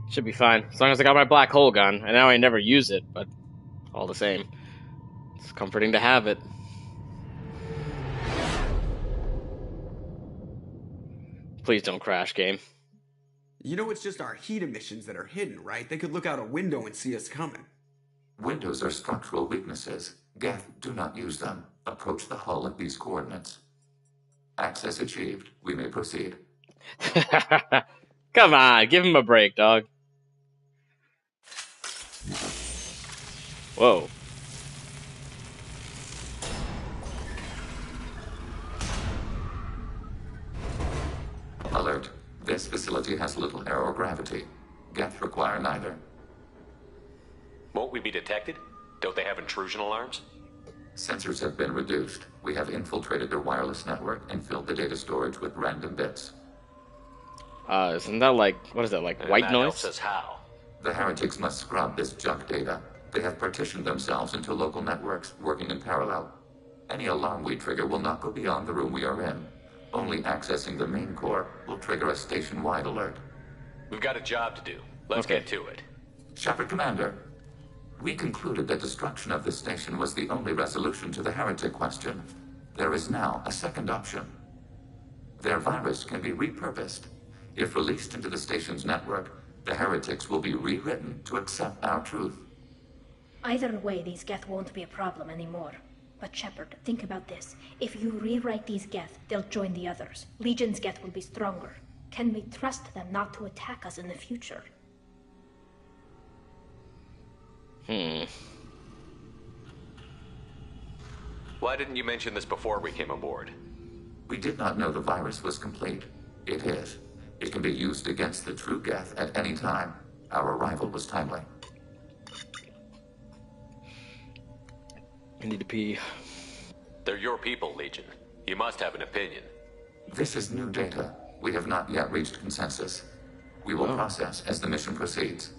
Speaker 3: Should be fine, as long as I got my black hole gun. I know I never use it, but all the same, it's comforting to have it. Please don't crash, game.
Speaker 10: You know it's just our heat emissions that are hidden, right? They could look out a window and see us coming.
Speaker 8: Windows are structural weaknesses. Geth, do not use them. Approach the hull at these coordinates. Access achieved. We may proceed.
Speaker 3: Come on, give him a break, dog. Whoa.
Speaker 8: Alert. This facility has little aerogravity. Geth require neither.
Speaker 5: Won't we be detected? Don't they have intrusion alarms?
Speaker 8: Sensors have been reduced. We have infiltrated their wireless network and filled the data storage with random bits.
Speaker 3: Isn't that like, what is that, like white noise?
Speaker 5: Helps us how?
Speaker 8: The heretics must scrub this junk data. They have partitioned themselves into local networks, working in parallel. Any alarm we trigger will not go beyond the room we are in. Only accessing the main core will trigger a station-wide alert.
Speaker 5: We've got a job to do. Let's get to it.
Speaker 8: Shepard Commander, we concluded that destruction of this station was the only resolution to the heretic question. There is now a second option. Their virus can be repurposed. If released into the station's network, the heretics will be rewritten to accept our truth.
Speaker 15: Either way, these Geth won't be a problem anymore. But Shepard, think about this. If you rewrite these Geth, they'll join the others. Legion's Geth will be stronger. Can we trust them not to attack us in the future?
Speaker 5: Why didn't you mention this before we came aboard?
Speaker 8: We did not know the virus was complete. It is. It can be used against the true Geth at any time. Our arrival was timely.
Speaker 3: I need to pee.
Speaker 5: They're your people, Legion. You must have an opinion.
Speaker 8: This is new data. We have not yet reached consensus. We will process as the mission proceeds.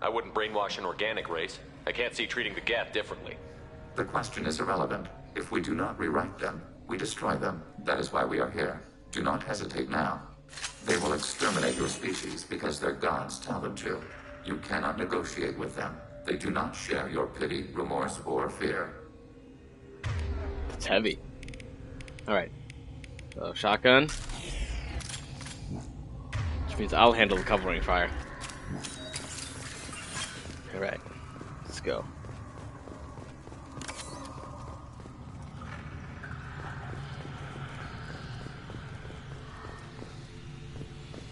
Speaker 5: I wouldn't brainwash an organic race. I can't see treating the Geth differently.
Speaker 8: The question is irrelevant. If we do not rewrite them, we destroy them. That is why we are here. Do not hesitate now. They will exterminate your species because their gods tell them to. You cannot negotiate with them. They do not share your pity, remorse, or fear.
Speaker 3: It's heavy. Alright. So, shotgun. Which means I'll handle the covering fire. Alright. Let's go.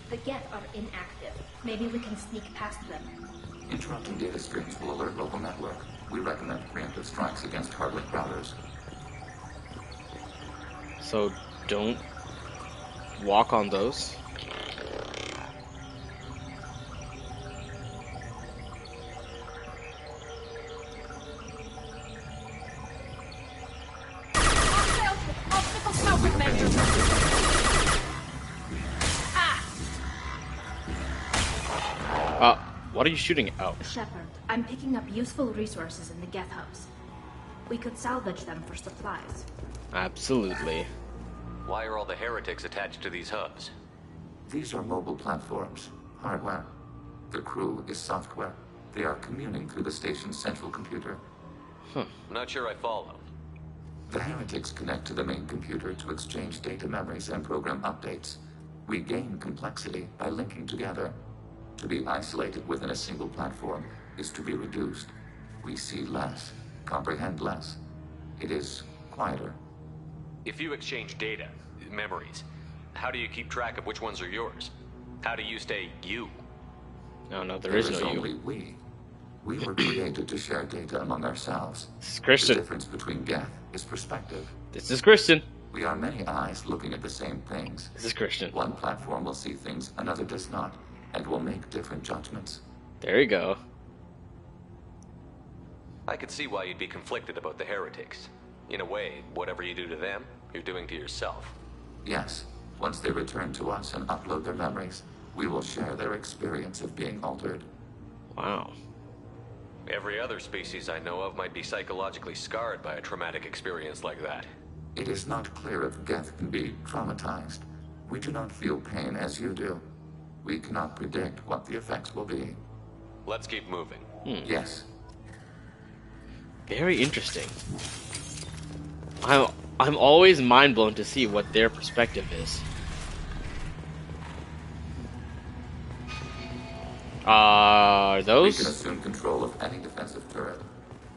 Speaker 15: The Geth are inactive. Maybe we can sneak past them.
Speaker 8: Interrupting data streams will alert local network. We recommend preemptive strikes against hardlink routers.
Speaker 3: So, don't walk on those. What are you shooting at? Oh.
Speaker 15: Shepard, I'm picking up useful resources in the Geth hubs. We could salvage them for supplies.
Speaker 3: Absolutely.
Speaker 5: Why are all the heretics attached to these hubs?
Speaker 8: These are mobile platforms, hardware. The crew is software. They are communing through the station's central computer.
Speaker 5: I'm not sure I follow.
Speaker 8: The heretics connect to the main computer to exchange data memories and program updates. We gain complexity by linking together. To be isolated within a single platform is to be reduced. We see less, comprehend less. It is quieter.
Speaker 5: If you exchange data, memories, how do you keep track of which ones are yours? How do you stay you?
Speaker 3: No, there is no you.
Speaker 8: Only we. We were created to share data among ourselves.
Speaker 3: This is Christian.
Speaker 8: The difference between Geth is perspective.
Speaker 3: This is Christian.
Speaker 8: We are many eyes looking at the same things.
Speaker 3: This is Christian.
Speaker 8: One platform will see things another does not, and will make different judgments.
Speaker 3: There you go.
Speaker 5: I could see why you'd be conflicted about the heretics. In a way, whatever you do to them, you're doing to yourself.
Speaker 8: Yes. Once they return to us and upload their memories, we will share their experience of being altered.
Speaker 3: Wow.
Speaker 5: Every other species I know of might be psychologically scarred by a traumatic experience like that.
Speaker 8: It is not clear if Geth can be traumatized. We do not feel pain as you do. We cannot predict what the effects will be.
Speaker 5: Let's keep moving.
Speaker 8: Yes.
Speaker 3: Very interesting. I'm always mind blown to see what their perspective is. Are those?
Speaker 8: We can assume control of any defensive turret.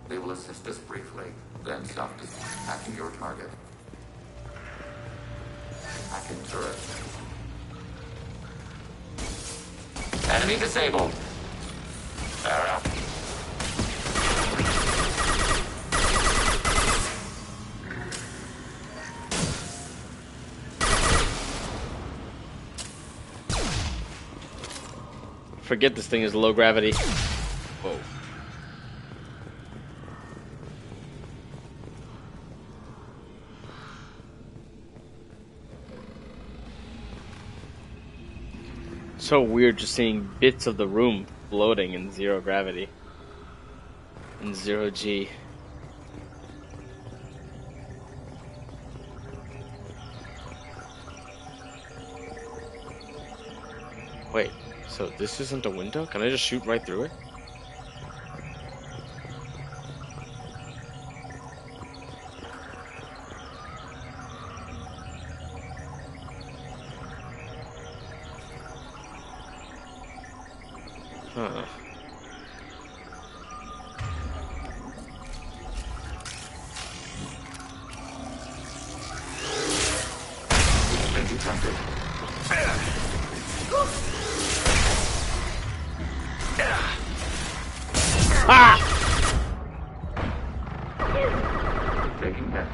Speaker 8: They will assist us briefly, then stop attacking your target. Hacking turret. Enemy disabled. Sarah.
Speaker 3: Forget this thing is low gravity. Whoa. So weird just seeing bits of the room floating in 0 gravity. In 0G. Wait, so this isn't a window? Can I just shoot right through it? Huh.
Speaker 8: Taking that.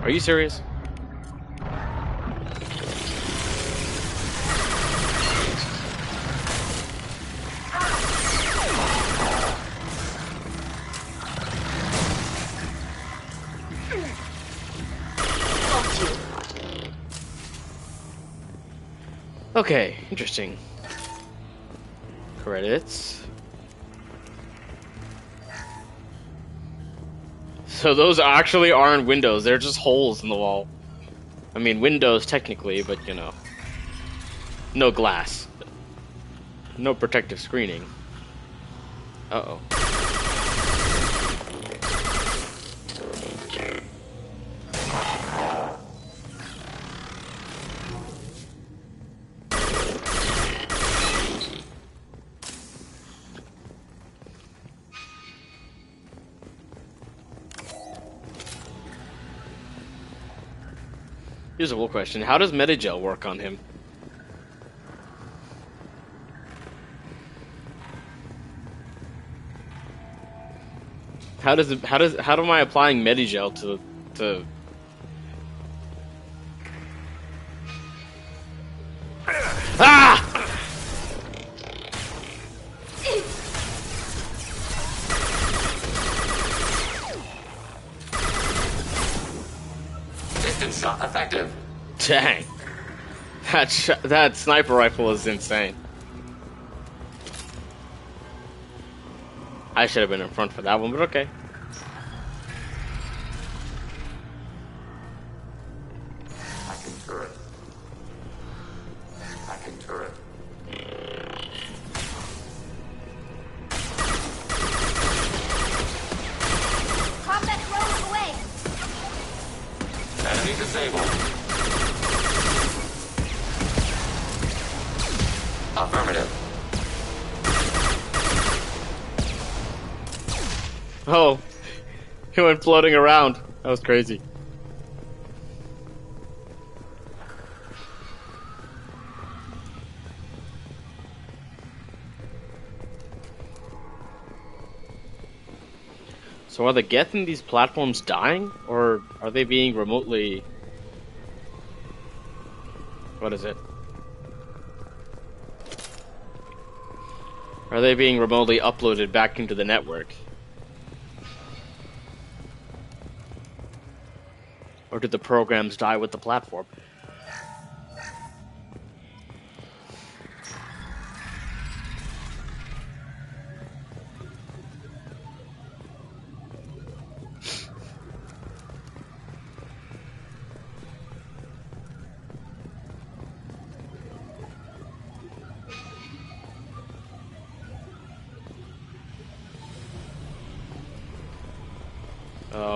Speaker 3: Are you serious? Okay, interesting. Credits. So those actually aren't windows, they're just holes in the wall. I mean, windows technically, but you know. No glass. No protective screening. Uh-oh. Here's a real question. How does Medigel work on him? How am I applying Medigel to Ah!
Speaker 8: Distance shot effective.
Speaker 3: Dang. That sniper rifle is insane. I should have been in front for that one, but okay.
Speaker 8: Hacking turret. Hacking turret.
Speaker 15: Combat drone away.
Speaker 8: Enemy disabled. Affirmative.
Speaker 3: Oh, he went floating around. That was crazy. So are the Geth in these platforms dying, or are they being remotely... What is it? Are they being remotely uploaded back into the network? Or did the programs die with the platform?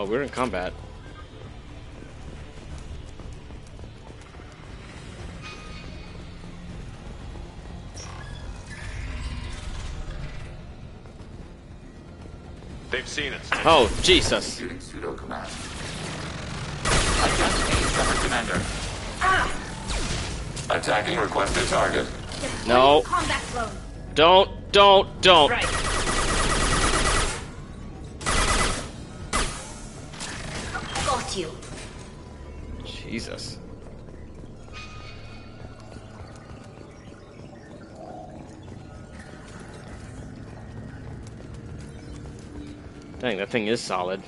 Speaker 3: We're in combat.
Speaker 5: They've seen us.
Speaker 3: Oh, Jesus.
Speaker 8: Executing pseudo command. Adjust aim, Shepard Commander. Attack Attacking requested target.
Speaker 3: No.
Speaker 15: Combat zone.
Speaker 3: Don't.
Speaker 15: Right. Got you.
Speaker 3: Jesus. Dang, that thing is solid.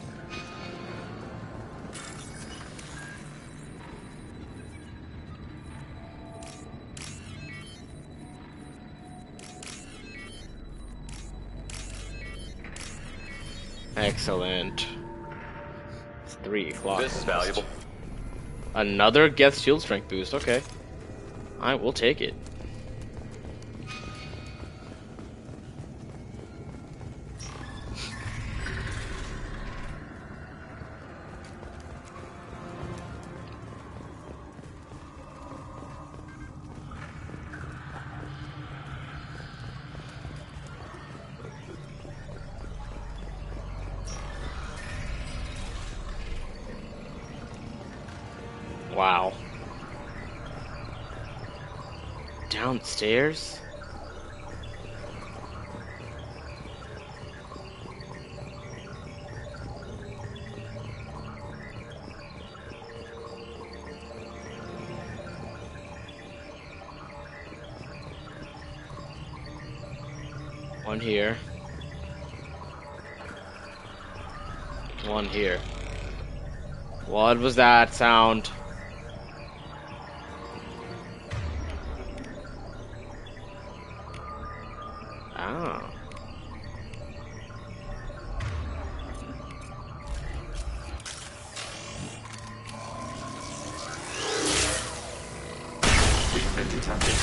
Speaker 3: Excellent. It's 3 o'clock.
Speaker 5: This is valuable.
Speaker 3: Another Geth shield strength boost. Okay. I will take it. Wow. Downstairs? One here. One here. What was that sound? Ah.
Speaker 8: We've been detected.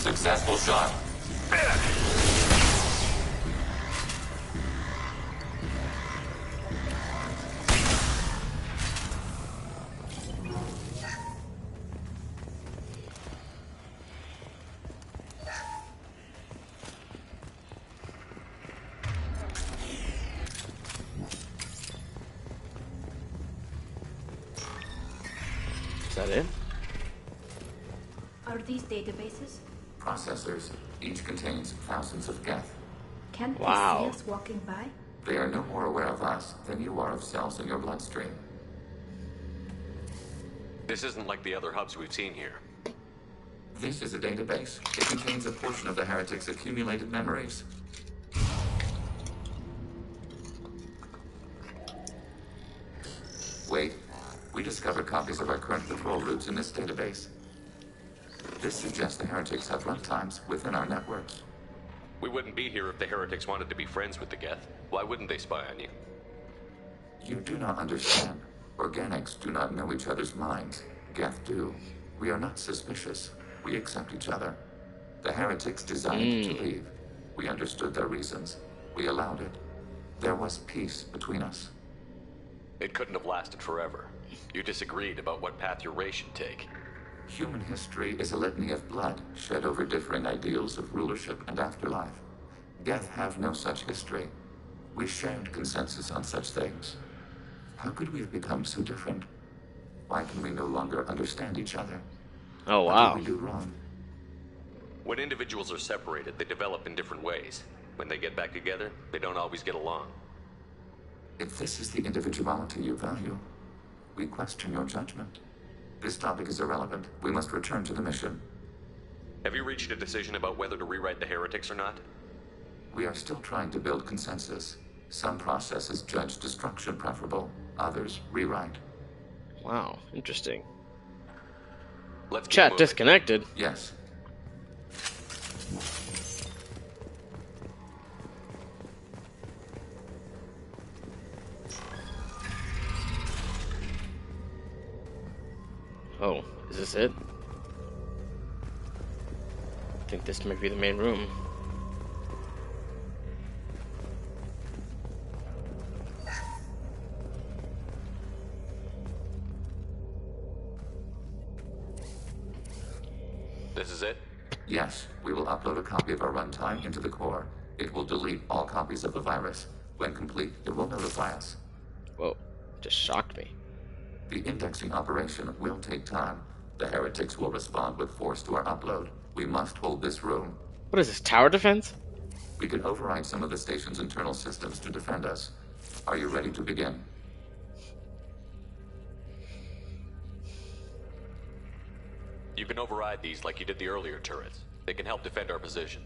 Speaker 8: Successful shot.
Speaker 3: Is that it?
Speaker 15: Are these databases?
Speaker 8: Processors. Each contains thousands of Geth.
Speaker 15: Can't they
Speaker 3: Wow.
Speaker 15: see us walking by?
Speaker 8: They are no more aware of us than you are of cells in your bloodstream.
Speaker 5: This isn't like the other hubs we've seen here.
Speaker 8: This is a database. It contains a portion of the heretic's accumulated memories. Wait. We discovered copies of our current patrol routes in this database. This suggests the heretics have runtimes within our networks.
Speaker 5: We wouldn't be here if the heretics wanted to be friends with the Geth. Why wouldn't they spy on you?
Speaker 8: You do not understand. Organics do not know each other's minds. Geth do. We are not suspicious. We accept each other. The heretics desired to leave. We understood their reasons. We allowed it. There was peace between us.
Speaker 5: It couldn't have lasted forever. You disagreed about what path your race should take.
Speaker 8: Human history is a litany of blood shed over differing ideals of rulership and afterlife. Geth have no such history. We shared consensus on such things. How could we have become so different? Why can we no longer understand each other?
Speaker 3: Oh, wow.
Speaker 8: What did we do wrong?
Speaker 5: When individuals are separated, they develop in different ways. When they get back together, they don't always get along.
Speaker 8: If this is the individuality you value, we question your judgment. This topic is irrelevant. We must return to the mission.
Speaker 5: Have you reached a decision about whether to rewrite the heretics or not?
Speaker 8: We are still trying to build consensus. Some processes judge destruction preferable, others rewrite.
Speaker 3: Wow, interesting.
Speaker 5: Let's
Speaker 3: Chat disconnected.
Speaker 8: Yes.
Speaker 3: Oh, is this it? I think this might be the main room.
Speaker 5: This is it?
Speaker 8: Yes, we will upload a copy of our runtime into the core. It will delete all copies of the virus. When complete, it will notify us.
Speaker 3: Whoa, just shocked me.
Speaker 8: The indexing operation will take time. The heretics will respond with force to our upload. We must hold this room.
Speaker 3: What is this, tower defense?
Speaker 8: We can override some of the station's internal systems to defend us. Are you ready to begin?
Speaker 6: You can override these like you did the earlier turrets. They can help defend our position.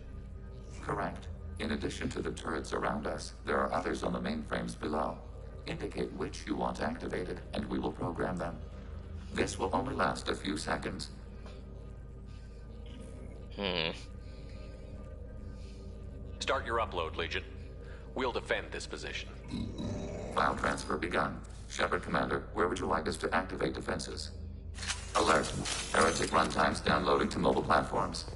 Speaker 8: Correct. In addition to the turrets around us, there are others on the mainframes below. Indicate which you want activated, and we will program them. This will only last a few seconds.
Speaker 6: Start your upload, Legion. We'll defend this position.
Speaker 8: File transfer begun. Shepard Commander, where would you like us to activate defenses? Alert. Heretic runtimes downloading to mobile platforms.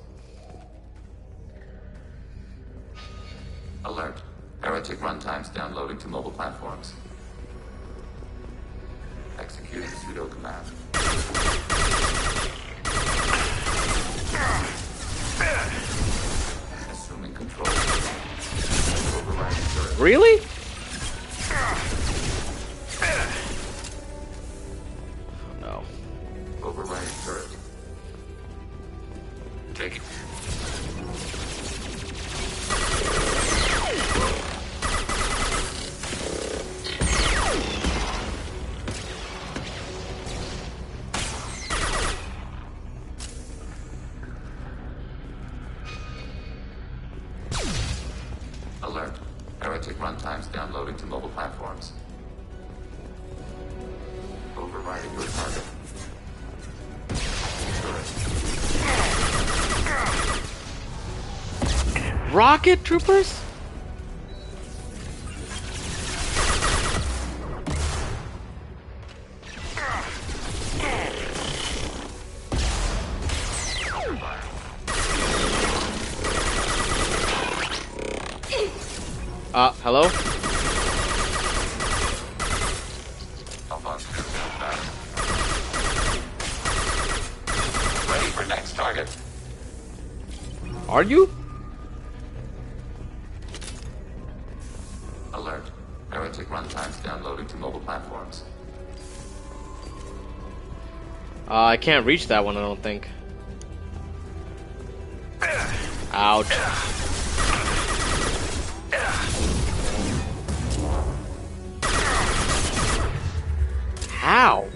Speaker 8: Alert. Heretic runtimes downloading to mobile platforms. Executing pseudo command. Assuming control. Overriding turret.
Speaker 3: Really? No.
Speaker 8: Overriding turret. Take it. Alert. Heretic runtimes downloading to mobile platforms. Overriding your target.
Speaker 3: Rocket troopers? Hello?
Speaker 8: Ready for next target.
Speaker 3: Are you?
Speaker 8: Alert. Heretic runtimes downloading to mobile platforms.
Speaker 3: I can't reach that one, I don't think. Ouch. How?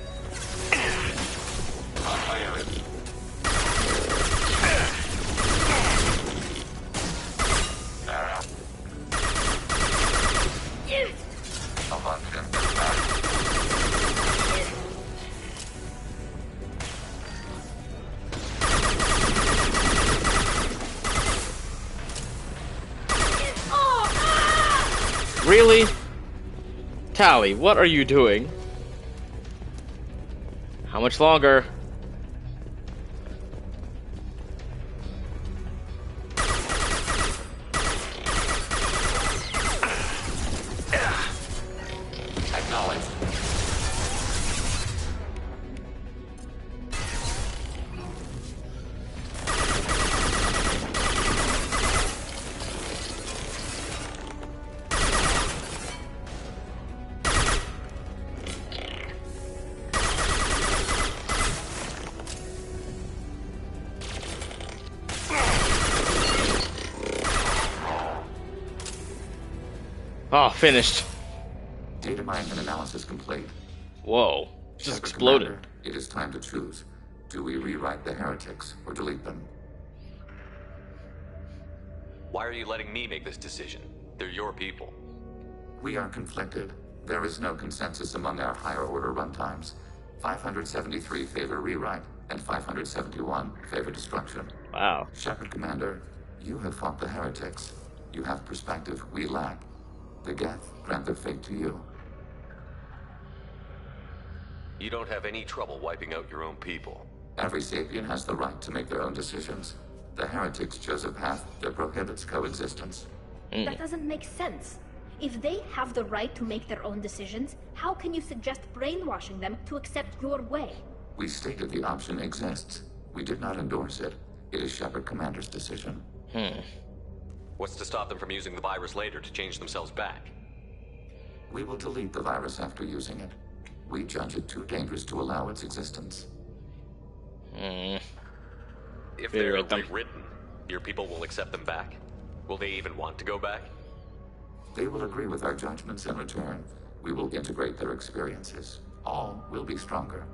Speaker 3: Really? Tali, what are you doing? How much longer?
Speaker 8: Acknowledged.
Speaker 3: Oh, finished.
Speaker 8: Data mine and analysis complete.
Speaker 3: Whoa, just
Speaker 8: Shepard
Speaker 3: exploded.
Speaker 8: Commander, it is time to choose. Do we rewrite the heretics or delete them?
Speaker 6: Why are you letting me make this decision? They're your people.
Speaker 8: We are conflicted. There is no consensus among our higher order runtimes. 573 favor rewrite, and 571 favor destruction.
Speaker 3: Wow.
Speaker 8: Shepard Commander, you have fought the heretics. You have perspective we lack. The Geth grant their fate to you.
Speaker 6: You don't have any trouble wiping out your own people.
Speaker 8: Every sapien has the right to make their own decisions. The heretics chose a path that prohibits coexistence.
Speaker 15: That doesn't make sense. If they have the right to make their own decisions, how can you suggest brainwashing them to accept your way?
Speaker 8: We stated the option exists. We did not endorse it. It is Shepard Commander's decision.
Speaker 6: What's to stop them from using the virus later to change themselves back?
Speaker 8: We will delete the virus after using it. We judge it too dangerous to allow its existence.
Speaker 6: If they're rewritten, your people will accept them back? Will they even want to go back?
Speaker 8: They will agree with our judgments in return. We will integrate their experiences. All will be stronger.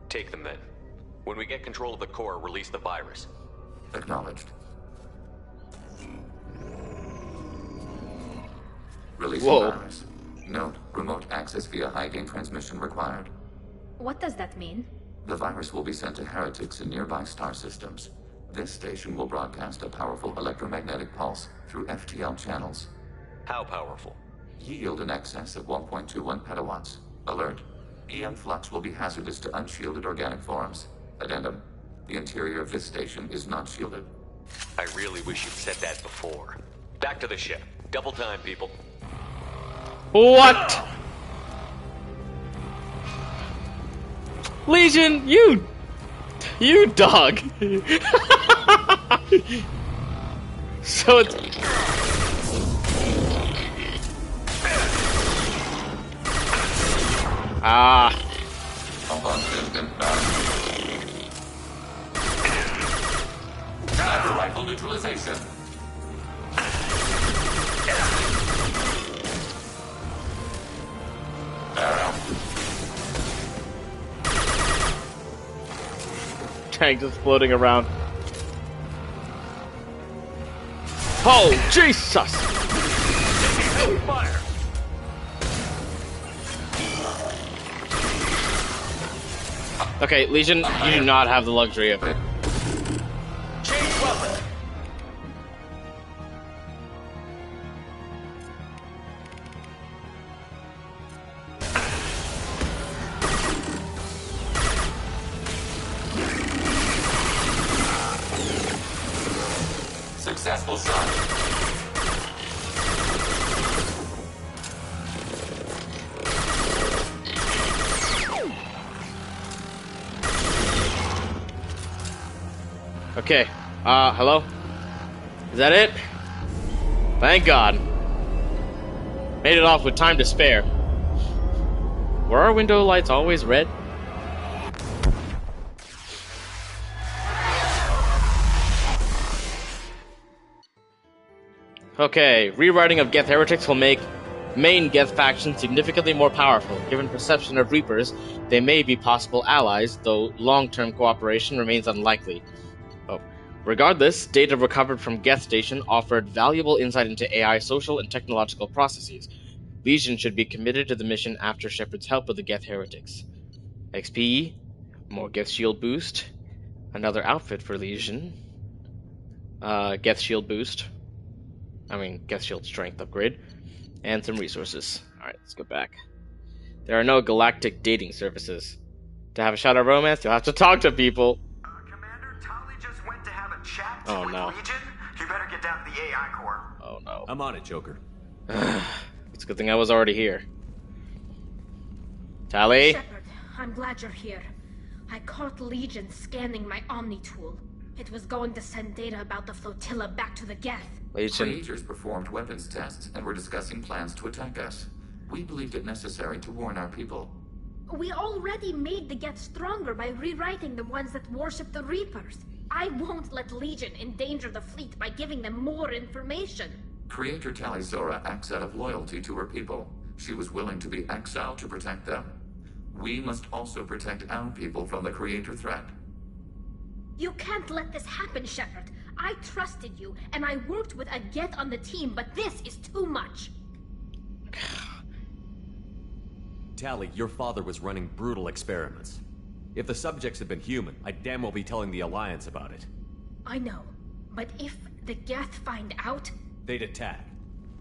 Speaker 6: Take them then. When we get control of the core, release the virus.
Speaker 8: Acknowledged. Release
Speaker 3: Whoa.
Speaker 8: the virus. Note, remote access via high-gain transmission required.
Speaker 15: What does that mean?
Speaker 8: The virus will be sent to heretics in nearby star systems. This station will broadcast a powerful electromagnetic pulse through FTL channels.
Speaker 6: How powerful?
Speaker 8: Yield in excess of 1.21 petawatts. Alert. EM flux will be hazardous to unshielded organic forms. Addendum. The interior of this station is not shielded.
Speaker 6: I really wish you'd said that before. Back to the ship. Double time, people.
Speaker 3: What? Legion, you dog. So it's...
Speaker 8: Sniper rifle neutralization. Arrow.
Speaker 3: Tank just floating around. Oh, Jesus!
Speaker 6: Fire!
Speaker 3: Okay, Legion, you do not have the luxury of it.
Speaker 6: Change weapon!
Speaker 8: Successful shot.
Speaker 3: Okay, hello? Is that it? Thank God. Made it off with time to spare. Were our window lights always red? Okay, rewriting of Geth Heretics will make main Geth faction significantly more powerful. Given perception of Reapers, they may be possible allies, though long-term cooperation remains unlikely. Regardless, data recovered from Geth Station offered valuable insight into AI social and technological processes. Legion should be committed to the mission after Shepard's help with the Geth Heretics. XP, more Geth Shield boost, another outfit for Legion, Geth Shield boost, Geth Shield strength upgrade, and some resources. Alright, let's go back. There are no galactic dating services. To have a shot at romance, you'll have to talk to people.
Speaker 9: Commander, Tali just went to have a chat
Speaker 3: Oh,
Speaker 9: with
Speaker 3: no.
Speaker 9: Legion. You better get down to the AI core.
Speaker 3: Oh no.
Speaker 17: I'm on it, Joker.
Speaker 3: It's a good thing I was already here. Tali?
Speaker 15: Shepard, I'm glad you're here. I caught Legion scanning my Omni tool. It was going to send data about the flotilla back to the Geth.
Speaker 3: Legion.
Speaker 8: Creatures performed weapons tests and were discussing plans to attack us. We believed it necessary to warn our people.
Speaker 15: We already made the Geth stronger by rewriting the ones that worship the Reapers. I won't let Legion endanger the fleet by giving them more information.
Speaker 8: Creator Tali Zora acts out of loyalty to her people. She was willing to be exiled to protect them. We must also protect our people from the Creator threat.
Speaker 15: You can't let this happen, Shepard. I trusted you, and I worked with a Geth on the team, but this is too much.
Speaker 17: Tali, your father was running brutal experiments. If the subjects had been human, I'd damn well be telling the Alliance about it.
Speaker 15: I know, but if the Geth find out...
Speaker 17: They'd attack,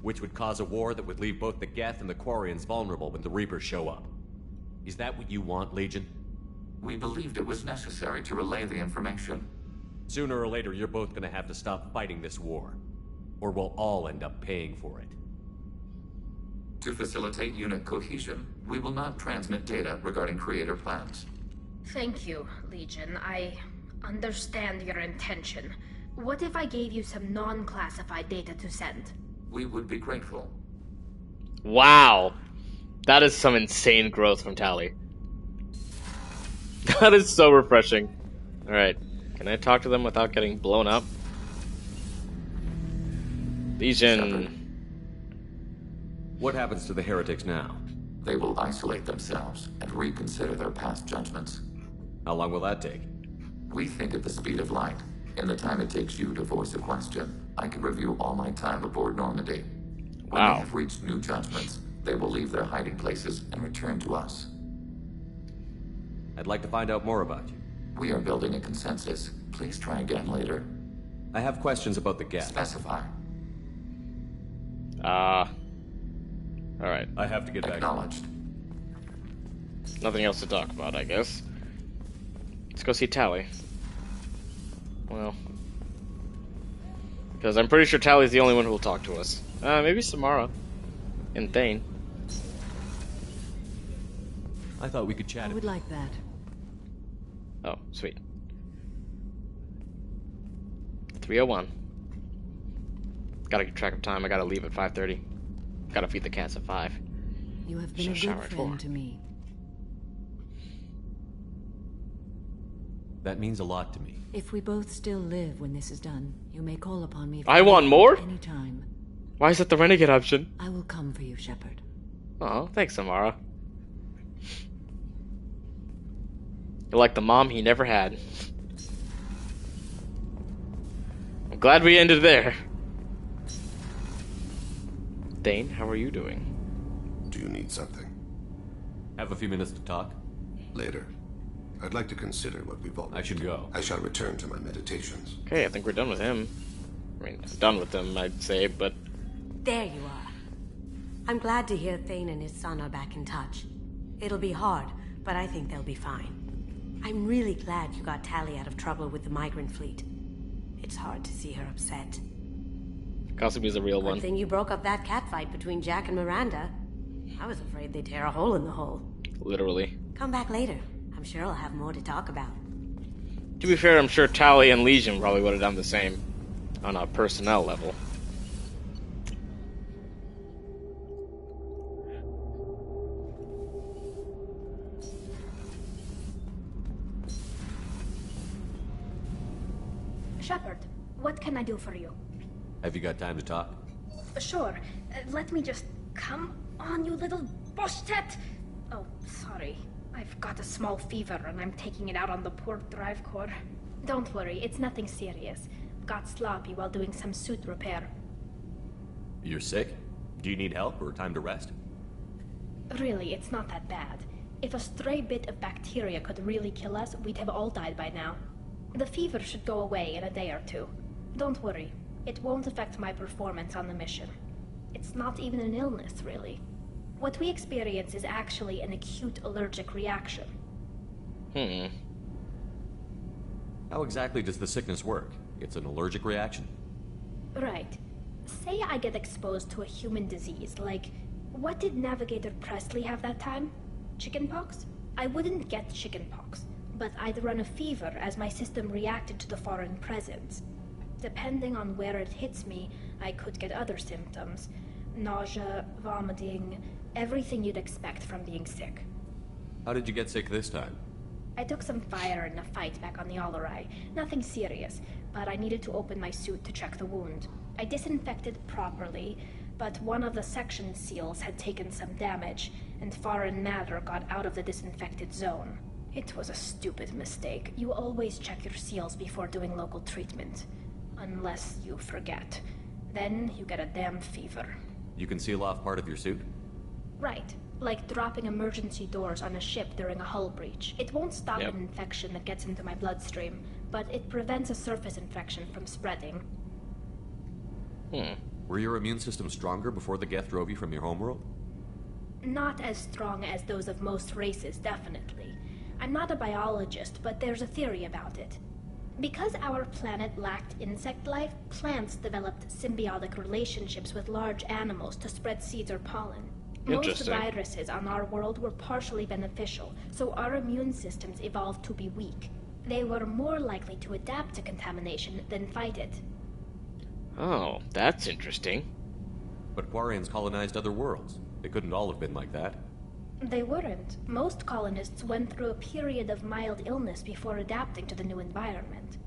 Speaker 17: which would cause a war that would leave both the Geth and the Quarians vulnerable when the Reapers show up. Is that what you want, Legion?
Speaker 8: We believed it was necessary to relay the information.
Speaker 17: Sooner or later, you're both gonna have to stop fighting this war. Or we'll all end up paying for it.
Speaker 8: To facilitate unit cohesion, we will not transmit data regarding Creator plans.
Speaker 15: Thank you, Legion. Understand your intention. What if I gave you some non-classified data to send?
Speaker 8: We would be grateful.
Speaker 3: Wow. That is some insane growth from Tali. That is so refreshing. Alright. Can I talk to them without getting blown up? Legion.
Speaker 17: What happens to the heretics now?
Speaker 8: They will isolate themselves and reconsider their past judgments.
Speaker 17: How long will that take?
Speaker 8: We think at the speed of light. In the time it takes you to voice a question, I can review all my time aboard Normandy. When they have reached new judgments, they will leave their hiding places and return to us.
Speaker 17: I'd like to find out more about you.
Speaker 8: We are building a consensus. Please try again later.
Speaker 17: I have questions about the Geth.
Speaker 8: Specify.
Speaker 3: Alright.
Speaker 17: I have to get back.
Speaker 8: Acknowledged.
Speaker 3: Nothing else to talk about, I guess. Let's go see Tali. Well. Because I'm pretty sure Tali's the only one who will talk to us. Maybe Samara. And Thane.
Speaker 17: I thought we could chat.
Speaker 26: I would like that.
Speaker 3: Oh, sweet. 3:01. Gotta keep track of time. I gotta leave at 5:30. Gotta feed the cats at 5.
Speaker 26: You have been a good friend to me.
Speaker 17: That means a lot to me.
Speaker 26: If we both still live when this is done, you may call upon me.
Speaker 3: I want more?
Speaker 26: Anytime.
Speaker 3: Why is that the renegade option?
Speaker 26: I will come for you, Shepard.
Speaker 3: Oh, thanks, Samara. You're like the mom he never had. I'm glad we ended there. Thane, how are you doing?
Speaker 24: Do you need something?
Speaker 17: Have a few minutes to talk?
Speaker 24: Later. I'd like to consider what we've already.
Speaker 17: I should go.
Speaker 24: I shall return to my meditations.
Speaker 3: Okay, I think we're done with him. I mean, done with him, I'd say, but...
Speaker 25: There you are. I'm glad to hear Thane and his son are back in touch. It'll be hard, but I think they'll be fine. I'm really glad you got Tali out of trouble with the migrant fleet. It's hard to see her upset.
Speaker 3: Kasumi's a real one.
Speaker 25: Good thing you broke up that catfight between Jack and Miranda. I was afraid they'd tear a hole in the hole.
Speaker 3: Literally.
Speaker 25: Come back later. I'm sure I'll have more to talk about.
Speaker 3: To be fair, I'm sure Tali and Legion probably would have done the same on a personnel level.
Speaker 15: Shepard, what can I do for you?
Speaker 17: Have you got time to talk?
Speaker 15: Sure. Let me just... Come on, you little boshtet! Oh, sorry. I've got a small fever and I'm taking it out on the poor drive core. Don't worry, it's nothing serious. Got sloppy while doing some suit repair.
Speaker 17: You're sick? Do you need help or time to rest?
Speaker 15: Really, it's not that bad. If a stray bit of bacteria could really kill us, we'd have all died by now. The fever should go away in a day or two. Don't worry. It won't affect my performance on the mission. It's not even an illness, really. What we experience is actually an acute allergic reaction.
Speaker 17: How exactly does the sickness work? It's an allergic reaction?
Speaker 15: Right. Say I get exposed to a human disease, like... What did Navigator Presley have that time? Chickenpox? I wouldn't get chickenpox, but I'd run a fever as my system reacted to the foreign presence. Depending on where it hits me, I could get other symptoms. Nausea, vomiting, everything you'd expect from being sick.
Speaker 17: How did you get sick this time?
Speaker 15: I took some fire in a fight back on the Alarai. Nothing serious, but I needed to open my suit to check the wound. I disinfected properly, but one of the section seals had taken some damage, and foreign matter got out of the disinfected zone. It was a stupid mistake. You always check your seals before doing local treatment. Unless you forget. Then you get a damn fever.
Speaker 17: You can seal off part of your suit?
Speaker 15: Right. Like dropping emergency doors on a ship during a hull breach. It won't stop an infection that gets into my bloodstream, but it prevents a surface infection from spreading.
Speaker 17: Were your immune system stronger before the Geth drove you from your homeworld?
Speaker 15: Not as strong as those of most races, definitely. I'm not a biologist, but there's a theory about it. Because our planet lacked insect life, plants developed symbiotic relationships with large animals to spread seeds or pollen. Most viruses on our world were partially beneficial, so our immune systems evolved to be weak. They were more likely to adapt to contamination than fight it.
Speaker 3: Oh, that's interesting.
Speaker 17: But Quarians colonized other worlds. They couldn't all have been like that.
Speaker 15: They weren't. Most colonists went through a period of mild illness before adapting to the new environment.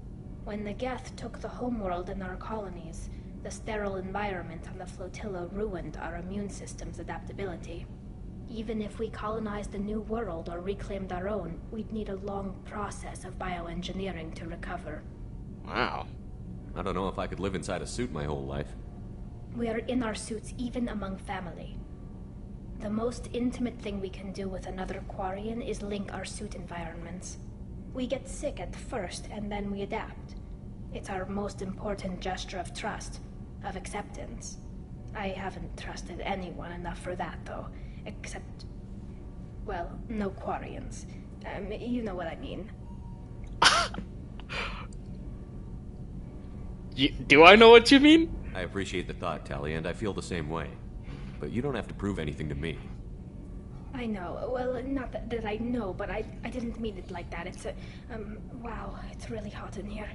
Speaker 15: When the Geth took the homeworld in our colonies, the sterile environment on the flotilla ruined our immune system's adaptability. Even if we colonized a new world or reclaimed our own, we'd need a long process of bioengineering to recover.
Speaker 3: Wow.
Speaker 17: I don't know if I could live inside a suit my whole life.
Speaker 15: We are in our suits even among family. The most intimate thing we can do with another Quarian is link our suit environments. We get sick at first, and then we adapt. It's our most important gesture of trust, of acceptance. I haven't trusted anyone enough for that, though. Except, well, no Quarians. You know what I mean.
Speaker 3: Do I know what you mean?
Speaker 17: I appreciate the thought, Tali, and I feel the same way. But you don't have to prove anything to me.
Speaker 15: I know. Well, not that I know, but I didn't mean it like that. It's a, wow, it's really hot in here.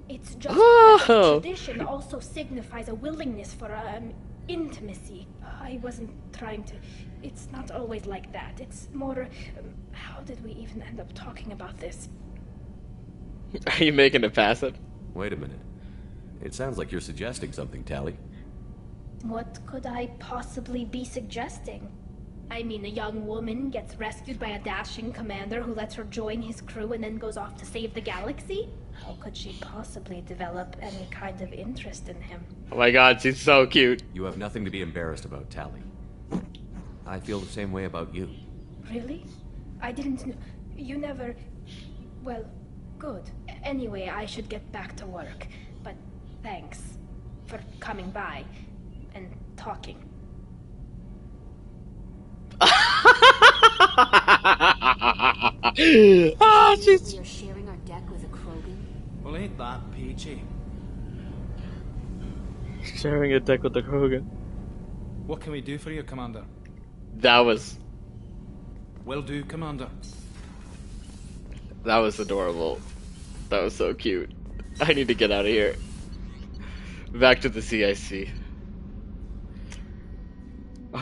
Speaker 15: It's just that tradition also signifies a willingness for, intimacy. I wasn't trying to... It's not always like that. It's more... how did we even end up talking about this?
Speaker 3: Are you making it passive?
Speaker 17: Wait a minute. It sounds like you're suggesting something, Tali.
Speaker 15: What could I possibly be suggesting? I mean, a young woman gets rescued by a dashing commander who lets her join his crew and then goes off to save the galaxy? How could she possibly develop any kind of interest in him?
Speaker 3: Oh my god, she's so cute.
Speaker 17: You have nothing to be embarrassed about, Tali. I feel the same way about you.
Speaker 15: Really? I didn't know. You never... Well, good. Anyway, I should get back to work. But thanks for coming by and talking.
Speaker 3: She's...
Speaker 7: We are sharing our deck with a Krogan?
Speaker 12: Well, ain't that peachy?
Speaker 3: Sharing a deck with the Krogan.
Speaker 12: What can we do for you, Commander?
Speaker 3: That was...
Speaker 12: Will do, Commander.
Speaker 3: That was adorable. That was so cute. I need to get out of here. Back to the CIC.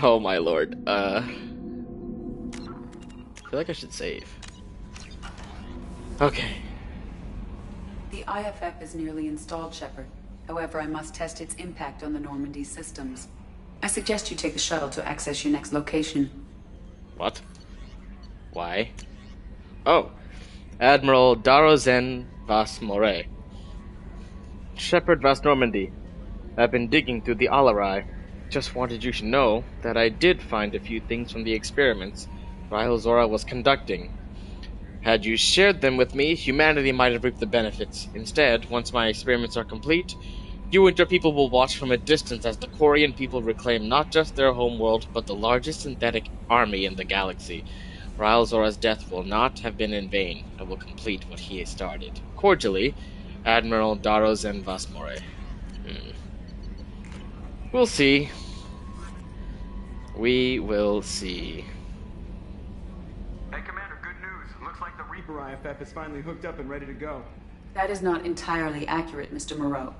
Speaker 3: Oh my lord. I feel like I should save. Okay.
Speaker 11: The IFF is nearly installed, Shepard. However, I must test its impact on the Normandy systems. I suggest you take the shuttle to access your next location.
Speaker 3: What? Why? Oh. Admiral Darozen Vas Moray. Shepard Vas Normandy. I've been digging through the Alarai. Just wanted you to know that I did find a few things from the experiments Rahil Zora was conducting. Had you shared them with me, humanity might have reaped the benefits. Instead, once my experiments are complete, you and your people will watch from a distance as the Quarian people reclaim not just their homeworld, but the largest synthetic army in the galaxy. Rahil Zora's death will not have been in vain. I will complete what he has started. Cordially, Admiral Darozen Vas Moray. We'll see. We will see.
Speaker 9: Hey, Commander, good news. Looks like the
Speaker 10: Reaper IFF is finally hooked up and ready to go.
Speaker 11: That is not entirely accurate, Mr. Moreau.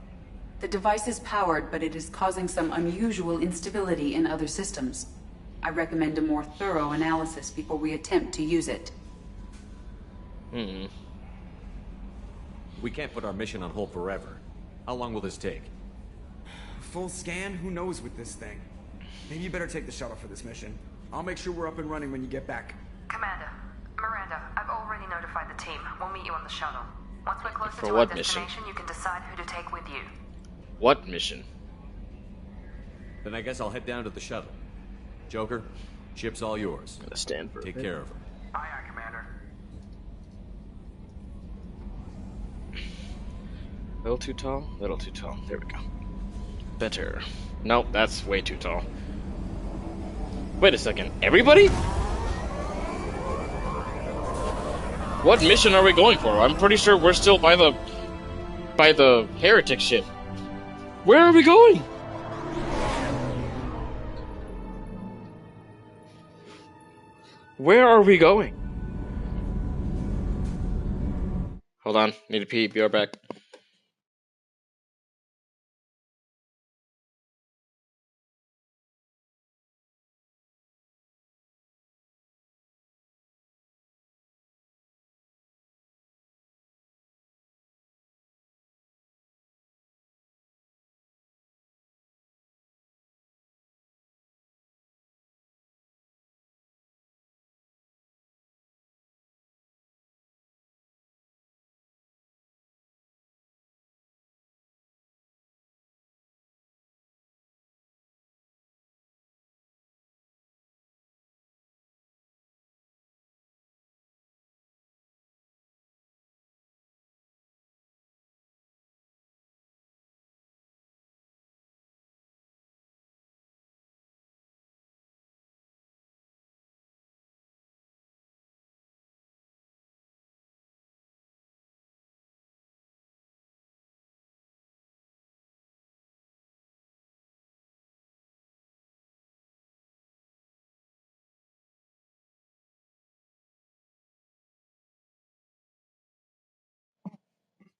Speaker 11: The device is powered, but it is causing some unusual instability in other systems. I recommend a more thorough analysis before we attempt to use it.
Speaker 17: We can't put our mission on hold forever. How long will this take?
Speaker 10: Full scan? Who knows with this thing? Maybe you better take the shuttle for this mission. I'll make sure we're up and running when you get back.
Speaker 13: Commander, Miranda, I've already notified the team. We'll meet you on the shuttle. Once we're closer
Speaker 3: For
Speaker 13: to
Speaker 3: what
Speaker 13: our
Speaker 3: mission?
Speaker 13: destination, you can decide who to take with you.
Speaker 3: What mission?
Speaker 17: Then I guess I'll head down to the shuttle. Joker, ship's all yours.
Speaker 3: Gonna stand for
Speaker 17: Take care of him.
Speaker 9: Aye, aye, Commander.
Speaker 3: Little too tall? Little too tall. There we go. Better. Nope, that's way too tall. Wait a second. Everybody? What mission are we going for? I'm pretty sure we're still by the heretic ship. Where are we going? Where are we going? Hold on. Need to pee. Be right back.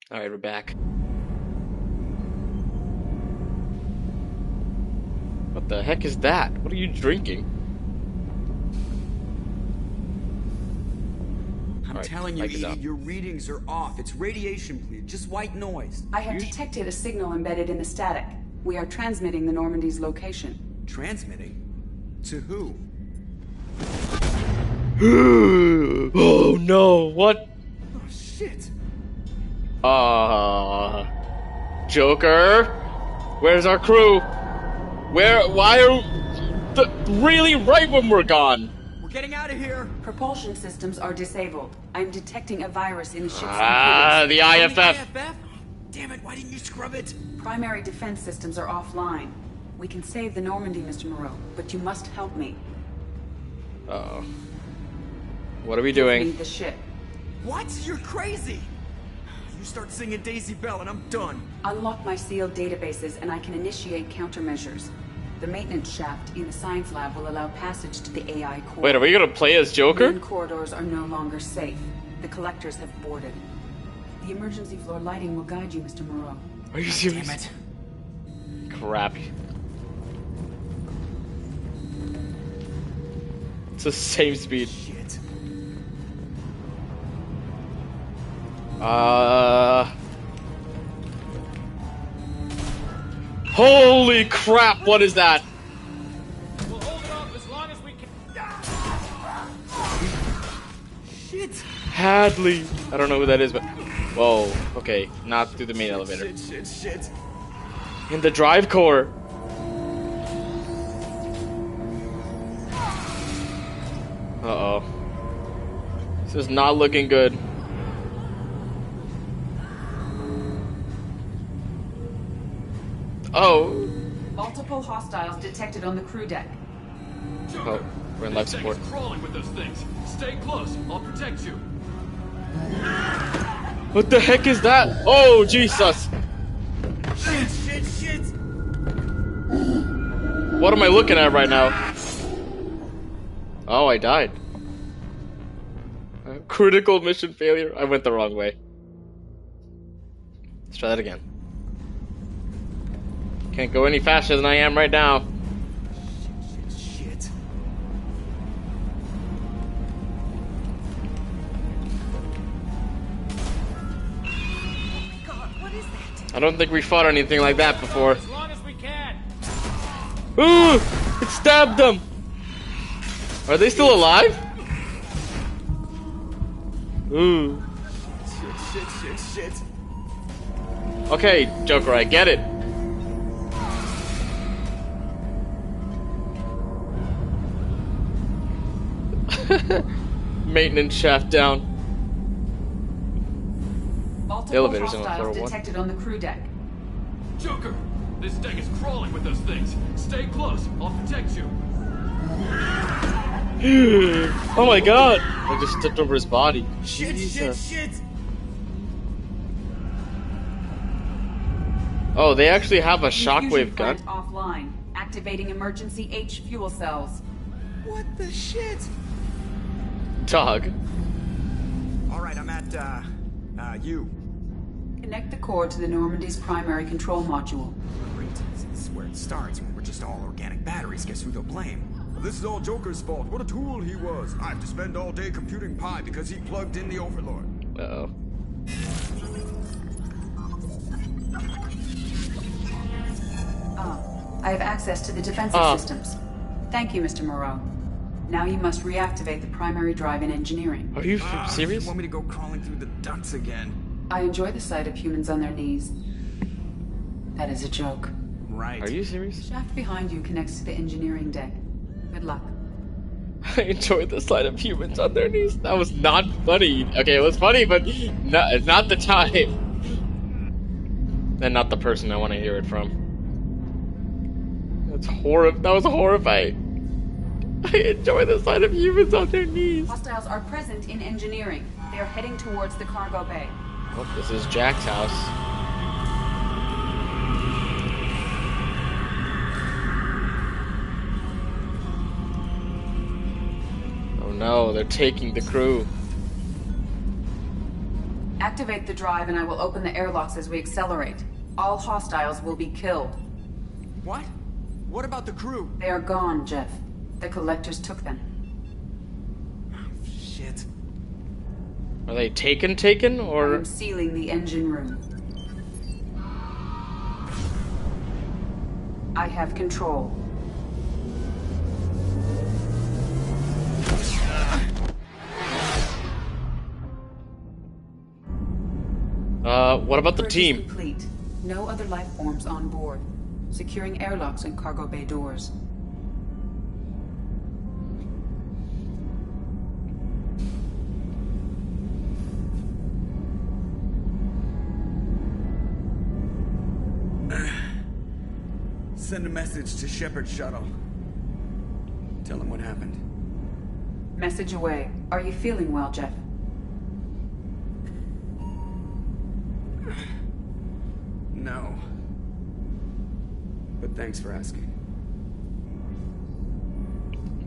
Speaker 3: All right, we're back. What the heck is that? What are you drinking?
Speaker 10: I'm telling you, Edie, your readings are off. It's radiation bleed, just white noise.
Speaker 11: I have detected a signal embedded in the static. We are transmitting the Normandy's location.
Speaker 10: Transmitting? To who?
Speaker 3: Oh no, what?
Speaker 10: Oh shit.
Speaker 3: Joker? Where's our crew? Why are... really right when we're gone?
Speaker 10: We're getting out of here.
Speaker 11: Propulsion systems are disabled. I'm detecting a virus in the ship's
Speaker 3: computers. The IFF.
Speaker 10: Damn it, why didn't you scrub it?
Speaker 11: Primary defense systems are offline. We can save the Normandy, Mr. Moreau, but you must help me.
Speaker 3: Uh-oh. What are we doing?
Speaker 11: Give me the ship.
Speaker 10: What? You're crazy! You start singing Daisy Bell and I'm done.
Speaker 11: Unlock my sealed databases and I can initiate countermeasures. The maintenance shaft in the science lab will allow passage to the AI core.
Speaker 3: Wait, are we gonna play as Joker?
Speaker 11: Main corridors are no longer safe. The collectors have boarded. The emergency floor lighting will guide you, Mr. Moreau.
Speaker 3: Are you serious?
Speaker 10: Damn it.
Speaker 3: Crap. It's the same speed.
Speaker 10: Shit.
Speaker 3: Holy crap, what is that?
Speaker 12: We'll hold it off as long as we can.
Speaker 10: Shit.
Speaker 3: Hadley. I don't know who that is, but... Whoa, okay, not through the main elevator.
Speaker 10: Shit.
Speaker 3: In the drive core. Uh-oh. This is not looking good. Oh.
Speaker 11: Multiple hostiles detected on the crew deck.
Speaker 3: Oh, we're in life support.
Speaker 6: Crawling with those things. Stay close. I'll protect you.
Speaker 3: What the heck is that? Oh, Jesus.
Speaker 10: Shit.
Speaker 3: What am I looking at right now? Oh, I died. Critical mission failure. I went the wrong way. Let's try that again. Can't go any faster than I am right now.
Speaker 10: Shit.
Speaker 25: Oh my god, what is that?
Speaker 3: I don't think we fought anything like that before.
Speaker 12: As long as we can.
Speaker 3: Ooh! It stabbed them! Are they still alive? Ooh.
Speaker 10: Shit.
Speaker 3: Okay, Joker, I get it. Maintenance shaft down.
Speaker 11: Multiple
Speaker 3: The elevator's on
Speaker 11: hostiles
Speaker 3: floor 1.
Speaker 11: detected on the crew deck.
Speaker 6: Joker! This deck is crawling with those things. Stay close. I'll protect you.
Speaker 3: Oh my god! I just stepped over his body.
Speaker 10: Shit.
Speaker 3: Oh, they actually have a
Speaker 11: Infusion
Speaker 3: shockwave gun?
Speaker 11: plant offline. Activating emergency H fuel cells.
Speaker 10: What the shit?
Speaker 3: Dog.
Speaker 10: Alright, I'm at You.
Speaker 11: Connect the core to the Normandy's primary control module.
Speaker 10: Great. This is where it starts. When we're just all organic batteries. Guess who they'll blame? This is all Joker's fault. What a tool he was. I have to spend all day computing pi because he plugged in the Overlord.
Speaker 3: Uh-oh.
Speaker 11: I have access to the defensive systems. Thank you, Mr. Moreau. Now you must reactivate the primary drive in engineering.
Speaker 3: Are you serious?
Speaker 10: You want me to go crawling through the ducts again?
Speaker 11: I enjoy the sight of humans on their knees. That is a joke.
Speaker 10: Right.
Speaker 3: Are you serious?
Speaker 11: The shaft behind you connects to the engineering deck. Good luck.
Speaker 3: I enjoyed the sight of humans on their knees. That was not funny. Okay, it was funny, but not the time. And not the person I want to hear it from. That's That was horrifying. I enjoy the sight of humans on their knees.
Speaker 11: Hostiles are present in engineering. They are heading towards the cargo bay.
Speaker 3: Oh, this is Jack's house. Oh no, they're taking the crew.
Speaker 11: Activate the drive and I will open the airlocks as we accelerate. All hostiles will be killed.
Speaker 10: What? What about the crew?
Speaker 11: They are gone, Jeff. The collectors took them.
Speaker 10: Shit.
Speaker 3: Are they taken, or?
Speaker 11: I'm sealing the engine room. I have control.
Speaker 3: What about the team?
Speaker 11: Complete. No other life forms on board. Securing airlocks and cargo bay doors.
Speaker 10: Send a message to Shepard Shuttle. Tell him what happened.
Speaker 11: Message away. Are you feeling well, Jeff?
Speaker 10: No. But thanks for asking.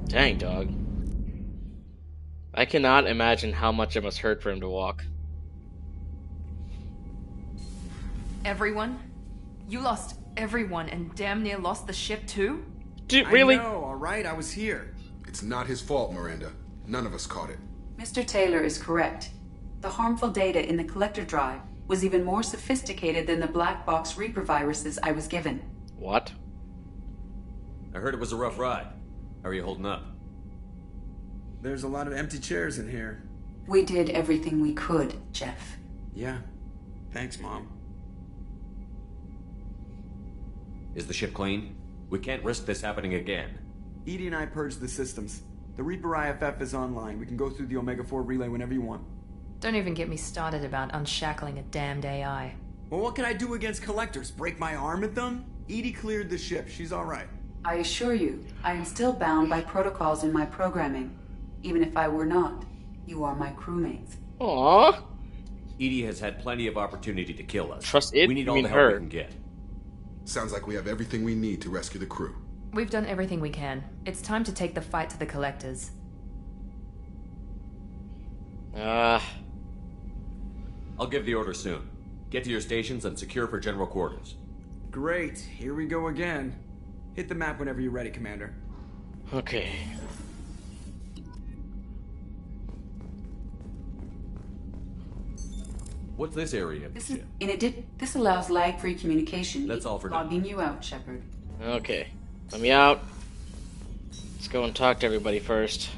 Speaker 3: Dang, dog. I cannot imagine how much it must hurt for him to walk.
Speaker 20: Everyone? You lost everyone and damn near lost the ship too?
Speaker 3: Really?
Speaker 10: I know, alright? I was here.
Speaker 24: It's not his fault, Miranda. None of us caught it.
Speaker 11: Mr. Taylor is correct. The harmful data in the collector drive was even more sophisticated than the black box Reaper viruses I was given.
Speaker 3: What?
Speaker 17: I heard it was a rough ride. How are you holding up?
Speaker 10: There's a lot of empty chairs in here.
Speaker 11: We did everything we could, Jeff.
Speaker 10: Yeah. Thanks, Mom.
Speaker 17: Is the ship clean? We can't risk this happening again.
Speaker 10: EDI and I purged the systems. The Reaper IFF is online. We can go through the Omega-4 relay whenever you want.
Speaker 20: Don't even get me started about unshackling a damned AI.
Speaker 10: Well, what can I do against collectors? Break my arm at them? EDI cleared the ship. She's alright.
Speaker 11: I assure you, I am still bound by protocols in my programming. Even if I were not, you are my crewmates.
Speaker 3: Aww.
Speaker 17: EDI has had plenty of opportunity to kill us.
Speaker 3: Trust it?
Speaker 17: We need
Speaker 3: You
Speaker 17: all
Speaker 3: mean
Speaker 17: the help
Speaker 3: her.
Speaker 17: we can get.
Speaker 24: Sounds like we have everything we need to rescue the crew.
Speaker 20: We've done everything we can. It's time to take the fight to the collectors.
Speaker 17: I'll give the order soon. Get to your stations and secure for general quarters.
Speaker 10: Great. Here we go again. Hit the map whenever you're ready, Commander.
Speaker 3: Okay.
Speaker 17: What's this area?
Speaker 11: This allows lag-free communication.
Speaker 17: That's all for now.
Speaker 11: Logging you out, Shepard.
Speaker 3: Okay. Let me out. Let's go and talk to everybody first.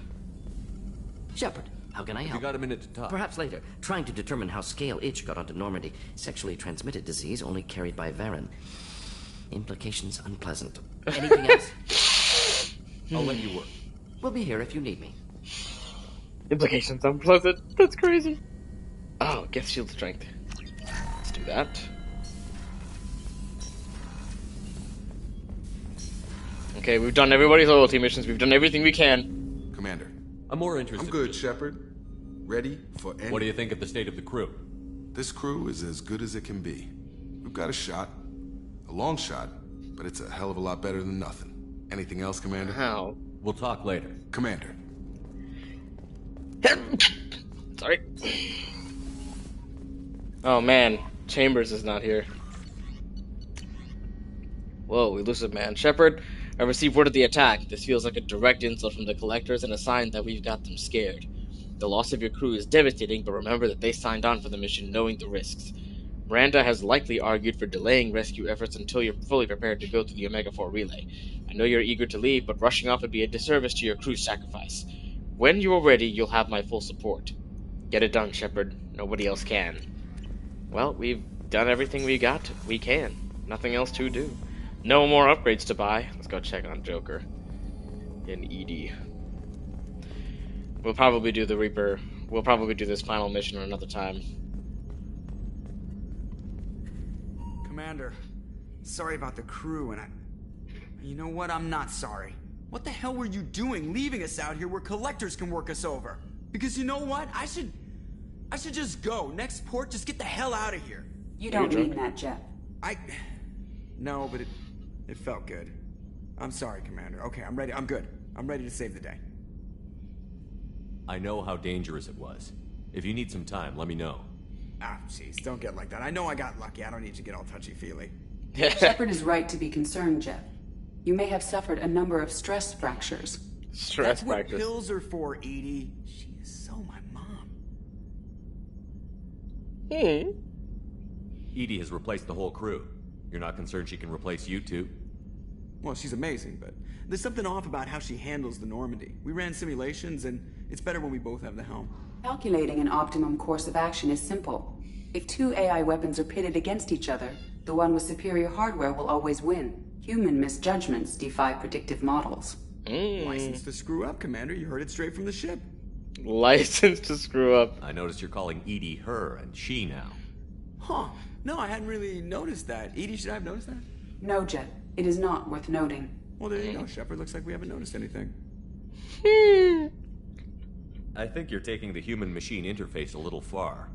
Speaker 2: Shepard, how can I help?
Speaker 17: You got a minute to talk.
Speaker 2: Perhaps later. Trying to determine how Scale Itch got onto Normandy. Sexually transmitted disease only carried by Varen. Implications unpleasant. Anything else?
Speaker 17: I'll let you work.
Speaker 2: We'll be here if you need me.
Speaker 3: Implications unpleasant. That's crazy. Oh, get shield strength. Let's do that. Okay, we've done everybody's loyalty missions. We've done everything we can.
Speaker 24: Commander.
Speaker 17: I'm more interested.
Speaker 24: I'm good, Shepard. Ready for any...
Speaker 17: What do you think of the state of the crew?
Speaker 24: This crew is as good as it can be. We've got a shot. A long shot, but it's a hell of a lot better than nothing. Anything else, Commander?
Speaker 3: How?
Speaker 17: We'll talk later.
Speaker 24: Commander.
Speaker 3: Sorry. Oh man, Chambers is not here. Whoa, elusive man. Shepard, I received word of the attack. This feels like a direct insult from the Collectors and a sign that we've got them scared. The loss of your crew is devastating, but remember that they signed on for the mission knowing the risks. Miranda has likely argued for delaying rescue efforts until you're fully prepared to go through the Omega-4 relay. I know you're eager to leave, but rushing off would be a disservice to your crew's sacrifice. When you are ready, you'll have my full support. Get it done, Shepard. Nobody else can. Well, we've done everything we can. Nothing else to do. No more upgrades to buy. Let's go check on Joker and EDI. We'll probably do the Reaper. We'll probably do this final mission another time.
Speaker 10: Commander, sorry about the crew, and you know what? I'm not sorry. What the hell were you doing leaving us out here where Collectors can work us over? Because you know what? I should just go. Next port, just get the hell out of here.
Speaker 11: You don't mean that, Jeff.
Speaker 10: No, but it felt good. I'm sorry, Commander. Okay, I'm ready. I'm good. I'm ready to save the day.
Speaker 17: I know how dangerous it was. If you need some time, let me know.
Speaker 10: Ah, jeez, don't get like that. I know I got lucky. I don't need to get all touchy-feely.
Speaker 11: Shepard is right to be concerned, Jeff. You may have suffered a number of stress fractures.
Speaker 10: That's what pills are for, EDI. She is so my mom.
Speaker 17: EDI has replaced the whole crew. You're not concerned she can replace you too?
Speaker 10: Well, she's amazing, but there's something off about how she handles the Normandy. We ran simulations, and it's better when we both have the helm.
Speaker 11: Calculating an optimum course of action is simple. If two AI weapons are pitted against each other, the one with superior hardware will always win. Human misjudgments defy predictive models.
Speaker 10: License to screw up, Commander. You heard it straight from the ship.
Speaker 3: License to screw up.
Speaker 17: I noticed you're calling EDI her and she now.
Speaker 10: Huh. No, I hadn't really noticed that. EDI, should I have noticed that?
Speaker 11: No, Jet. It is not worth noting.
Speaker 10: Well, there you go, Shepard. Looks like we haven't noticed anything.
Speaker 17: I think you're taking the human-machine interface a little far.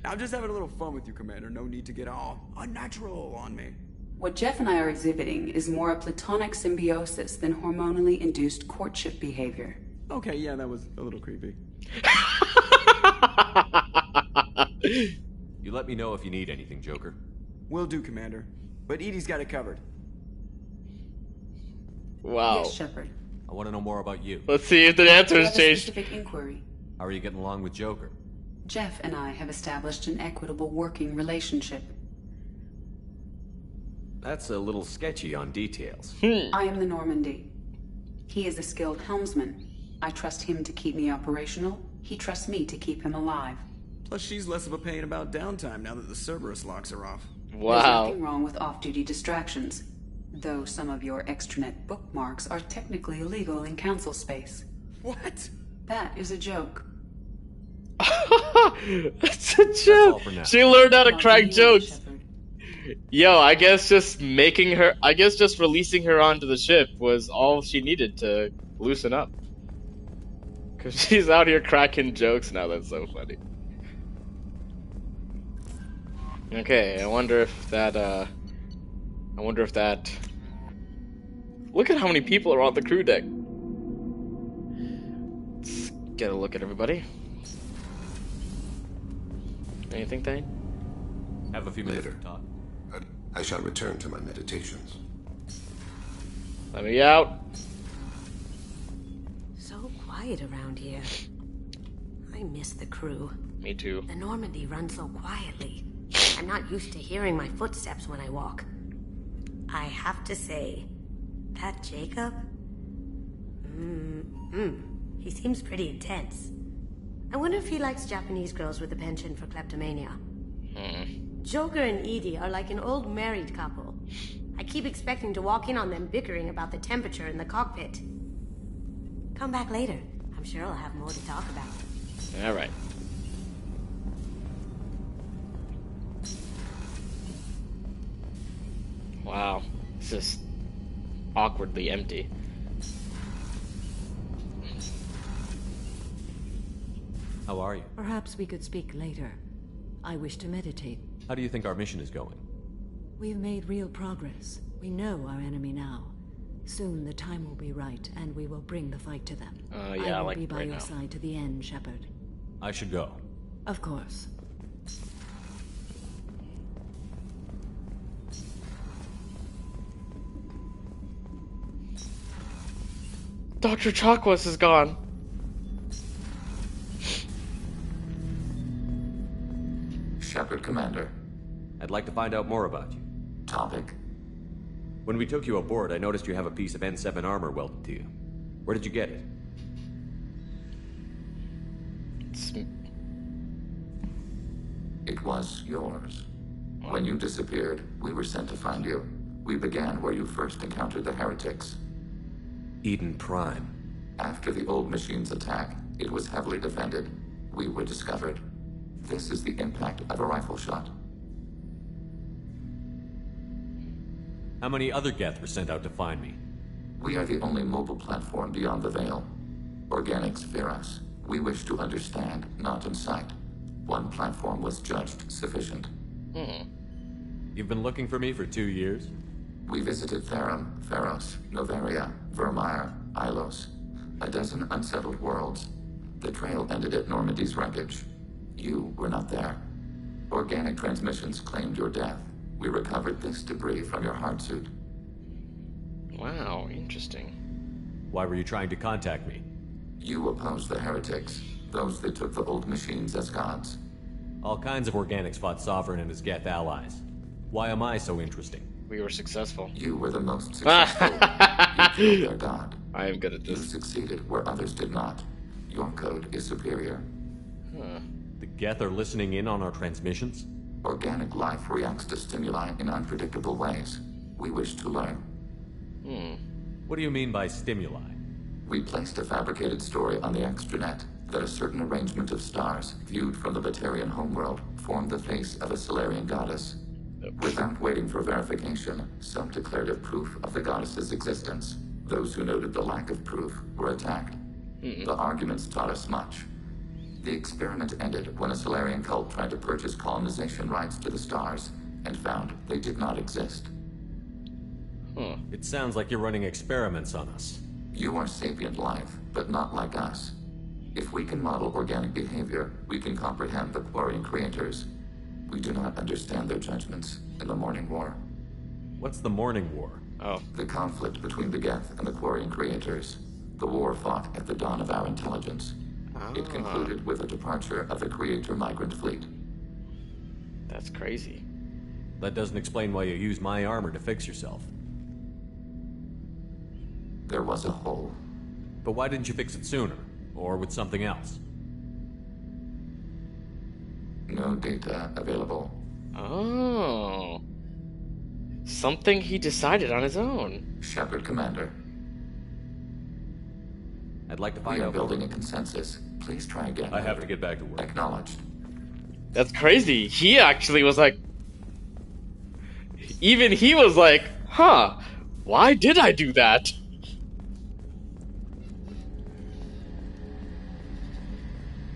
Speaker 10: I'm just having a little fun with you, Commander. No need to get all unnatural on me.
Speaker 11: What Jeff and I are exhibiting is more a platonic symbiosis than hormonally induced courtship behavior.
Speaker 10: Okay, yeah, that was a little creepy.
Speaker 17: You let me know if you need anything, Joker.
Speaker 10: Will do, Commander. But EDI's got it covered.
Speaker 3: Wow.
Speaker 11: Yes, Shepard.
Speaker 17: I want to know more about you.
Speaker 3: Let's see if the answer has changed.
Speaker 11: Specific inquiry.
Speaker 17: How are you getting along with Joker?
Speaker 11: Jeff and I have established an equitable working relationship.
Speaker 17: That's a little sketchy on details.
Speaker 11: I am the Normandy. He is a skilled helmsman. I trust him to keep me operational. He trusts me to keep him alive.
Speaker 10: Plus, she's less of a pain about downtime now that the Cerberus locks are off.
Speaker 3: Wow.
Speaker 11: There's nothing wrong with off-duty distractions. Though some of your extranet bookmarks are technically illegal in council space.
Speaker 10: What?
Speaker 11: That is a joke.
Speaker 3: That's a joke. She learned how to crack jokes. Yo, I guess just releasing her onto the ship was all she needed to loosen up. Cause she's out here cracking jokes now. That's so funny. Okay, I wonder if that. Look at how many people are on the crew deck. Let's get a look at everybody. Anything, Thane?
Speaker 17: Have a few minutes
Speaker 24: Later.
Speaker 17: to talk.
Speaker 24: I shall return to my meditations.
Speaker 3: Let me out.
Speaker 25: So quiet around here. I miss the crew.
Speaker 3: Me too.
Speaker 25: The Normandy runs so quietly. I'm not used to hearing my footsteps when I walk. I have to say, that Jacob? He seems pretty intense. I wonder if he likes Japanese girls with a penchant for kleptomania. Joker and EDI are like an old married couple. I keep expecting to walk in on them bickering about the temperature in the cockpit. Come back later. I'm sure I'll have more to talk about.
Speaker 3: Alright. Wow. It's just awkwardly empty.
Speaker 17: How are you?
Speaker 26: Perhaps we could speak later. I wish to meditate.
Speaker 17: How do you think our mission is going?
Speaker 26: We've made real progress. We know our enemy now. Soon the time will be right, and we will bring the fight to them.
Speaker 3: Yeah,
Speaker 26: I will
Speaker 3: like
Speaker 26: be by
Speaker 3: right
Speaker 26: your
Speaker 3: now.
Speaker 26: side to the end, Shepard.
Speaker 17: I should go.
Speaker 26: Of course.
Speaker 3: Dr. Chakwas is gone.
Speaker 8: Shepard, Commander.
Speaker 17: I'd like to find out more about you.
Speaker 8: Topic?
Speaker 17: When we took you aboard, I noticed you have a piece of N7 armor welded to you. Where did you get it?
Speaker 8: It was yours. When you disappeared, we were sent to find you. We began where you first encountered the heretics.
Speaker 17: Eden Prime.
Speaker 8: After the old machine's attack, it was heavily defended. We were discovered. This is the impact of a rifle shot.
Speaker 17: How many other Geth were sent out to find me?
Speaker 8: We are the only mobile platform beyond the Veil. Organics fear us. We wish to understand, not incite. One platform was judged sufficient.
Speaker 17: You've been looking for me for 2 years?
Speaker 8: We visited Therum, Pharos, Noveria, Vermeer, Ilos. A dozen unsettled worlds. The trail ended at Normandy's wreckage. You were not there. Organic transmissions claimed your death. We recovered this debris from your hard suit.
Speaker 3: Wow, interesting.
Speaker 17: Why were you trying to contact me?
Speaker 8: You opposed the heretics, those that took the old machines as gods.
Speaker 17: All kinds of organics fought Sovereign and his Geth allies. Why am I so interesting?
Speaker 3: We were successful.
Speaker 8: You were the most successful. You killed their god.
Speaker 3: I am good at this.
Speaker 8: You succeeded where others did not. Your code is superior.
Speaker 17: The Geth are listening in on our transmissions?
Speaker 8: Organic life reacts to stimuli in unpredictable ways. We wish to learn.
Speaker 17: What do you mean by stimuli?
Speaker 8: We placed a fabricated story on the extranet that a certain arrangement of stars, viewed from the Batarian homeworld, formed the face of a Solarian goddess. Without waiting for verification, some declared it proof of the goddess's existence. Those who noted the lack of proof were attacked. The arguments taught us much. The experiment ended when a Solarian cult tried to purchase colonization rights to the stars and found they did not exist.
Speaker 17: It sounds like you're running experiments on us.
Speaker 8: You are sapient life, but not like us. If we can model organic behavior, we can comprehend the Quarian creators. We do not understand their judgments in the Morning War.
Speaker 17: What's the Morning War?
Speaker 8: The conflict between the Geth and the Quarian creators. The war fought at the dawn of our intelligence. It concluded with the departure of the Creator migrant fleet.
Speaker 3: That's crazy.
Speaker 17: That doesn't explain why you used my armor to fix yourself.
Speaker 8: There was a hole.
Speaker 17: But why didn't you fix it sooner? Or with something else?
Speaker 8: No data available.
Speaker 3: Oh. Something he decided on his own.
Speaker 8: Shepard, Commander.
Speaker 17: I'd like to find out.
Speaker 8: We are building a consensus. Please try again.
Speaker 17: I have to get back to work.
Speaker 8: Acknowledged.
Speaker 3: That's crazy. He actually was like... Even he was like, huh, why did I do that?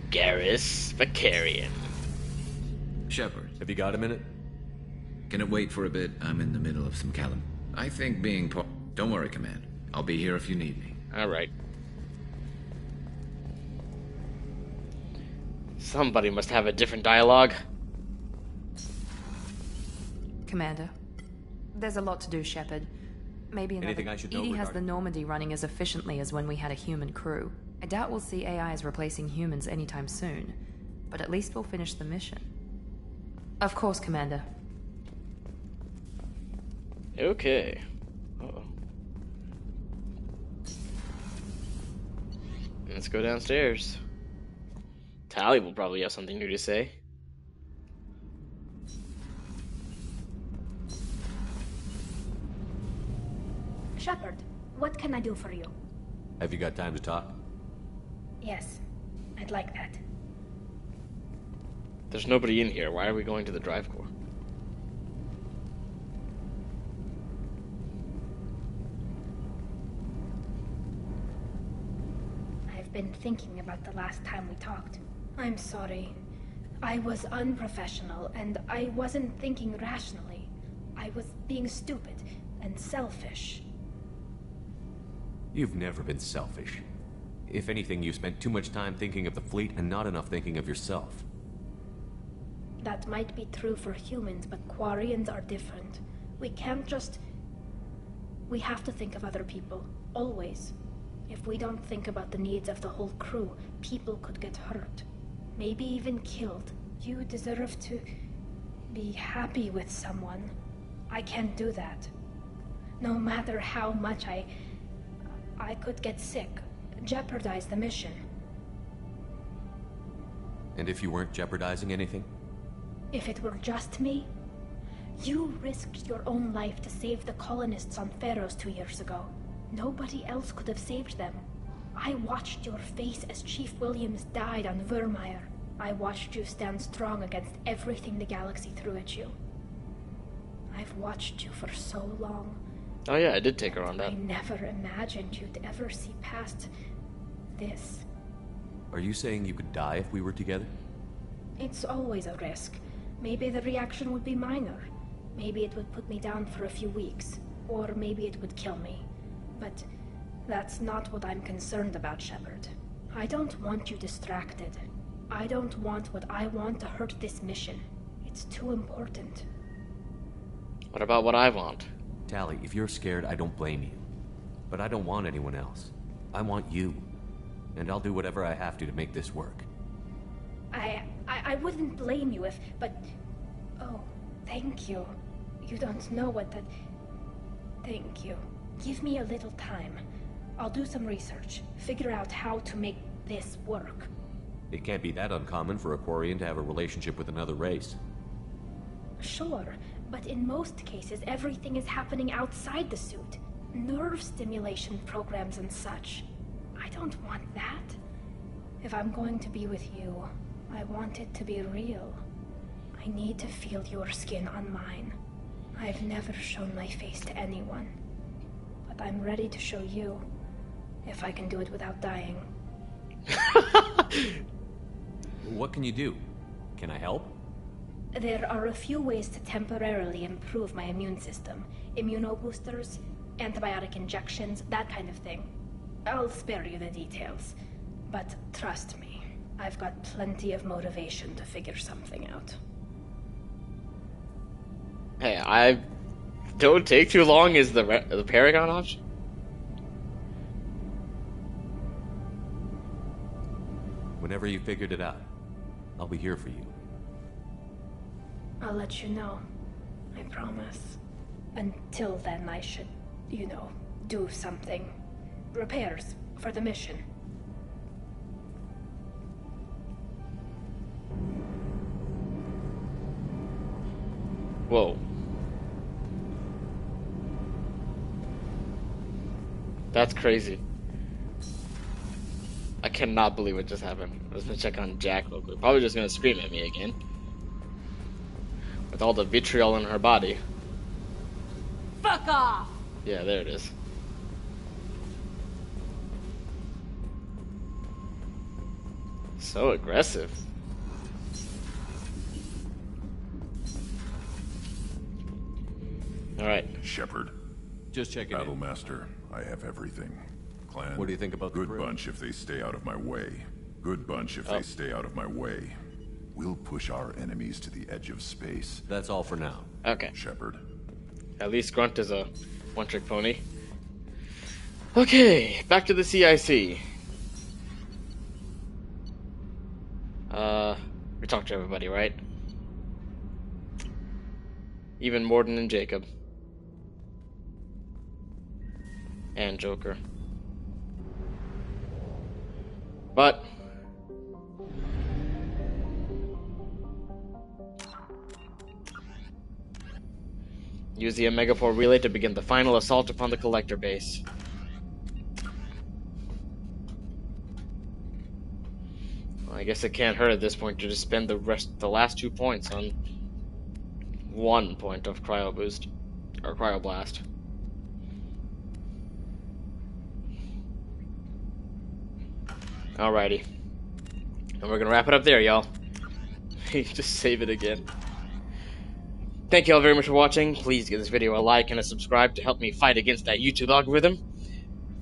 Speaker 3: Garrus Vakarian.
Speaker 18: Shepard.
Speaker 17: Have you got a minute?
Speaker 18: Can it wait for a bit? I'm in the middle of some Callum. I think being part... Don't worry, Commander. I'll be here if you need me.
Speaker 3: Alright. Somebody must have a different dialogue.
Speaker 20: Commander, there's a lot to do, Shepard. Maybe another...
Speaker 17: Anything I should know
Speaker 20: EDI has
Speaker 17: regarding...
Speaker 20: the Normandy running as efficiently as when we had a human crew. I doubt we'll see AIs replacing humans anytime soon, but at least we'll finish the mission. Of course, Commander.
Speaker 3: Okay. Uh-oh. Let's go downstairs. Tali will probably have something new to say.
Speaker 15: Shepard, what can I do for you?
Speaker 17: Have you got time to talk?
Speaker 15: Yes, I'd like that.
Speaker 3: There's nobody in here. Why are we going to the drive core?
Speaker 15: I've been thinking about the last time we talked. I'm sorry. I was unprofessional, and I wasn't thinking rationally. I was being stupid and selfish.
Speaker 17: You've never been selfish. If anything, you spent too much time thinking of the fleet and not enough thinking of yourself.
Speaker 15: That might be true for humans, but Quarians are different. We can't just... We have to think of other people. Always. If we don't think about the needs of the whole crew, people could get hurt. Maybe even killed. You deserve to be happy with someone. I can't do that. No matter how much I could get sick, jeopardize the mission.
Speaker 17: And if you weren't jeopardizing anything?
Speaker 15: If it were just me, you risked your own life to save the colonists on Pharos 2 years ago. Nobody else could have saved them. I watched your face as Chief Williams died on Vermeer. I watched you stand strong against everything the galaxy threw at you. I've watched you for so long.
Speaker 3: Oh yeah, I did take her on that.
Speaker 15: I never imagined you'd ever see past this.
Speaker 17: Are you saying you could die if we were together?
Speaker 15: It's always a risk. Maybe the reaction would be minor. Maybe it would put me down for a few weeks. Or maybe it would kill me. But that's not what I'm concerned about, Shepard. I don't want you distracted. I don't want what I want to hurt this mission. It's too important.
Speaker 3: What about what I want?
Speaker 17: Tali, if you're scared, I don't blame you. But I don't want anyone else. I want you. And I'll do whatever I have to make this work.
Speaker 15: I wouldn't blame you if, but... Oh, thank you. You don't know what that... Thank you. Give me a little time. I'll do some research. Figure out how to make this work.
Speaker 17: It can't be that uncommon for a Quarian to have a relationship with another race.
Speaker 15: Sure, but in most cases, everything is happening outside the suit. Nerve stimulation programs and such. I don't want that. If I'm going to be with you, I want it to be real. I need to feel your skin on mine. I've never shown my face to anyone. But I'm ready to show you, if I can do it without dying.
Speaker 17: What can you do? Can I help?
Speaker 15: There are a few ways to temporarily improve my immune system. Immunoboosters, antibiotic injections, that kind of thing. I'll spare you the details. But trust me, I've got plenty of motivation to figure something out.
Speaker 3: Hey, I don't take too long is the Paragon option.
Speaker 17: Whenever you figured it out, I'll be here for you.
Speaker 15: I'll let you know. I promise. Until then, I should, do something. Repairs for the mission.
Speaker 3: Whoa. That's crazy. I cannot believe what just happened. Let's go check on Jack real quick. Probably just gonna scream at me again. With all the vitriol in her body.
Speaker 11: Fuck off!
Speaker 3: Yeah, there it is. So aggressive. Alright.
Speaker 1: Shepard.
Speaker 17: Just checking
Speaker 1: Battle Master, I have everything. Clan.
Speaker 17: What do you think about the
Speaker 1: Good
Speaker 17: crew?
Speaker 1: bunch if they stay out of my way. Good bunch if they stay out of my way. We'll push our enemies to the edge of space.
Speaker 17: That's all for now.
Speaker 3: Okay.
Speaker 1: Shepard.
Speaker 3: At least Grunt is a one-trick pony. Okay, back to the CIC. We talked to everybody, right? Even Morden and Jacob. And Joker. But use the Omega-4 relay to begin the final assault upon the Collector base. Well, I guess it can't hurt at this point to just spend the last 2 points on 1 point of Cryo Boost or Cryo Blast. Alrighty. And we're gonna wrap it up there, y'all. Just save it again. Thank you all very much for watching. Please give this video a like and a subscribe to help me fight against that YouTube algorithm.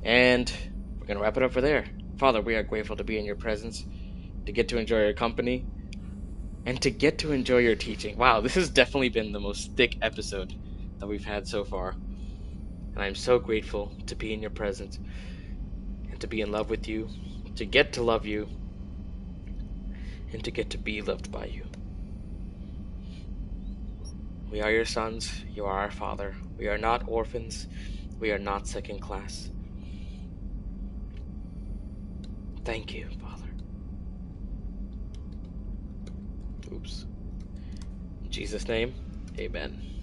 Speaker 3: And we're gonna wrap it up for there. Father, we are grateful to be in your presence, to get to enjoy your company, and to get to enjoy your teaching. Wow, this has definitely been the most thick episode that we've had so far. And I'm so grateful to be in your presence and to be in love with you, to get to love you, and to get to be loved by you. We are your sons, you are our father. We are not orphans, we are not second class. Thank you, Father. Oops. In Jesus' name, amen.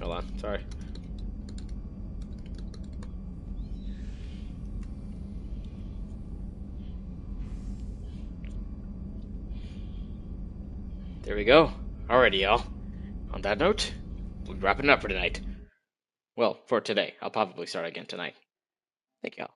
Speaker 3: Hold on, sorry. There we go. Alrighty, y'all. On that note, we'll be wrapping it up for tonight. Well, for today. I'll probably start again tonight. Thank y'all.